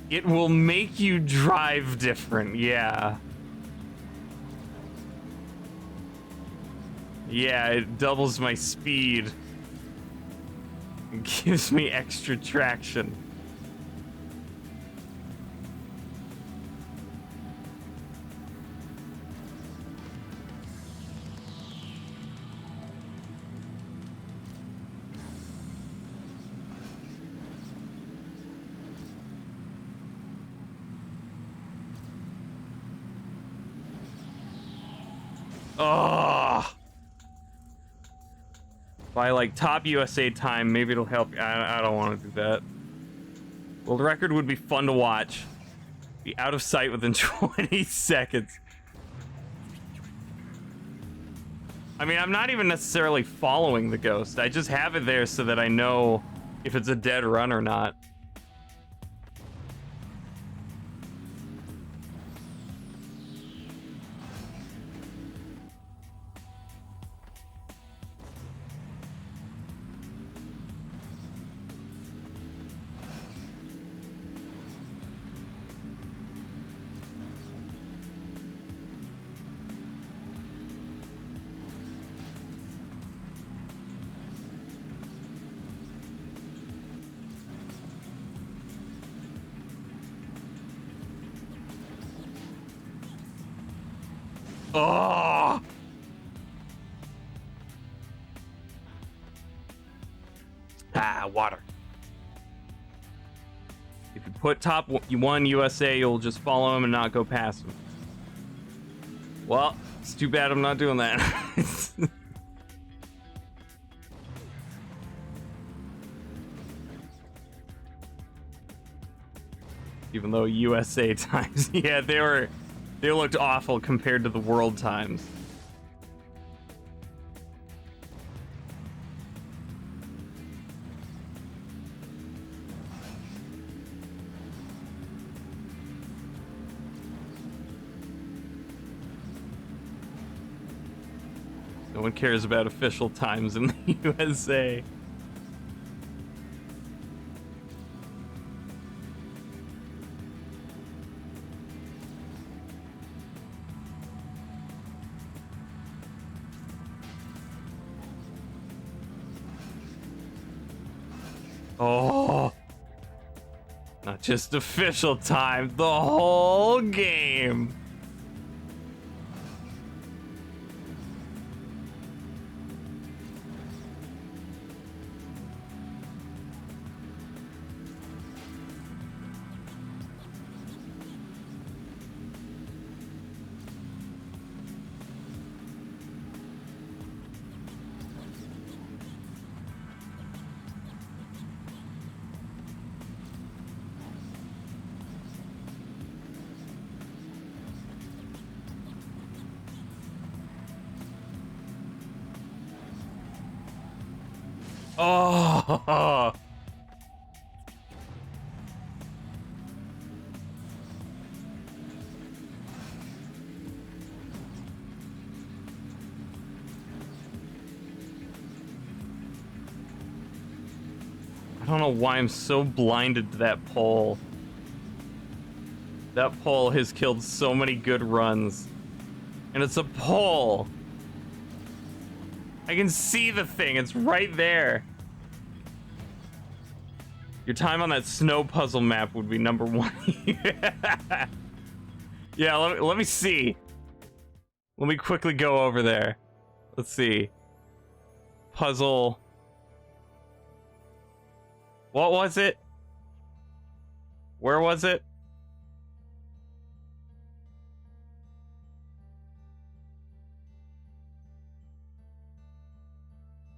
It will make you drive different, yeah. Yeah, it doubles my speed. It gives me extra traction. Oh. By like top USA time, maybe it'll help. I don't want to do that. Well, the record would be fun to watch. Be out of sight within 20 seconds. I mean, I'm not even necessarily following the ghost. I just have it there so that I know if it's a dead run or not. Oh! Ah, water. If you put top 1 USA, you'll just follow him and not go past him. Well, it's too bad I'm not doing that. Even though USA times, yeah, they looked awful compared to the world times. No one cares about official times in the USA. Oh, not just official time, the whole game. Oh. I don't know why I'm so blinded to that pole. That pole has killed so many good runs. And it's a pole. I can see the thing. It's right there. Your time on that snow puzzle map would be number 1. Yeah, let me see. Let me quickly go over there. Let's see. Puzzle. What was it? Where was it?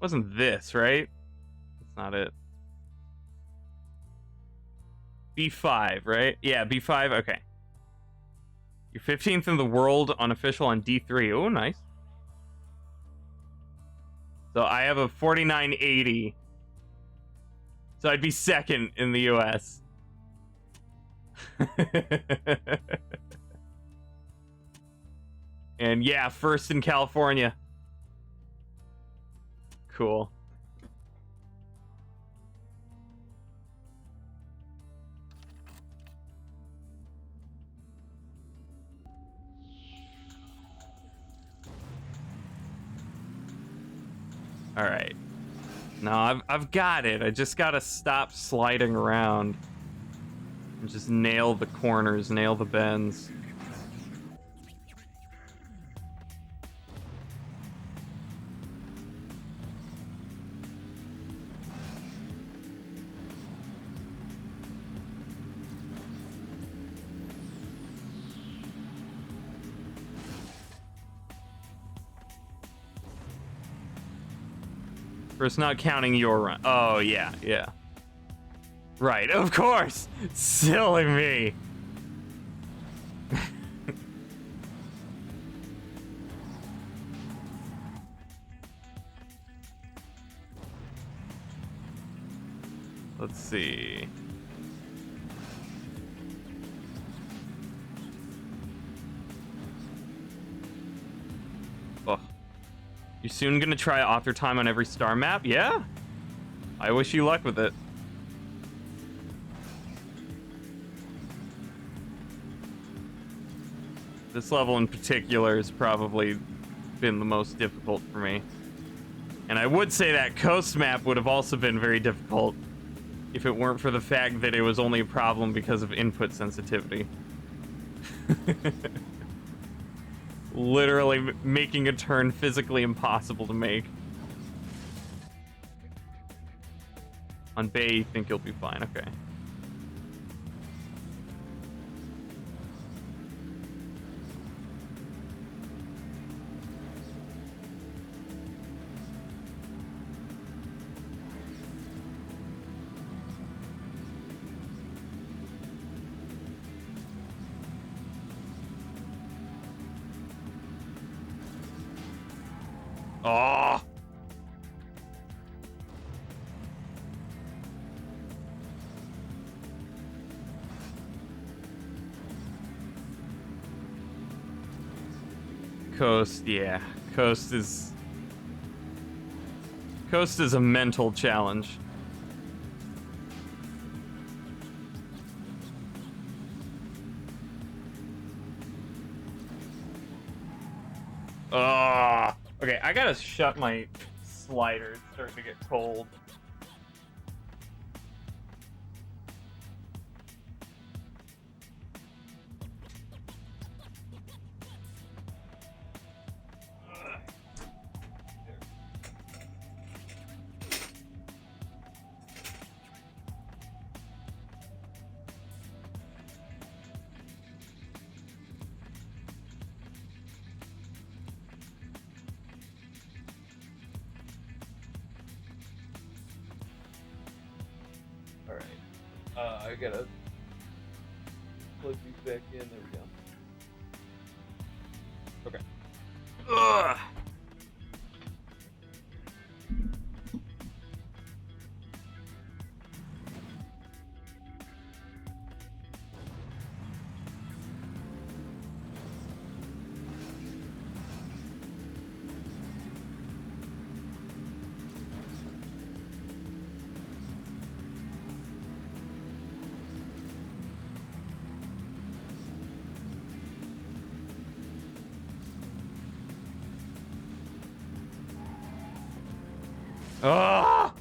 Wasn't this, right? That's not it. B5, right? Yeah, B5, okay. You're 15th in the world unofficial on D3. Oh, nice. So I have a 4980. So I'd be second in the US. And yeah, first in California. Cool. All right. No, I've got it. I just gotta stop sliding around and just nail the corners, nail the bends. First, not counting your run. Oh, yeah, yeah. Right, of course! Silly me! Let's see. Oh. You soon gonna try author time on every star map? Yeah? I wish you luck with it. This level in particular has probably been the most difficult for me. And I would say that coast map would have also been very difficult if it weren't for the fact that it was only a problem because of input sensitivity. Literally making a turn physically impossible to make. On Bay, you think you'll be fine, okay. Oh! Coast, yeah. Coast is a mental challenge. Oh! Okay, I gotta shut my slider. It's starting to get cold. I gotta plug these back in. There we go. Okay. Ugh. Ah!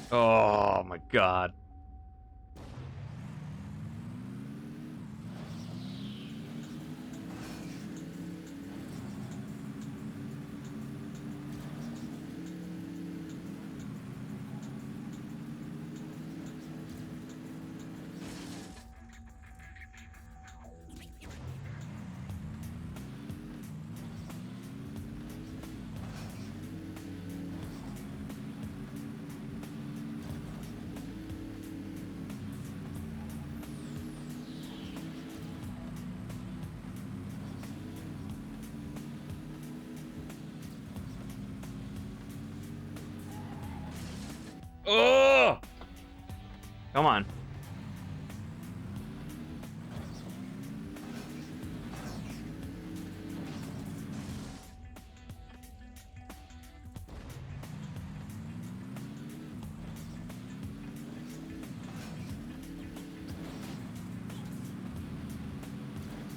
Oh my god. Oh! Come on.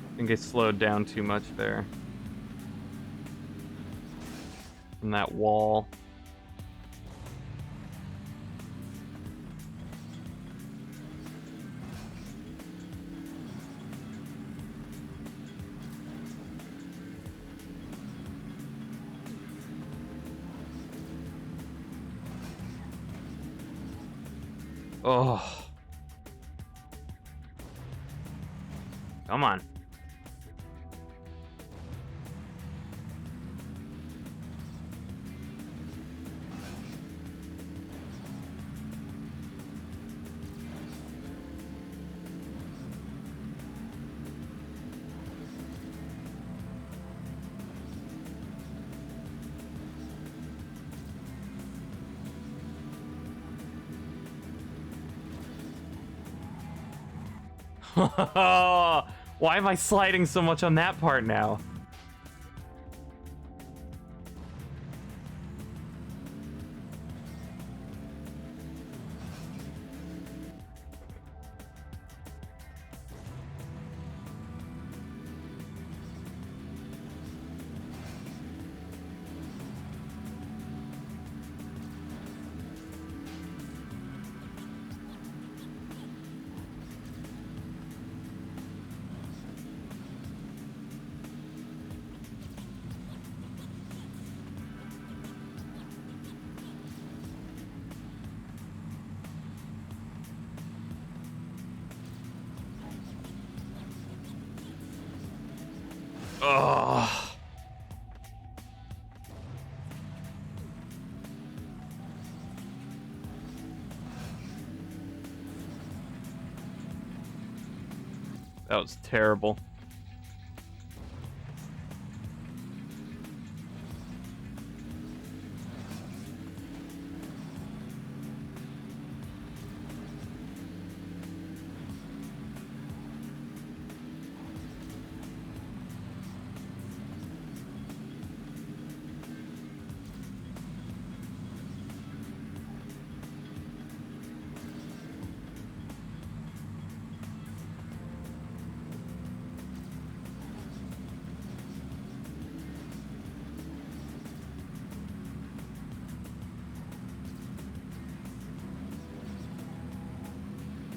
I think I slowed down too much there. From that wall. Oh. Come on. Why am I sliding so much on that part now? Oh. That was terrible.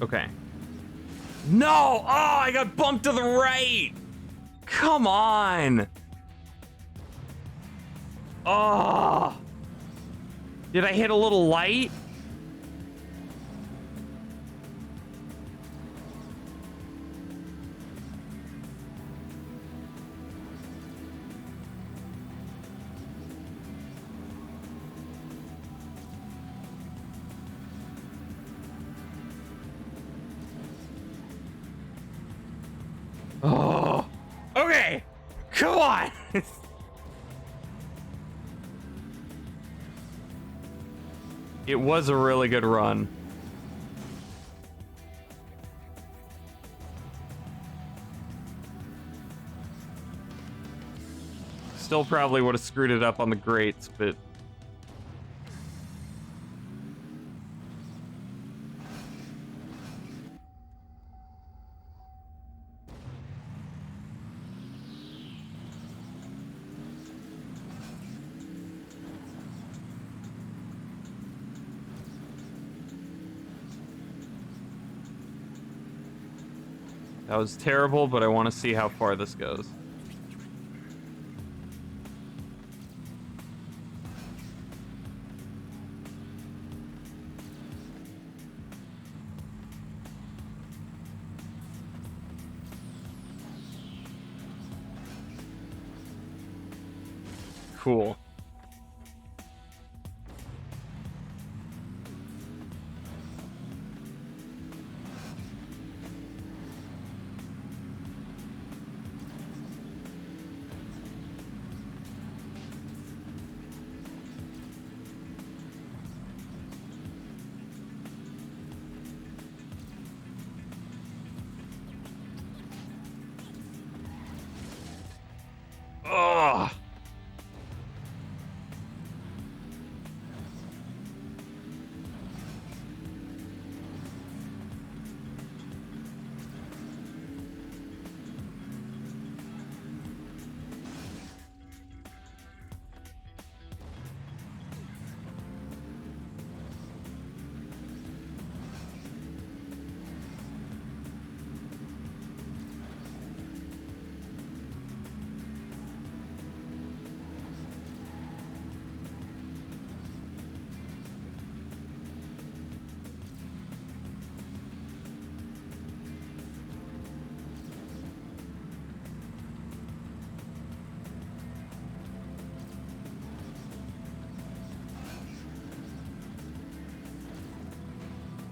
Okay. No! Oh, I got bumped to the right! Come on! Oh! Did I hit a little light? Oh, okay. Come on. It was a really good run. Still probably would have screwed it up on the grates, but that was terrible, but I want to see how far this goes. Cool.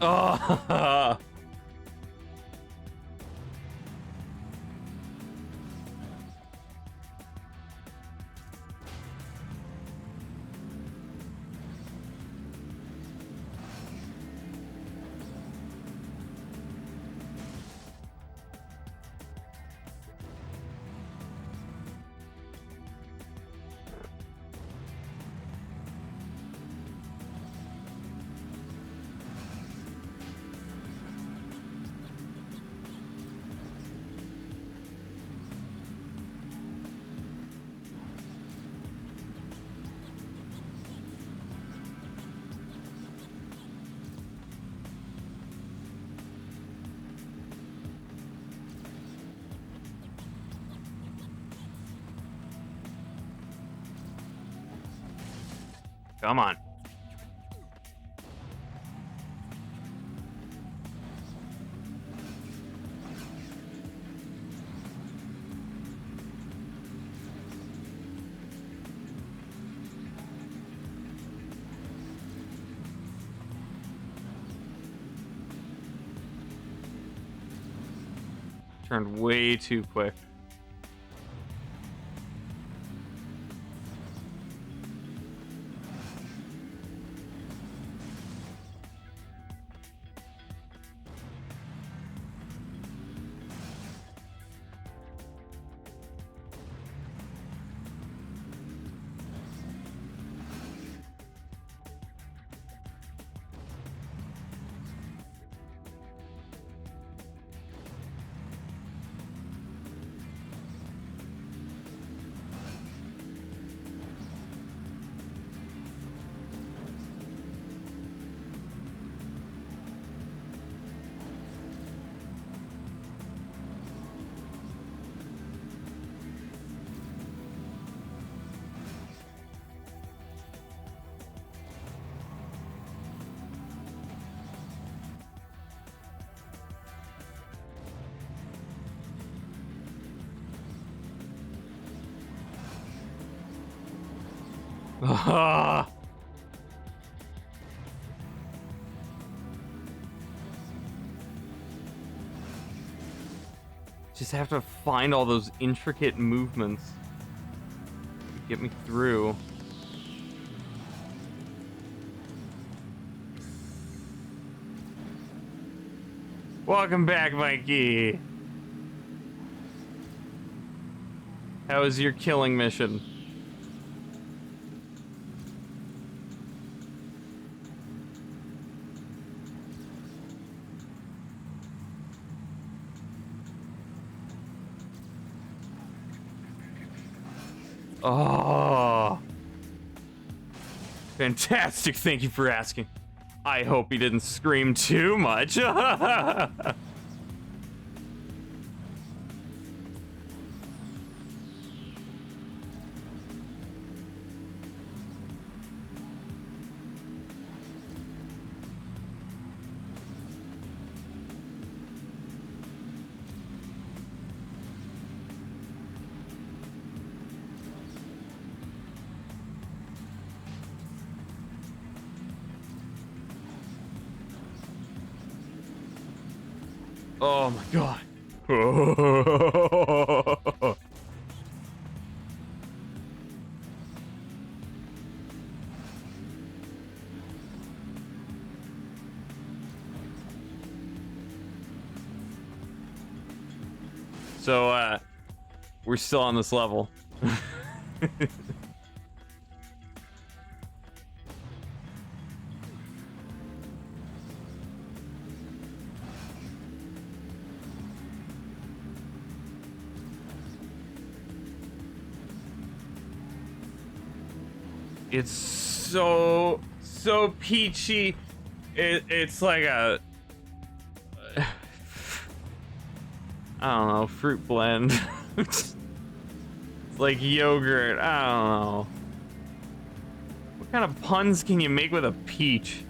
Ugh. Oh. Come on. Turned way too quick. Ah. Just have to find all those intricate movements to get me through. Welcome back, Mikey. How was your killing mission? Oh, fantastic. Thank you for asking. I hope he didn't scream too much. Oh my god. So, we're still on this level. It's so peachy. It's like a I don't know, fruit blend. It's like yogurt. I don't know. What kind of puns can you make with a peach?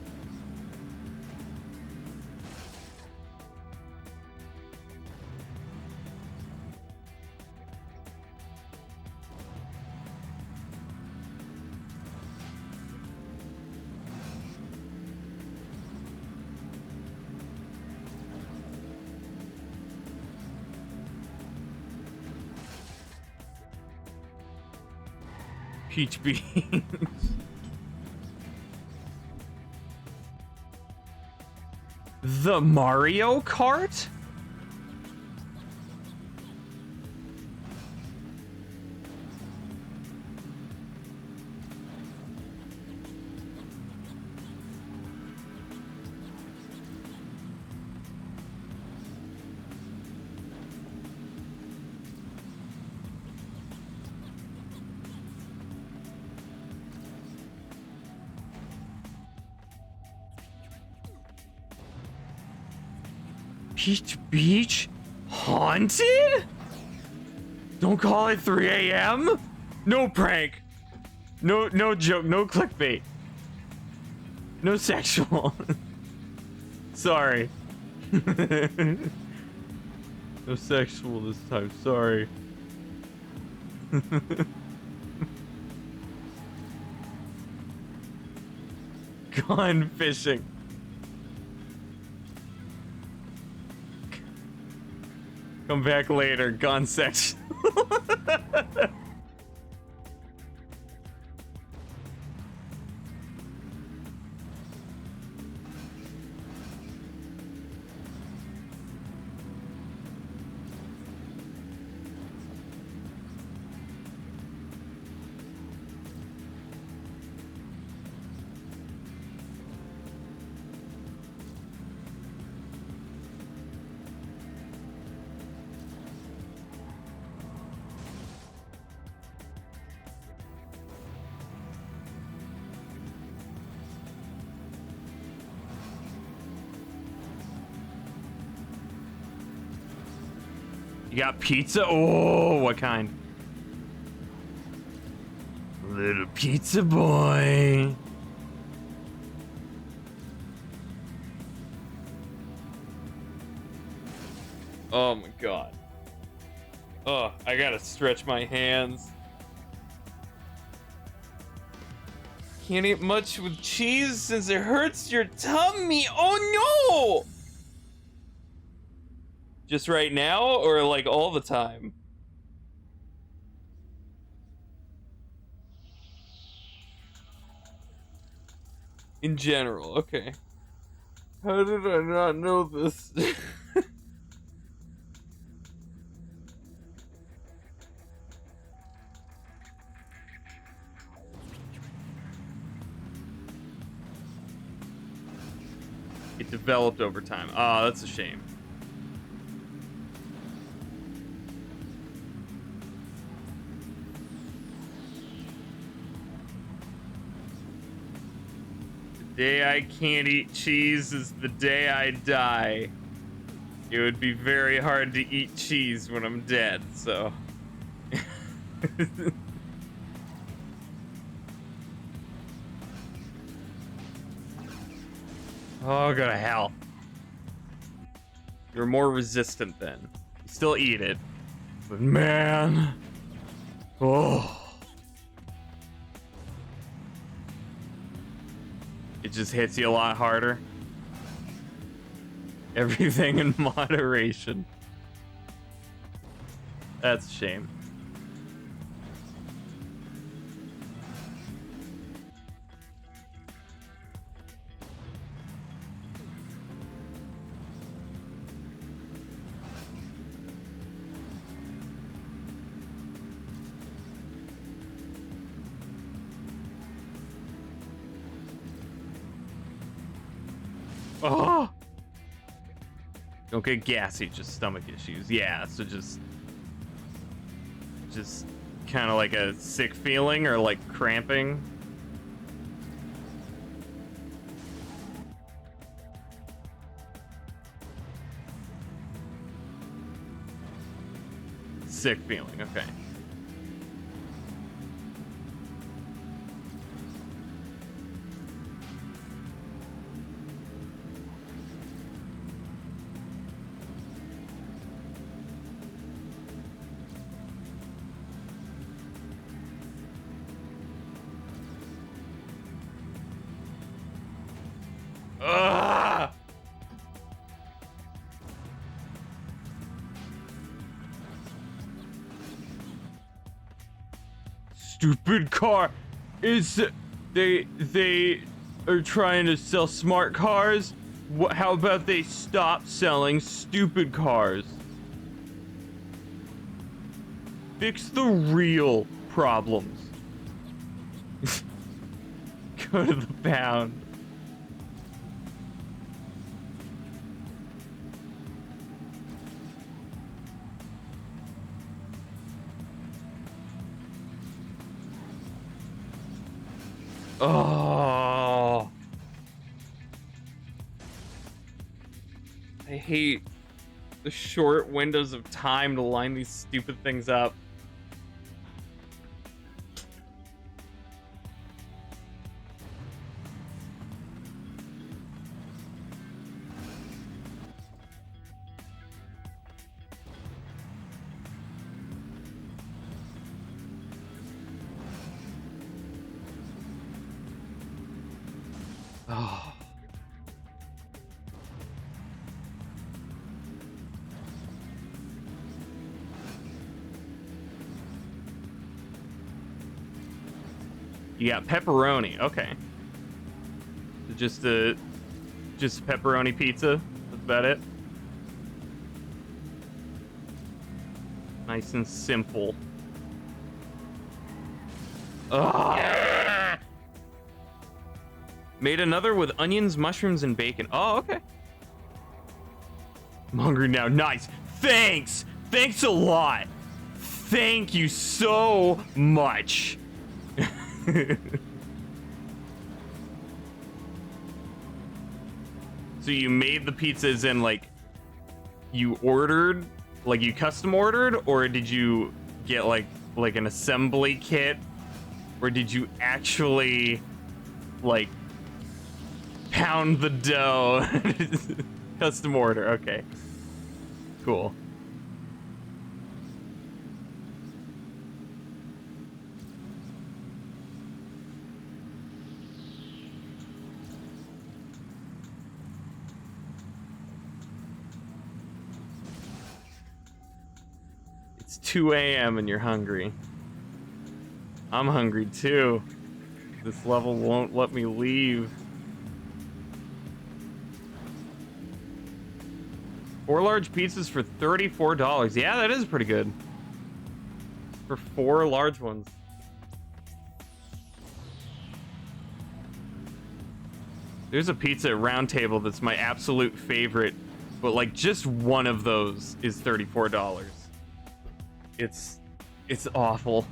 Peach beans. The Mario Kart? Peach Beach? Haunted? Don't call it 3 a.m.? No prank. No joke, no clickbait. No sexual. Sorry. No sexual this time, sorry. Gone fishing. Come back later, gone sexual. You got pizza? Oh, what kind? Little pizza boy. Oh my god. Oh, I gotta stretch my hands. Can't eat much with cheese since it hurts your tummy. Oh no! Just right now, or like all the time? In general, okay. How did I not know this? It developed over time. Oh, that's a shame. The day I can't eat cheese is the day I die. It would be very hard to eat cheese when I'm dead, so. Oh, go to hell. You're more resistant then. You still eat it. But man. Oh. It just hits you a lot harder. Everything in moderation. That's a shame. Oh! Don't get gassy, just stomach issues. Yeah, so just kind of like a sick feeling or like cramping. Sick feeling, okay. Ugh! Stupid car. They are trying to sell smart cars. How about they stop selling stupid cars? Fix the real problems. Go to the pound. Oh, I hate the short windows of time to line these stupid things up. Oh. You got pepperoni, okay. Just pepperoni pizza. That's about it. Nice and simple. Ugh. Made another with onions, mushrooms, and bacon. Oh, okay. I'm hungry now. Nice. Thanks. Thanks a lot. Thank you so much. So you made the pizzas and like you ordered, like you custom ordered, or did you get like an assembly kit, or did you actually like pound the dough? Custom order, okay. Cool. It's 2 a.m. and you're hungry. I'm hungry too. This level won't let me leave. 4 large pizzas for $34. Yeah, that is pretty good. For 4 large ones. There's a pizza at Round Table that's my absolute favorite, but like just one of those is $34. It's awful.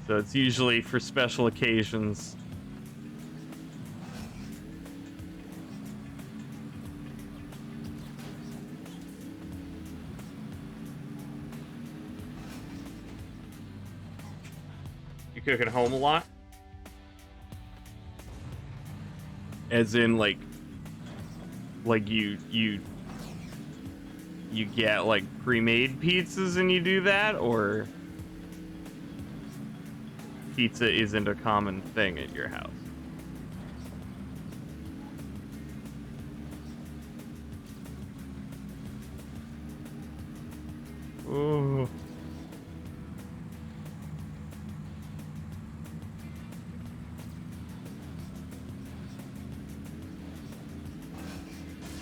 So it's usually for special occasions. You cook at home a lot? As in like you get like pre-made pizzas and you do that, or pizza isn't a common thing at your house? Ooh.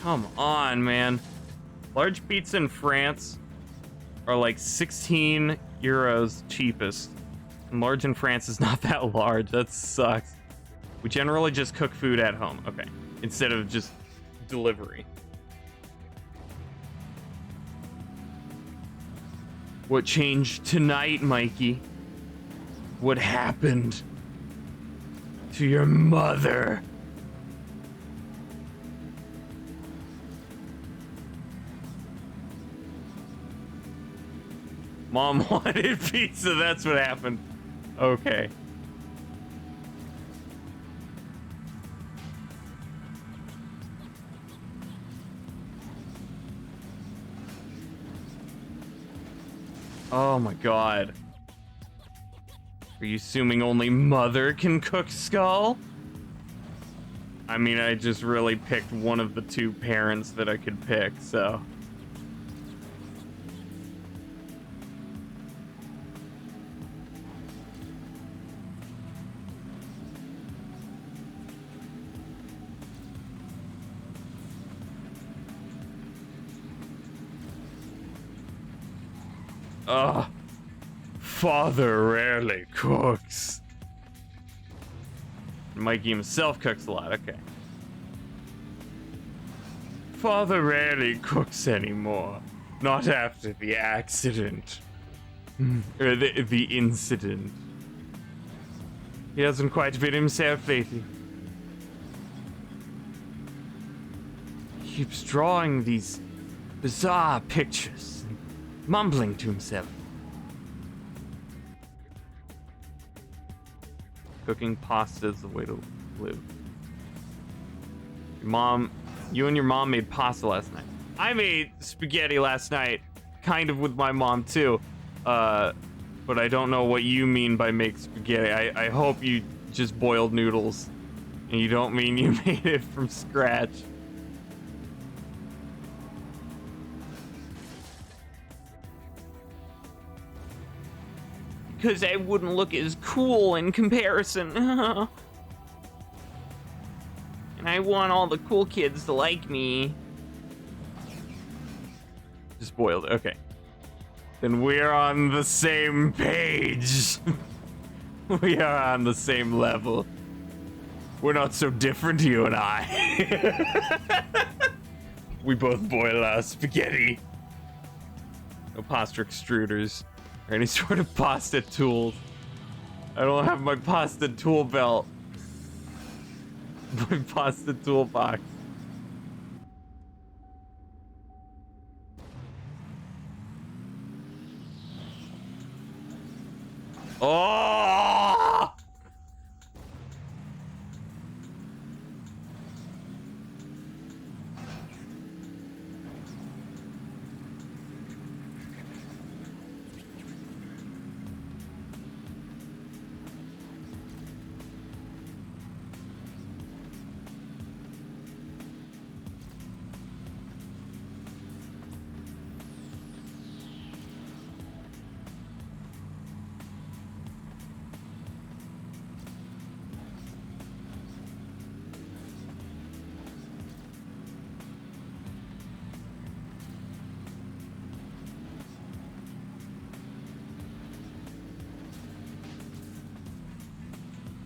Come on, man. Large pizza in France are like 16 euros cheapest. And large in France is not that large. That sucks. We generally just cook food at home. Okay. Instead of just delivery. What changed tonight, Mikey? What happened to your mother? Mom wanted pizza, that's what happened. Okay. Oh my god. Are you assuming only mother can cook Skull? I mean, I just really picked one of the 2 parents that I could pick, so... Ugh. Father rarely cooks. Mikey himself cooks a lot, okay. Father rarely cooks anymore. Not after the accident. Or the incident. He hasn't quite been himself lately. He keeps drawing these bizarre pictures, mumbling to himself. Cooking pasta is the way to live. You and your mom made pasta last night. I made spaghetti last night, kind of with my mom too. But I don't know what you mean by make spaghetti. I hope you just boiled noodles, and you don't mean you made it from scratch. Because I wouldn't look as cool in comparison. And I want all the cool kids to like me. Just boiled it, okay. Then we're on the same page. We are on the same level. We're not so different, you and I. We both boil our spaghetti. No pasta extruders. Or any sort of pasta tools. I don't have my pasta tool belt. My pasta toolbox. Oh!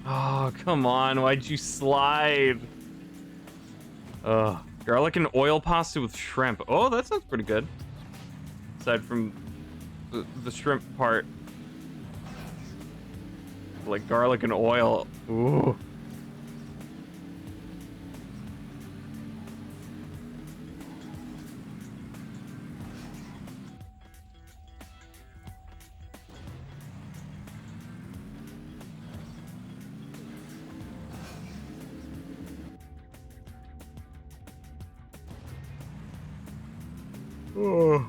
Oh, come on. Why'd you slide? Garlic and oil pasta with shrimp. Oh, that sounds pretty good. Aside from the shrimp part. Like garlic and oil. Ooh. Oh.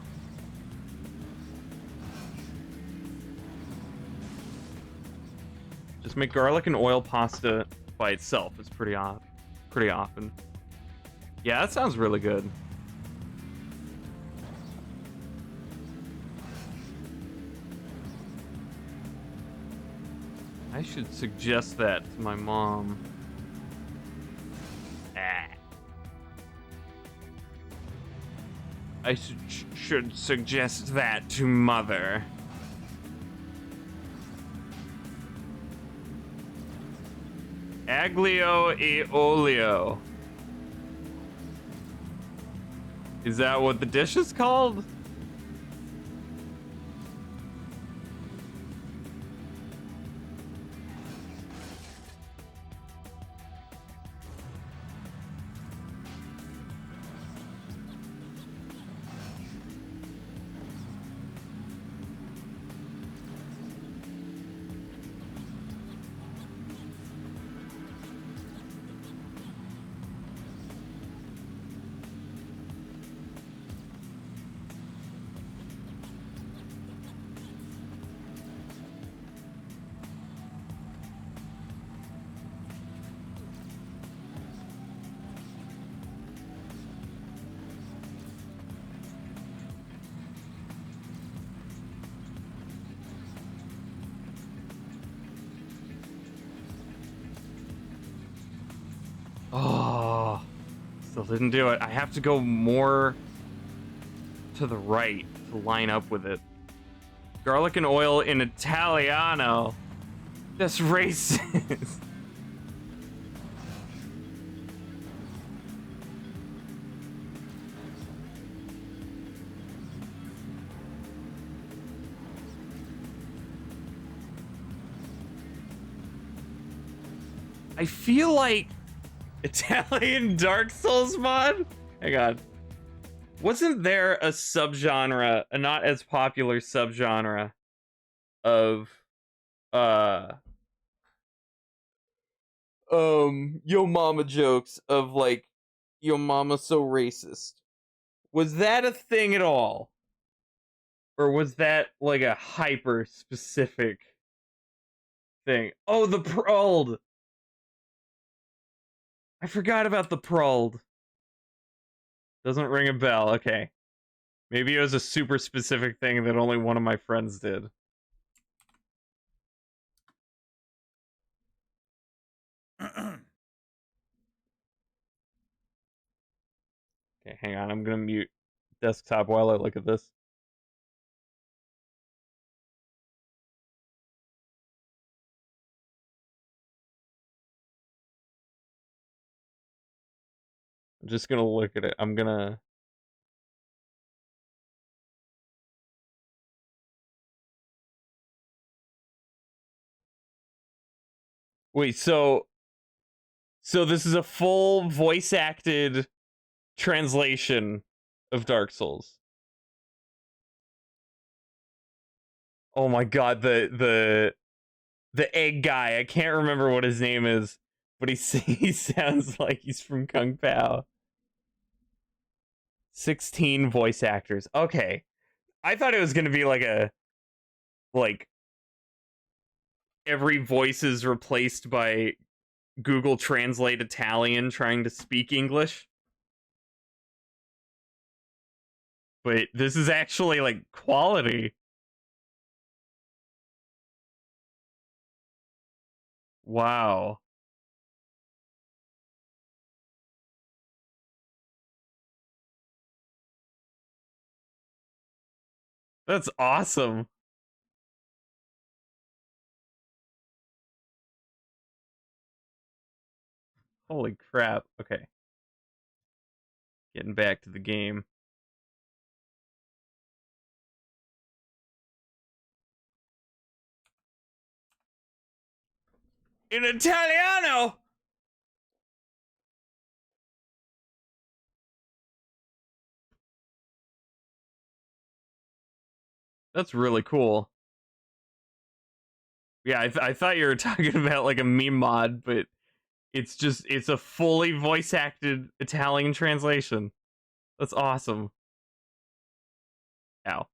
Just make garlic and oil pasta by itself. It's pretty often. Yeah, that sounds really good. I should suggest that to my mom. I should suggest that to mother. Aglio e olio. Is that what the dish is called? Oh, still didn't do it. I have to go more to the right to line up with it. Garlic and oil in Italiano. That's racist. I feel like Italian Dark Souls mod? Hang on. Wasn't there a subgenre, a not as popular subgenre of yo mama jokes of like yo mama so racist? Was that a thing at all? Or was that like a hyper specific thing? Oh, the pruld. I forgot about the pruld. Doesn't ring a bell. Okay. Maybe it was a super specific thing that only one of my friends did. Okay, hang on. I'm gonna mute desktop while I look at this. I'm just gonna look at it. I'm gonna... Wait, so this is a full voice acted translation of Dark Souls. Oh my god, the egg guy. I can't remember what his name is, but he sounds like he's from Kung Pao. 16 voice actors. Okay. I thought it was going to be like every voice is replaced by Google Translate Italian trying to speak English. But this is actually like quality. Wow. That's awesome. Holy crap. Okay. Getting back to the game. In Italiano! That's really cool. Yeah, I thought you were talking about like a meme mod, but it's a fully voice acted Italian translation. That's awesome. Ow.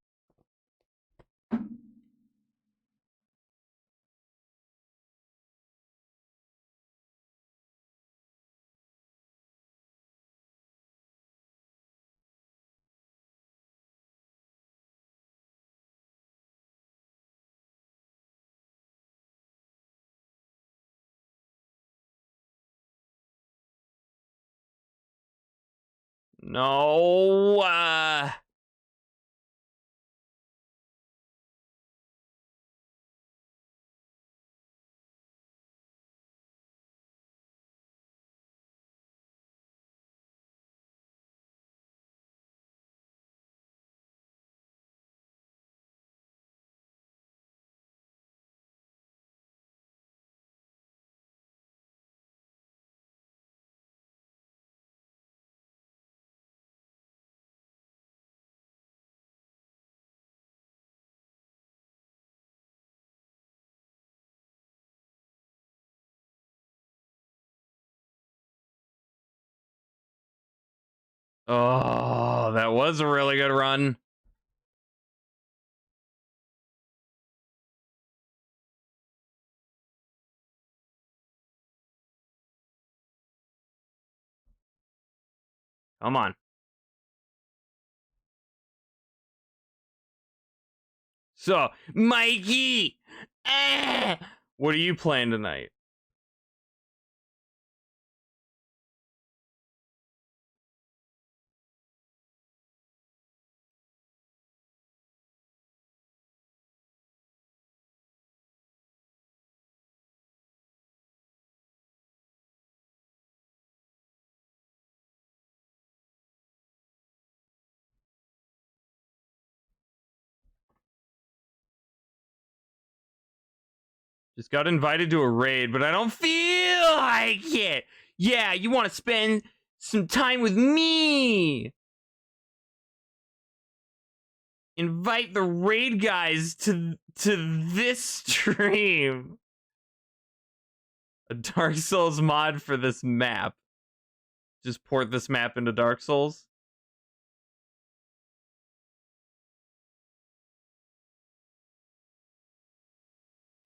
No. Oh, that was a really good run. Come on. So, Mikey! What are you playing tonight? Just got invited to a raid, but I don't feel like it. Yeah, you want to spend some time with me. Invite the raid guys to this stream. A Dark Souls mod for this map. Just port this map into Dark Souls.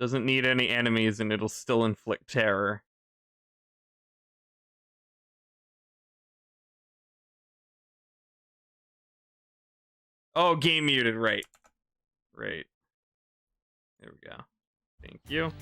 Doesn't need any enemies and it'll still inflict terror. Oh, game muted, right. Right. There we go. Thank you.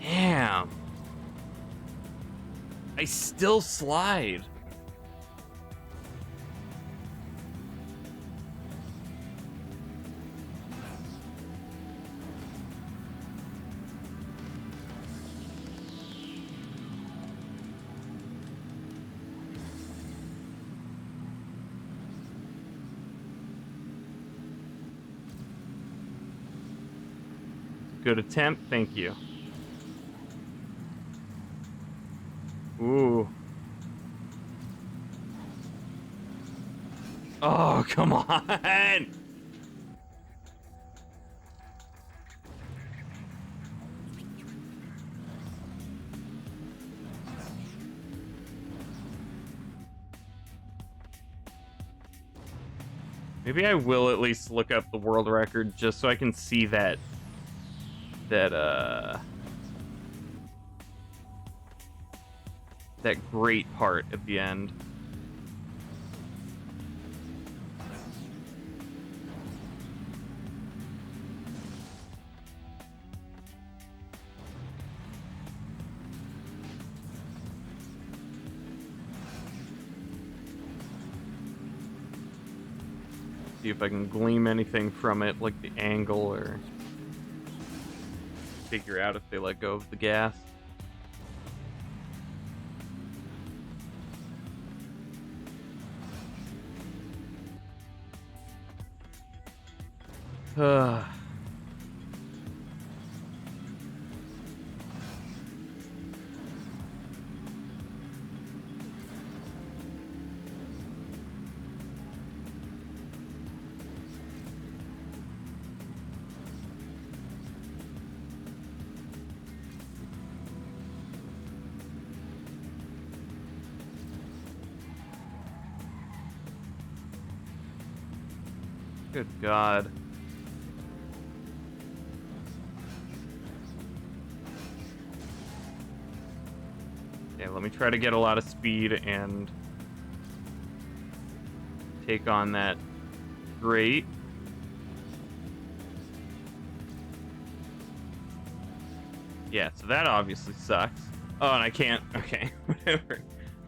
Damn. I still slide. Good attempt, thank you. Ooh. Oh, come on! Maybe I will at least look up the world record just so I can see that that great part at the end. See if I can glean anything from it, like the angle, or figure out if they let go of the gas. Good God. Okay, let me try to get a lot of speed and take on that grate. Yeah, so that obviously sucks. Oh, and I can't. Okay, whatever.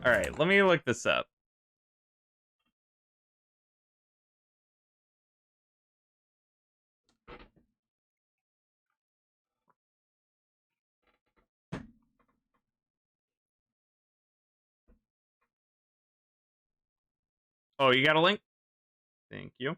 All right, let me look this up. Oh, you got a link? Thank you.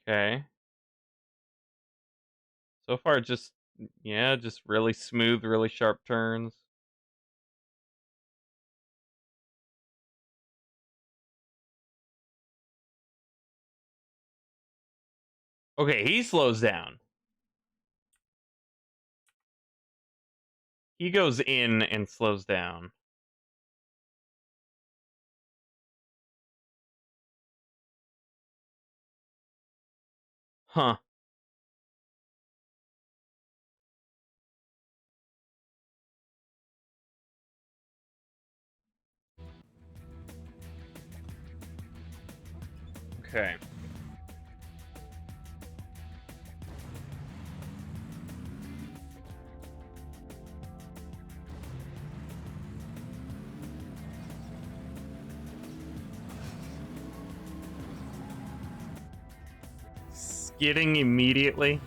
Okay. So far, just, yeah, just really smooth, really sharp turns. Okay, he slows down. He goes in and slows down. Huh. Okay. Skidding immediately.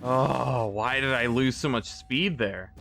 Oh, why did I lose so much speed there?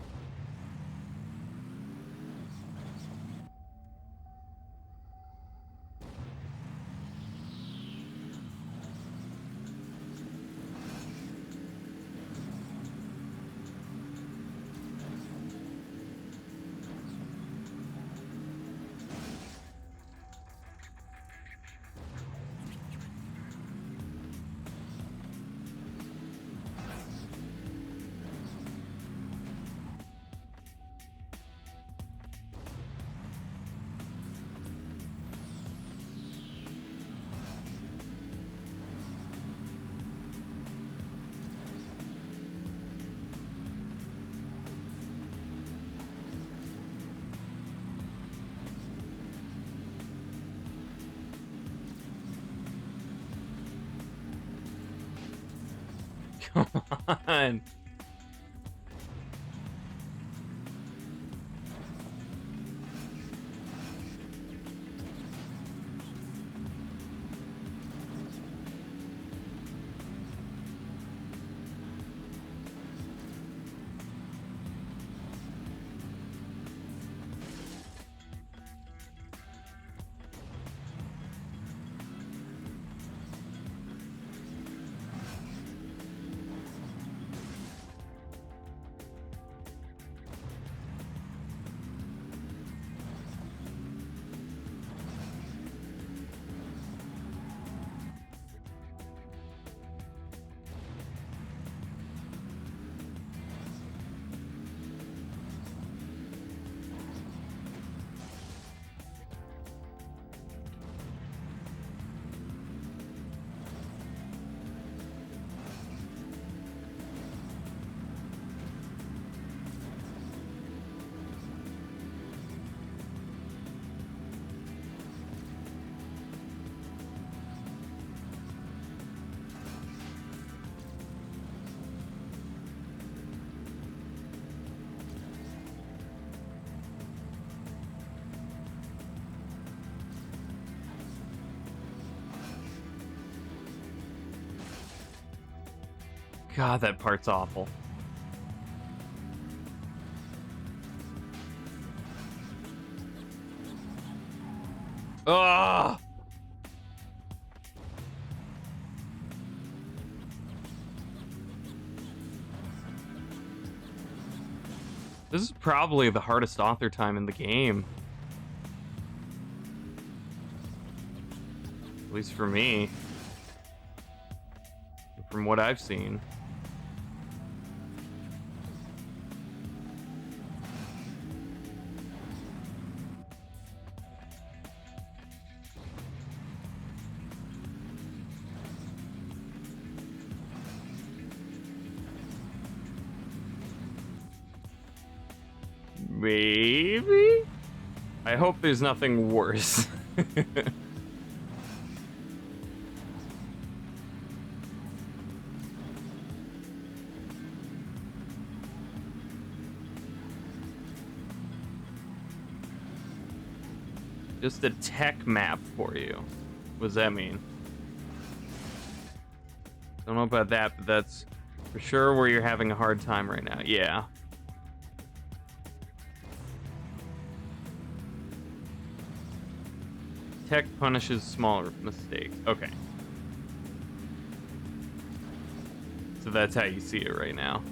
Come on. God, that part's awful. Ugh! This is probably the hardest author time in the game. At least for me. From what I've seen. Maybe? I hope there's nothing worse. Just a tech map for you. What does that mean? Don't know about that, but that's for sure where you're having a hard time right now. Yeah. Tech punishes smaller mistakes. Okay. So that's how you see it right now.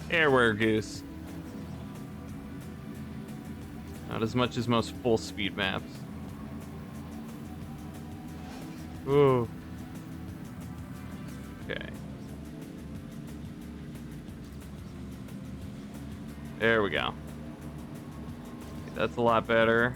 Airware Goose. Not as much as most full speed maps. Ooh. Okay. There we go. Okay, that's a lot better.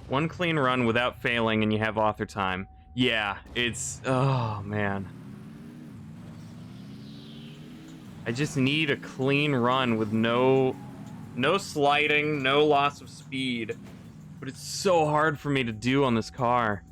One clean run without failing and you have author time. Yeah, it's... Oh, man. I just need a clean run with no sliding, no loss of speed. But it's so hard for me to do on this car.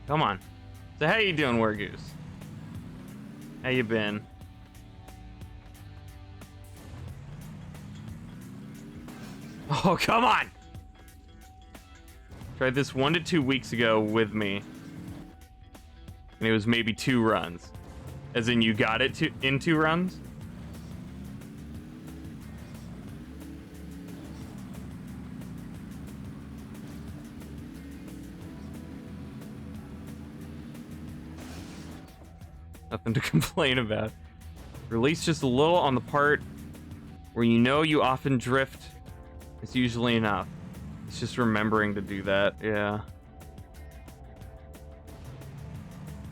Come on. So how you doing, Wargoose? How you been? Oh, come on! Tried this 1 to 2 weeks ago with me. And it was maybe 2 runs. As in you got it in 2 runs? Nothing to complain about. Release just a little on the part where you know you often drift. It's usually enough. It's just remembering to do that, yeah.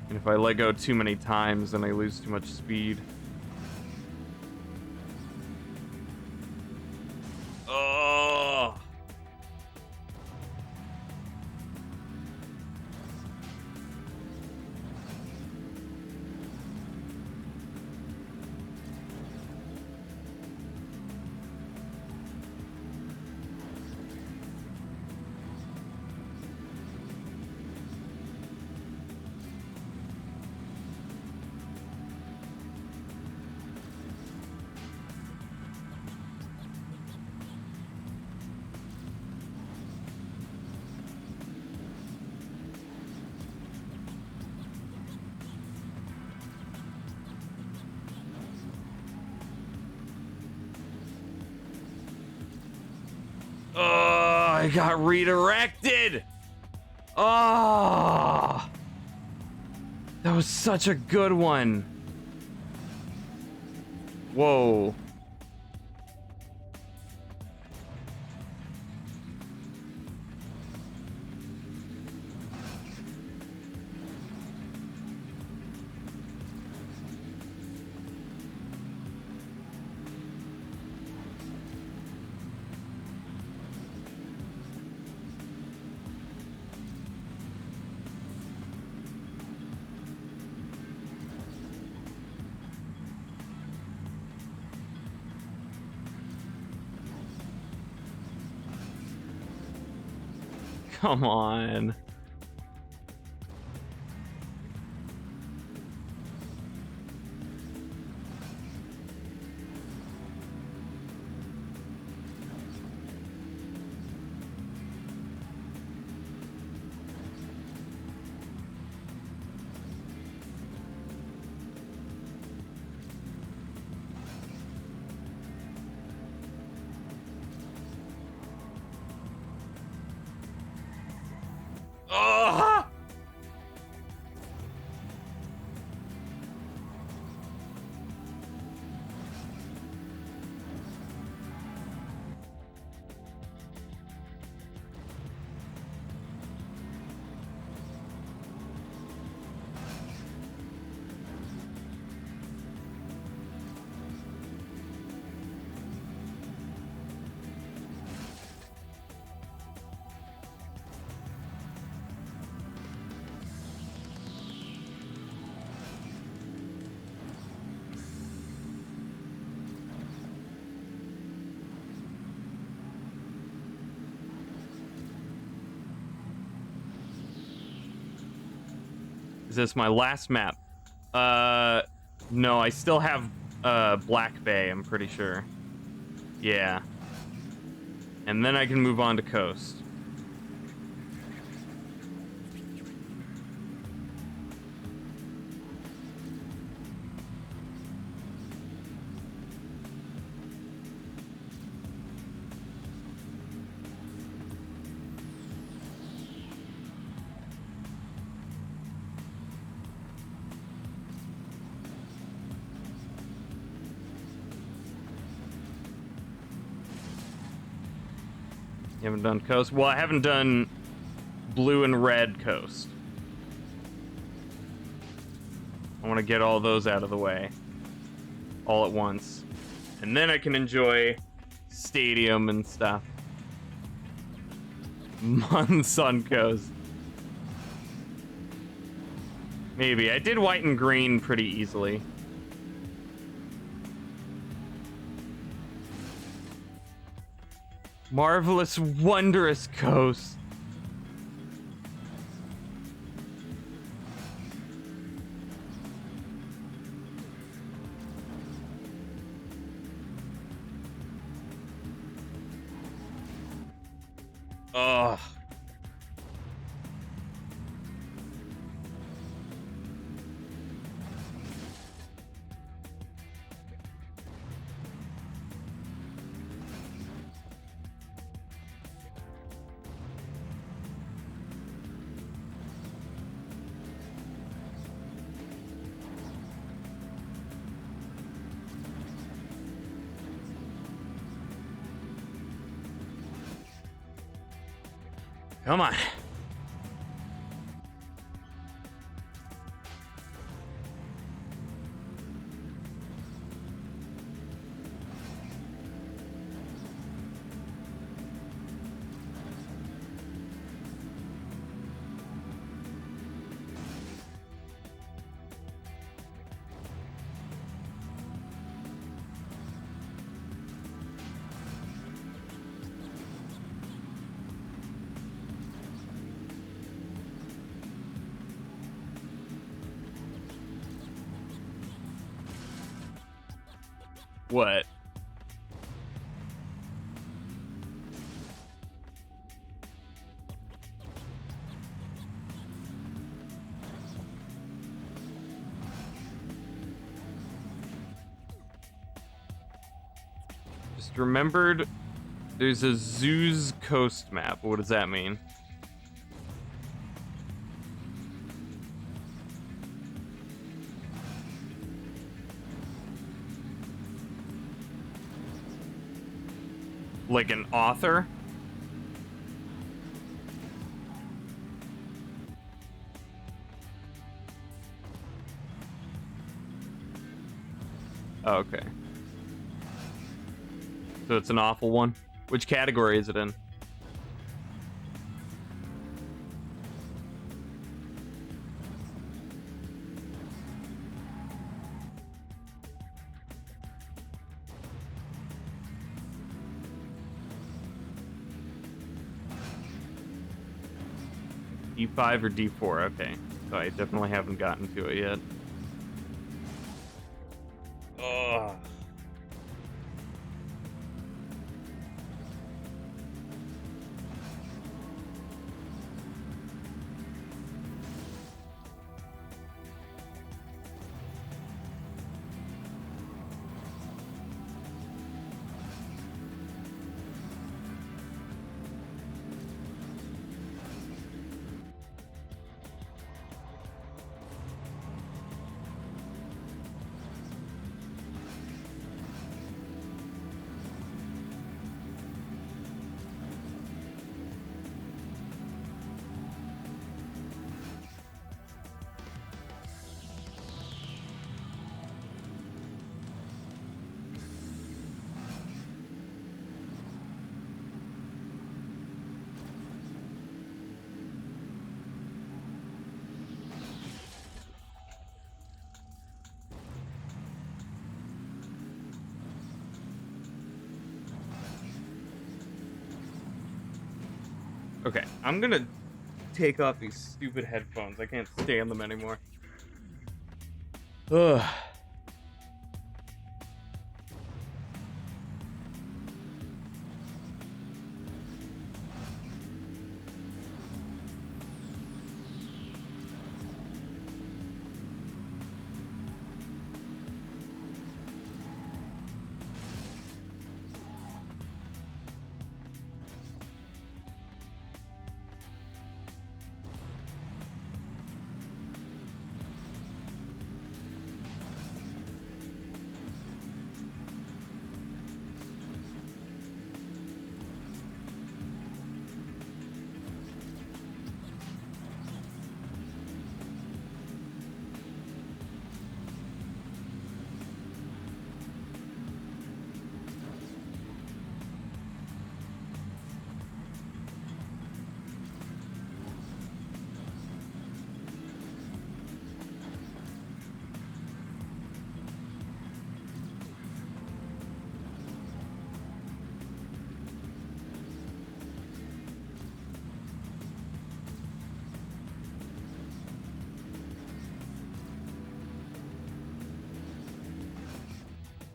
And if I let go too many times, then I lose too much speed. Oh! Oh, I got redirected! Oh! That was such a good one. Whoa. Come on. Oh! Is this my last map? No, I still have Black Bay, I'm pretty sure. Yeah. And then I can move on to Coast. You haven't done Coast? Well, I haven't done Blue and Red Coast. I want to get all those out of the way. All at once. And then I can enjoy Stadium and stuff. Months on Coast. Maybe. I did White and Green pretty easily. Marvelous, wondrous Coast. Ugh. Come on. What? Just remembered there's a Zoo's coast map. What does that mean? Like an author? Oh, okay. So it's an awful one? Which category is it in? D5 or D4? Okay. So I definitely haven't gotten to it yet. Ugh. Okay, I'm gonna take off these stupid headphones. I can't stand them anymore. Ugh.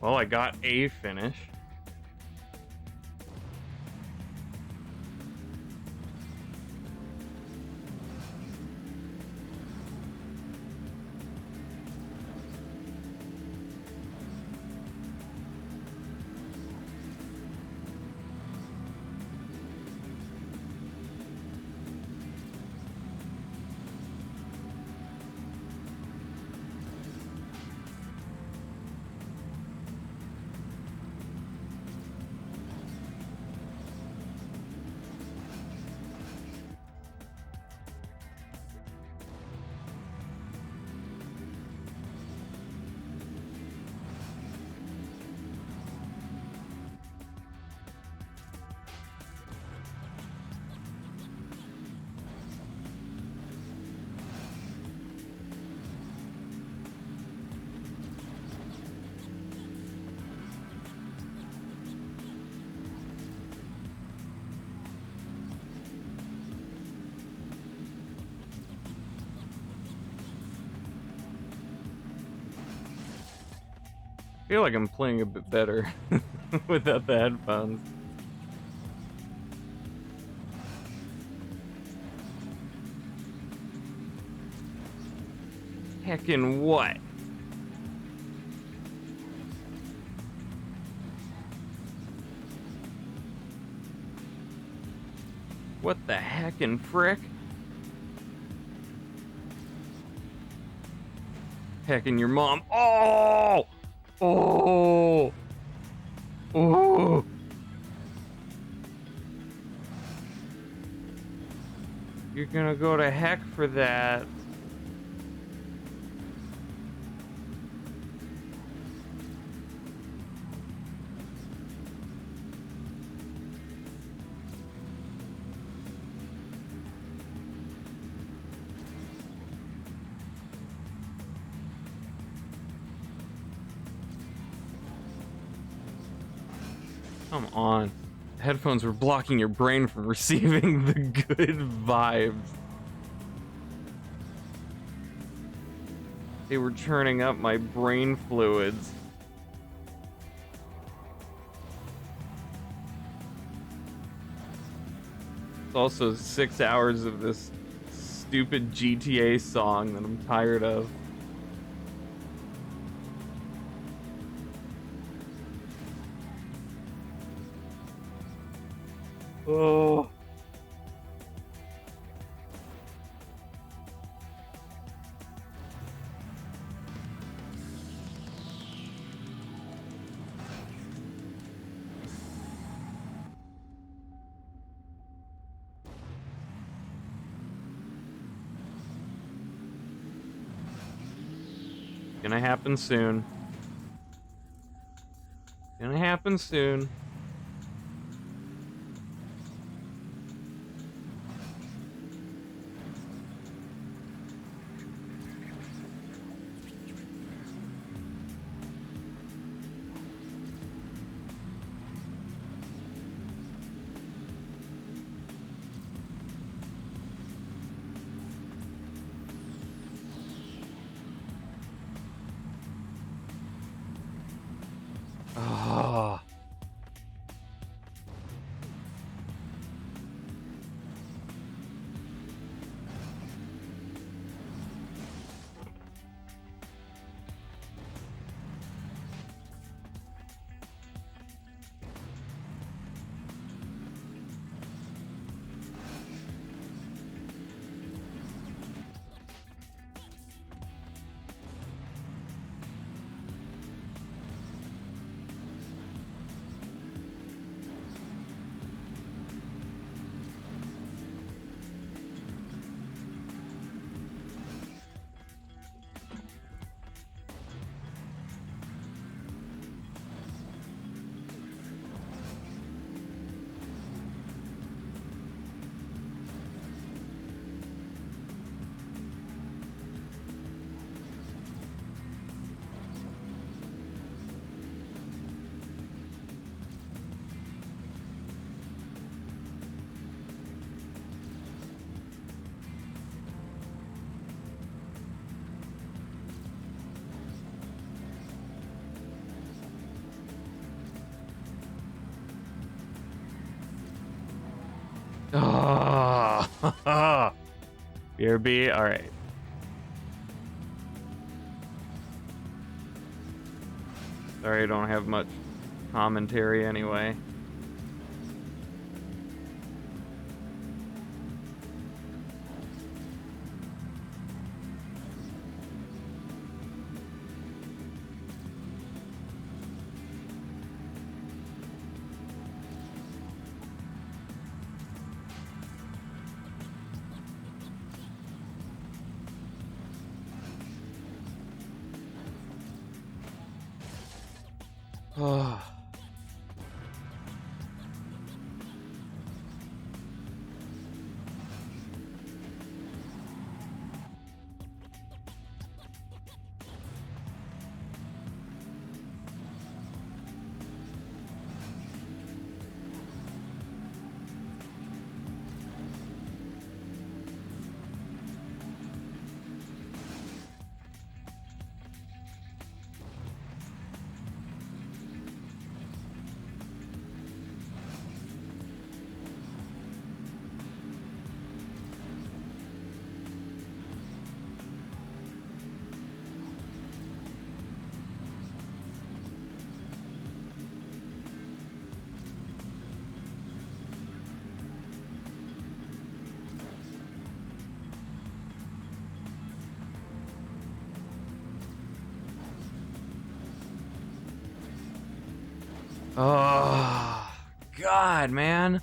Well, I got a finish. I feel like I'm playing a bit better without the headphones. Heckin' what? What the heckin' frick? Heckin' your mom. Oh! Oh! Oh! You're gonna go to heck for that. Come on. The headphones were blocking your brain from receiving the good vibes. They were churning up my brain fluids. It's also 6 hours of this stupid GTA song that I'm tired of. Oh. Gonna happen soon. Gonna happen soon. Ah. Ah. BRB, alright. Sorry, I don't have much commentary anyway. Oh. Oh, God, man.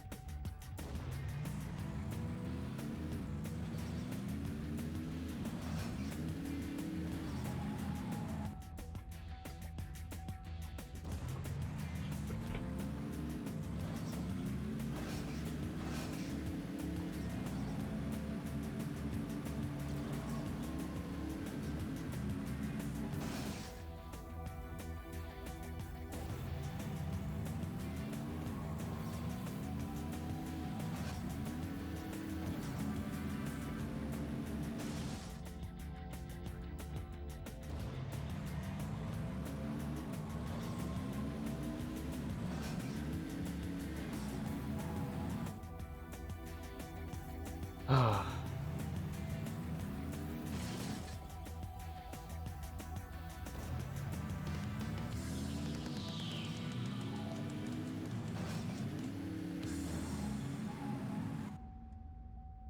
Oh.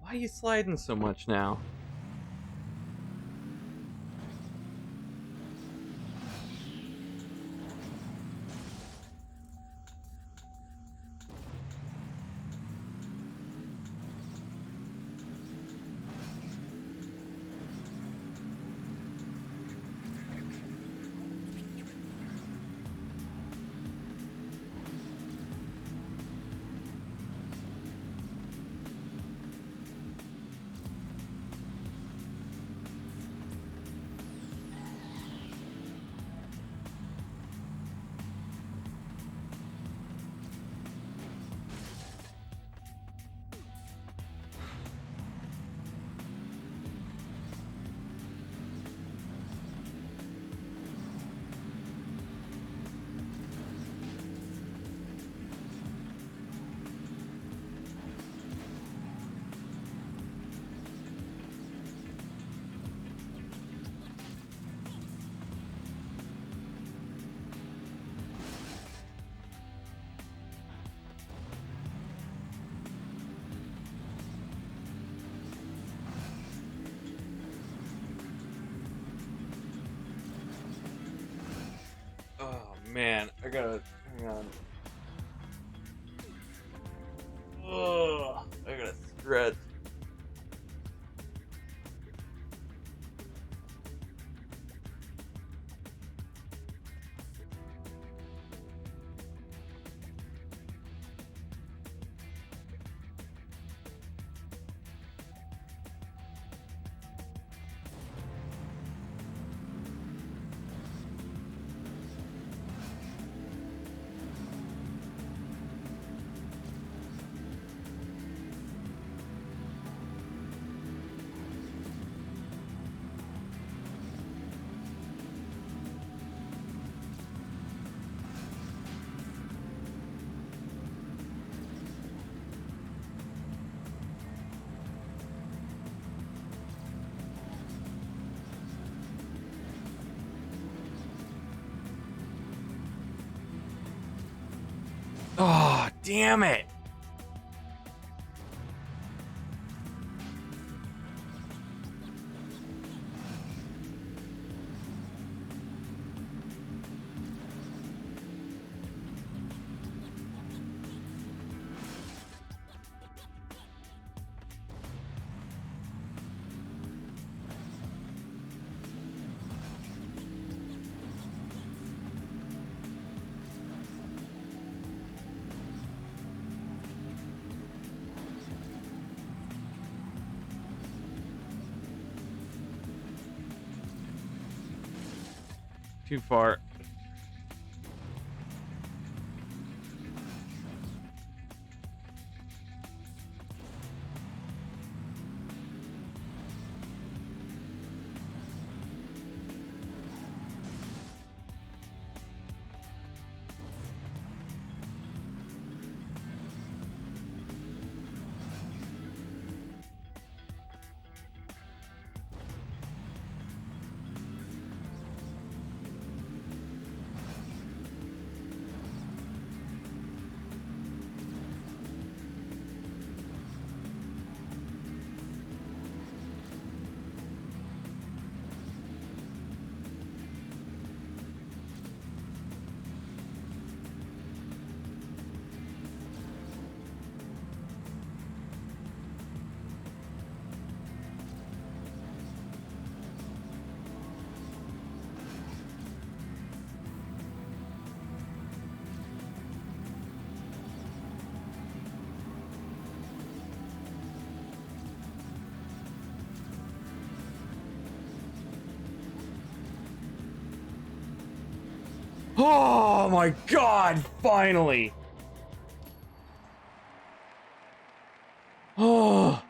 Why are you sliding so much now? Oh man, I gotta hang on. Ugh, I gotta stretch. Oh, damn it. Too far. Oh my god, finally! Oh.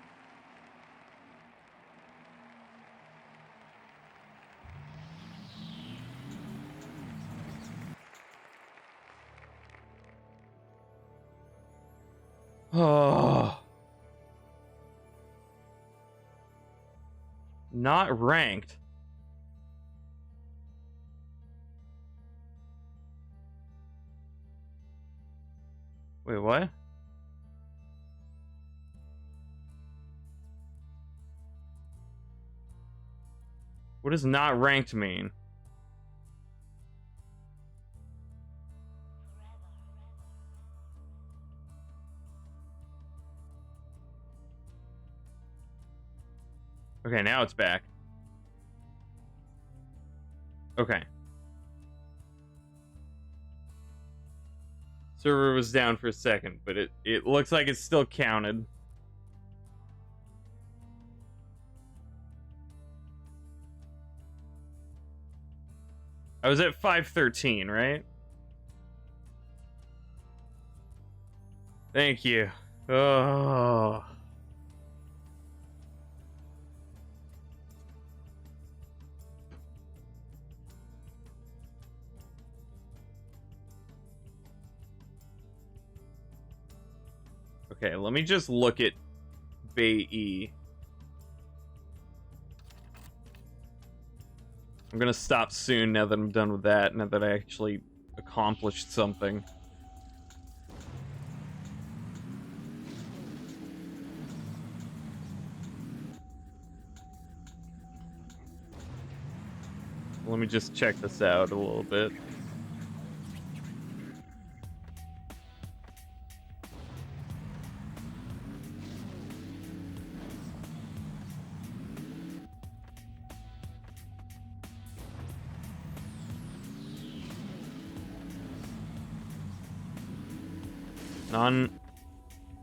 Oh. Not ranked. Wait, what? What does not ranked mean? Okay, now it's back. Okay. Server was down for a second, but it looks like it's still counted. I was at 513, right? Thank you. Oh. Okay, let me just look at Bay E. I'm gonna stop soon now that I'm done with that, now that I actually accomplished something. Let me just check this out a little bit.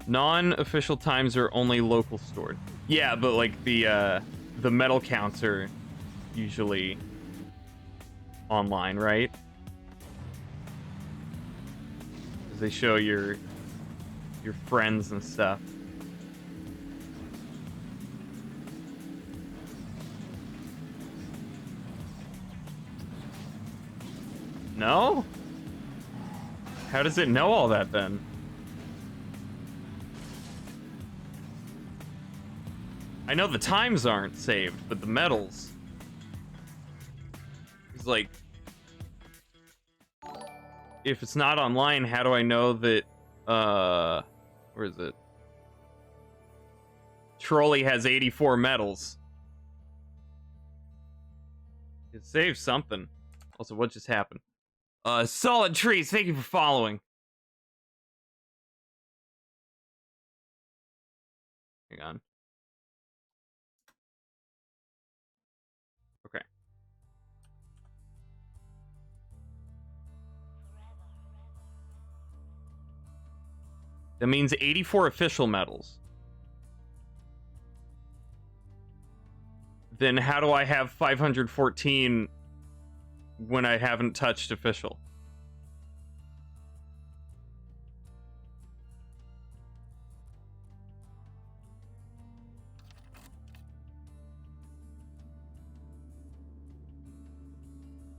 Non-official times are only local stored. Yeah, but like the medal counts are usually online, right? Because they show your friends and stuff. No? How does it know all that then? I know the times aren't saved, but the medals. It's like, if it's not online, how do I know that, where is it? Trolley has 84 medals. It saves something. Also, what just happened? Solid Trees, thank you for following. Hang on. Okay. That means 84 official medals. Then how do I have 514 when I haven't touched official?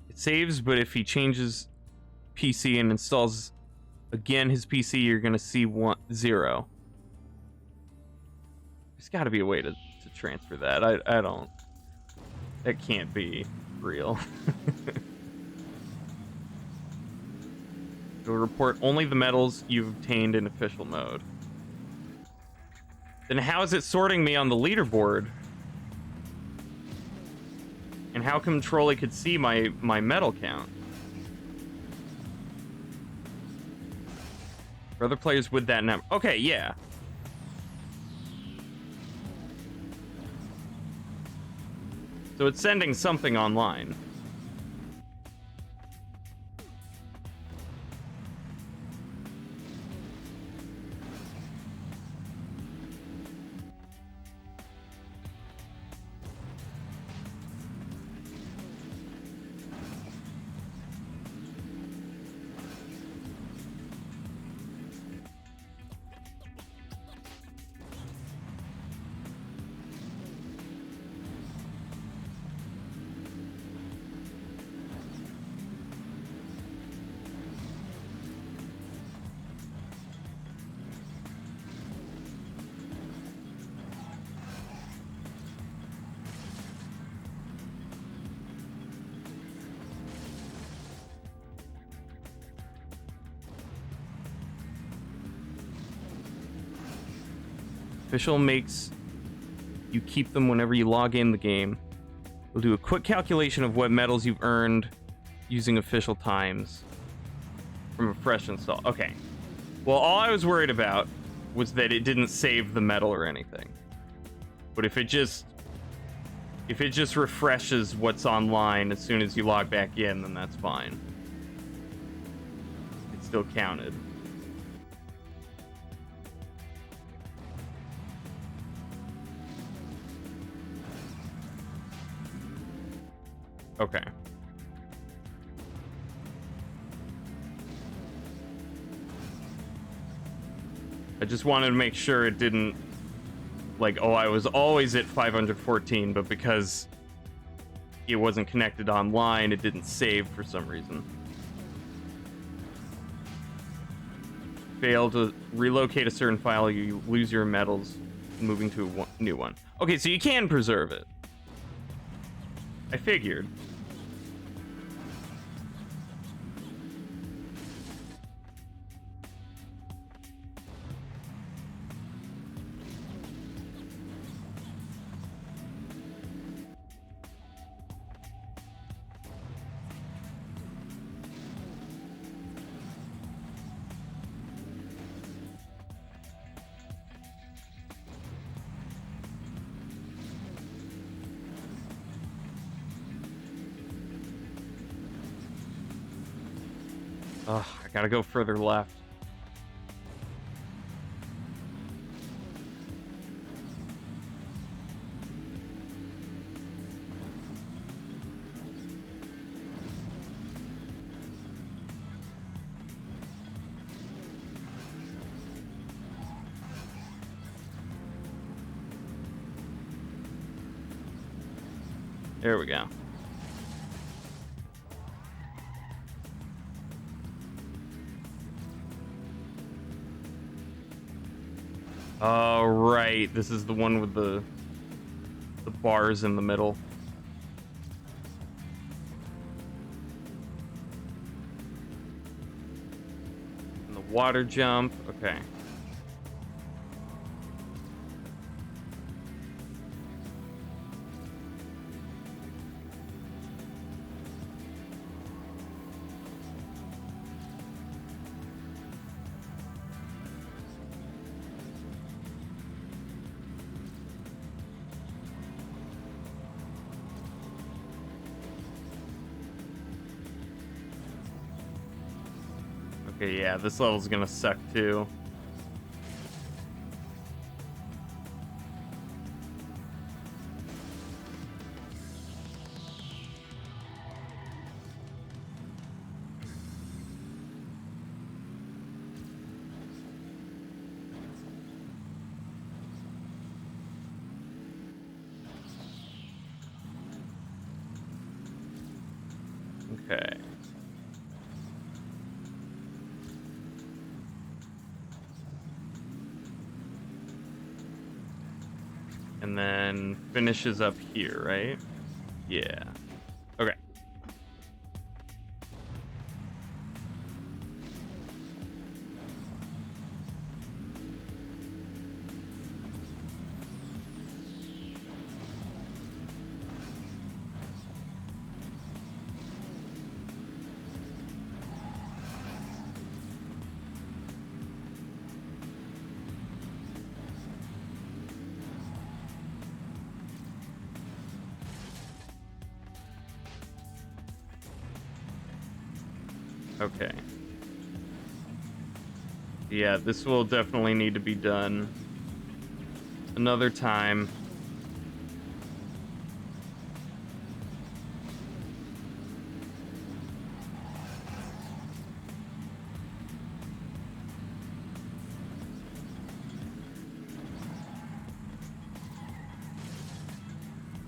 It saves, but if he changes PC and installs again his PC, you're gonna see 0. There's got to be a way to transfer that. I don't. That can't be real. It'll report only the medals you've obtained in official mode. Then how is it sorting me on the leaderboard? And how come Trolley could see my medal count? For other players with that number. Okay, yeah. So it's sending something online. Official makes you keep them whenever you log in the game. We'll do a quick calculation of what medals you've earned using official times from a fresh install. Okay. Well, all I was worried about was that it didn't save the medal or anything. But if it just refreshes what's online as soon as you log back in, then that's fine. It's still counted. Okay. I just wanted to make sure it didn't, like, oh, I was always at 514, but because it wasn't connected online, it didn't save for some reason. Fail to relocate a certain file, you lose your medals, moving to a new one. Okay, so you can preserve it. I figured. Ugh, I gotta go further left. There we go. Oh, right. This is the one with the bars in the middle. And the water jump. Okay. Okay, yeah, this level's gonna suck too. Okay. And then finishes up here, right? Yeah. Okay. Okay. Yeah, this will definitely need to be done another time.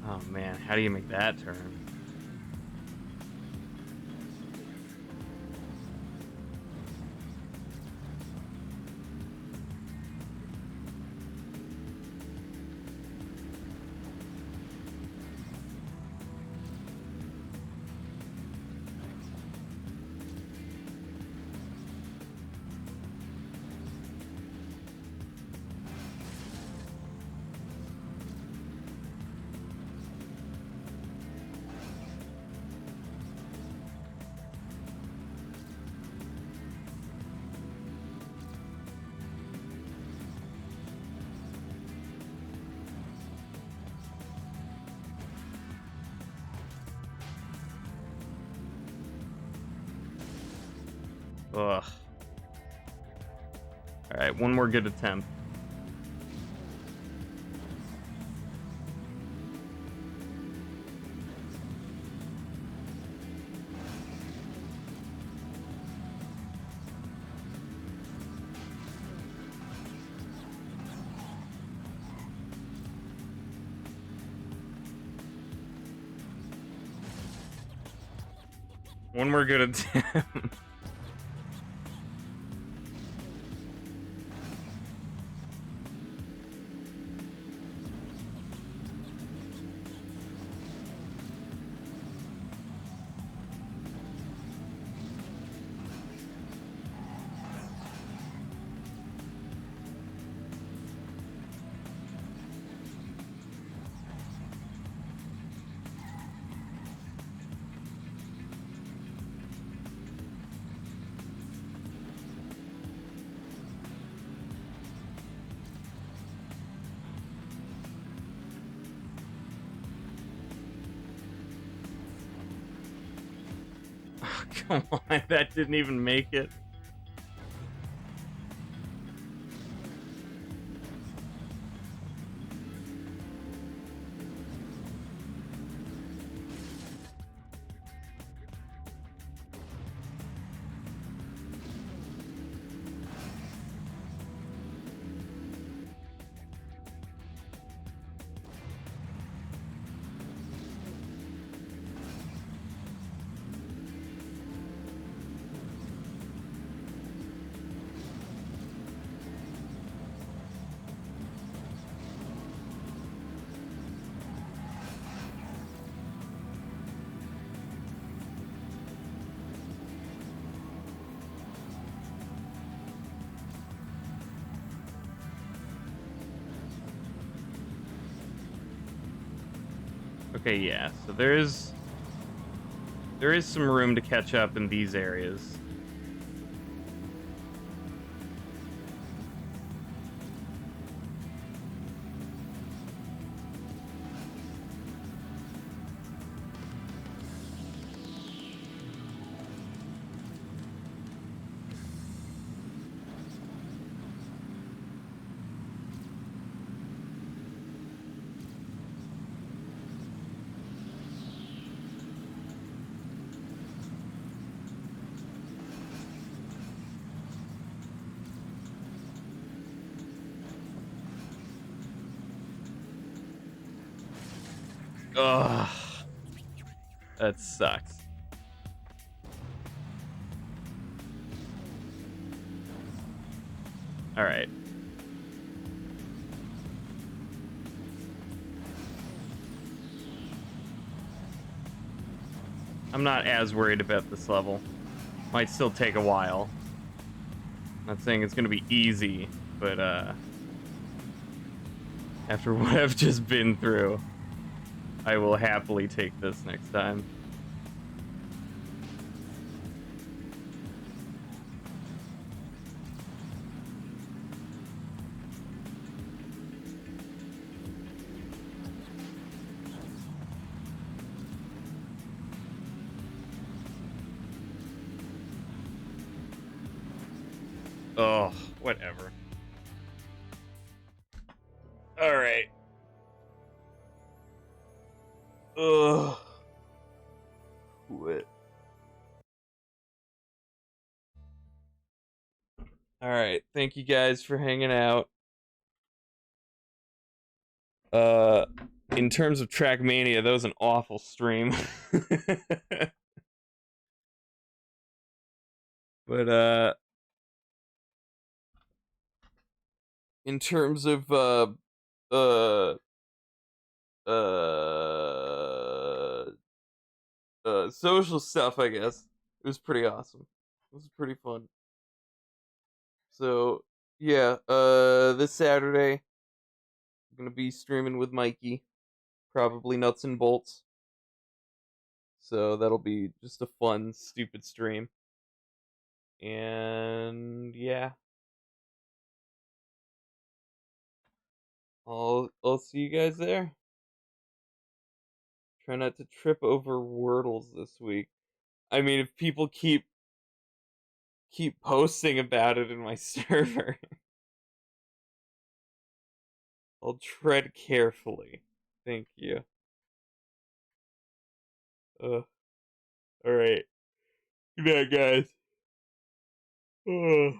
Oh man, how do you make that turn? Ugh. Alright, one more good attempt. One more good attempt. Oh, come on, that didn't even make it. Okay, yeah, so there is some room to catch up in these areas. Ugh. That sucks. Alright. I'm not as worried about this level. Might still take a while. Not saying it's gonna be easy, but after what I've just been through, I will happily take this next time. Oh, whatever. Alright. Ugh. Quit. Alright, thank you guys for hanging out. Uh, in terms of TrackMania, that was an awful stream. But, in terms of, uh, uh, social stuff, I guess, it was pretty awesome. It was pretty fun. So, yeah, this Saturday, I'm gonna be streaming with Mikey, probably Nuts and Bolts. So that'll be just a fun, stupid stream. And yeah, I'll see you guys there. Try not to trip over Wordles this week. I mean, if people keep posting about it in my server. I'll tread carefully. Thank you. Alright. Good night, guys. Ugh.